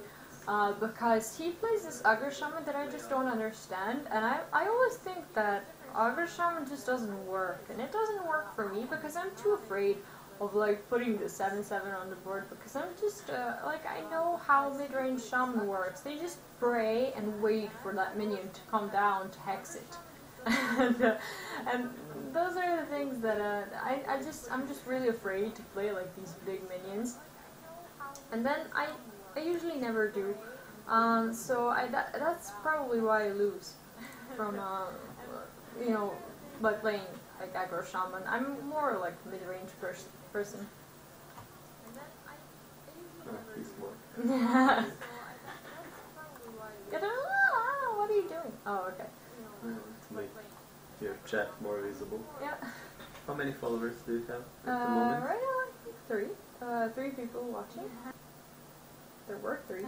because he plays this Agra shaman that I just don't understand, and I always think that Agra shaman just doesn't work, and it doesn't work for me because I'm too afraid of like putting the 7/7 on the board, because I'm just like, I know how mid-range shaman works. They just pray and wait for that minion to come down to hex it. and those are the things that I'm just really afraid to play like these big minions, and then I usually never do. So that's probably why I lose from you know, by playing like aggro shaman. I'm more like mid-range person. He's more. What are you doing? Oh, okay. To make your chat more visible. Yeah. How many followers do you have at the moment? Right now, I think 3. 3 people watching. There were 3.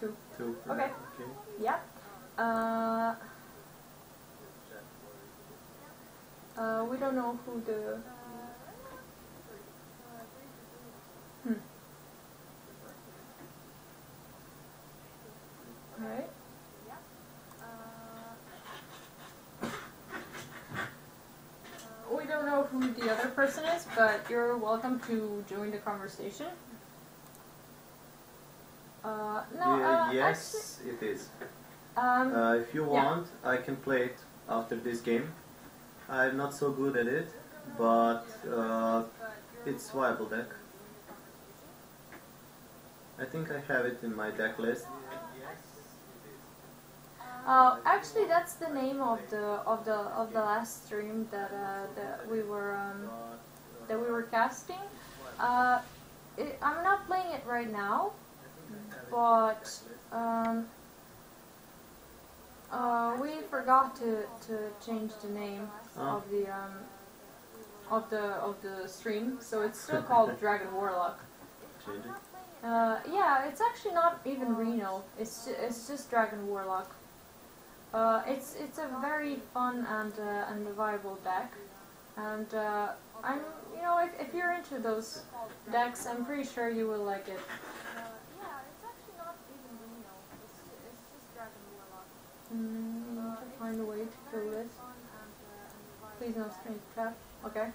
2. 2. Okay. Yeah. We don't know who the. Alright. We don't know who the other person is, but you're welcome to join the conversation. Yes, it is. If you want, I can play it after this game. I'm not so good at it, but it's viable deck. I think I have it in my deck list. Actually, that's the name of the last stream that we were casting. I'm not playing it right now, but we forgot to change the name of the stream, so it's still called Dragon Warlock. Change it. Yeah, it's actually not even Reno. It's just Dragon Warlock. It's a very fun and viable deck, and I'm if you're into those decks, I'm pretty sure you will like it. Yeah, it's actually not even Reno. It's just Dragon Warlock. Need to find a way to kill this. Please no strange trap. Okay.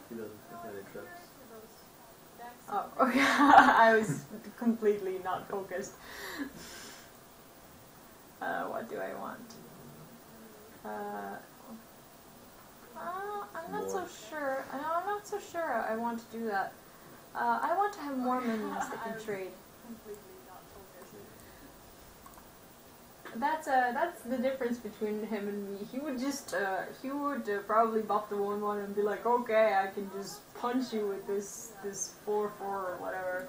He doesn't have any traps. Oh, okay. I was completely not focused. What do I want? I'm not so sure. I'm not so sure I want to do that. I want to have more minions that can trade. That's the difference between him and me. He would just probably buff the 1/1 and be like, okay, I can just punch you with this 4/4 or whatever.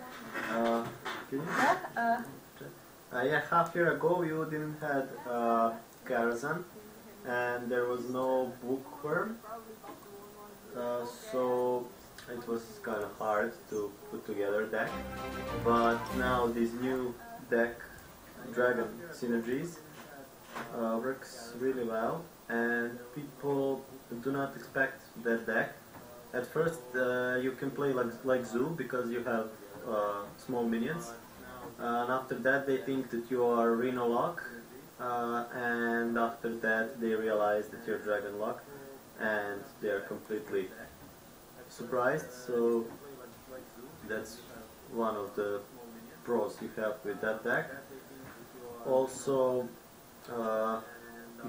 Can you? Yeah. Yeah, half year ago you didn't had Karazhan, and there was no bookworm, so it was kind of hard to put together deck. But now this new deck, Dragon Synergies, works really well, and people do not expect that deck. At first you can play like Zoo because you have small minions, and after that they think that you are Reno Lock, and after that they realize that you're Dragon Lock, and they are completely surprised. So that's one of the pros you have with that deck. Also, you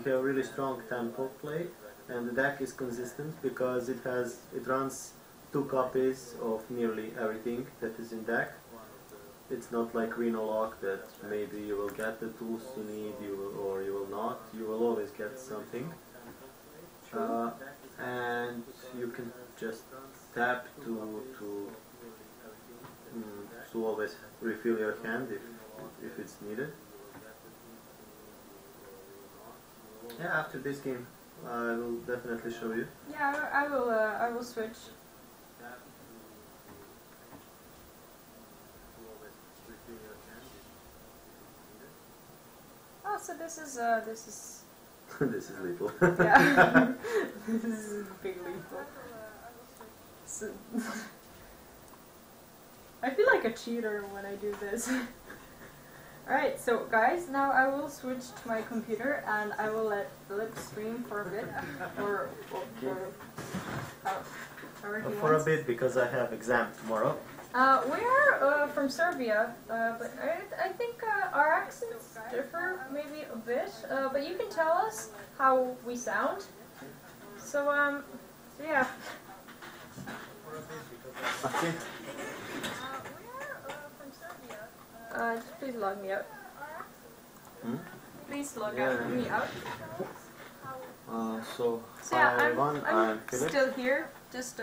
have really strong tempo play, and the deck is consistent because it runs 2 copies of nearly everything that is in deck. It's not like Reno Lock that maybe you will get the tools you need, or you will not. You will always get something. And you can just tap to always refill your hand if it's needed. Yeah, after this game, I will definitely show you. Yeah, I will switch. Oh, so this is This is lethal. yeah. This is big lethal. So I feel like a cheater when I do this. Alright, so guys, now I will switch to my computer and I will let Philip stream for a bit. Or however he For a wants. bit, because I have exam tomorrow. We are from Serbia, but I think our accents differ maybe a bit, but you can tell us how we sound. So, so yeah. Okay. We are from Serbia. Just please log me out. Hmm? Please log Yeah. me out. So yeah, hi everyone, I'm Philip. still here, just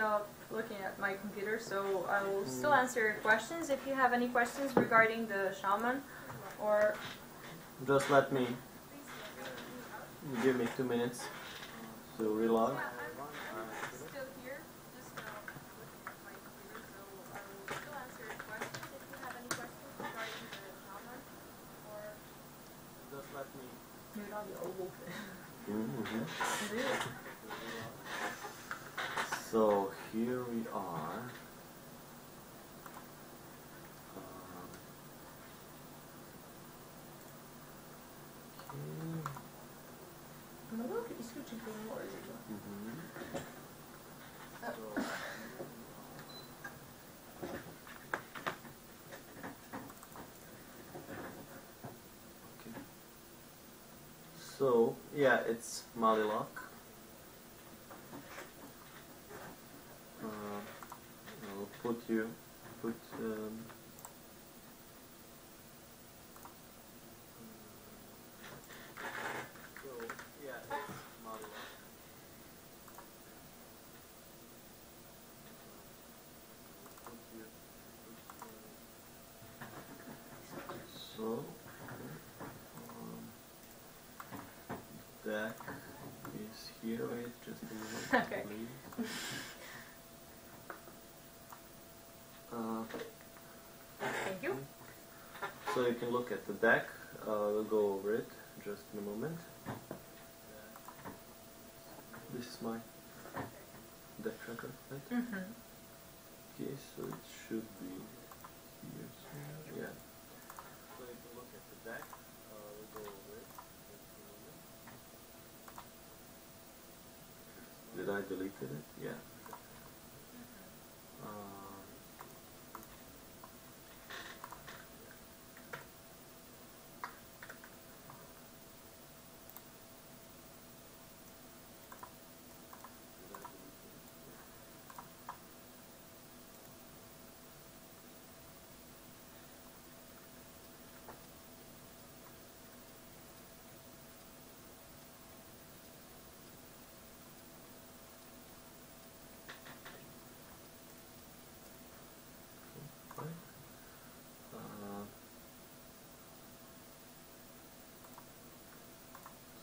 looking at my computer, so I will still answer your questions. If you have any questions regarding the shaman, or Just let me give me 2 minutes to relog. still here, just looking at my computer, so I will still answer your questions. If you have any questions regarding the shaman, or Just let me. So here we are. So yeah, it's Malilock. I'll put. So yeah, it's Malilock. So deck is here. Wait, just a moment, Okay. please. thank you. So you can look at the deck. We'll go over it just in a moment. This is my deck tracker, right? Mm-hmm. Okay, so it should be here somewhere. Yeah. So you can look at the deck. We'll go over it just in a moment. Did I delete it? Yeah.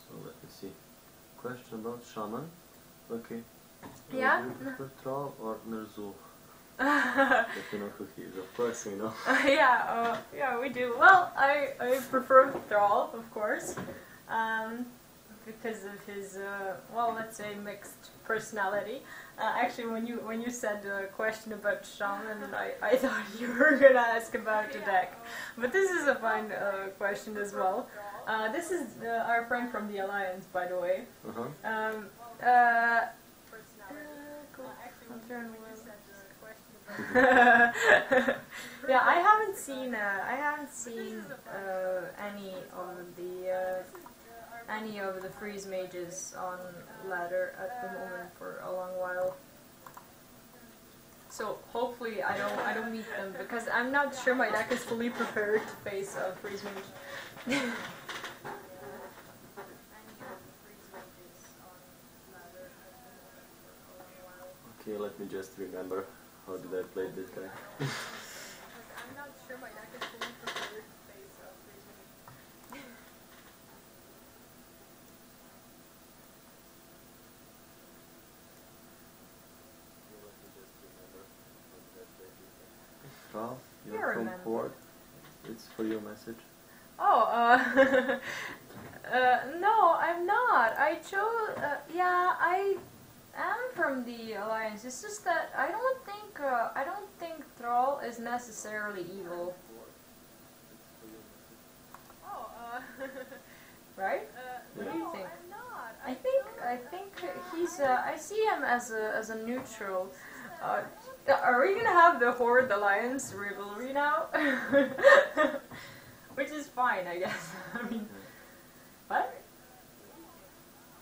So let me see. Question about shaman. Okay. Yeah? Do you prefer Troll or Ner'zhul? If you know who he is, of course you know. Yeah, we do. Well, I prefer Thrall, of course, because of his, well, let's say mixed personality. Actually, when you said a question about shaman, I thought you were gonna ask about the deck, but this is a fine question as well. This is our friend from the Alliance, by the way. Uh-huh. Cool. Yeah, I haven't seen any of the freeze mages on ladder at the moment for a long while. So hopefully I don't meet them, because I'm not sure my deck is fully prepared to face a freeze mage. Okay, let me just remember how did I play this guy. I'm not sure my deck is fully prepared to face a freeze mage. Well, You you're from remember. Ford. It's for your message. Oh, no, I'm not. I chose, yeah, I am from the Alliance. It's just that I don't think Thrall is necessarily evil. Oh, right? What do you think? I think he's, I see him as a neutral. Are we gonna have the Horde Alliance rivalry now? Which is fine, I guess. I mean, what?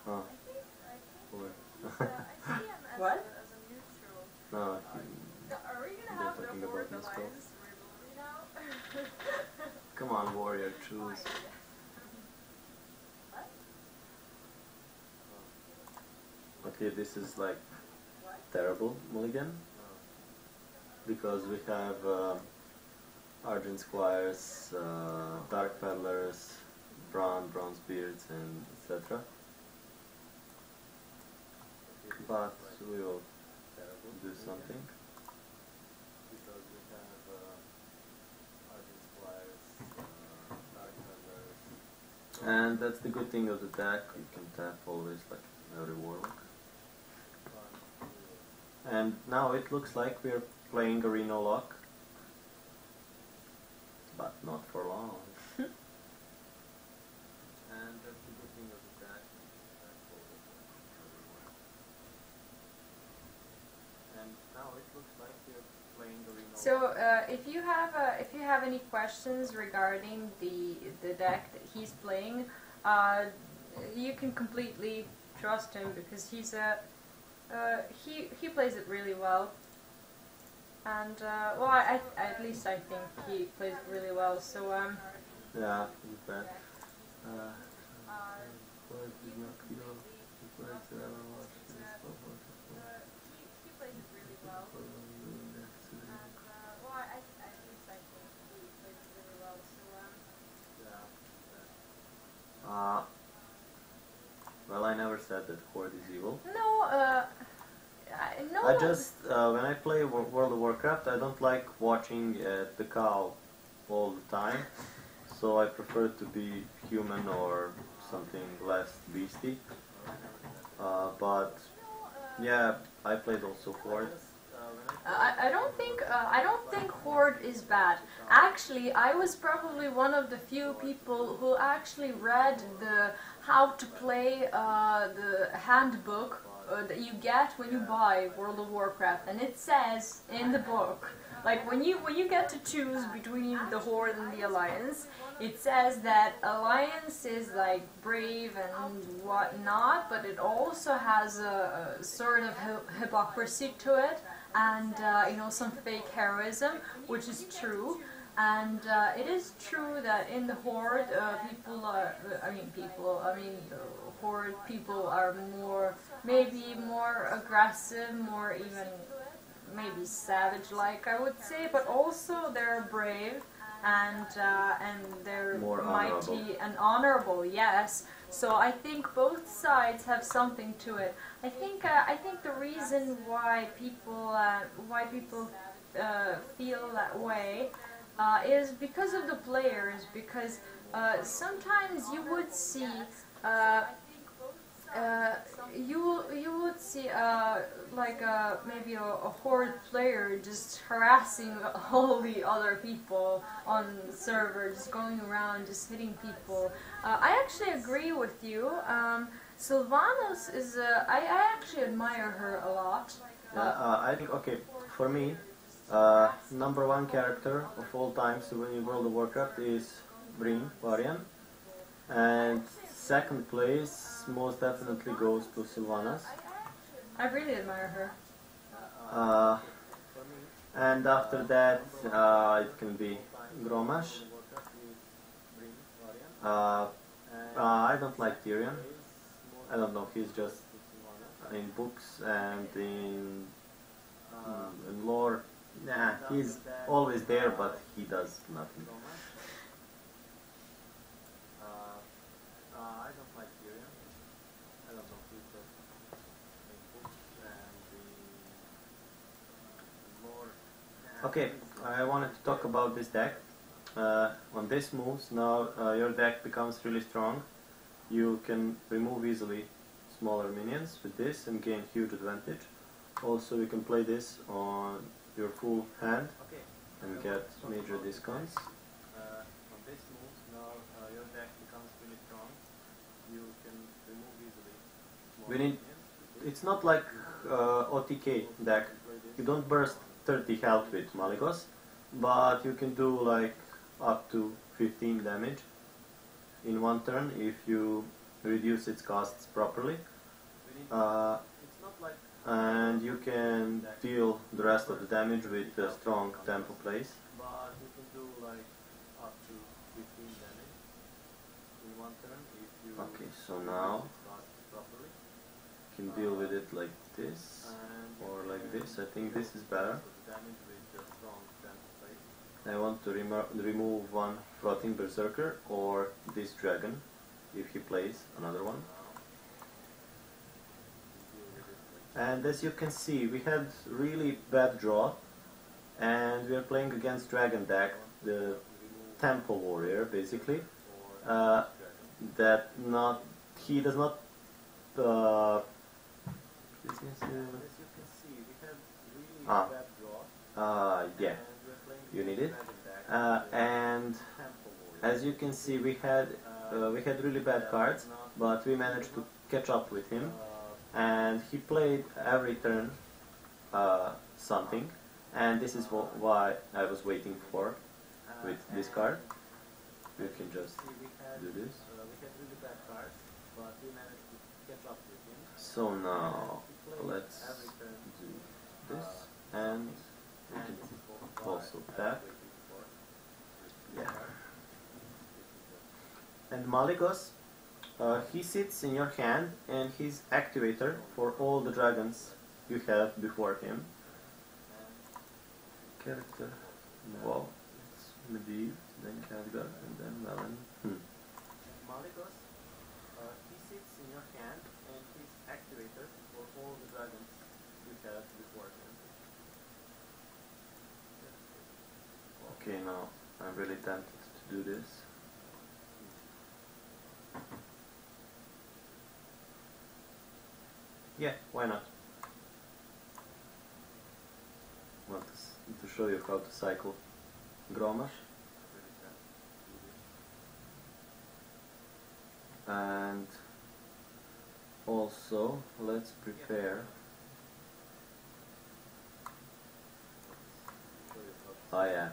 Oh. What? No, Are we they're gonna have the talking Horde about this call. Alliance rivalry now? Come on, warrior, choose. Okay, this is like terrible mulligan, because we have Argent Squires, Dark Peddlers, Bronze Beards, and etc. But we will do something. Because we have Argent Squires, Dark Peddlers. And that's the good thing of the deck, you can tap always like every warlock. And now it looks like we're playing Arena Lock. But not for long. And that's the good thing of the deck. And now it looks like we're playing Arena Lock. So, if you have any questions regarding the deck that he's playing, you can completely trust him, because he's he plays it really well. And well, at least I think he plays it really well. So yeah, in fact. he plays it really well. Well, at least I think he plays it really well. So Well, I never said that Horde is evil. no, no. I just, when I play World of Warcraft, I don't like watching the cow all the time, so I prefer to be human or something less beastie. But yeah, I played also Horde. I don't think Horde is bad. Actually, I was probably one of the few people who actually read the how to play the handbook that you get when you buy World of Warcraft, and it says in the book, like when you get to choose between the Horde and the Alliance, it says that Alliance is like brave and whatnot, but it also has a sort of hypocrisy to it, and you know, some fake heroism, which is true. And it is true that in the Horde, Horde people are maybe more aggressive, more even maybe savage-like, I would say, but also they're brave and they're More mighty honorable. and honorable. Yes. So I think both sides have something to it. I think the reason why people feel that way is because of the players. Because sometimes you would see you would see like maybe a Horde player just harassing all the other people on the server, just going around, just hitting people. I actually agree with you. Sylvanas is I actually admire her a lot. I think, okay, for me, Number one character of all times in World of Warcraft is Breen Varian, and second place most definitely goes to Sylvanas. I really admire her. And after that, it can be Gromash. I don't like Tyrion. I don't know, he's just in books and in lore. Nah, he's always there, but he does nothing. I don't like Tyrion. I don't know, he's just in books and in lore. Okay, I wanted to talk about this deck. On this moves, now your deck becomes really strong. You can remove easily smaller minions with this and gain huge advantage. Also, you can play this on your full hand and get major discounts. On this moves, now your deck becomes really strong. You can remove easily smaller minions. It's not like OTK deck. You don't burst 30 health with Malygos, but you can do like up to 15 damage in one turn if you reduce its costs properly. And you can deal the rest of the damage with a strong tempo plays. Okay, so now you can deal with it like this or like this. I think this is better. I want to remove one floating berserker or this dragon if he plays another one. And as you can see, we had really bad draw, and we are playing against dragon deck, the tempo warrior basically. He does not. Yeah. You need it, and as you can see, we had really bad cards, but we managed to catch up with him, and he played every turn something, and this is why I was waiting for with this card. You can just do this. So now let's do this, and we can also tap. Yeah. And Malygos, he sits in your hand and he's activator for all the dragons you have before him. Character. Wow. It's Medivh, then Khadgar, and then Velen. Malygos, he sits in your hand and he's activator for all the dragons you have before him. Okay, now I'm really tempted to do this. Yeah, why not? Want to show you how to cycle Gromash. And also, let's prepare. Oh yeah.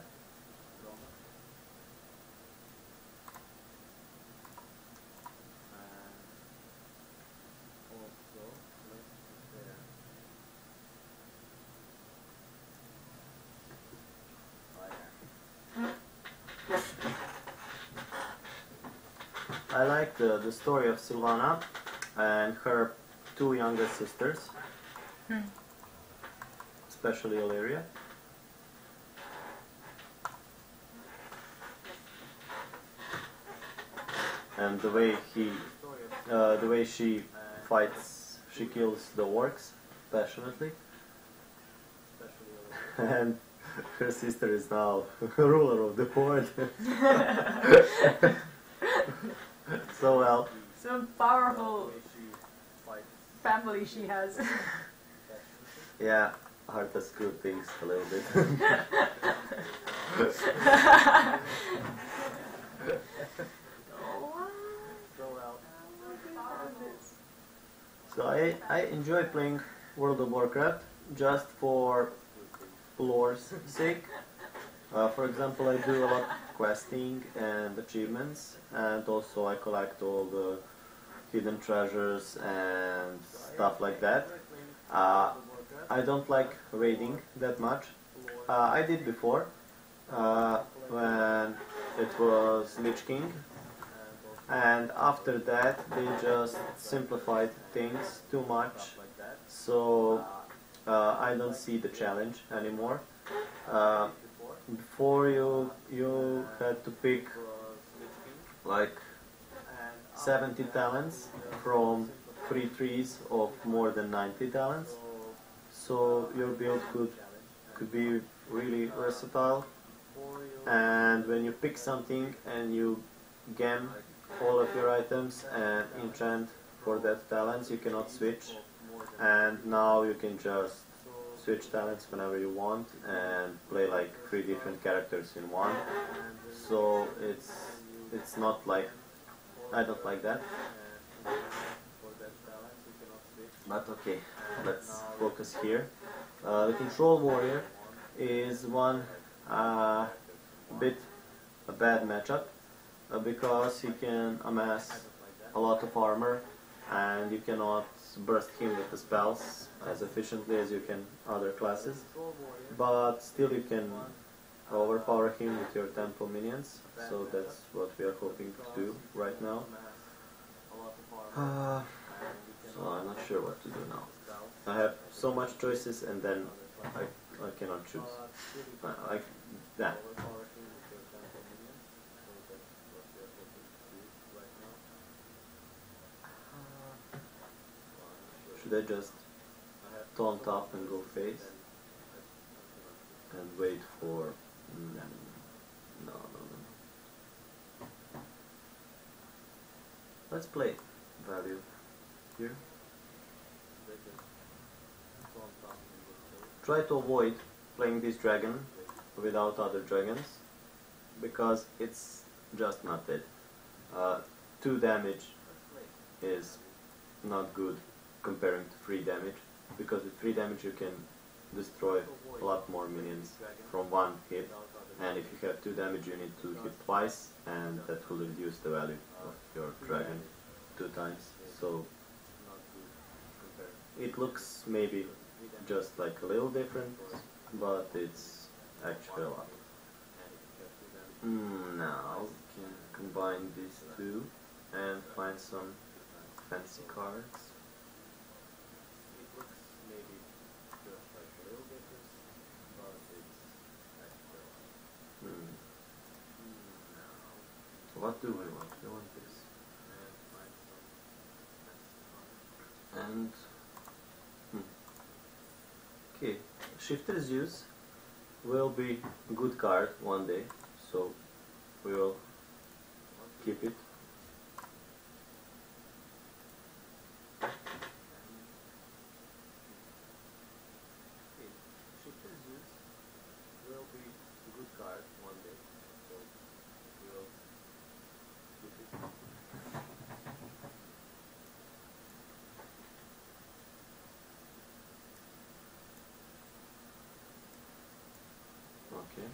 I like the story of Sylvana and her two younger sisters, especially Illyria. And the way she fights, she kills the orcs passionately. And her sister is now ruler of the horde. So well. Some powerful family she has. Yeah, hard to screw things a little bit. So I enjoy playing World of Warcraft just for explore's sake. For example, I do a lot of questing and achievements, and also I collect all the hidden treasures and stuff like that. I don't like raiding that much. I did before, when it was Lich King, and after that they just simplified things too much, so I don't see the challenge anymore. Before you had to pick like 70 talents from 3 trees of more than 90 talents, so your build could be really versatile. And when you pick something and you gem all of your items and enchant for that talents, you cannot switch, and now you can just switch talents whenever you want and play like 3 different characters in one. So it's not like, I don't like that. But okay, let's focus here. The Control Warrior is one bit a bad matchup because he can amass a lot of armor and you cannot burst him with the spells as efficiently as you can other classes, but still you can overpower him with your temple minions, so that's what we are hoping to do right now. So I'm not sure what to do now. I have so much choices and then I cannot choose. Yeah. Should I just taunt up and go face? And wait for... No. Let's play value here. Try to avoid playing this dragon without other dragons, because it's just not it. 2 damage is not good comparing to 3 damage, because with 3 damage you can destroy a lot more minions from 1 hit, and if you have 2 damage you need to hit twice, and that will reduce the value of your dragon 2 times. So it looks maybe just like a little different, but it's actually a lot. Now we can combine these 2 and find some fancy cards. So what do we want? We want this. And okay, Shifter's Use will be a good card one day, so we will keep it. Okay.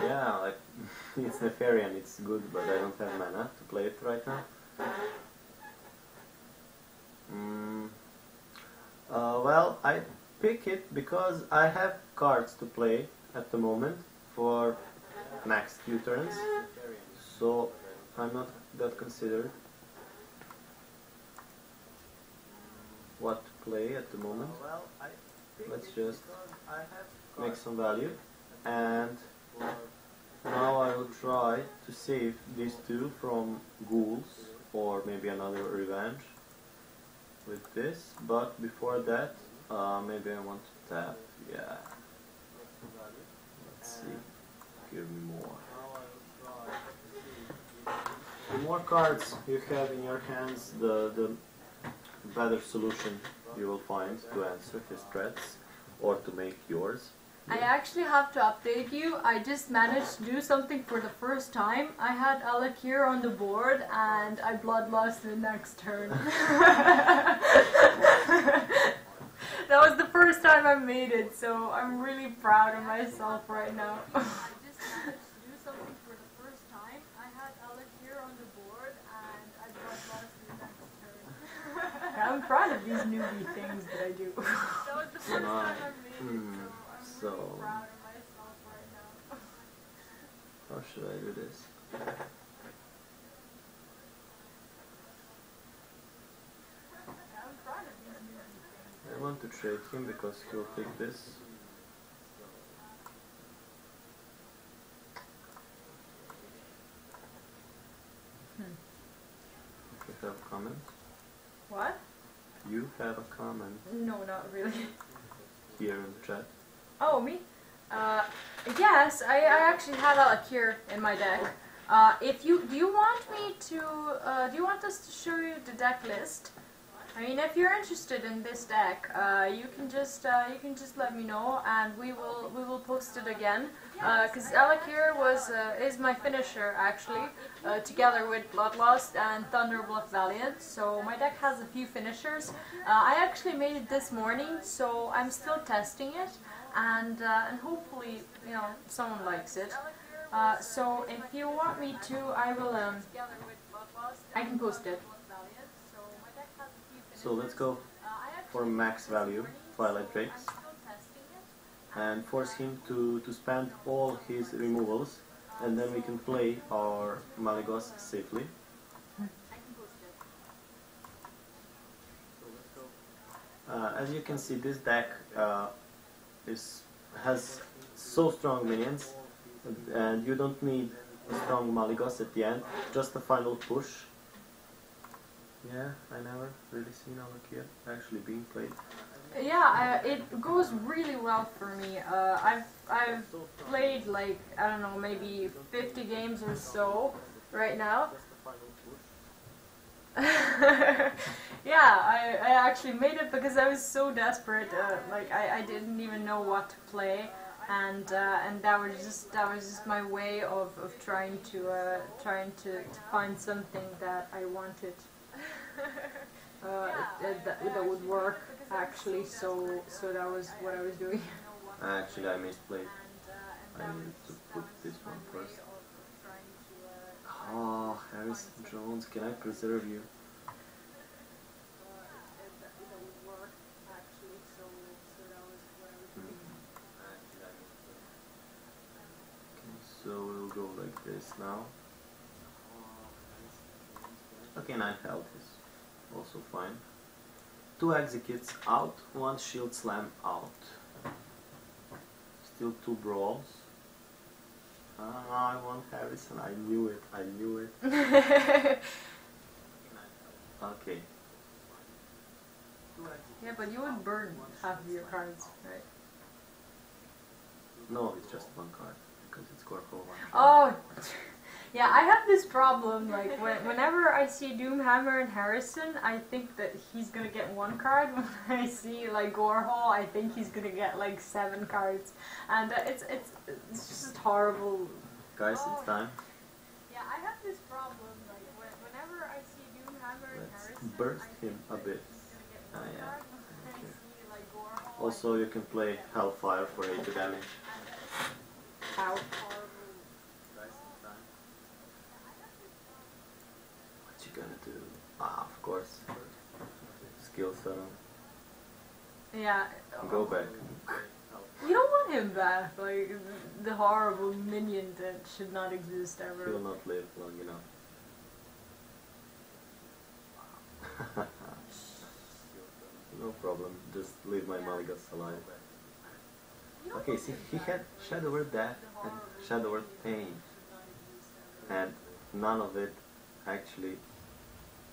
Yeah, like it's Nefarian, it's good, but I don't have mana to play it right now. Well, I pick it because I have cards to play at the moment for next few turns, so I'm not that considered what to play at the moment. Let's just make some value, and now I will try to save these 2 from ghouls or maybe another revenge with this, but before that maybe I want to tap. Yeah, let's see, give me more. The more cards you have in your hands, the better solution you will find to answer his threats or to make yours. I actually have to update you. I just managed to do something for the first time. I had Alakir on the board and I bloodlust the next turn. That was the first time I made it, so I'm really proud of myself right now. I just managed to do something for the first time. I had Alakir on the board and I bloodlust the next turn. I'm proud of these newbie things that I do. That was the first time I made it, so I'm really proud of myself right now. How should I do this? I'm proud of these newbie things. I want to trade him because he'll pick this. You have a comment? What? You have a comment No, not really. here in the chat. Oh, me? Yes, I actually have Alakir in my deck. Do you want us to show you the deck list? I mean, if you're interested in this deck, you can just let me know, and we will post it again. Because Alakir is my finisher actually, together with Bloodlust and Thunderbolt Valiant. So my deck has a few finishers. I actually made it this morning, so I'm still testing it, and hopefully someone likes it. So if you want me to, I can post it. So let's go for max value, Twilight Drakes, and force him to spend all his removals, and then we can play our Malygos safely. As you can see, this deck has so strong minions, and you don't need a strong Malygos at the end, just a final push. Yeah, I never really seen Alakir actually being played. Yeah, it goes really well for me. I've played like, I don't know, maybe 50 games or so right now. Yeah, I actually made it because I was so desperate. Like I didn't even know what to play, and that was just my way of trying to find something that I wanted. That would work actually, so that was what I was doing. Actually, I misplayed. I needed to put this one first. Oh, Harrison Jones, can I preserve you? Okay, so we'll go like this now. Okay, 9 health is also fine. 2 executes out, 1 shield slam out. Still 2 brawls. I want Harrison, I knew it. Okay. Yeah, but you would burn half of your cards, right? No, it's just 1 card, because it's Gorko 1. Oh! Yeah, I have this problem, like, whenever I see Doomhammer and Harrison, I think that he's gonna get 1 card. When I see, like, Gorehole, I think he's gonna get, like, 7 cards. And it's just horrible. Guys, it's time. Yeah, I have this problem, like, whenever I see Doomhammer and Let's Harrison, burst I him think a bit. he's gonna get 1 Yeah. card. When I see, like, Gorehole, Also, you can play Hellfire for 80 damage. Ow. What you gonna do? Ah, of course. Skill 7. Yeah. Go back. You don't want him back, like, the horrible minion that should not exist ever. He'll not live long enough. No problem, just leave my Malygos alive. Okay, see, he had Shadow Word Death and Shadow Word Pain, and none of it actually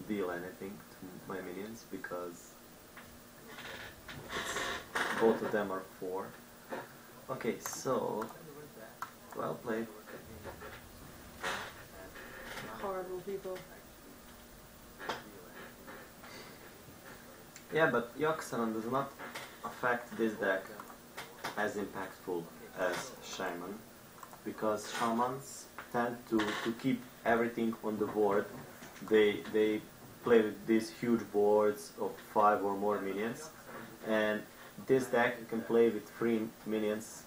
deal anything to my minions because both of them are 4. Okay, so well played. Horrible people. Yeah, but Yoxaron does not affect this deck. as impactful as shaman, because shamans tend to keep everything on the board. They play with these huge boards of 5 or more minions, and this deck you can play with 3 minions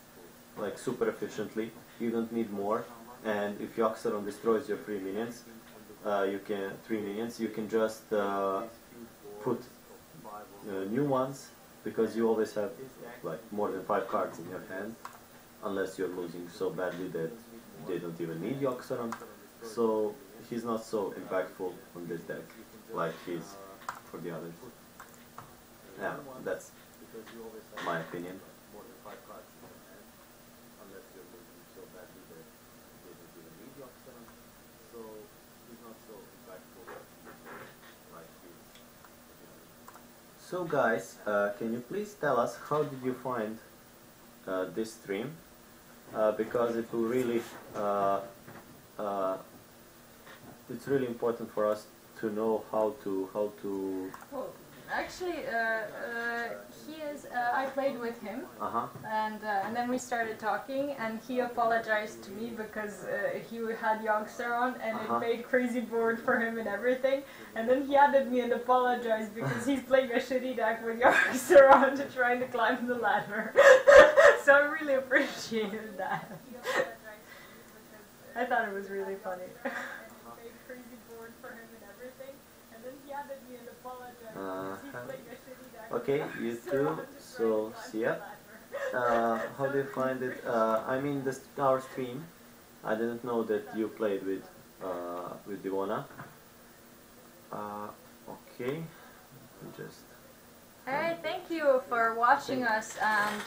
like super efficiently. You don't need more, and if Yoxaron destroys your 3 minions, you can just put new ones, because you always have like more than 5 cards in your hand, unless you're losing so badly that they don't even need Yoxaron. So he's not so impactful on this deck like he's for the others. Yeah, that's my opinion. So guys, can you please tell us how did you find this stream? Because it will really, it's really important for us to know how to. Well, actually, I played with him, and then we started talking, and he apologized to me because he had youngster on, and it made crazy board for him and everything. And then he added me and apologized because he's playing a shitty deck with youngster on to trying to climb the ladder. So I really appreciated that. I thought it was really funny. Okay, you too. So see ya. How do you find it? I mean, our stream. I didn't know that you played with Divona. Okay, just. Hey, thank you for watching us, and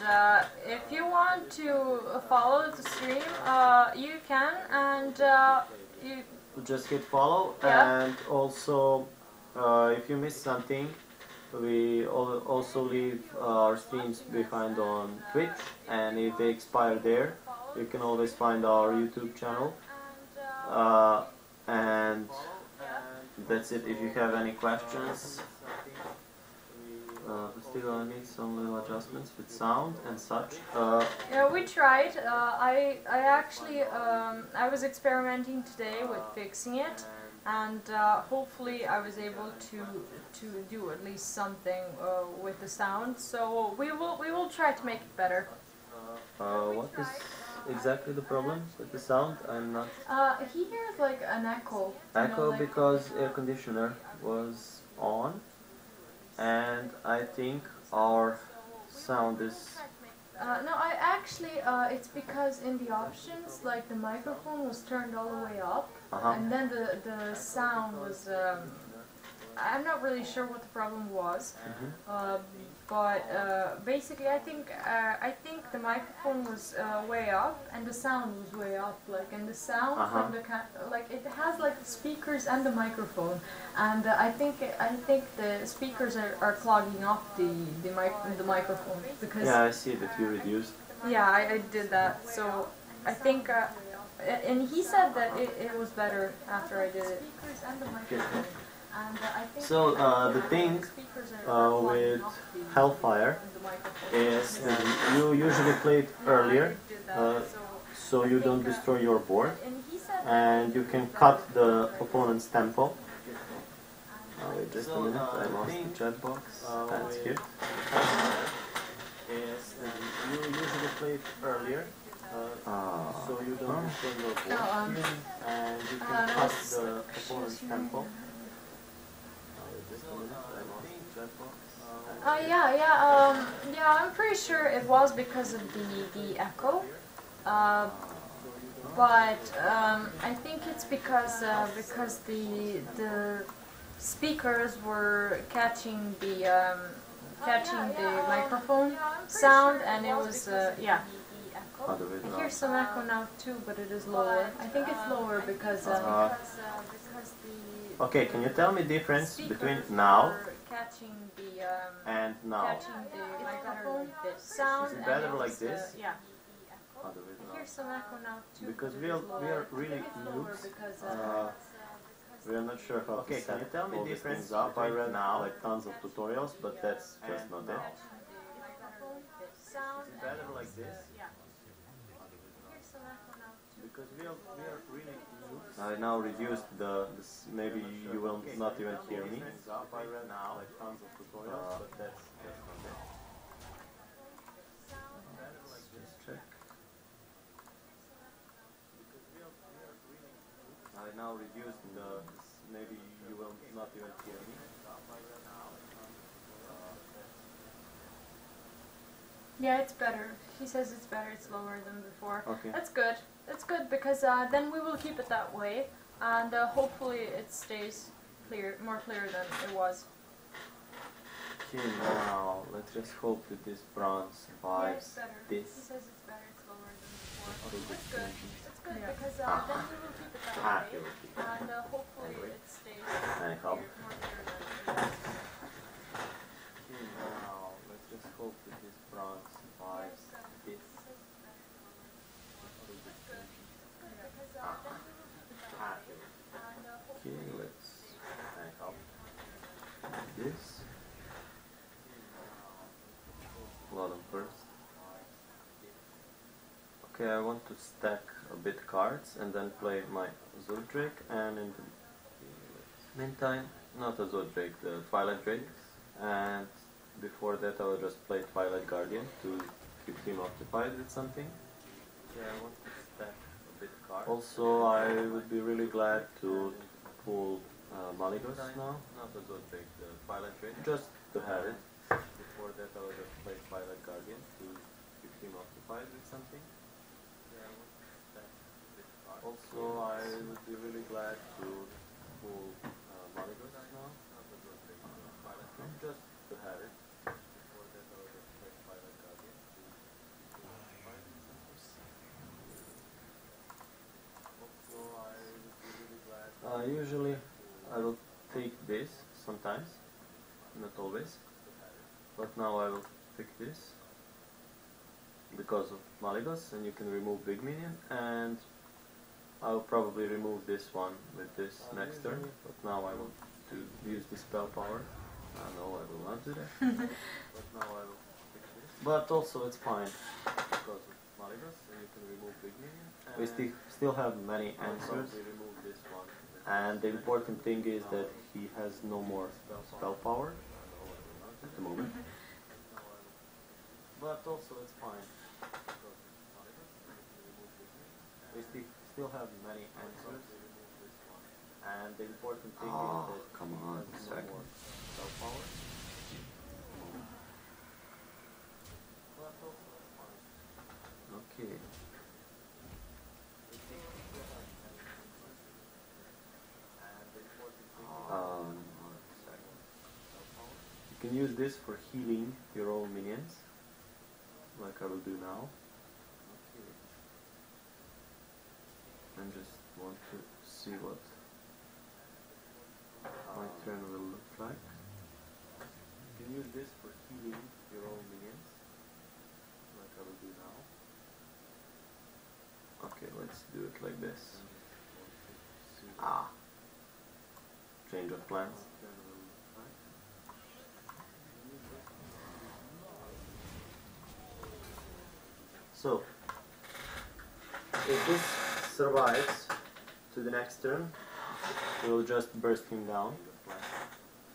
if you want to follow the stream, you can, and you just hit follow, and also if you miss something, we also leave our streams behind on Twitch, and if they expire there, you can always find our YouTube channel, and that's it. If you have any questions, still I need some little adjustments with sound and such. Yeah, we tried. I actually I was experimenting today with fixing it, and hopefully I was able to do at least something with the sound. So we will try to make it better. What is exactly the problem with the sound? I'm not. He hears like an echo. Echo, like, because air conditioner was on. And I think our sound is... no, it's because in the options, like the microphone was turned all the way up, and then the sound was, I'm not really sure what the problem was, but basically I think the microphone was way up and the sound was way up, like, and the sound from the like it has like the speakers and the microphone, and I think the speakers are clogging up the microphone because yeah, I see that you reduced. Yeah, I did that, so I think and he said that it was better after I did it. So the thing with Hellfire is that you usually play it earlier, so you don't destroy your board, and you can cut the opponent's tempo. Wait just a minute, I lost the chat box, and it's here. Is that you usually play it earlier, so you don't destroy your board, and you can cut the opponent's tempo. Yeah, I'm pretty sure it was because of the echo, but I think it's because the speakers were catching the microphone sound, and it was yeah. I hear some echo now too, but it is lower. I think it's lower because the okay, can you tell me the difference between now and now? Is it better like this? Yeah. I hear some echo now too. Because we are really noobs. We are not sure how to set all these things up. I read now like tons of tutorials, but that's just not it. better like this. Yeah. Because we are really new. I now reduced maybe you will not even hear me. I read now like tons of tutorials, but that's not it. Let's just check. I now reduced maybe you will not even hear me. Yeah, it's better. He says it's better, it's lower than before. Okay. That's good. That's good because then we will keep it that way and hopefully it stays more clear than it was. Okay, now let's just hope that this bronze survives Yeah, it's better. this. He says it's better, it's lower than before. Okay, That's good. That's good Yeah. because then we will keep it that way and hopefully Anyway. it stays Anyhow. more clear than it was. Okay, now let's just hope that this bronze survives this. Okay, let's anyhow. This. Bottom first. Okay, I want to stack a bit cards and then play my Zoddrake, and in the meantime, not a Zoddrake, the Twilight Drake, and before that I will just play Twilight Guardian to keep him occupied with something. Okay, I want to stack a bit cards. Also, I would be really glad to pull Maligos now, not a Zoddrake, the Twilight Drake, just to have it. Before that I will just play Twilight Guardian to keep him occupied with something. Also, I would be really glad to pull Maligos now, just to have it. Before that I will just play Twilight Guardian to keep him occupied with something. Also, I would be really glad. Usually I will take this sometimes, not always. But now I will pick this because of Maligos, and you can remove big minion, and I'll probably remove this one with this next turn, but now I want to use the spell power. No, I will not do that. But now I will pick this. But also it's fine because of Maligos, and you can remove big minion. We still have many answers, remove this one. And the important thing is that he has no more spell power at the moment. But also it's fine. We still have many answers. And the important thing is that come on, no more spell power. But also it's fine. Okay. You can use this for healing your own minions, like I will do now. Okay. And just want to see what my turn will look like. You can use this for healing your own minions, like I will do now. Okay, let's do it like this. Change of plans. So, if this survives to the next turn, we'll just burst him down.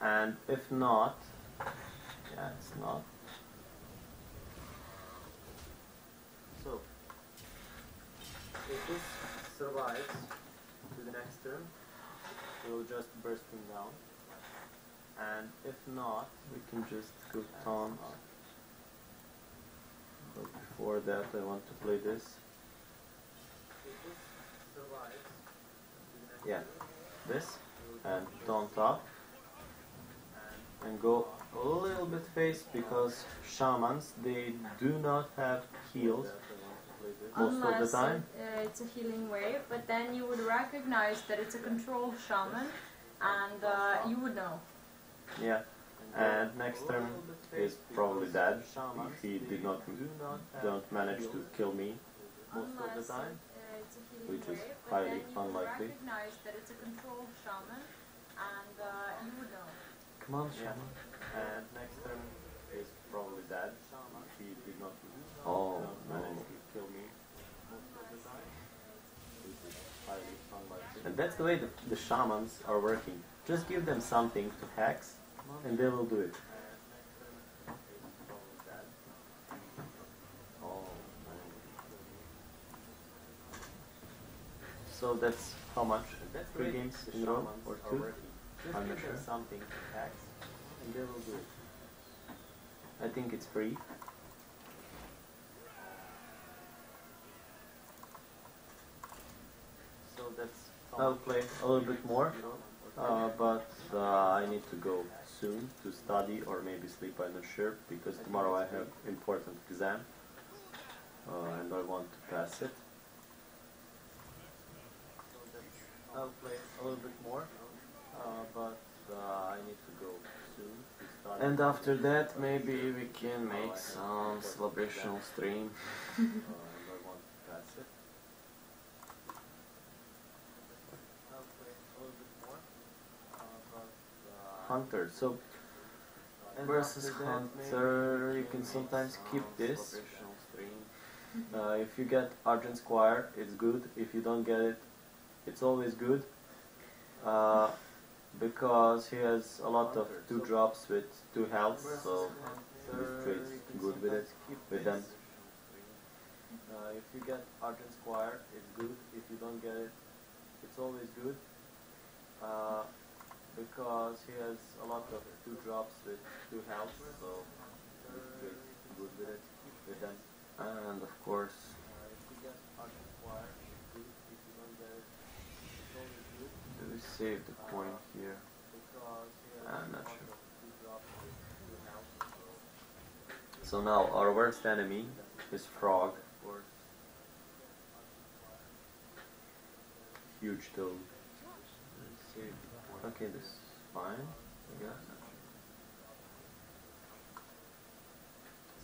And if not, yeah, it's not. So, if this survives to the next turn, we'll just burst him down. And if not, we can just go taunt. But before that, I want to play this. Yeah, this, and taunt up, and go a little bit face, because shamans, they do not have heals most of the time. It's a healing wave, but then you would recognize that it's a control shaman, and you would know. Yeah. And next turn is probably dead if he don't manage to kill me most of the time, which is highly unlikely. Recognize that it's a control shaman, and you would know. Come on, shaman. And next turn is probably dead he did not Oh, manage no. to kill me most of the time. This is highly unlikely. And that's the way the shamans are working. Just give them something to hex, and they will do it. Oh, man. So that's how much? 3 games in a row or 2? I'm not sure. Something to hex, and they will do it. I think it's free. So that's. I'll play a little bit more, but I need to go soon to study or maybe sleep. I'm not sure because tomorrow I have important exam and I want to pass it. I'll play a little bit more, but I need to go soon to study. And after that, maybe we can make some celebrational stream. And I want to pass it. I'll play a little bit more, but Hunter. So versus Hunter, you can sometimes keep this. If you get Argent Squire, it's good. If you don't get it, it's always good because he has a lot of 2 drops with 2 health, so this trade's good with it, with them. If you get Argent Squire, it's good. If you don't get it, it's always good because he has a lot of 2 drops with 2 health, so this trade's good with it, with them. And of course, if you get Argent Squire, it's good. If you don't get it, do we save the point here? I'm not sure. So now our worst enemy is Frog. Huge toad. Okay, this is fine, I guess.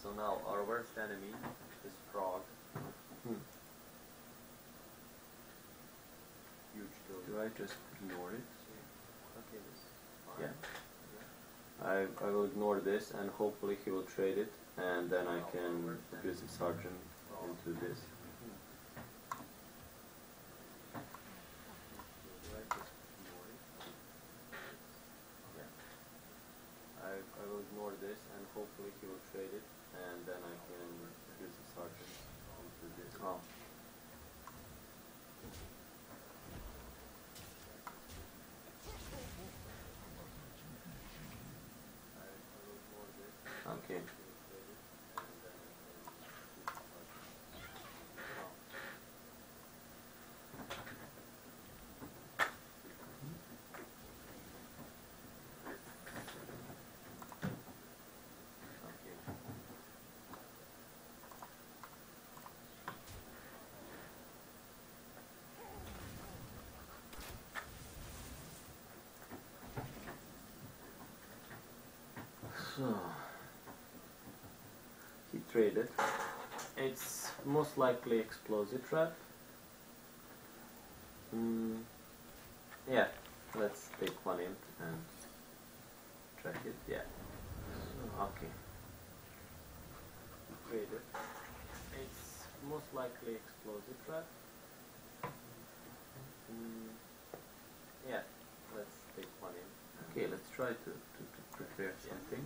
So now our worst enemy is Frog. Huge toad. Do I just ignore it? Okay, this is fine. Yeah. I will ignore this and hopefully he will trade it and then I can abuse the sergeant into this. I will ignore this and hopefully he will trade it and then I can abuse the sergeant into this. Oh. Okay. So he traded. It's most likely explosive trap. Yeah, let's take 1 int and track it. Yeah. Okay. He traded. It's most likely explosive trap. Yeah, let's take 1 int. Okay, let's try to prepare something.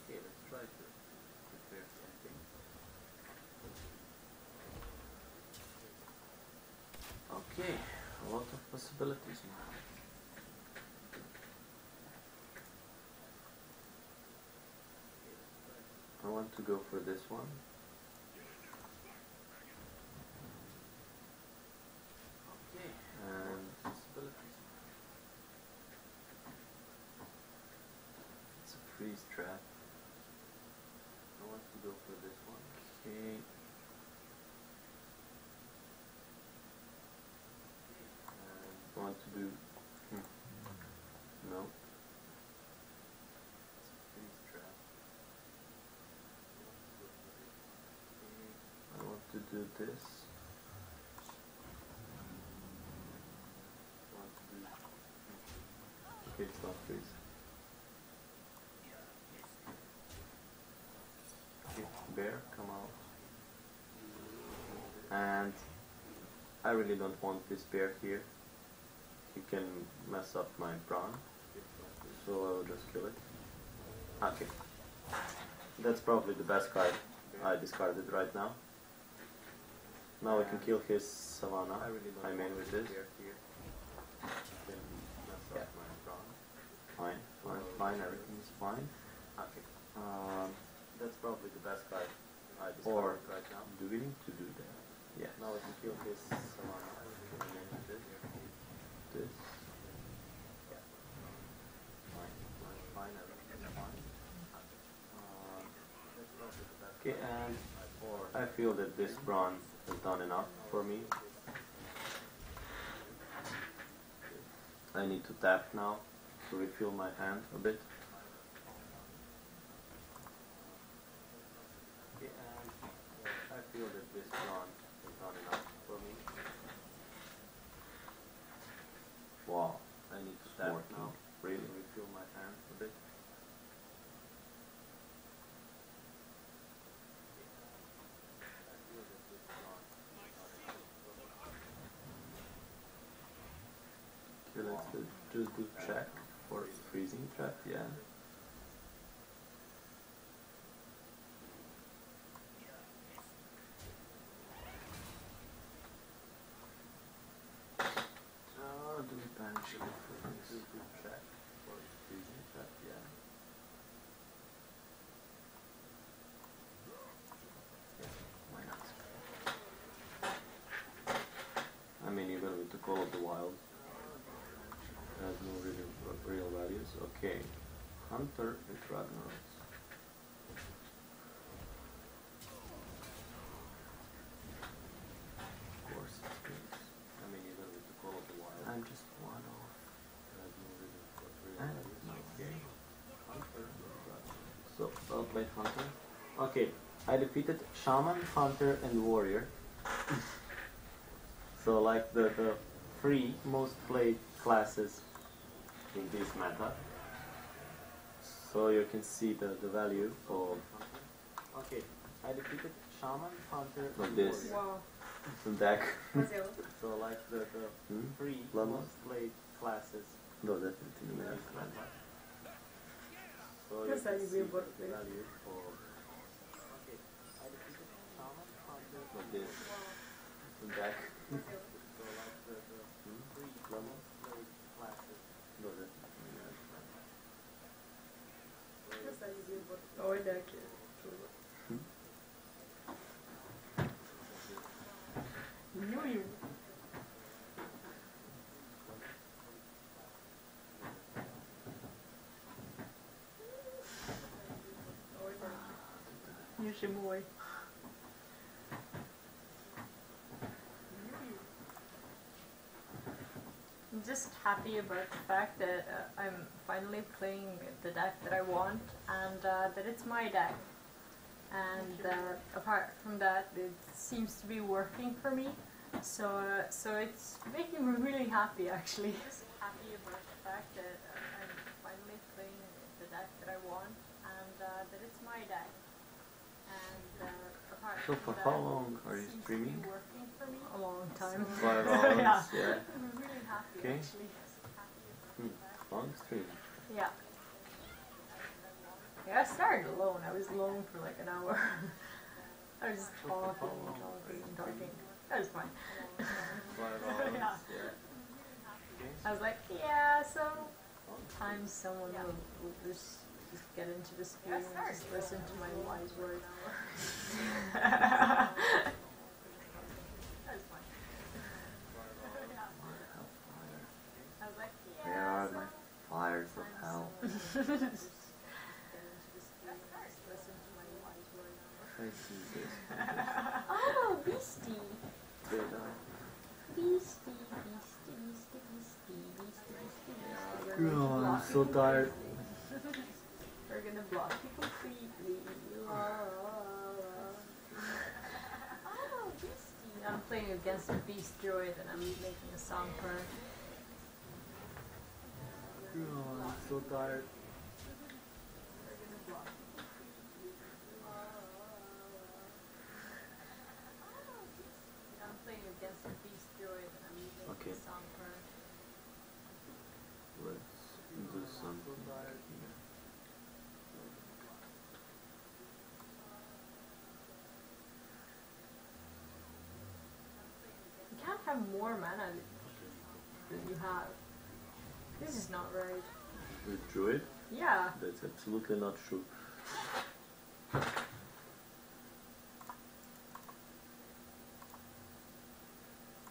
Okay, let's try to prepare something. Okay, a lot of possibilities now. I want to go for this one. Okay, and possibilities. It's a freeze trap. I want to go for this one. Okay. And I want to do. No. It's a freeze trap. I want to do with this. Okay, stop please. Okay, bear, come out. And I really don't want this bear here. He can mess up my brawn. So I will just kill it. Okay. That's probably the best card I discarded right now. Now I can kill his savannah. I mean with this. Yeah. Fine, fine, everything is fine. Okay. That's probably the best card I discarded right now. Do we need to do that? Yeah. Now I can kill his savannah. I mean with this. This. Yeah. Fine, everything is fine. Okay, and I feel that this bronze has done enough for me. I need to tap now to refill my hand a bit. Okay, and I feel that this bronze has done enough for me. Wow, I need to tap now. Really refill my hand a bit. Okay, let's just do check for freezing trap, yeah. Do we banish it for this? Do check for freezing trap, yeah. Why not? I mean, even with the Call of the Wild, has no real values. Okay, Hunter with Ragnaros. Of course, it's good. I mean, even with the Call of the Wild, I'm just one off. Has no real values. Okay, Hunter with Ragnaros. So, well played, Hunter. Okay, I defeated Shaman, Hunter, and Warrior. So, like the three most played classes in this meta. So you can see the value of. Okay, I defeated Shaman, Hunter, of this deck. So like the three most played classes in this meta. So you can see the value of. Okay, I defeated Shaman, Hunter, of this deck. So like the three most played classes. Olha aqui. Yuyu. Yoshimoi. I'm just happy about the fact that I'm finally playing the deck that I want, and that it's my deck. And apart from that, it seems to be working for me. So it's making me really happy, actually. Just happy about the fact that I'm finally playing the deck that I want, and that it's my deck. And apart So from for that, how long are you it seems to be streaming? working for me. A long time. 5 hours, Yeah. yeah. I'm really happy, Okay. actually. Long stream. Yeah. Yeah, I started alone. I was alone for like an hour. I was just talking and talking and talking. That was fun. 5 hours, Yeah. yeah. Okay. I was like, yeah, sometimes someone will just get into the stream and just listen to my wise words. That was fun. I was like, Where yeah, are my fires of hell? I see this. Oh, Beastie! Did I? Beastie. Oh, I'm so tired. We're gonna block people completely. Oh, Beastie. I'm playing against a beast druid and I'm making a song for her. Oh, I'm so tired. I'm playing against a beast druid and I'm making Okay. a song for her. Let's do something here. You can't have more mana than you have. This is not right. With druid? Yeah. That's absolutely not true. You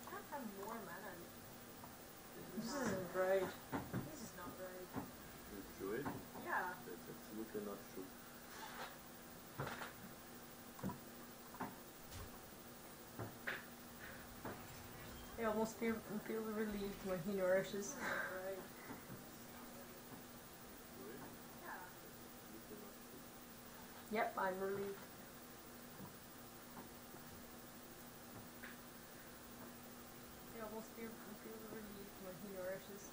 can't have more mana than you have. This isn't right. This is not right. With druid? Yeah. That's absolutely not true. I almost feel relieved when he nourishes. Yep, I'm relieved. I almost feel relieved when he nourishes.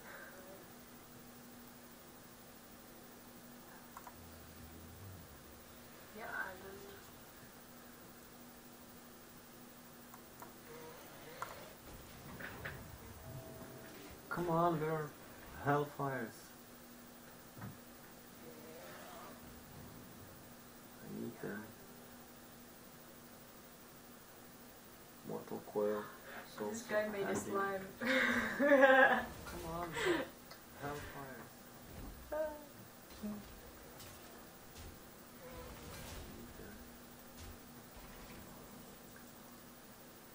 Yep, I'm relieved. Come on, we're hellfires. I need them. Mortal coil. So This guy made a handy. slime. Come on, hellfires.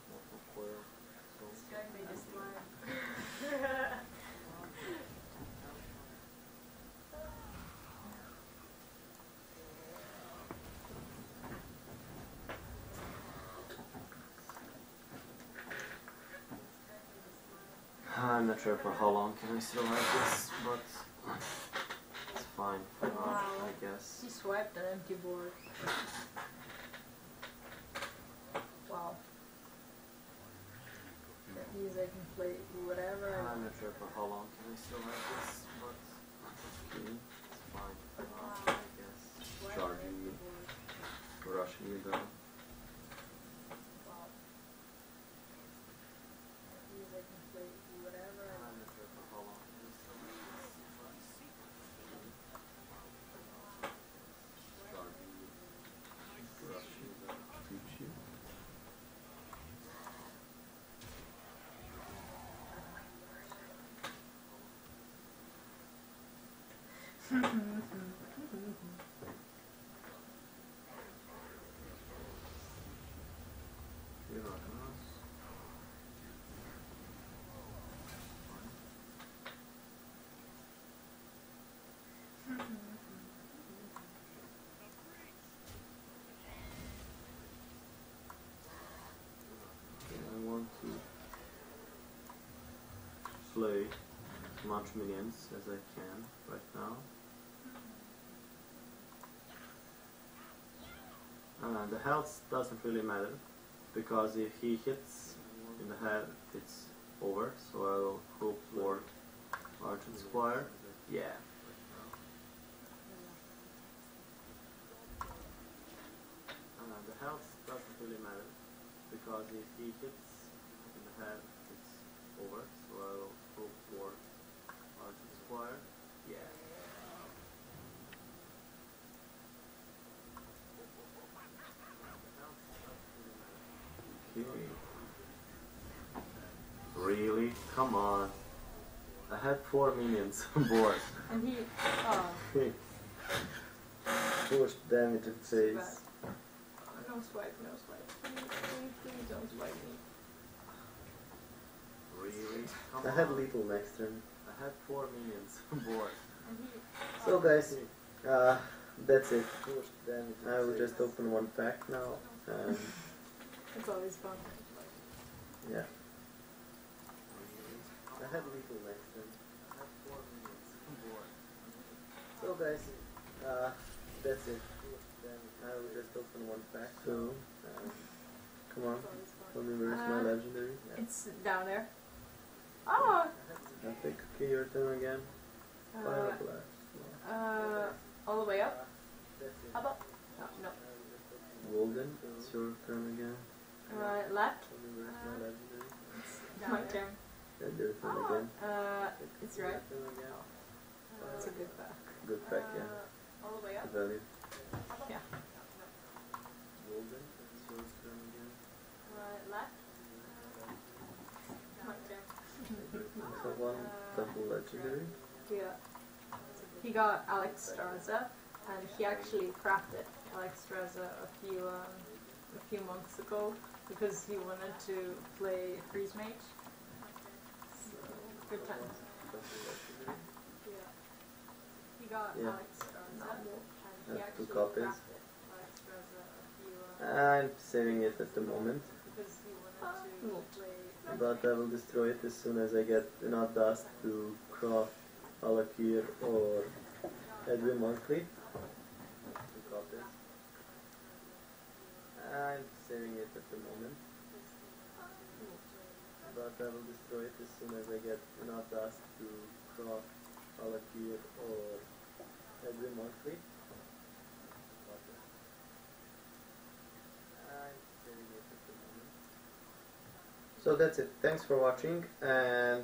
Mortal coil. So This guy made a handy. slime. I'm not sure for how long can I survive this, but it's fine for now, Wow. I guess. He swiped an empty board. Wow. That means I can play whatever I I'm want. not sure for how long can I survive this, but it's fine for now, I guess. Charging me, rushing me down. Wow. That means I can play whatever I want. I'm not sure for how long can I survive this, but charging me, rushing me down. Teach you. You're not us. I want to slay as much minions as I can right now. The health doesn't really matter, because if he hits in the head, it's over, so I will hope for Argent Squire. Yeah. The health doesn't really matter, because if he hits in the head, it's over, so I will hope for Argent Squire. Yeah. Okay. Really? Come on. I had 4 minions on board. And he, oh, Too much damage in too bad. face. No swipe, no swipe. Please don't swipe me. Really? I had little next turn. I had 4 minions on board. And he, So guys, that's it. Too much damage in I will face. just open one pack now. it's always fun. Yeah. I had little next turn. I had 4 minions on board. So guys, that's it. I will just open one pack. So, come on. It's always fun. Tell me where's my legendary? Yeah. It's down there. Oh! Epic. Okay, your turn again. Fire blast. All the way up? How about? Oh, no. Golden. It's your turn again. Left? Tell me where's my legendary? My turn. And your turn again. It's right. Your turn again. It's a good back. Good pack, yeah. All the way up? Value. Yeah. Golden. It's your turn again. Left? My turn. So one double legendary. Yeah. He got Alex Straza, and he actually crafted Alex Straza a few months ago because he wanted to play Freeze Mage. So, good times. Double legendary. Yeah. He got Yeah. Alex Straza, and he Have actually two copies. crafted Alex Straza a few I'm saving it at the moment, because he wanted to play. but I will destroy it as soon as I get enough dust to craft Alakir or Edwin Monthly. Two copies. I'm saving it at the moment, but I will destroy it as soon as I get enough dust to craft Alakir or Edwin Monthly. So that's it. Thanks for watching and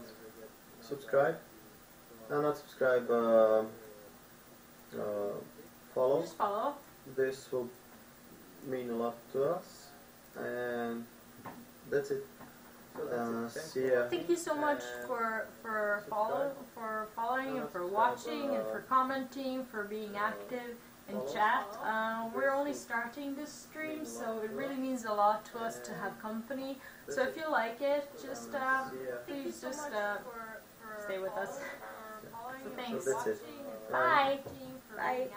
subscribe. No, not subscribe. Follow. Just follow. This will mean a lot to us. And that's it. See ya. Thank you so much for following and for watching and for commenting, for being active in chat. We're only starting this stream, so it really means a lot to us to have company. So if you like it, just please just stay with us. So thanks. So that's it. Bye. Bye.